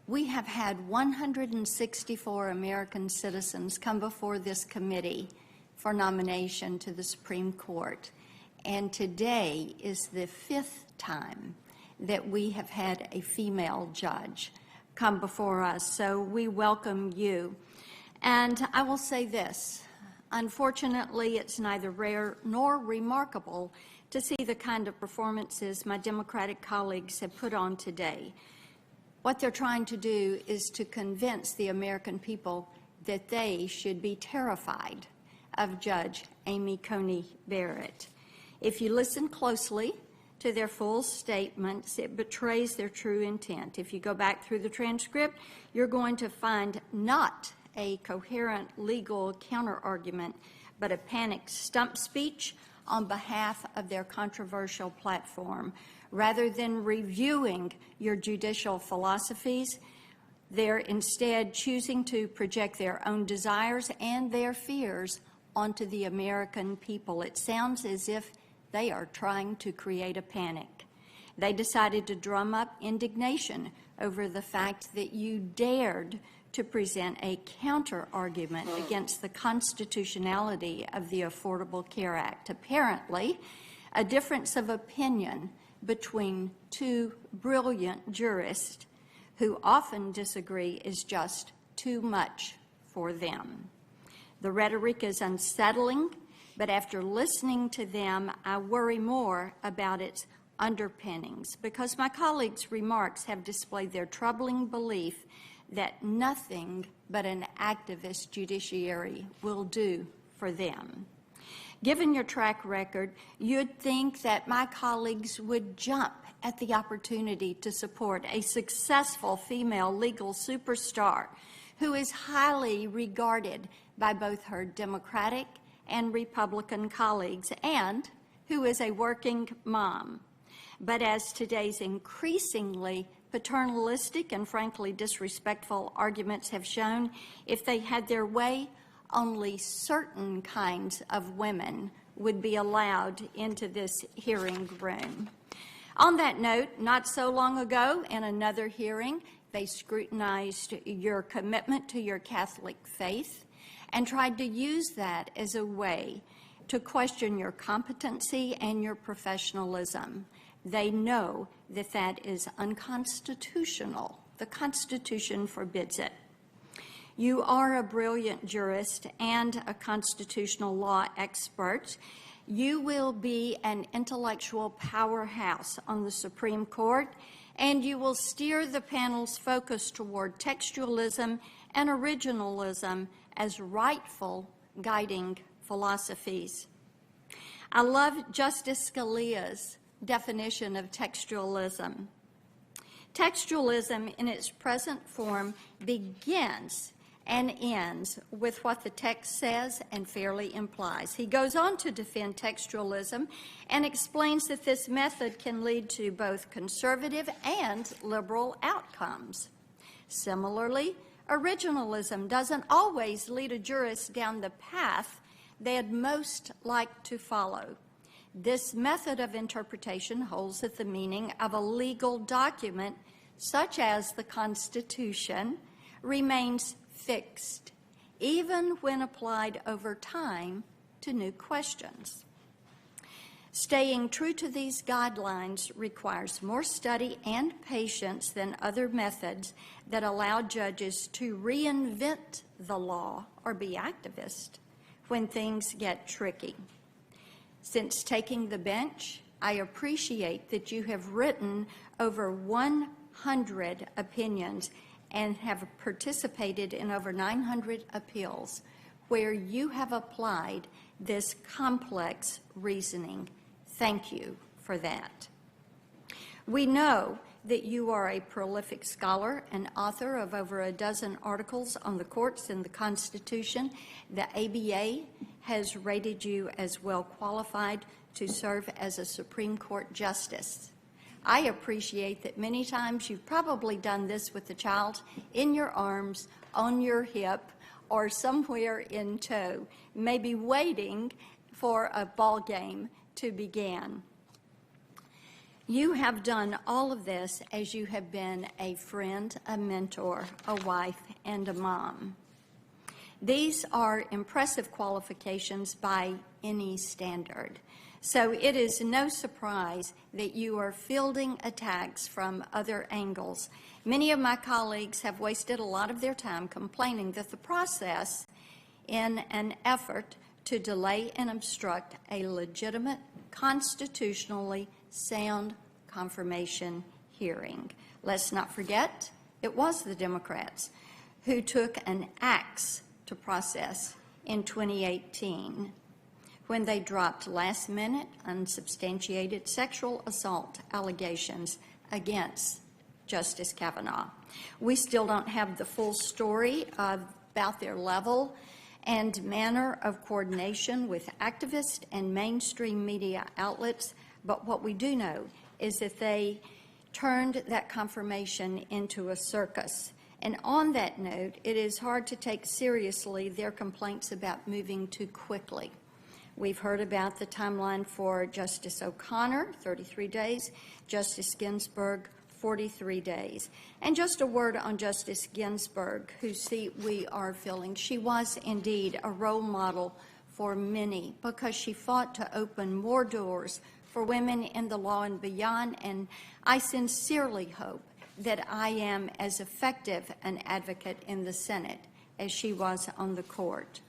we have had 164 American citizens come before this committee for nomination to the Supreme Court, and today is the 5th time that we have had a female judge come before us, so we welcome you. And I will say this, unfortunately, it's neither rare nor remarkable to see the kind of performances my Democratic colleagues have put on today. What they're trying to do is to convince the American people that they should be terrified of Judge Amy Coney Barrett. If you listen closely to their full statements, it betrays their true intent. If you go back through the transcript, you're going to find not a coherent legal counterargument, but a panicked stump speech on behalf of their controversial platform. Rather than reviewing your judicial philosophies, they're instead choosing to project their own desires and their fears onto the American people. It sounds as if they are trying to create a panic. They decided to drum up indignation over the fact that you dared to present a counter-argument against the constitutionality of the Affordable Care Act. Apparently, a difference of opinion between two brilliant jurists who often disagree is just too much for them. The rhetoric is unsettling, but after listening to them, I worry more about its underpinnings, because my colleagues' remarks have displayed their troubling belief that nothing but an activist judiciary will do for them. Given your track record, you'd think that my colleagues would jump at the opportunity to support a successful female legal superstar who is highly regarded by both her Democratic and Republican colleagues, and who is a working mom. But as today's increasingly paternalistic and frankly disrespectful arguments have shown, if they had their way, only certain kinds of women would be allowed into this hearing room. On that note, not so long ago, in another hearing, they scrutinized your commitment to your Catholic faith and tried to use that as a way to question your competency and your professionalism. They know that that is unconstitutional. The Constitution forbids it. You are a brilliant jurist and a constitutional law expert. You will be an intellectual powerhouse on the Supreme Court, and you will steer the panel's focus toward textualism and originalism as rightful guiding philosophies. I love Justice Scalia's definition of textualism. Textualism in its present form begins and ends with what the text says and fairly implies. He goes on to defend textualism and explains that this method can lead to both conservative and liberal outcomes. Similarly, originalism doesn't always lead a jurist down the path they'd most like to follow. This method of interpretation holds that the meaning of a legal document, such as the Constitution, remains fixed, even when applied over time to new questions. Staying true to these guidelines requires more study and patience than other methods that allow judges to reinvent the law or be activists when things get tricky. Since taking the bench, I appreciate that you have written over 1 900 opinions and have participated in over 900 appeals where you have applied this complex reasoning. Thank you for that. We know that you are a prolific scholar and author of over a dozen articles on the courts and the Constitution. The ABA has rated you as well qualified to serve as a Supreme Court Justice. I appreciate that many times you've probably done this with the child in your arms, on your hip, or somewhere in tow, maybe waiting for a ball game to begin. You have done all of this as you have been a friend, a mentor, a wife, and a mom. These are impressive qualifications by any standard. So it is no surprise that you are fielding attacks from other angles. Many of my colleagues have wasted a lot of their time complaining that the process, in an effort to delay and obstruct a legitimate, constitutionally sound confirmation hearing. Let's not forget, it was the Democrats who took an axe to process in 2018 when they dropped last-minute, unsubstantiated sexual assault allegations against Justice Kavanaugh. We still don't have the full story about their level and manner of coordination with activists and mainstream media outlets, but what we do know is that they turned that confirmation into a circus. And on that note, it is hard to take seriously their complaints about moving too quickly. We've heard about the timeline for Justice O'Connor, 33 days, Justice Ginsburg, 43 days. And just a word on Justice Ginsburg, whose seat we are filling. She was indeed a role model for many because she fought to open more doors for women in the law and beyond, and I sincerely hope that I am as effective an advocate in the Senate as she was on the court.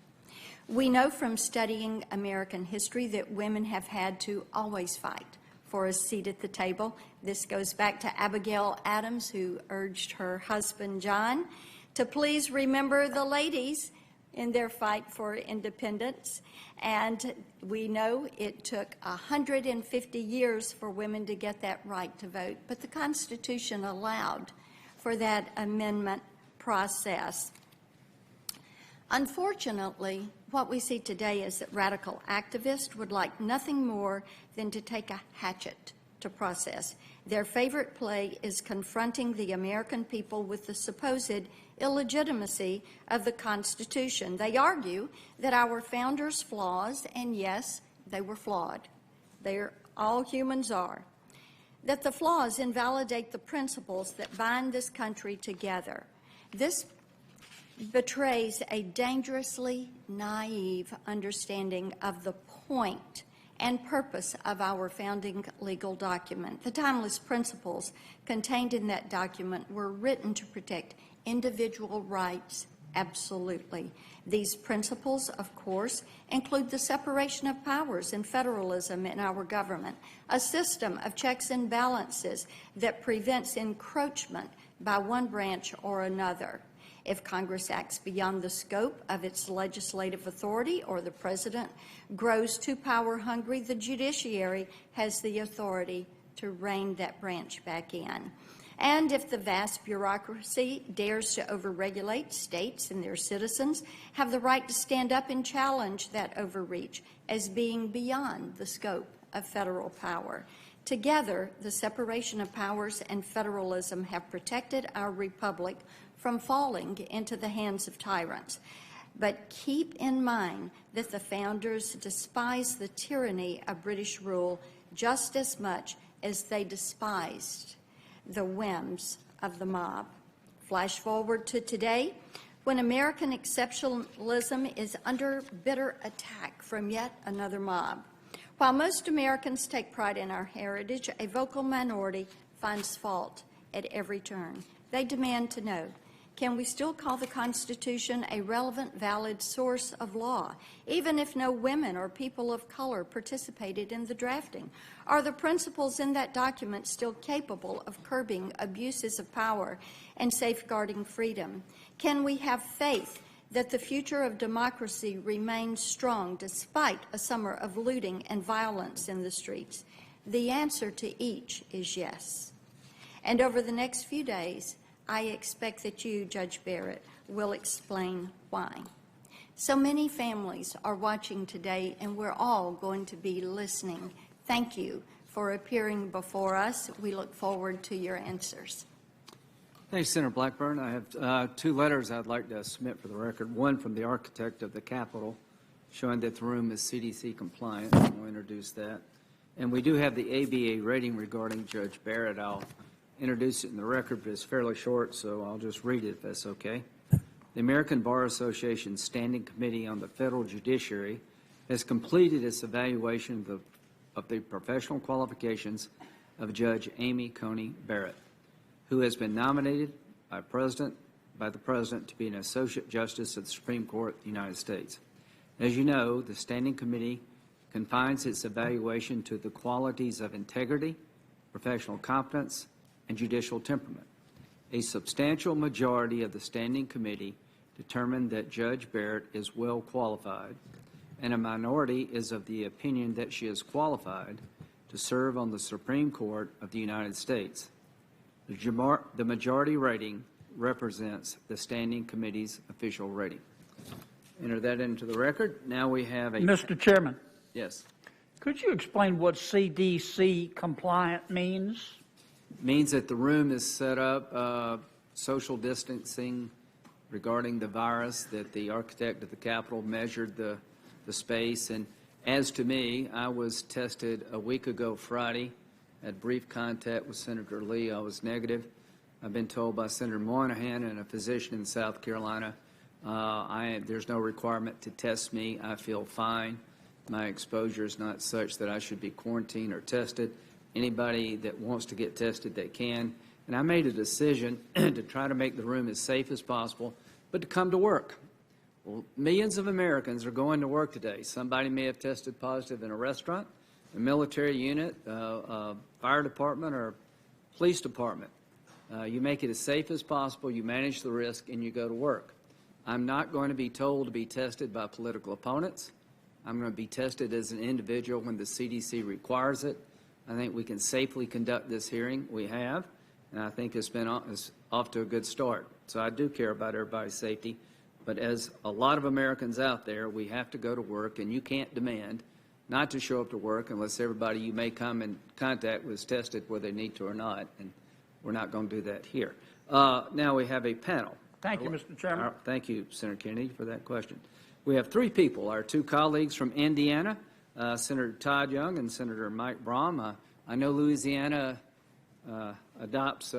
We know from studying American history that women have had to always fight for a seat at the table. This goes back to Abigail Adams, who urged her husband, John, to please remember the ladies in their fight for independence. And we know it took 150 years for women to get that right to vote, but the Constitution allowed for that amendment process. Unfortunately, what we see today is that radical activists would like nothing more than to take a hatchet to process. Their favorite play is confronting the American people with the supposed illegitimacy of the Constitution. They argue that our founders' flaws, and yes, they were flawed. All humans are. That the flaws invalidate the principles that bind this country together. This betrays a dangerously naive understanding of the point and purpose of our founding legal document. The timeless principles contained in that document were written to protect individual rights, absolutely. These principles, of course, include the separation of powers and federalism in our government, a system of checks and balances that prevents encroachment by one branch or another. If Congress acts beyond the scope of its legislative authority or the president grows too power hungry, the judiciary has the authority to rein that branch back in. And if the vast bureaucracy dares to overregulate, states and their citizens have the right to stand up and challenge that overreach as being beyond the scope of federal power. Together, the separation of powers and federalism have protected our republic from falling into the hands of tyrants. But keep in mind that the founders despised the tyranny of British rule just as much as they despised the whims of the mob. Flash forward to today, when American exceptionalism is under bitter attack from yet another mob. While most Americans take pride in our heritage, a vocal minority finds fault at every turn. They demand to know, Can we still call the Constitution a relevant, valid source of law, even if no women or people of color participated in the drafting? Are the principles in that document still capable of curbing abuses of power and safeguarding freedom? Can we have faith that the future of democracy remains strong despite a summer of looting and violence in the streets? The answer to each is yes. And over the next few days, I expect that you, Judge Barrett, will explain why. So many families are watching today, and we're all going to be listening. Thank you for appearing before us. We look forward to your answers. Thanks, Senator Blackburn. I have two letters I'd like to submit for the record. One from the architect of the Capitol, showing that the room is CDC compliant. We'll introduce that. And we do have the ABA rating regarding Judge Barrett. I'll introduce it in the record, but it's fairly short, so I'll just read it if that's okay. The American Bar Association Standing Committee on the Federal Judiciary has completed its evaluation of the professional qualifications of Judge Amy Coney Barrett, who has been nominated by the President to be an Associate Justice of the Supreme Court of the United States. As you know, the Standing Committee confines its evaluation to the qualities of integrity, professional competence, and judicial temperament. A substantial majority of the Standing Committee determined that Judge Barrett is well qualified, and a minority is of the opinion that she is qualified to serve on the Supreme Court of the United States. The majority rating represents the Standing Committee's official rating. Enter that into the record. Now we have a... Mr. Chairman. Yes. Could you explain what CDC compliant means? Means that the room is set up, social distancing regarding the virus, that the architect of the Capitol measured the space. And as to me, I was tested a week ago Friday, had brief contact with Senator Lee. I was negative. I've been told by Senator Moynihan and a physician in South Carolina, there's no requirement to test me. I feel fine. My exposure is not such that I should be quarantined or tested. Anybody that wants to get tested, they can. And I made a decision to try to make the room as safe as possible, but to come to work. Well, millions of Americans are going to work today. Somebody may have tested positive in a restaurant, a military unit, a fire department, or police department. You make it as safe as possible, you manage the risk, and you go to work. I'm not going to be told to be tested by political opponents. I'm going to be tested as an individual when the CDC requires it. I think we can safely conduct this hearing. We have, and I think it's off to a good start. So I do care about everybody's safety. But as a lot of Americans out there, we have to go to work, and you can't demand not to show up to work unless everybody you may come in contact with is tested whether they need to or not. And we're not going to do that here. Now we have a panel. Thank you, Mr. Chairman. Thank you, Senator Kennedy, for that question. We have three people, our two colleagues from Indiana, Senator Todd Young and Senator Mike Braun. I know Louisiana adopts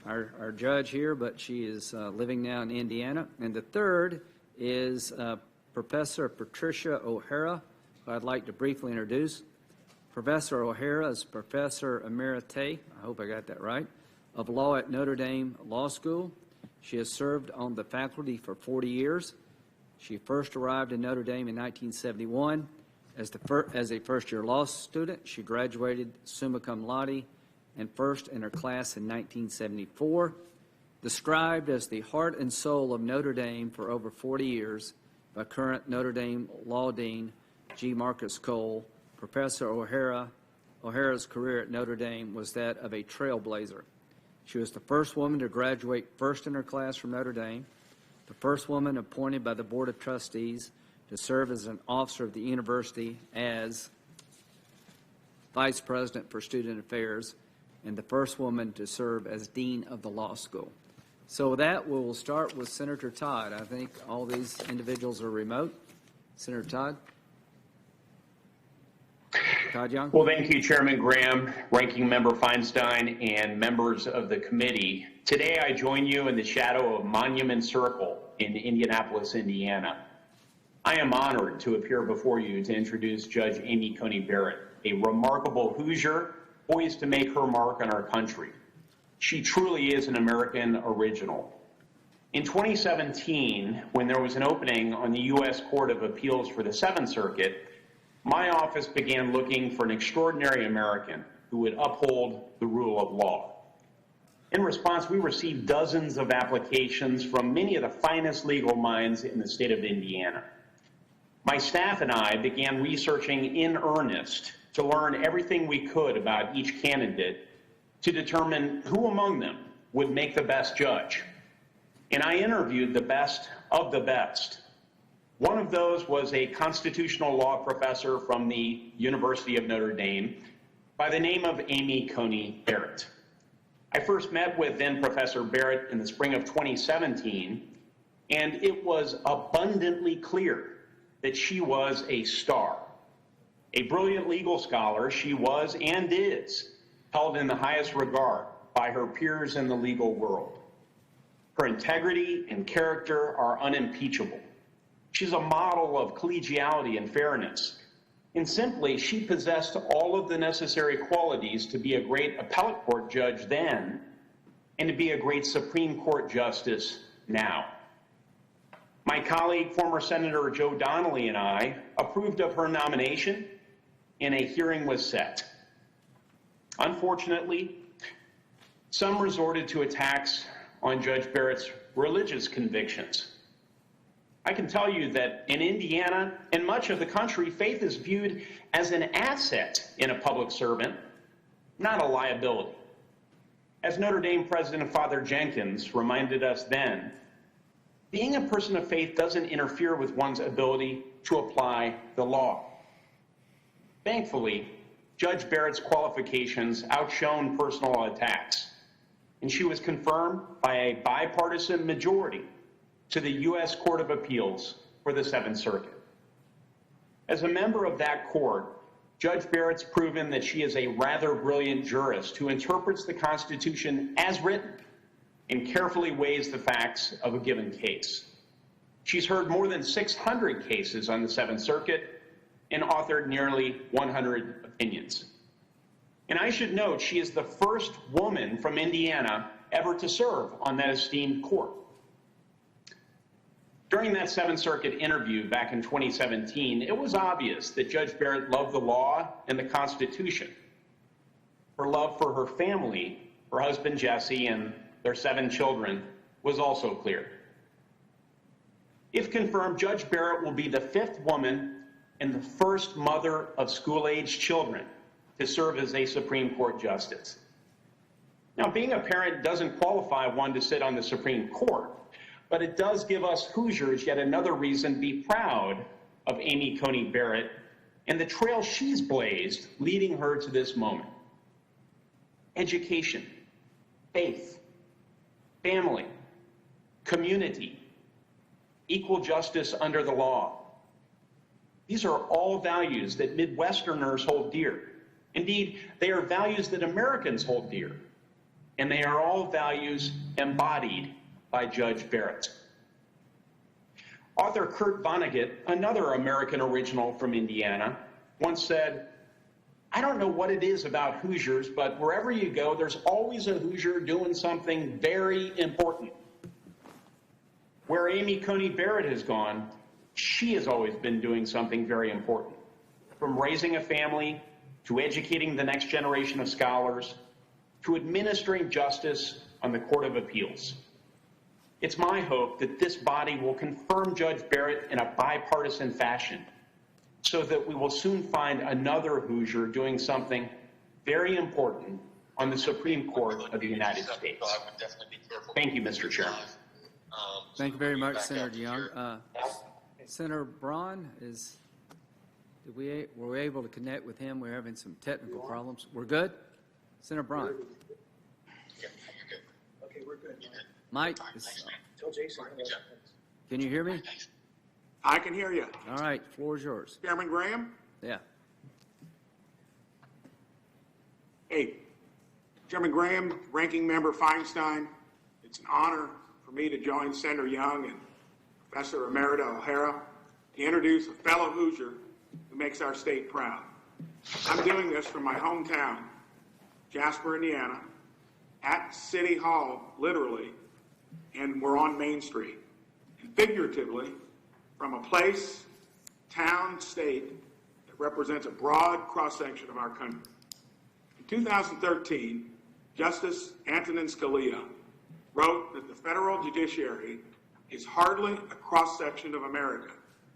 our judge here, but she is living now in Indiana. And the third is Professor Patricia O'Hara, who I'd like to briefly introduce. Professor O'Hara is Professor Emerita, I hope I got that right, of law at Notre Dame Law School. She has served on the faculty for 40 years. She first arrived in Notre Dame in 1971 as a first-year law student. She graduated summa cum laude and first in her class in 1974. Described as the heart and soul of Notre Dame for over 40 years by current Notre Dame Law Dean G. Marcus Cole, Professor O'Hara's career at Notre Dame was that of a trailblazer. She was the first woman to graduate first in her class from Notre Dame, the first woman appointed by the Board of Trustees to serve as an officer of the university as Vice President for Student Affairs, and the first woman to serve as Dean of the Law School. So with that, we'll start with Senator Todd. I think all these individuals are remote. Senator Todd? Todd Young? Well, thank you, Chairman Graham, Ranking Member Feinstein, and members of the committee. Today, I join you in the shadow of Monument Circle in Indianapolis, Indiana. I am honored to appear before you to introduce Judge Amy Coney Barrett, a remarkable Hoosier poised to make her mark on our country. She truly is an American original. In 2017, when there was an opening on the U.S. Court of Appeals for the Seventh Circuit, my office began looking for an extraordinary American who would uphold the rule of law. In response, we received dozens of applications from many of the finest legal minds in the state of Indiana. My staff and I began researching in earnest to learn everything we could about each candidate to determine who among them would make the best judge. And I interviewed the best of the best. One of those was a constitutional law professor from the University of Notre Dame by the name of Amy Coney Barrett. I first met with then Professor Barrett in the spring of 2017, and it was abundantly clear that she was a star. A brilliant legal scholar, she was and is held in the highest regard by her peers in the legal world. Her integrity and character are unimpeachable. She's a model of collegiality and fairness. And simply, she possessed all of the necessary qualities to be a great appellate court judge then and to be a great Supreme Court justice now. My colleague, former Senator Joe Donnelly, and I approved of her nomination, and a hearing was set. Unfortunately, some resorted to attacks on Judge Barrett's religious convictions. I can tell you that in Indiana and much of the country, faith is viewed as an asset in a public servant, not a liability. As Notre Dame President Father Jenkins reminded us then, being a person of faith doesn't interfere with one's ability to apply the law. Thankfully, Judge Barrett's qualifications outshone personal attacks, and she was confirmed by a bipartisan majority to the U.S. Court of Appeals for the Seventh Circuit. As a member of that court, Judge Barrett's proven that she is a rather brilliant jurist who interprets the Constitution as written and carefully weighs the facts of a given case. She's heard more than 600 cases on the Seventh Circuit and authored nearly 100 opinions. And I should note, she is the first woman from Indiana ever to serve on that esteemed court. During that Seventh Circuit interview back in 2017, it was obvious that Judge Barrett loved the law and the Constitution. Her love for her family, her husband Jesse, and their 7 children was also clear. If confirmed, Judge Barrett will be the 5th woman and the first mother of school-aged children to serve as a Supreme Court justice. Now, being a parent doesn't qualify one to sit on the Supreme Court, but it does give us Hoosiers yet another reason to be proud of Amy Coney Barrett and the trail she's blazed leading her to this moment. Education, faith, family, community, equal justice under the law. These are all values that Midwesterners hold dear. Indeed, they are values that Americans hold dear. And they are all values embodied by Judge Barrett. Author Kurt Vonnegut, another American original from Indiana, once said, "I don't know what it is about Hoosiers, but wherever you go, there's always a Hoosier doing something very important." Where Amy Coney Barrett has gone, she has always been doing something very important. From raising a family, to educating the next generation of scholars, to administering justice on the Court of Appeals. It's my hope that this body will confirm Judge Barrett in a bipartisan fashion so that we will soon find another Hoosier doing something very important on the Supreme Court of the United States. Thank you, Mr. Chairman. Thank you very much, Senator Young. Senator Braun, were we able to connect with him? We're having some technical problems. We're good? Senator Braun. Okay, we're good. Mike, Tell Jason. can you hear me? I can hear you. All right, floor is yours. Chairman Graham? Yeah. Hey, Chairman Graham, Ranking Member Feinstein, it's an honor for me to join Senator Young and Professor Emerita O'Hara to introduce a fellow Hoosier who makes our state proud. I'm doing this from my hometown, Jasper, Indiana, at City Hall, literally, and we're on Main Street, and figuratively, from a place, town, state that represents a broad cross-section of our country. In 2013, Justice Antonin Scalia wrote that the federal judiciary is hardly a cross-section of America.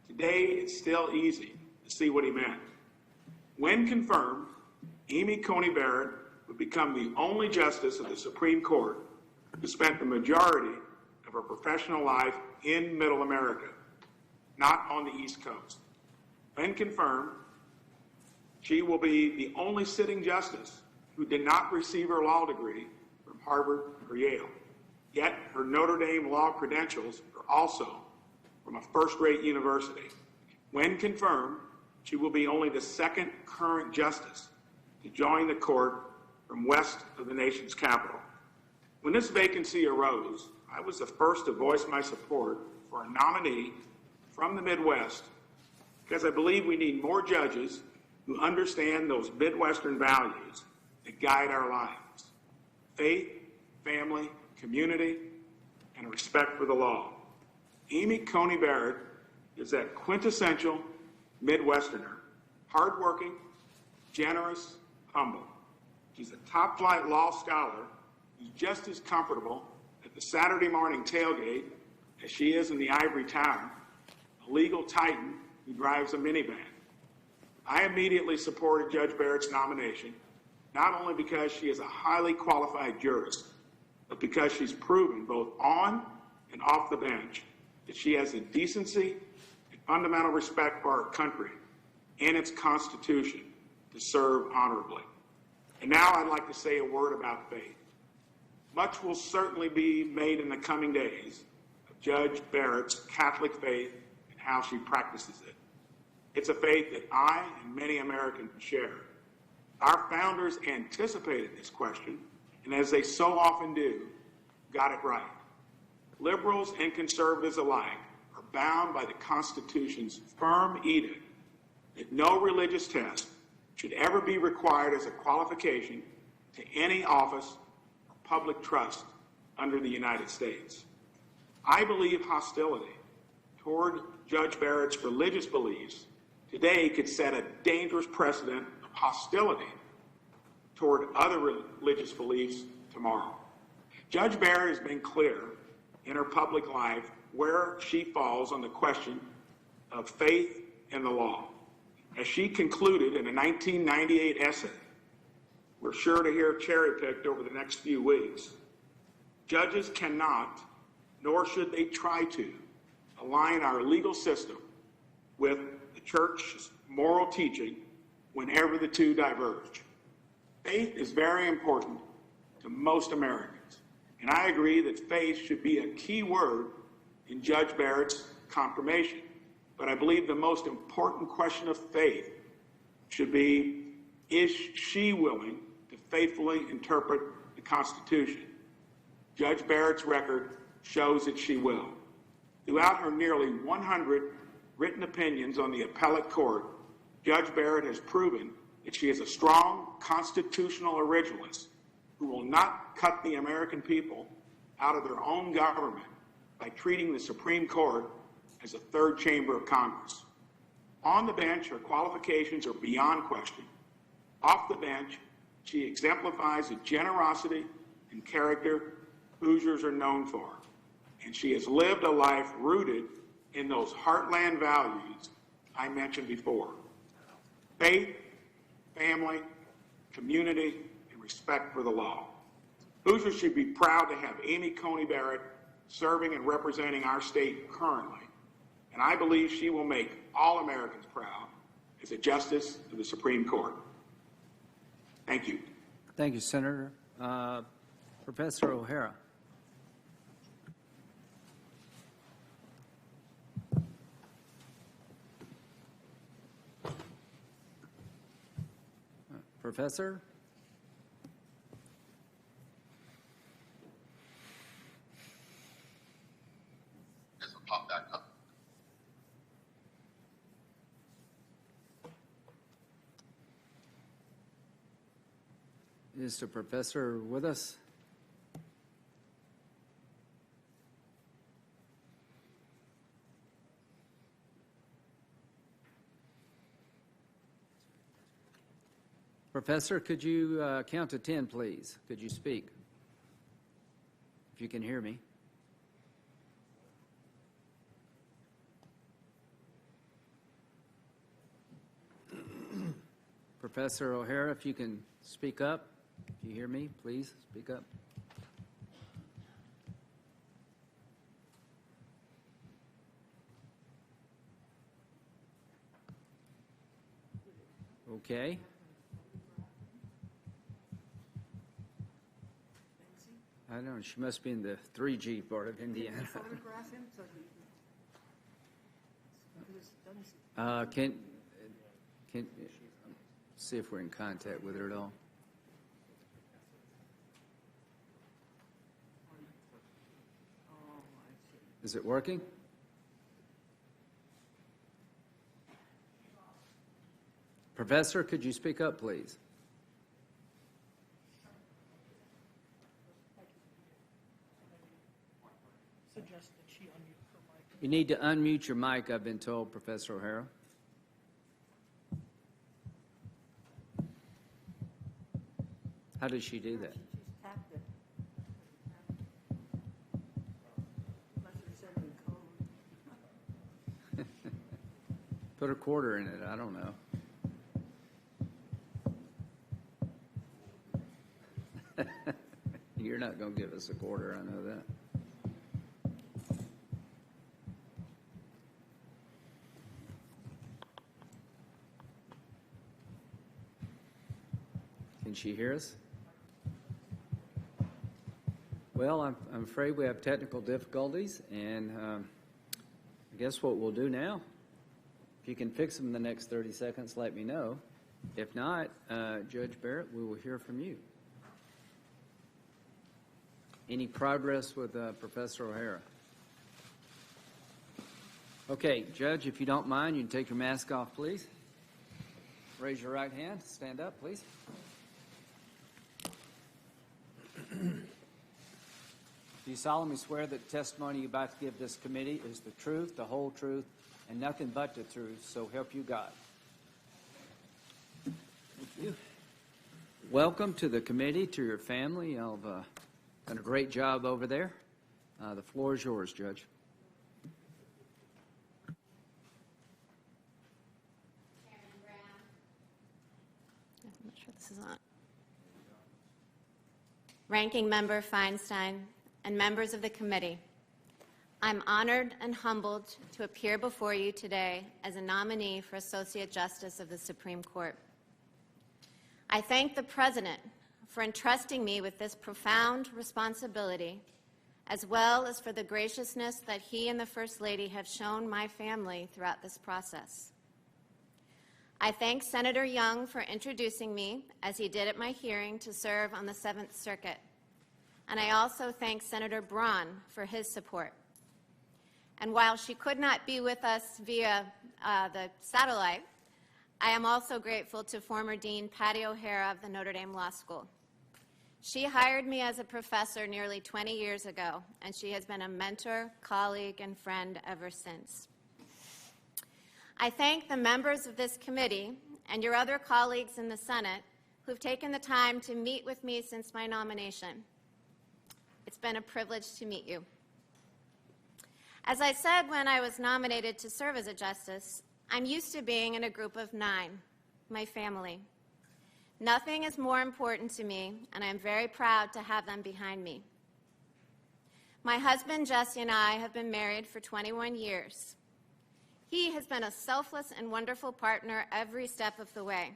Today, it's still easy to see what he meant. When confirmed, Amy Coney Barrett would become the only justice of the Supreme Court who spent the majority of her professional life in Middle America, not on the East Coast. When confirmed, she will be the only sitting justice who did not receive her law degree from Harvard or Yale. Yet her Notre Dame law credentials are also from a first-rate university. When confirmed, she will be only the second current justice to join the court from west of the nation's capital. When this vacancy arose, I was the first to voice my support for a nominee from the Midwest because I believe we need more judges who understand those Midwestern values that guide our lives: faith, family, community, and respect for the law. Amy Coney Barrett is that quintessential Midwesterner, hardworking, generous, humble. She's a top-flight law scholar who's just as comfortable at the Saturday morning tailgate as she is in the ivory tower, a legal titan who drives a minivan. I immediately supported Judge Barrett's nomination, not only because she is a highly qualified jurist, but because she's proven both on and off the bench that she has the decency and fundamental respect for our country and its Constitution to serve honorably. And now I'd like to say a word about faith. Much will certainly be made in the coming days of Judge Barrett's Catholic faith and how she practices it. It's a faith that I and many Americans share. Our founders anticipated this question, and as they so often do, got it right. Liberals and conservatives alike are bound by the Constitution's firm edict that no religious test should ever be required as a qualification to any office or public trust under the United States. I believe hostility toward Judge Barrett's religious beliefs today could set a dangerous precedent of hostility toward other religious beliefs tomorrow. Judge Barrett has been clear in her public life where she falls on the question of faith and the law. As she concluded in a 1998 essay, we're sure to hear cherry-picked over the next few weeks, judges cannot, nor should they try to, align our legal system with the church's moral teaching whenever the two diverge. Faith is very important to most Americans, and I agree that faith should be a key word in Judge Barrett's confirmation. But I believe the most important question of faith should be, is she willing to faithfully interpret the Constitution? Judge Barrett's record shows that she will. Throughout her nearly 100 written opinions on the appellate court, Judge Barrett has proven that she is a strong constitutional originalist who will not cut the American people out of their own government by treating the Supreme Court as a third chamber of Congress. On the bench, her qualifications are beyond question. Off the bench, she exemplifies the generosity and character Hoosiers are known for, and she has lived a life rooted in those heartland values I mentioned before: faith, family, community, and respect for the law. Hoosiers should be proud to have Amy Coney Barrett serving and representing our state currently, and I believe she will make all Americans proud as a justice of the Supreme Court. Thank you. Thank you, Senator. Professor O'Hara. Professor? Pop that up. Is the professor with us? Professor, could you count to 10, please? Could you speak? If you can hear me. Professor O'Hara, if you can speak up. If you hear me, please speak up. Okay. I don't know, she must be in the 3G part of Indiana. Photograph him so he Can see if we're in contact with her at all. Is it working? Professor, could you speak up, please? Suggest that she unmute her mic. You need to unmute your mic, I've been told, Professor O'Hara. How does she do that? she's tapped it. Unless you're sending code. Put a quarter in it, I don't know. You're not going to give us a quarter, I know that. Can she hear us? Well, I'm afraid we have technical difficulties, and I guess what we'll do now, if you can fix them in the next 30 seconds, let me know. If not, Judge Barrett, we will hear from you. Any progress with Professor O'Hara? Okay, Judge, if you don't mind, you can take your mask off, please. Raise your right hand. Stand up, please. Do you solemnly swear that the testimony you're about to give this committee is the truth, the whole truth, and nothing but the truth, so help you God? Thank you. Welcome to the committee, to your family. You've done a great job over there. The floor is yours, Judge. I'm not sure this is on. Ranking Member Feinstein and members of the committee, I'm honored and humbled to appear before you today as a nominee for Associate Justice of the Supreme Court. I thank the President for entrusting me with this profound responsibility, as well as for the graciousness that he and the First Lady have shown my family throughout this process. I thank Senator Young for introducing me, as he did at my hearing, to serve on the Seventh Circuit. And I also thank Senator Braun for his support. And while she could not be with us via the satellite, I am also grateful to former Dean Patty O'Hara of the Notre Dame Law School. She hired me as a professor nearly 20 years ago, and she has been a mentor, colleague, and friend ever since. I thank the members of this committee and your other colleagues in the Senate who've taken the time to meet with me since my nomination. It's been a privilege to meet you. As I said when I was nominated to serve as a justice, I'm used to being in a group of 9, my family. Nothing is more important to me, and I'm very proud to have them behind me. My husband, Jesse, and I have been married for 21 years. He has been a selfless and wonderful partner every step of the way.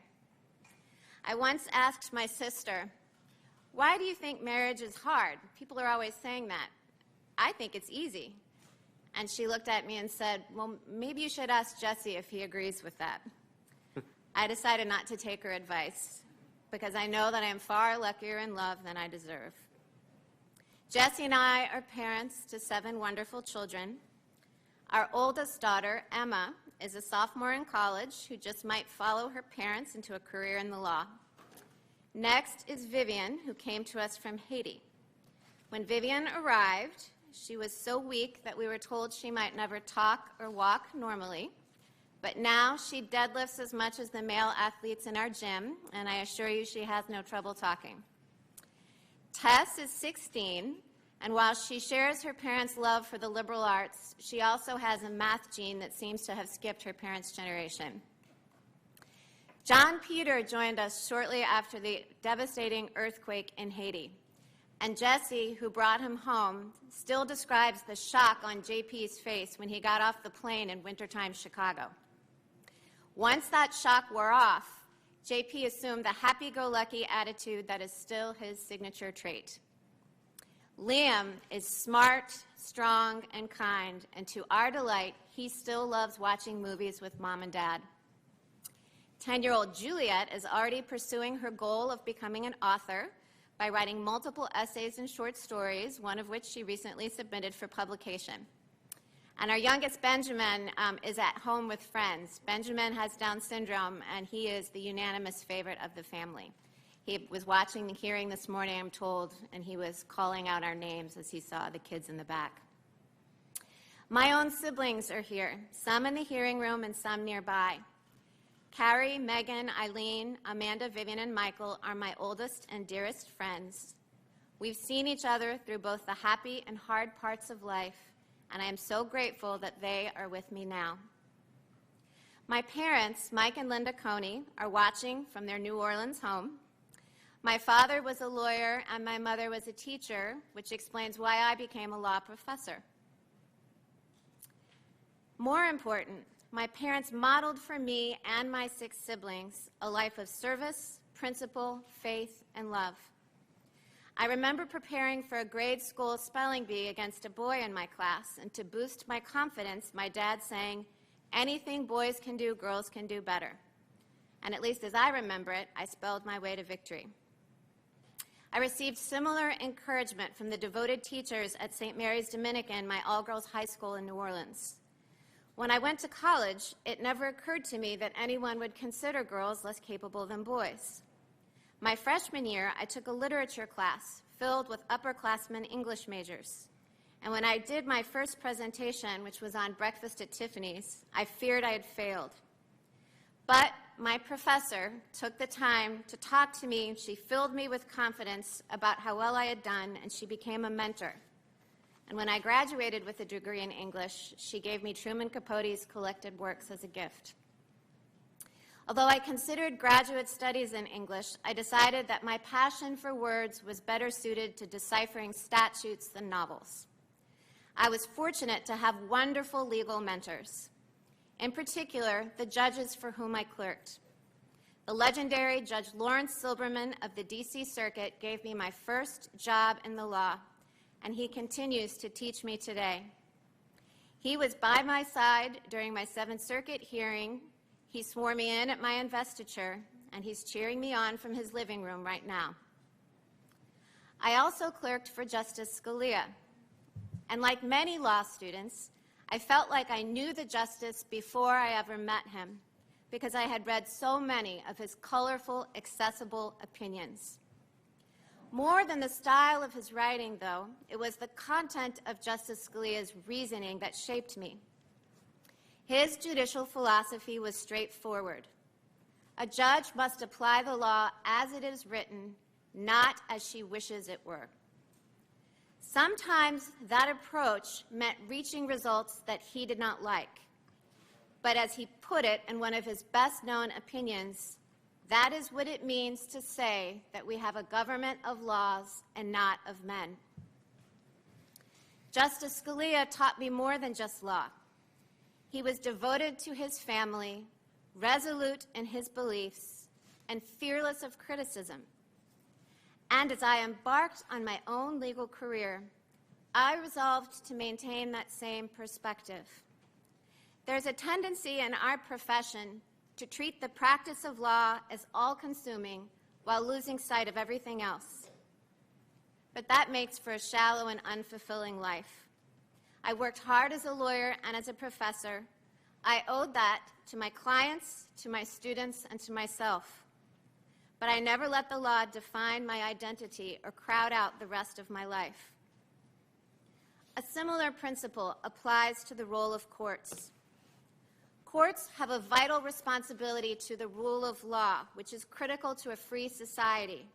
I once asked my sister, "Why do you think marriage is hard? People are always saying that. I think it's easy." And she looked at me and said, "Well, maybe you should ask Jesse if he agrees with that." I decided not to take her advice because I know that I am far luckier in love than I deserve. Jesse and I are parents to 7 wonderful children. Our oldest daughter, Emma, is a sophomore in college who just might follow her parents into a career in the law. Next is Vivian, who came to us from Haiti. When Vivian arrived, she was so weak that we were told she might never talk or walk normally, but now she deadlifts as much as the male athletes in our gym, and I assure you she has no trouble talking. Tess is 16, and while she shares her parents' love for the liberal arts, she also has a math gene that seems to have skipped her parents' generation. John Peter joined us shortly after the devastating earthquake in Haiti, and Jesse, who brought him home, still describes the shock on JP's face when he got off the plane in wintertime Chicago. Once that shock wore off, JP assumed the happy-go-lucky attitude that is still his signature trait. Liam is smart, strong, and kind, and to our delight, he still loves watching movies with Mom and Dad. 10-year-old Juliet is already pursuing her goal of becoming an author by writing multiple essays and short stories, one of which she recently submitted for publication. And our youngest, Benjamin, is at home with friends. Benjamin has Down syndrome, and he is the unanimous favorite of the family. He was watching the hearing this morning, I'm told, and he was calling out our names as he saw the kids in the back. My own siblings are here, some in the hearing room and some nearby. Carrie, Megan, Eileen, Amanda, Vivian, and Michael are my oldest and dearest friends. We've seen each other through both the happy and hard parts of life, and I am so grateful that they are with me now. My parents, Mike and Linda Coney, are watching from their New Orleans home. My father was a lawyer and my mother was a teacher, which explains why I became a law professor. More important, my parents modeled for me and my 6 siblings a life of service, principle, faith, and love. I remember preparing for a grade school spelling bee against a boy in my class, and to boost my confidence, my dad saying, "Anything boys can do, girls can do better." And at least as I remember it, I spelled my way to victory. I received similar encouragement from the devoted teachers at St. Mary's Dominican, my all-girls high school in New Orleans. When I went to college, it never occurred to me that anyone would consider girls less capable than boys. My freshman year, I took a literature class filled with upperclassmen English majors. And when I did my first presentation, which was on Breakfast at Tiffany's, I feared I had failed. But my professor took the time to talk to me. She filled me with confidence about how well I had done, and she became a mentor. And when I graduated with a degree in English, she gave me Truman Capote's collected works as a gift. Although I considered graduate studies in English, I decided that my passion for words was better suited to deciphering statutes than novels. I was fortunate to have wonderful legal mentors. In particular, the judges for whom I clerked. The legendary Judge Lawrence Silberman of the D.C. Circuit gave me my first job in the law, and he continues to teach me today. He was by my side during my Seventh Circuit hearing. He swore me in at my investiture, and he's cheering me on from his living room right now. I also clerked for Justice Scalia, and like many law students, I felt like I knew the justice before I ever met him, because I had read so many of his colorful, accessible opinions. More than the style of his writing, though, it was the content of Justice Scalia's reasoning that shaped me. His judicial philosophy was straightforward. A judge must apply the law as it is written, not as she wishes it were. Sometimes that approach meant reaching results that he did not like. But as he put it in one of his best-known opinions, that is what it means to say that we have a government of laws and not of men. Justice Scalia taught me more than just law. He was devoted to his family, resolute in his beliefs, and fearless of criticism. And as I embarked on my own legal career, I resolved to maintain that same perspective. There's a tendency in our profession to treat the practice of law as all-consuming while losing sight of everything else. But that makes for a shallow and unfulfilling life. I worked hard as a lawyer and as a professor. I owed that to my clients, to my students, and to myself. But I never let the law define my identity or crowd out the rest of my life. A similar principle applies to the role of courts. Courts have a vital responsibility to the rule of law, which is critical to a free society.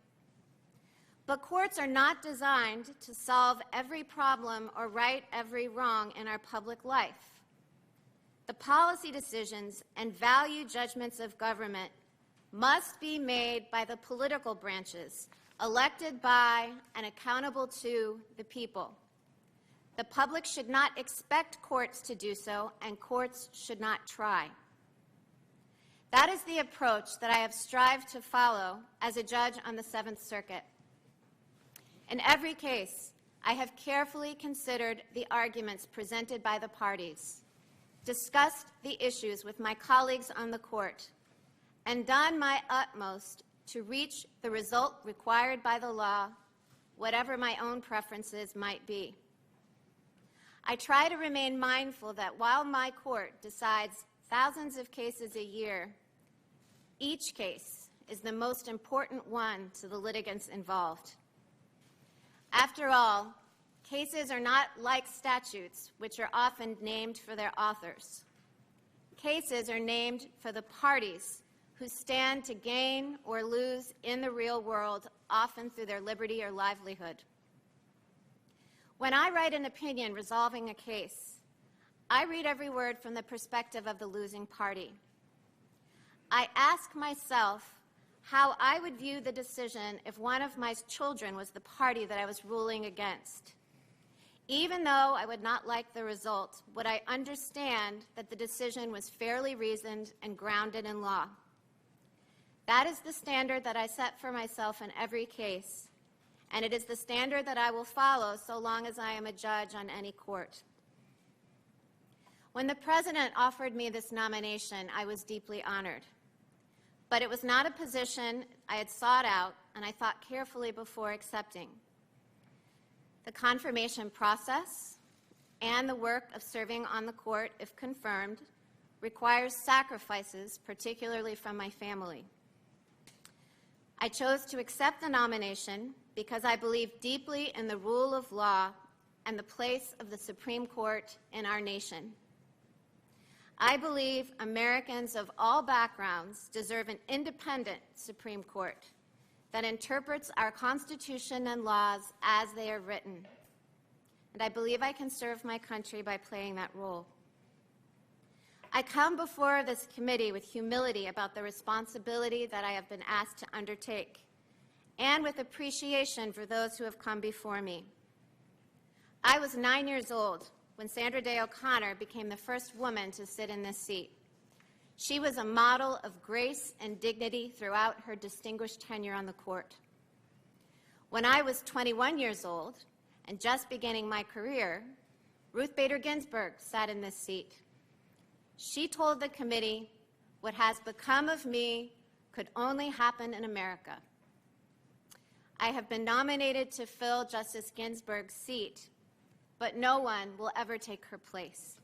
But courts are not designed to solve every problem or right every wrong in our public life. The policy decisions and value judgments of government must be made by the political branches, elected by and accountable to the people. The public should not expect courts to do so, and courts should not try. That is the approach that I have strived to follow as a judge on the Seventh Circuit. In every case, I have carefully considered the arguments presented by the parties, discussed the issues with my colleagues on the court, and done my utmost to reach the result required by the law, whatever my own preferences might be. I try to remain mindful that while my court decides thousands of cases a year, each case is the most important one to the litigants involved. After all, cases are not like statutes, which are often named for their authors. Cases are named for the parties who stand to gain or lose in the real world, often through their liberty or livelihood. When I write an opinion resolving a case, I read every word from the perspective of the losing party. I ask myself how I would view the decision if one of my children was the party that I was ruling against. Even though I would not like the result, would I understand that the decision was fairly reasoned and grounded in law? That is the standard that I set for myself in every case, and it is the standard that I will follow so long as I am a judge on any court. When the President offered me this nomination, I was deeply honored. But it was not a position I had sought out, and I thought carefully before accepting. The confirmation process and the work of serving on the court, if confirmed, requires sacrifices, particularly from my family. I chose to accept the nomination because I believe deeply in the rule of law and the place of the Supreme Court in our nation. I believe Americans of all backgrounds deserve an independent Supreme Court that interprets our Constitution and laws as they are written. And I believe I can serve my country by playing that role. I come before this committee with humility about the responsibility that I have been asked to undertake, and with appreciation for those who have come before me. I was 9 years old when Sandra Day O'Connor became the first woman to sit in this seat. She was a model of grace and dignity throughout her distinguished tenure on the court. When I was 21 years old and just beginning my career, Ruth Bader Ginsburg sat in this seat. She told the committee, "What has become of me could only happen in America." I have been nominated to fill Justice Ginsburg's seat, but no one will ever take her place.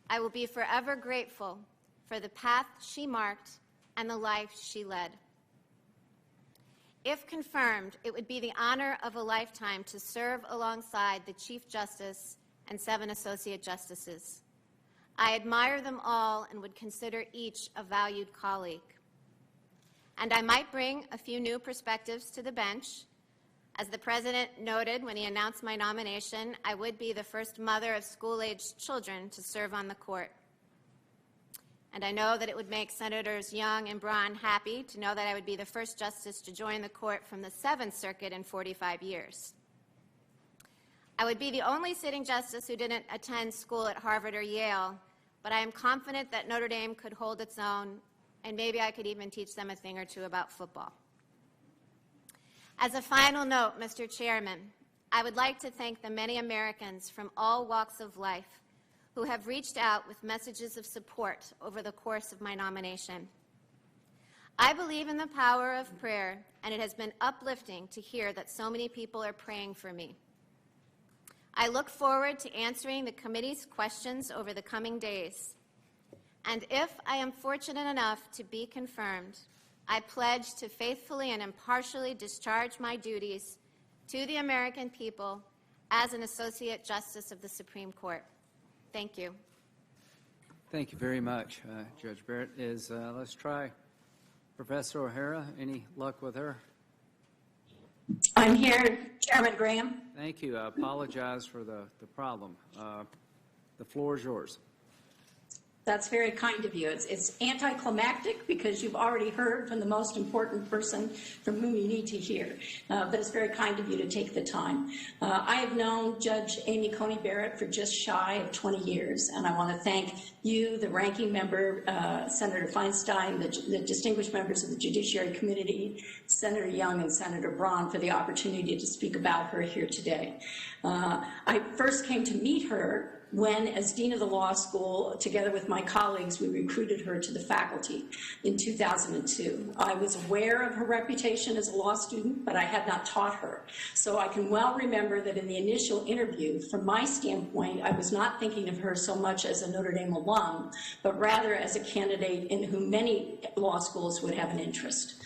I will be forever grateful for the path she marked and the life she led. If confirmed, it would be the honor of a lifetime to serve alongside the Chief Justice and 7 Associate Justices. I admire them all and would consider each a valued colleague. And I might bring a few new perspectives to the bench. As the President noted when he announced my nomination, I would be the first mother of school-aged children to serve on the court. And I know that it would make Senators Young and Braun happy to know that I would be the first justice to join the court from the 7th Circuit in 45 years. I would be the only sitting justice who didn't attend school at Harvard or Yale, but I am confident that Notre Dame could hold its own, and maybe I could even teach them a thing or two about football. As a final note, Mr. Chairman, I would like to thank the many Americans from all walks of life who have reached out with messages of support over the course of my nomination. I believe in the power of prayer, and it has been uplifting to hear that so many people are praying for me. I look forward to answering the committee's questions over the coming days. And if I am fortunate enough to be confirmed, I pledge to faithfully and impartially discharge my duties to the American people as an Associate Justice of the Supreme Court. Thank you. Thank you very much, Judge Barrett. Let's try Professor O'Hara. Any luck with her? I'm here, Chairman Graham. Thank you. I apologize for the problem. The floor is yours. That's very kind of you. It's anticlimactic because you've already heard from the most important person from whom you need to hear. But it's very kind of you to take the time. I have known Judge Amy Coney Barrett for just shy of 20 years, and I want to thank you, the ranking member, Senator Feinstein, the distinguished members of the Judiciary Committee, Senator Young and Senator Braun, for the opportunity to speak about her here today. I first came to meet her when, as Dean of the Law School, together with my colleagues, we recruited her to the faculty in 2002. I was aware of her reputation as a law student, but I had not taught her. So I can well remember that in the initial interview, from my standpoint, I was not thinking of her so much as a Notre Dame alum, but rather as a candidate in whom many law schools would have an interest.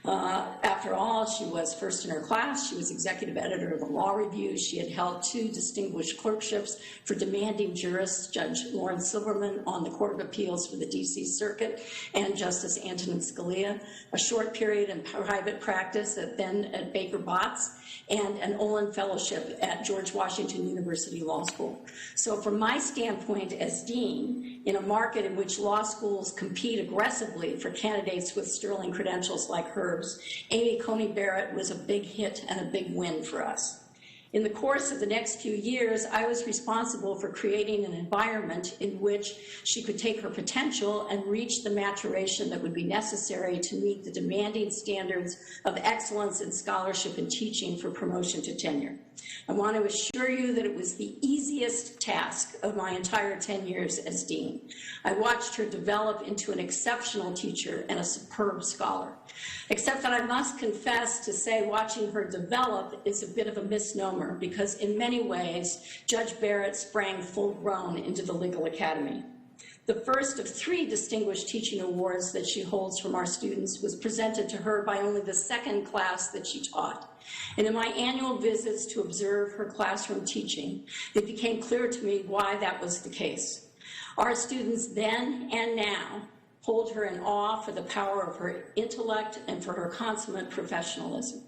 After all, she was first in her class. She was executive editor of the Law Review. She had held 2 distinguished clerkships for demanding jurists, Judge Lawrence Silverman on the Court of Appeals for the D.C. Circuit and Justice Antonin Scalia, a short period in private practice then at Baker Botts, and an Olin Fellowship at George Washington University Law School. So from my standpoint as dean, in a market in which law schools compete aggressively for candidates with sterling credentials like hers, Amy Coney Barrett was a big hit and a big win for us. In the course of the next few years, I was responsible for creating an environment in which she could take her potential and reach the maturation that would be necessary to meet the demanding standards of excellence in scholarship and teaching for promotion to tenure. I want to assure you that it was the easiest task of my entire 10 years as dean. I watched her develop into an exceptional teacher and a superb scholar. Except that I must confess to say watching her develop is a bit of a misnomer because in many ways, Judge Barrett sprang full grown into the legal academy. The first of 3 distinguished teaching awards that she holds from our students was presented to her by only the 2nd class that she taught. And in my annual visits to observe her classroom teaching, it became clear to me why that was the case. Our students then and now hold her in awe for the power of her intellect and for her consummate professionalism.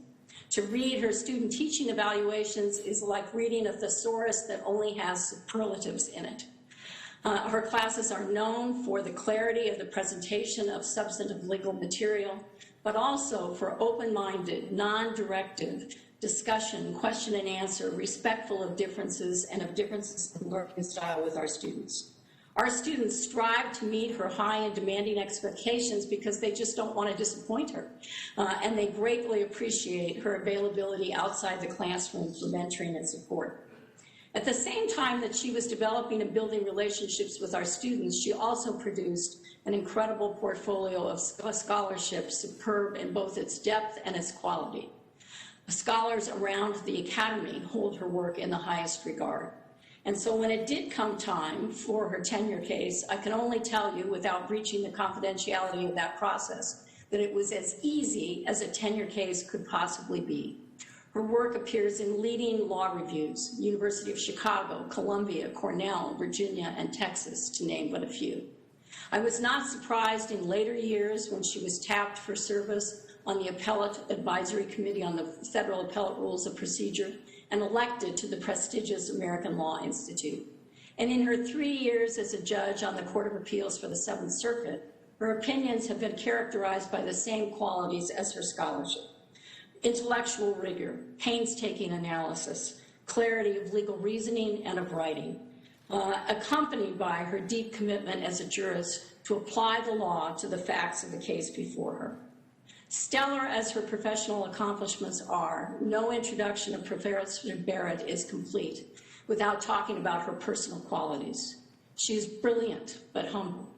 To read her student teaching evaluations is like reading a thesaurus that only has superlatives in it. Her classes are known for the clarity of the presentation of substantive legal material, but also for open-minded, non-directive discussion, question and answer, respectful of differences and of differences in learning style with our students. Our students strive to meet her high and demanding expectations because they just don't want to disappoint her. And they greatly appreciate her availability outside the classroom for mentoring and support. At the same time that she was developing and building relationships with our students, she also produced an incredible portfolio of scholarship, superb in both its depth and its quality. Scholars around the academy hold her work in the highest regard. And so when it did come time for her tenure case, I can only tell you, without breaching the confidentiality of that process, that it was as easy as a tenure case could possibly be. Her work appears in leading law reviews, University of Chicago, Columbia, Cornell, Virginia, and Texas, to name but a few. I was not surprised in later years when she was tapped for service on the Appellate Advisory Committee on the Federal Appellate Rules of Procedure and elected to the prestigious American Law Institute. And in her 3 years as a judge on the Court of Appeals for the Seventh Circuit, her opinions have been characterized by the same qualities as her scholarship: intellectual rigor, painstaking analysis, clarity of legal reasoning and of writing, accompanied by her deep commitment as a jurist to apply the law to the facts of the case before her. Stellar as her professional accomplishments are, no introduction of Professor Barrett is complete without talking about her personal qualities. She is brilliant but humble,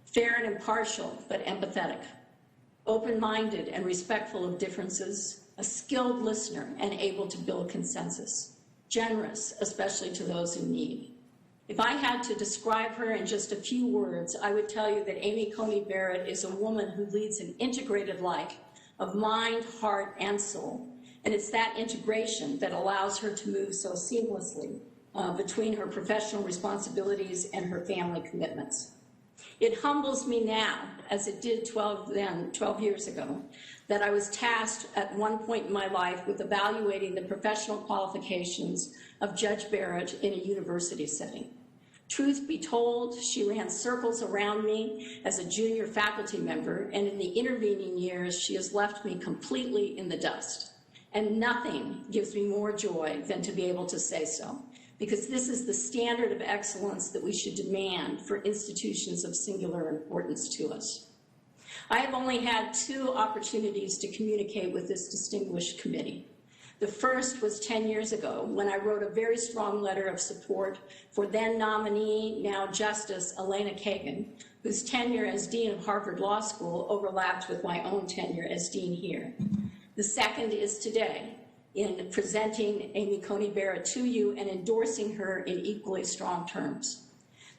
fair and impartial but empathetic, open-minded and respectful of differences, a skilled listener and able to build consensus, generous, especially to those in need. If I had to describe her in just a few words, I would tell you that Amy Coney Barrett is a woman who leads an integrated life of mind, heart, and soul. And it's that integration that allows her to move so seamlessly between her professional responsibilities and her family commitments. It humbles me now, as it did 12 years ago, that I was tasked at one point in my life with evaluating the professional qualifications of Judge Barrett in a university setting. Truth be told, she ran circles around me as a junior faculty member, and in the intervening years, she has left me completely in the dust. And nothing gives me more joy than to be able to say so, because this is the standard of excellence that we should demand for institutions of singular importance to us. I have only had 2 opportunities to communicate with this distinguished committee. The first was 10 years ago, when I wrote a very strong letter of support for then nominee, now Justice Elena Kagan, whose tenure as Dean of Harvard Law School overlapped with my own tenure as Dean here. The second is today, in presenting Amy Coney Barrett to you and endorsing her in equally strong terms.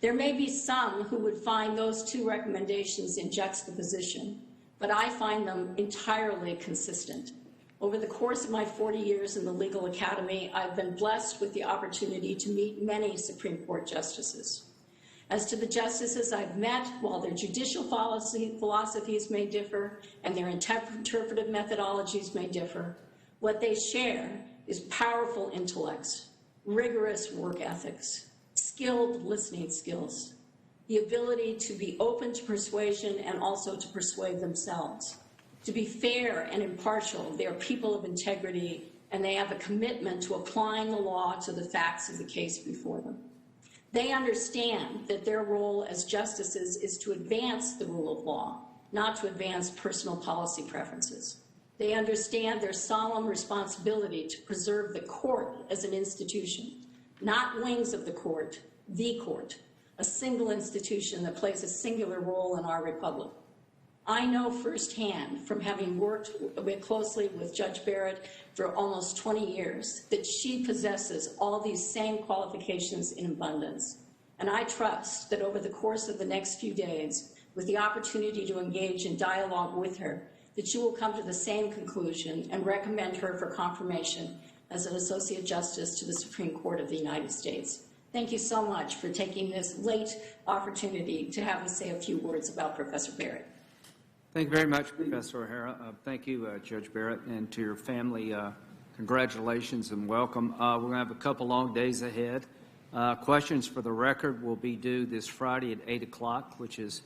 There may be some who would find those 2 recommendations in juxtaposition, but I find them entirely consistent. Over the course of my 40 years in the legal academy, I've been blessed with the opportunity to meet many Supreme Court justices. As to the justices I've met, while their judicial philosophies may differ and their interpretive methodologies may differ, what they share is powerful intellects, rigorous work ethics, skilled listening skills, the ability to be open to persuasion and also to persuade themselves. To be fair and impartial, they are people of integrity, and they have a commitment to applying the law to the facts of the case before them. They understand that their role as justices is to advance the rule of law, not to advance personal policy preferences. They understand their solemn responsibility to preserve the court as an institution, not wings of the court, a single institution that plays a singular role in our republic. I know firsthand, from having worked closely with Judge Barrett for almost 20 years, that she possesses all these same qualifications in abundance. And I trust that over the course of the next few days, with the opportunity to engage in dialogue with her, that you will come to the same conclusion and recommend her for confirmation as an Associate Justice to the Supreme Court of the United States. Thank you so much for taking this late opportunity to have us say a few words about Professor Barrett. Thank you very much, Professor O'Hara. Thank you, Judge Barrett, and to your family, congratulations and welcome. We're going to have a couple long days ahead. Questions for the record will be due this Friday at 8 o'clock, which is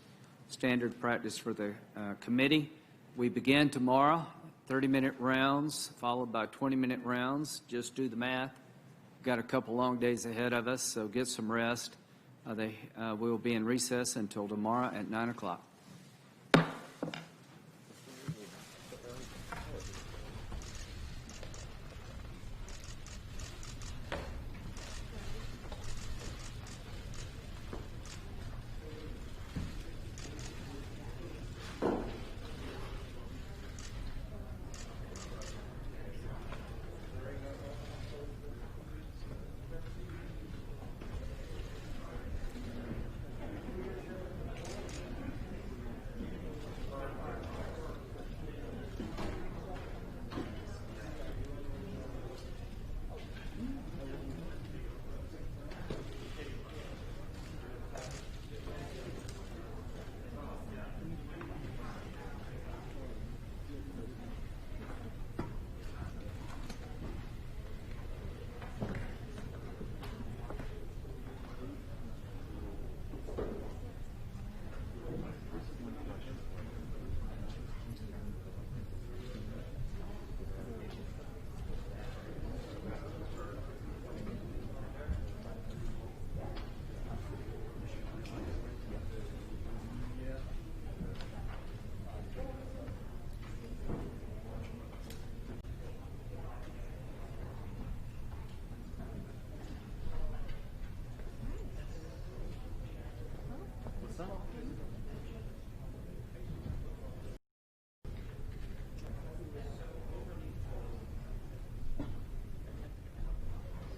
standard practice for the committee. We begin tomorrow, 30-minute rounds, followed by 20-minute rounds. Just do the math. We've got a couple long days ahead of us, so get some rest. We will be in recess until tomorrow at 9 o'clock.